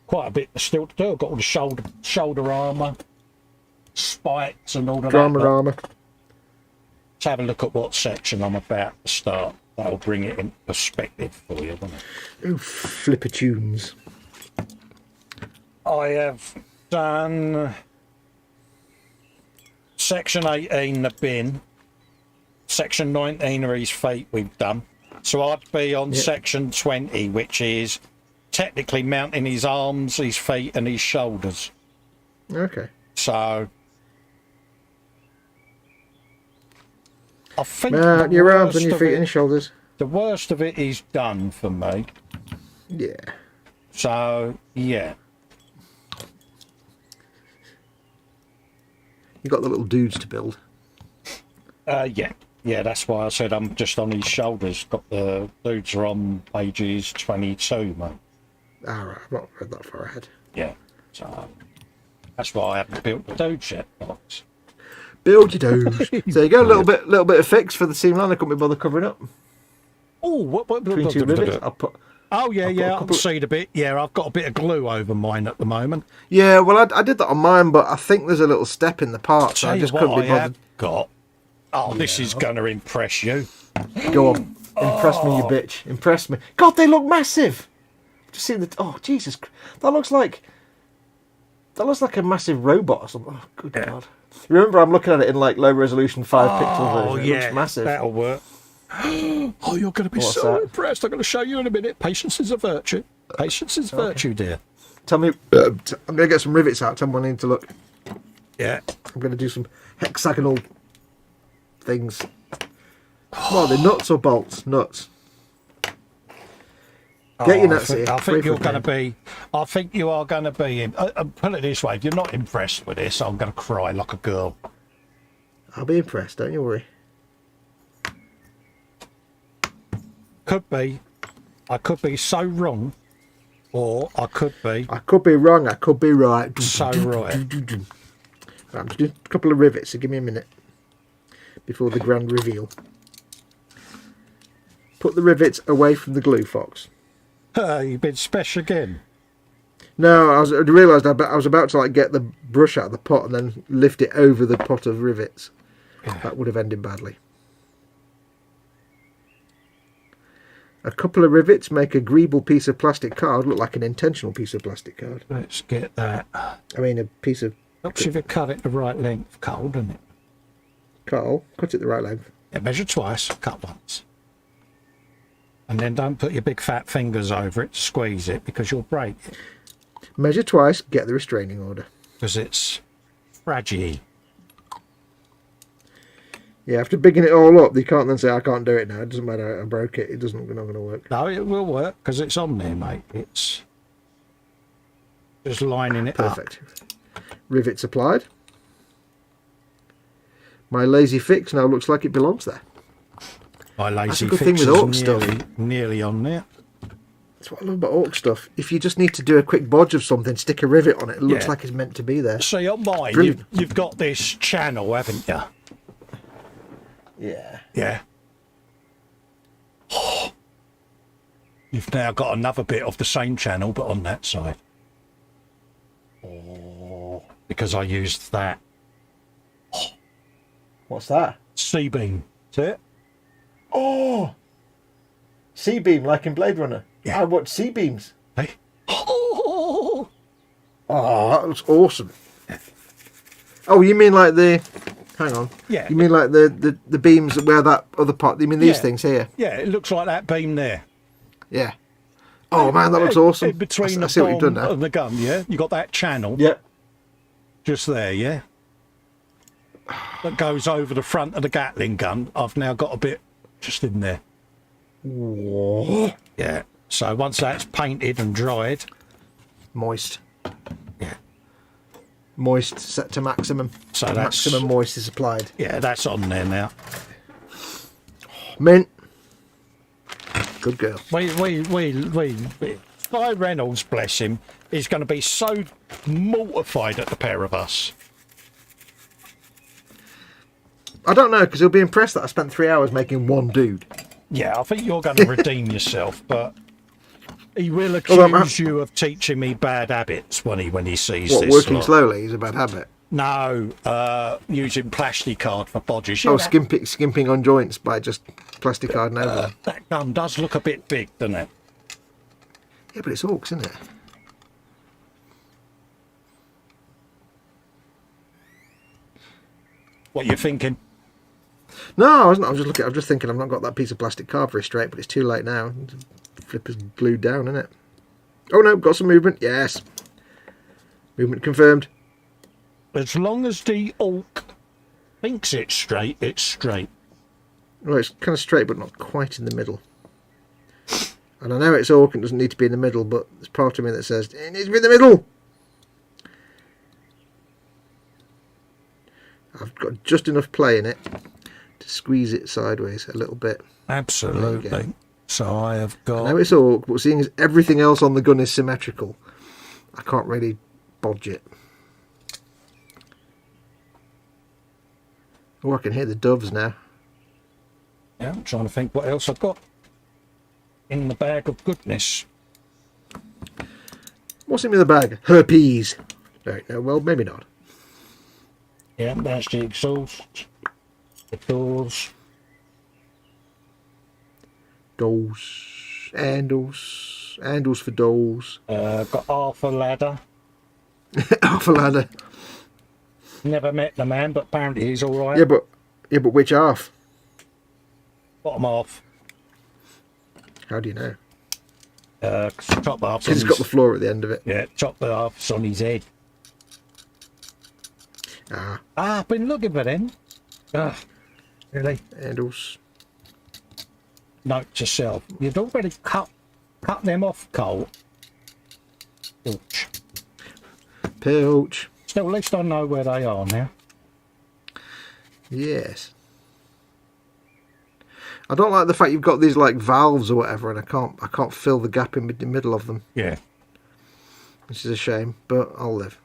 quite a bit still to do. I've got all the shoulder armour, spikes and all of Drama that. armour. Let's have a look at what section I'm about to start. That'll bring it in perspective for you, won't it? Ooh, flipper tunes. I have done section 18, the bin. Section 19 are his feet we've done. So I'd be on section 20, which is technically mounting his arms, his feet and his shoulders. Okay. So I think your arms and your feet and your shoulders. The worst of it is done for me. Yeah. So yeah. You got the little dudes to build. Yeah, that's why I said I'm just on his shoulders. Got the dudes are on pages 22, mate. All right, I've not read that far ahead. Yeah, so that's why I haven't built the dudes yet, Fox. Build your dudes. So you go a little bit of fix for the seam line. I couldn't be bothered covering up. Oh, what Between two rivets, I'll put. Oh yeah, I've got a I can see the bit. Yeah, I've got a bit of glue over mine at the moment. Yeah, well, I did that on mine, but I think there's a little step in the part, so I just couldn't be bothered. Got. Oh, this is going to impress you. Go on, impress me, you bitch. Impress me. God, they look massive. Just see the. Oh Jesus, that looks like a massive robot or something. Oh, good God. Remember, I'm looking at it in like low resolution 5-pixel version. It looks massive. That'll work. Oh, you're going to be impressed. I'm going to show you in a minute. Patience is a virtue. Patience is virtue, dear. Tell me, I'm going to get some rivets out. Tell me when I need to look. Yeah. I'm going to do some hexagonal things. What are they, nuts or bolts? Nuts. Get your nuts here. I think you're going to be. I think you are going to be. Put it this way: if you're not impressed with this, I'm going to cry like a girl. I'll be impressed. Don't you worry. Could be. I could be so wrong, or I could be. I could be wrong. I could be right. So right. I'm just doing a couple of rivets. So give me a minute before the grand reveal. Put the rivets away from the glue, Fox. You've been special again. No, I realised I was about to like get the brush out of the pot and then lift it over the pot of rivets. Yeah. That would have ended badly. A couple of rivets make a greeble piece of plastic card look like an intentional piece of plastic card. Let's get that. I mean, a piece of... Helps if you cut it the right length, Cole, doesn't it? Carl, cut it the right length. Yeah, measure twice, cut once. And then don't put your big fat fingers over it to squeeze it, because you'll break it. Measure twice, get the restraining order. Because it's fragile. Yeah, after bigging it all up, you can't then say, I can't do it now. It doesn't matter, I broke it. It's not going to work. No, it will work, because it's on there, mate. It's just lining it up. Perfect. Rivets applied. My lazy fix now looks like it belongs there. My lazy That's a good fix thing with Ork is stuff. Nearly on there. That's what I love about Ork stuff. If you just need to do a quick bodge of something, stick a rivet on it. It looks like it's meant to be there. See, on mine, you've got this channel, haven't you? Yeah. Yeah. You've now got another bit of the same channel, but on that side. Oh, because I used that What's that? C-beam. See it? Oh! C-beam, like in Blade Runner. Yeah. I watch C-beams. Hey. Oh, Oh, that was awesome. Oh, you mean like the... Hang on. Yeah. You mean like the beams where that other part... You mean these Yeah. things here? yeah, it looks like that beam there. Yeah. Oh, man, that looks awesome. In between I the see what you've done bomb now. and the gun, yeah? You got that channel Yep. just there, yeah? That goes over the front of the Gatling gun. I've now got a bit just in there. Whoa. Yeah. So once that's painted and dried... Moist. Yeah. Moist set to maximum. So that's... Maximum moist is applied. Yeah, that's on there now. Mint. Good girl. Guy Reynolds, bless him, is going to be so mortified at the pair of us. I don't know, because he'll be impressed that I spent 3 hours making one dude. Yeah, I think you're going to redeem yourself, but he will accuse you of teaching me bad habits when he sees What, this. working lot. slowly is a bad habit? No, using plasticard for bodges. Oh, Yeah, skimping on joints by just plasticarding over them. that gun does look a bit big, doesn't it? Yeah, but it's Orks, isn't it? What you thinking? No, I wasn't. I was just thinking I've not got that piece of plastic card very straight, but it's too late now. The flipper's glued down, isn't it? Oh no, got some movement. Yes. Movement confirmed. As long as the Ork thinks it's straight, it's straight. Well, it's kind of straight, but not quite in the middle. And I know it's Ork and doesn't need to be in the middle, but there's part of me that says it needs to be in the middle. I've got just enough play in it to squeeze it sideways a little bit. Absolutely. So I have I got... know it's Ork, but seeing as everything else on the gun is symmetrical, I can't really bodge it. Oh, I can hear the doves now. Yeah, I'm trying to think what else I've got in the bag of goodness. What's in the bag? Herpes. No, well, maybe not. Yeah, that's the exhaust, the doors. Dolls. Handles for dolls. Got half a ladder. Half a ladder. Never met the man, but apparently he's all right. Yeah, but which half? Bottom half. How do you know? Top half's on Because it's got the floor at the end of it. Yeah, top half's on his head. Ah, I've been looking for them. Really? handles. Note to self. You'd already cut them off, Cole. Ouch. Pilch. Still, at least I know where they are now. Yes. I don't like the fact you've got these like valves or whatever, and I can't fill the gap in the middle of them, Yeah. which is a shame. But I'll live.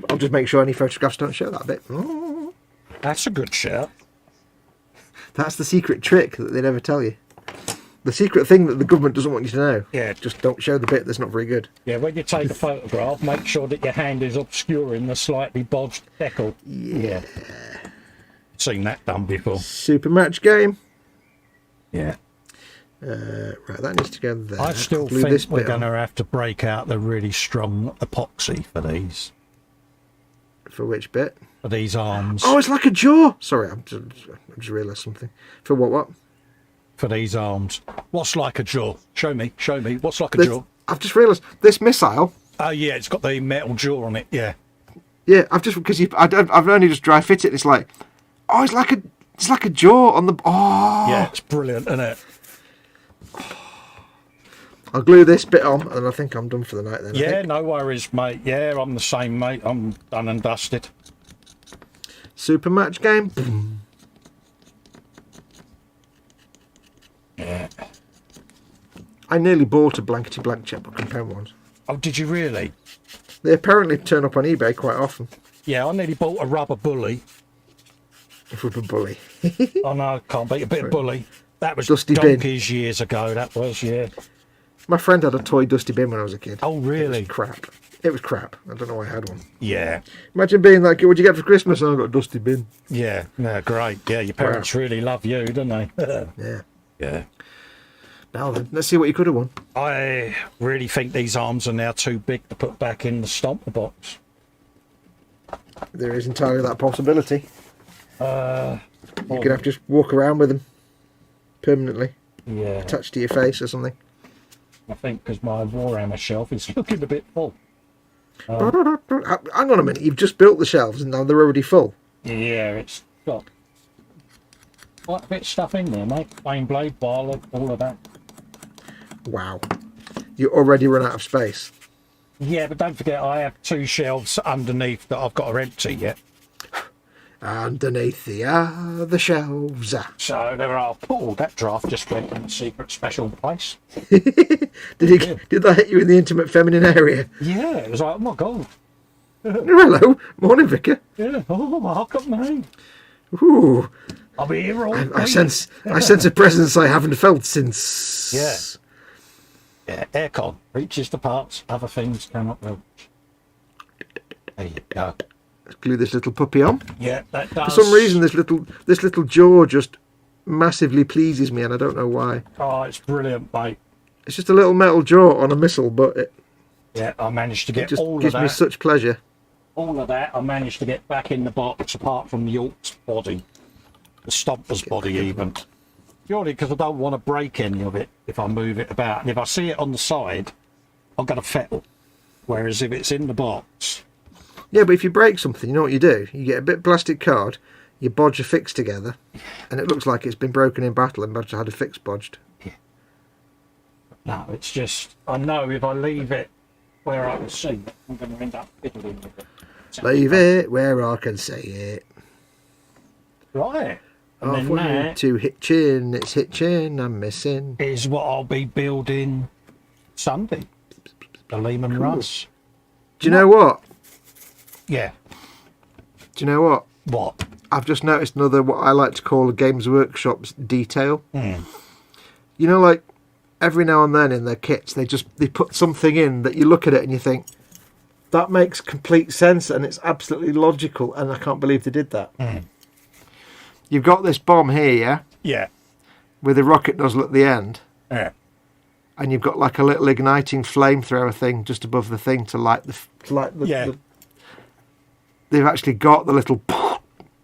I'll just make sure any photographs don't show that bit. Oh, That's a good shout. that's the secret trick that they never tell you. The secret thing that the government doesn't want you to know. Yeah. Just don't show the bit that's not very good. Yeah, when you take a photograph, make sure that your hand is obscuring the slightly bodged decal. Yeah. Seen that done before. Super match game. Yeah. Right, that needs to go there. I still Glue think this we're bit going to on. have to break out the really strong epoxy for For which bit? these arms. Oh, it's like a jaw. Sorry, I just realised something. For what? For these arms. What's like a jaw? Show me. What's like a This, jaw? I've just realised this missile. Oh, yeah, it's got the metal jaw on it, yeah. Yeah, I've just because I've only just dry fit it. And it's like, oh, it's like a jaw on the. Oh, Yeah, it's brilliant, isn't it? I'll glue this bit on, and I think I'm done for the night. Then I Yeah, think. no worries, mate. Yeah, I'm the same, mate. I'm done and dusted. Super match game. Boom. Yeah. I nearly bought a blankety blank checkbook and pen once. Oh, did you really? They apparently turn up on eBay quite often. Yeah, I nearly bought a rubber bully. If we're a bully. Oh no, can't beat a bit of bully. That was Dusty bin. donkeys years ago. That was, yeah. My friend had a toy dusty bin when I was a kid. Oh really? It was crap. It was crap. I don't know why I had one. Yeah. Imagine being like, what'd you get for Christmas? Oh, I got a dusty bin. Yeah. Yeah. Great. Yeah. Your parents really love you, don't they? Yeah. Yeah. Now then, let's see what you could have won. I really think these arms are now too big to put back in the Stompa box. There is entirely that possibility. Uh, You're going to have to just walk around with them permanently, yeah. attached to your face or something. I think because my Warhammer shelf is looking a bit full. Hang on a minute, you've just built the shelves and now they're already full. Yeah, it's got quite a bit of stuff in there, mate. Flame blade, bar, all of that. Wow. You already run out of space. Yeah, but don't forget I have 2 shelves underneath that I've got to empty yet. Underneath the shelves. So there are. Oh, that draft just went in a secret special place. Did that hit you in the intimate feminine area? Yeah, it was like, oh my god. Hello, morning, Vicar. Yeah, oh, Mark up me. Ooh, I'll be here all I sense a presence I haven't felt since. Yeah. Yeah, aircon reaches the parts, other things cannot reach. There you go. Let's glue this little puppy on. Yeah, that does. For some reason, this little jaw just massively pleases me, and I don't know why. Oh, it's brilliant, mate. It's just a little metal jaw on a missile, but it Yeah, I managed to get just all of gives that. me such pleasure. All of that, I managed to get back in the box, apart from the Ork's body, the Stompa's body, even. Purely because I don't want to break any of it if I move it about, and if I see it on the side, I'm going to fettle. Whereas if it's in the box, Yeah, but if you break something, you know what you do? You get a bit of plastic card, you bodge a fix together, and it looks like it's been broken in battle and Badger had a fix bodged. no, it's just I know if I leave it where I can see it, I'm going to end up fiddling with it. Leave it where I can see it. Right. And then Halfway that to hitchin', it's hitchin', I'm missing. is what I'll be building Sunday. The Lehman Russ. Do you know what? Yeah. Do you know what? What? I've just noticed another, what I like to call a Games Workshop's detail. Mm. You know, like, every now and then in their kits, they put something in that you look at it and you think, that makes complete sense and it's absolutely logical, and I can't believe they did that. Mm. You've got this bomb here, yeah? Yeah. With a rocket nozzle at the end. Yeah. And you've got like a little igniting flamethrower thing just above the thing to light the... Yeah. They've actually got the little...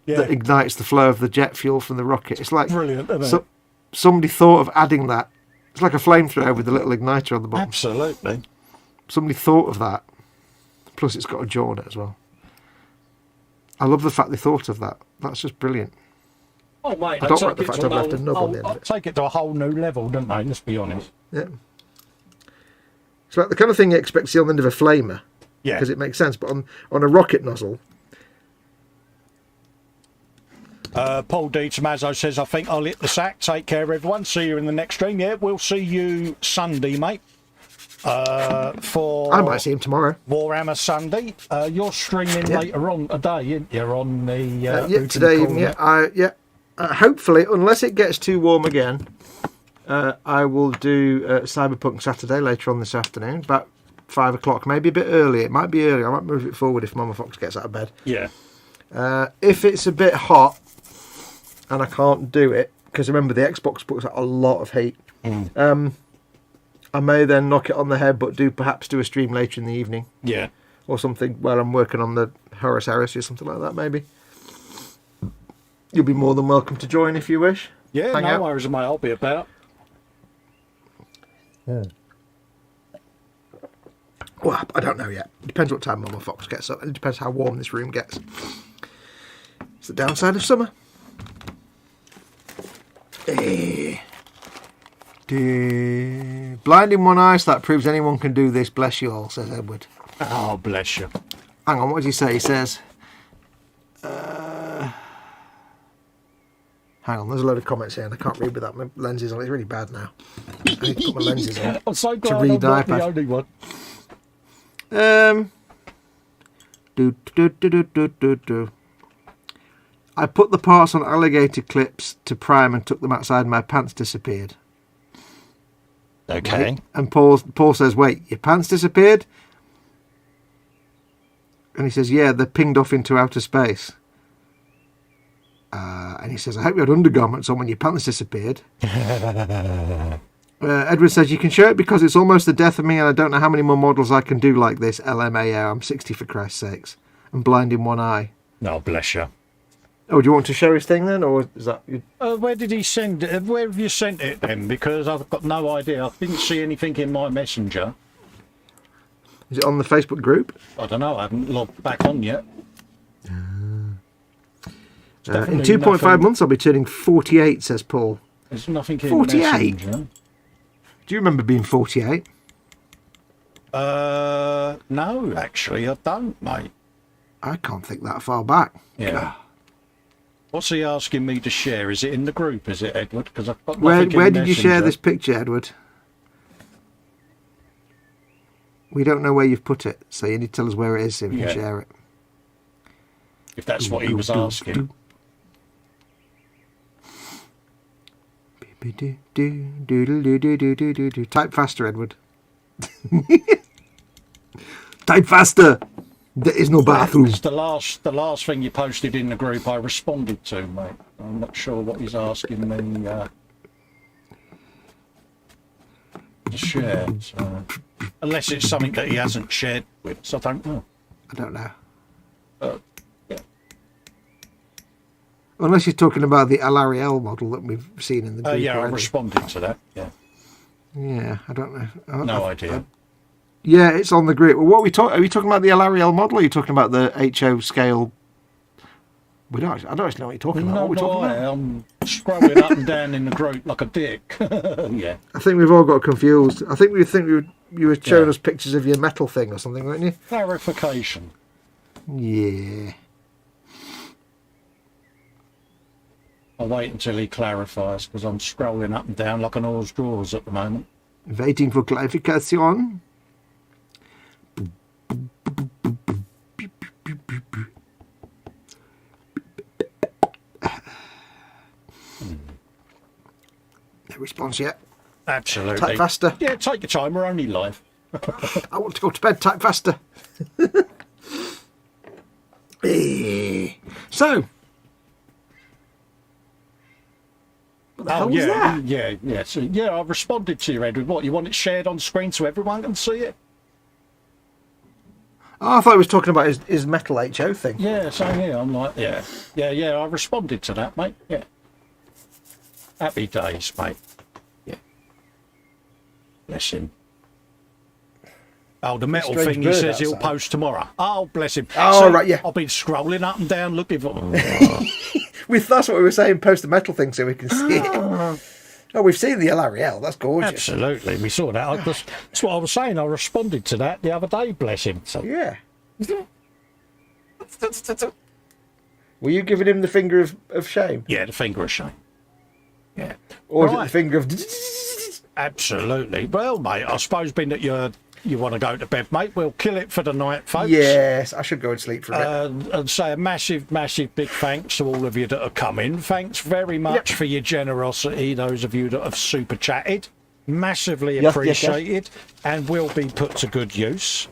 Yeah. that ignites the flow of the jet fuel from the rocket. It's like... Brilliant, isn't it? Somebody thought of adding that. It's like a flamethrower with a little igniter on the bottom. Absolutely. Somebody thought of that. Plus it's got a jaw on it as well. I love the fact they thought of that. That's just brilliant. Oh, mate, I don't like the fact I've left a nub on the end of I'll it. take it to a whole new level, don't I? Let's be honest. Yeah. It's like the kind of thing you expect to see on the end of a flamer. Yeah. Because it makes sense. But on a rocket nozzle... Paul D. Tommaso says, I think I'll hit the sack. Take care, everyone. See you in the next stream. Yeah, we'll see you Sunday, mate. For I might see him tomorrow. Warhammer Sunday. You're streaming later on today, you're on the... yeah, today even, yeah. Hopefully, unless it gets too warm again, I will do Cyberpunk Saturday later on this afternoon, about 5 o'clock, maybe a bit early. It might be early. I might move it forward if Mama Fox gets out of bed. Yeah. If it's a bit hot and I can't do it, because remember the Xbox puts out a lot of heat, I may then knock it on the head, but perhaps do a stream later in the evening. Yeah. Or something where I'm working on the Horus Heresy or something like that, maybe. You'll be more than welcome to join if you wish. Yeah, Hang no out. worries, mate. I'll be about. Yeah. Well, I don't know yet. It depends what time Mama Fox gets up, and it depends how warm this room gets. It's the downside of summer. Blind in one eye, so that proves anyone can do this. Bless you all, says Edward. Oh, bless you. Hang on, what does he say? He says... hang on, there's a load of comments here and I can't read without my lenses on. It's really bad now. I need to put my lenses on. I'm so glad read I'm not iPad. the only one. I put the parts on alligator clips to prime and took them outside and my pants disappeared. Okay. Wait. And Paul says, wait, your pants disappeared? And he says, yeah, they're pinged off into outer space. And he says, I hope you had undergarments on when your pants disappeared. Edward says, you can show it because it's almost the death of me and I don't know how many more models I can do like this. LMAO, I'm 60 for Christ's sakes. I'm blind in one eye. No, bless you. Oh, do you want to show his thing then? Or is that... Where did he send it? Where have you sent it then? Because I've got no idea. I didn't see anything in my messenger. Is it on the Facebook group? I don't know. I haven't logged back on yet. In 2.5 months, I'll be turning 48, says Paul. There's nothing in 48? Messenger. Do you remember being 48? No, actually, I don't, mate. I can't think that far back. Yeah. What's he asking me to share? Is it in the group, is it, Edward? Because I've got Where nothing in did you share Messenger. this picture, Edward? We don't know where you've put it, so you need to tell us where it is so we can share it. If that's what he was asking. Type faster, Edward. Type faster. There is no bathroom. It's the last thing you posted in the group I responded to, mate. I'm not sure what he's asking me to share. So. Unless it's something that he hasn't shared with us, I don't know. I don't know. Yeah. Unless you're talking about the L'Ariel model that we've seen in the group Yeah, I already. responded to that. Yeah. Yeah, I don't know. No idea. Yeah, it's on the grid. Well, what are we talking about the L'Ariel model? Or are you talking about the HO scale? I don't actually know what you're talking about. What are we talking about? I'm scrolling up and down in the group like a dick. Yeah. I think we've all got confused. I think you were showing us pictures of your metal thing or something, weren't you? Clarification. Yeah. I'll wait until he clarifies because I'm scrolling up and down like an oars drawers at the moment. Waiting for clarification. No response yet. Absolutely. Type faster. Yeah, take your time. We're only live. I want to go to bed. Type faster. So. What the hell was that? Yeah. So, I responded to you, Edward. What, you want it shared on screen so everyone can see it? Oh, I thought he was talking about his metal HO thing. Yeah, same here. I'm like, yeah. I responded to that, mate. Yeah. Happy days, mate. Yeah. Bless him. Oh, the metal Strange thing, he bird says he'll outside. post tomorrow. Oh, bless him. Oh, right, yeah. I've been scrolling up and down looking for... That's what we were saying, post the metal thing so we can see it. Oh, we've seen the L'Ariel. That's gorgeous. Absolutely, we saw that. That's what I was saying. I responded to that the other day, bless him. So. Yeah. Were you giving him the finger of shame? Yeah, the finger of shame. Yeah. Or is it the finger of... Absolutely. Well, mate, I suppose being that you want to go to bed, mate, we'll kill it for the night, folks. Yes, I should go and sleep for a bit. And say a massive, massive big thanks to all of you that have come in. Thanks very much for your generosity, those of you that have super chatted. Massively appreciated and will be put to good use.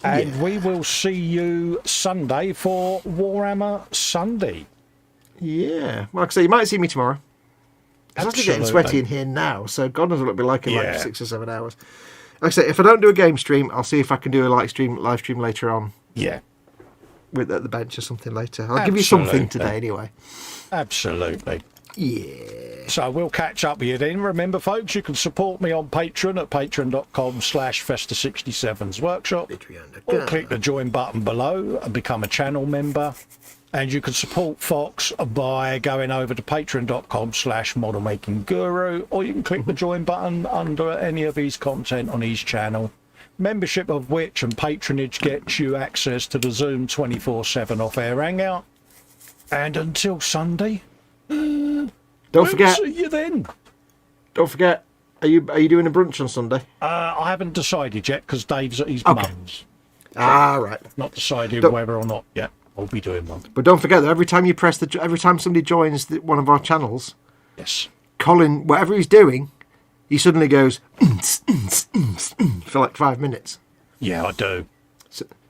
And we will see you Sunday for Warhammer Sunday. Yeah. Well, like I say, you might see me tomorrow. It's actually getting sweaty in here now, so God knows what it'll be like in like 6 or 7 hours. Like I say, if I don't do a game stream, I'll see if I can do a live stream later on. Yeah. At the bench or something later. I'll give you something today anyway. Absolutely. Yeah. So we'll catch up with you then. Remember, folks, you can support me on Patreon at patreon.com/Festa67's workshop. Or click the join button below and become a channel member. And you can support Fox by going over to patreon.com/modelmakingguru, or you can click the join button under any of his content on his channel. Membership of which and patronage gets you access to the Zoom 24/7 off-air hangout. And until Sunday, don't forget. See you then. Don't forget. Are you doing a brunch on Sunday? I haven't decided yet because Dave's at his mum's. Right. Not decided whether or not yet. I'll be doing one. But don't forget that every time somebody joins one of our channels, Yes. Colin, whatever he's doing, he suddenly goes for like 5 minutes. Yeah, I do.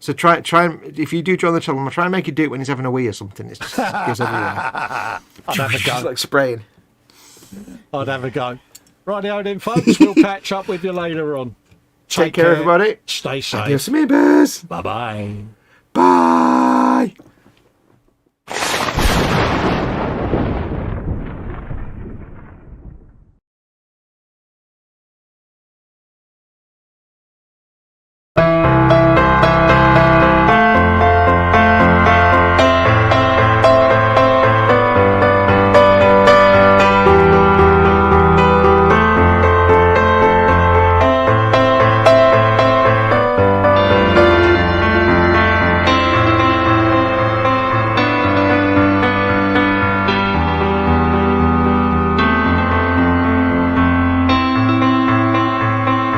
So try and if you do join the channel, try and make you do it when he's having a wee or something. It just gives everywhere. I'd have a Just go. like spraying. I'd have a go. Rightio then, folks. We'll catch up with you later on. Take care, everybody. Stay safe. Adios, amigos. Bye-bye. Bye.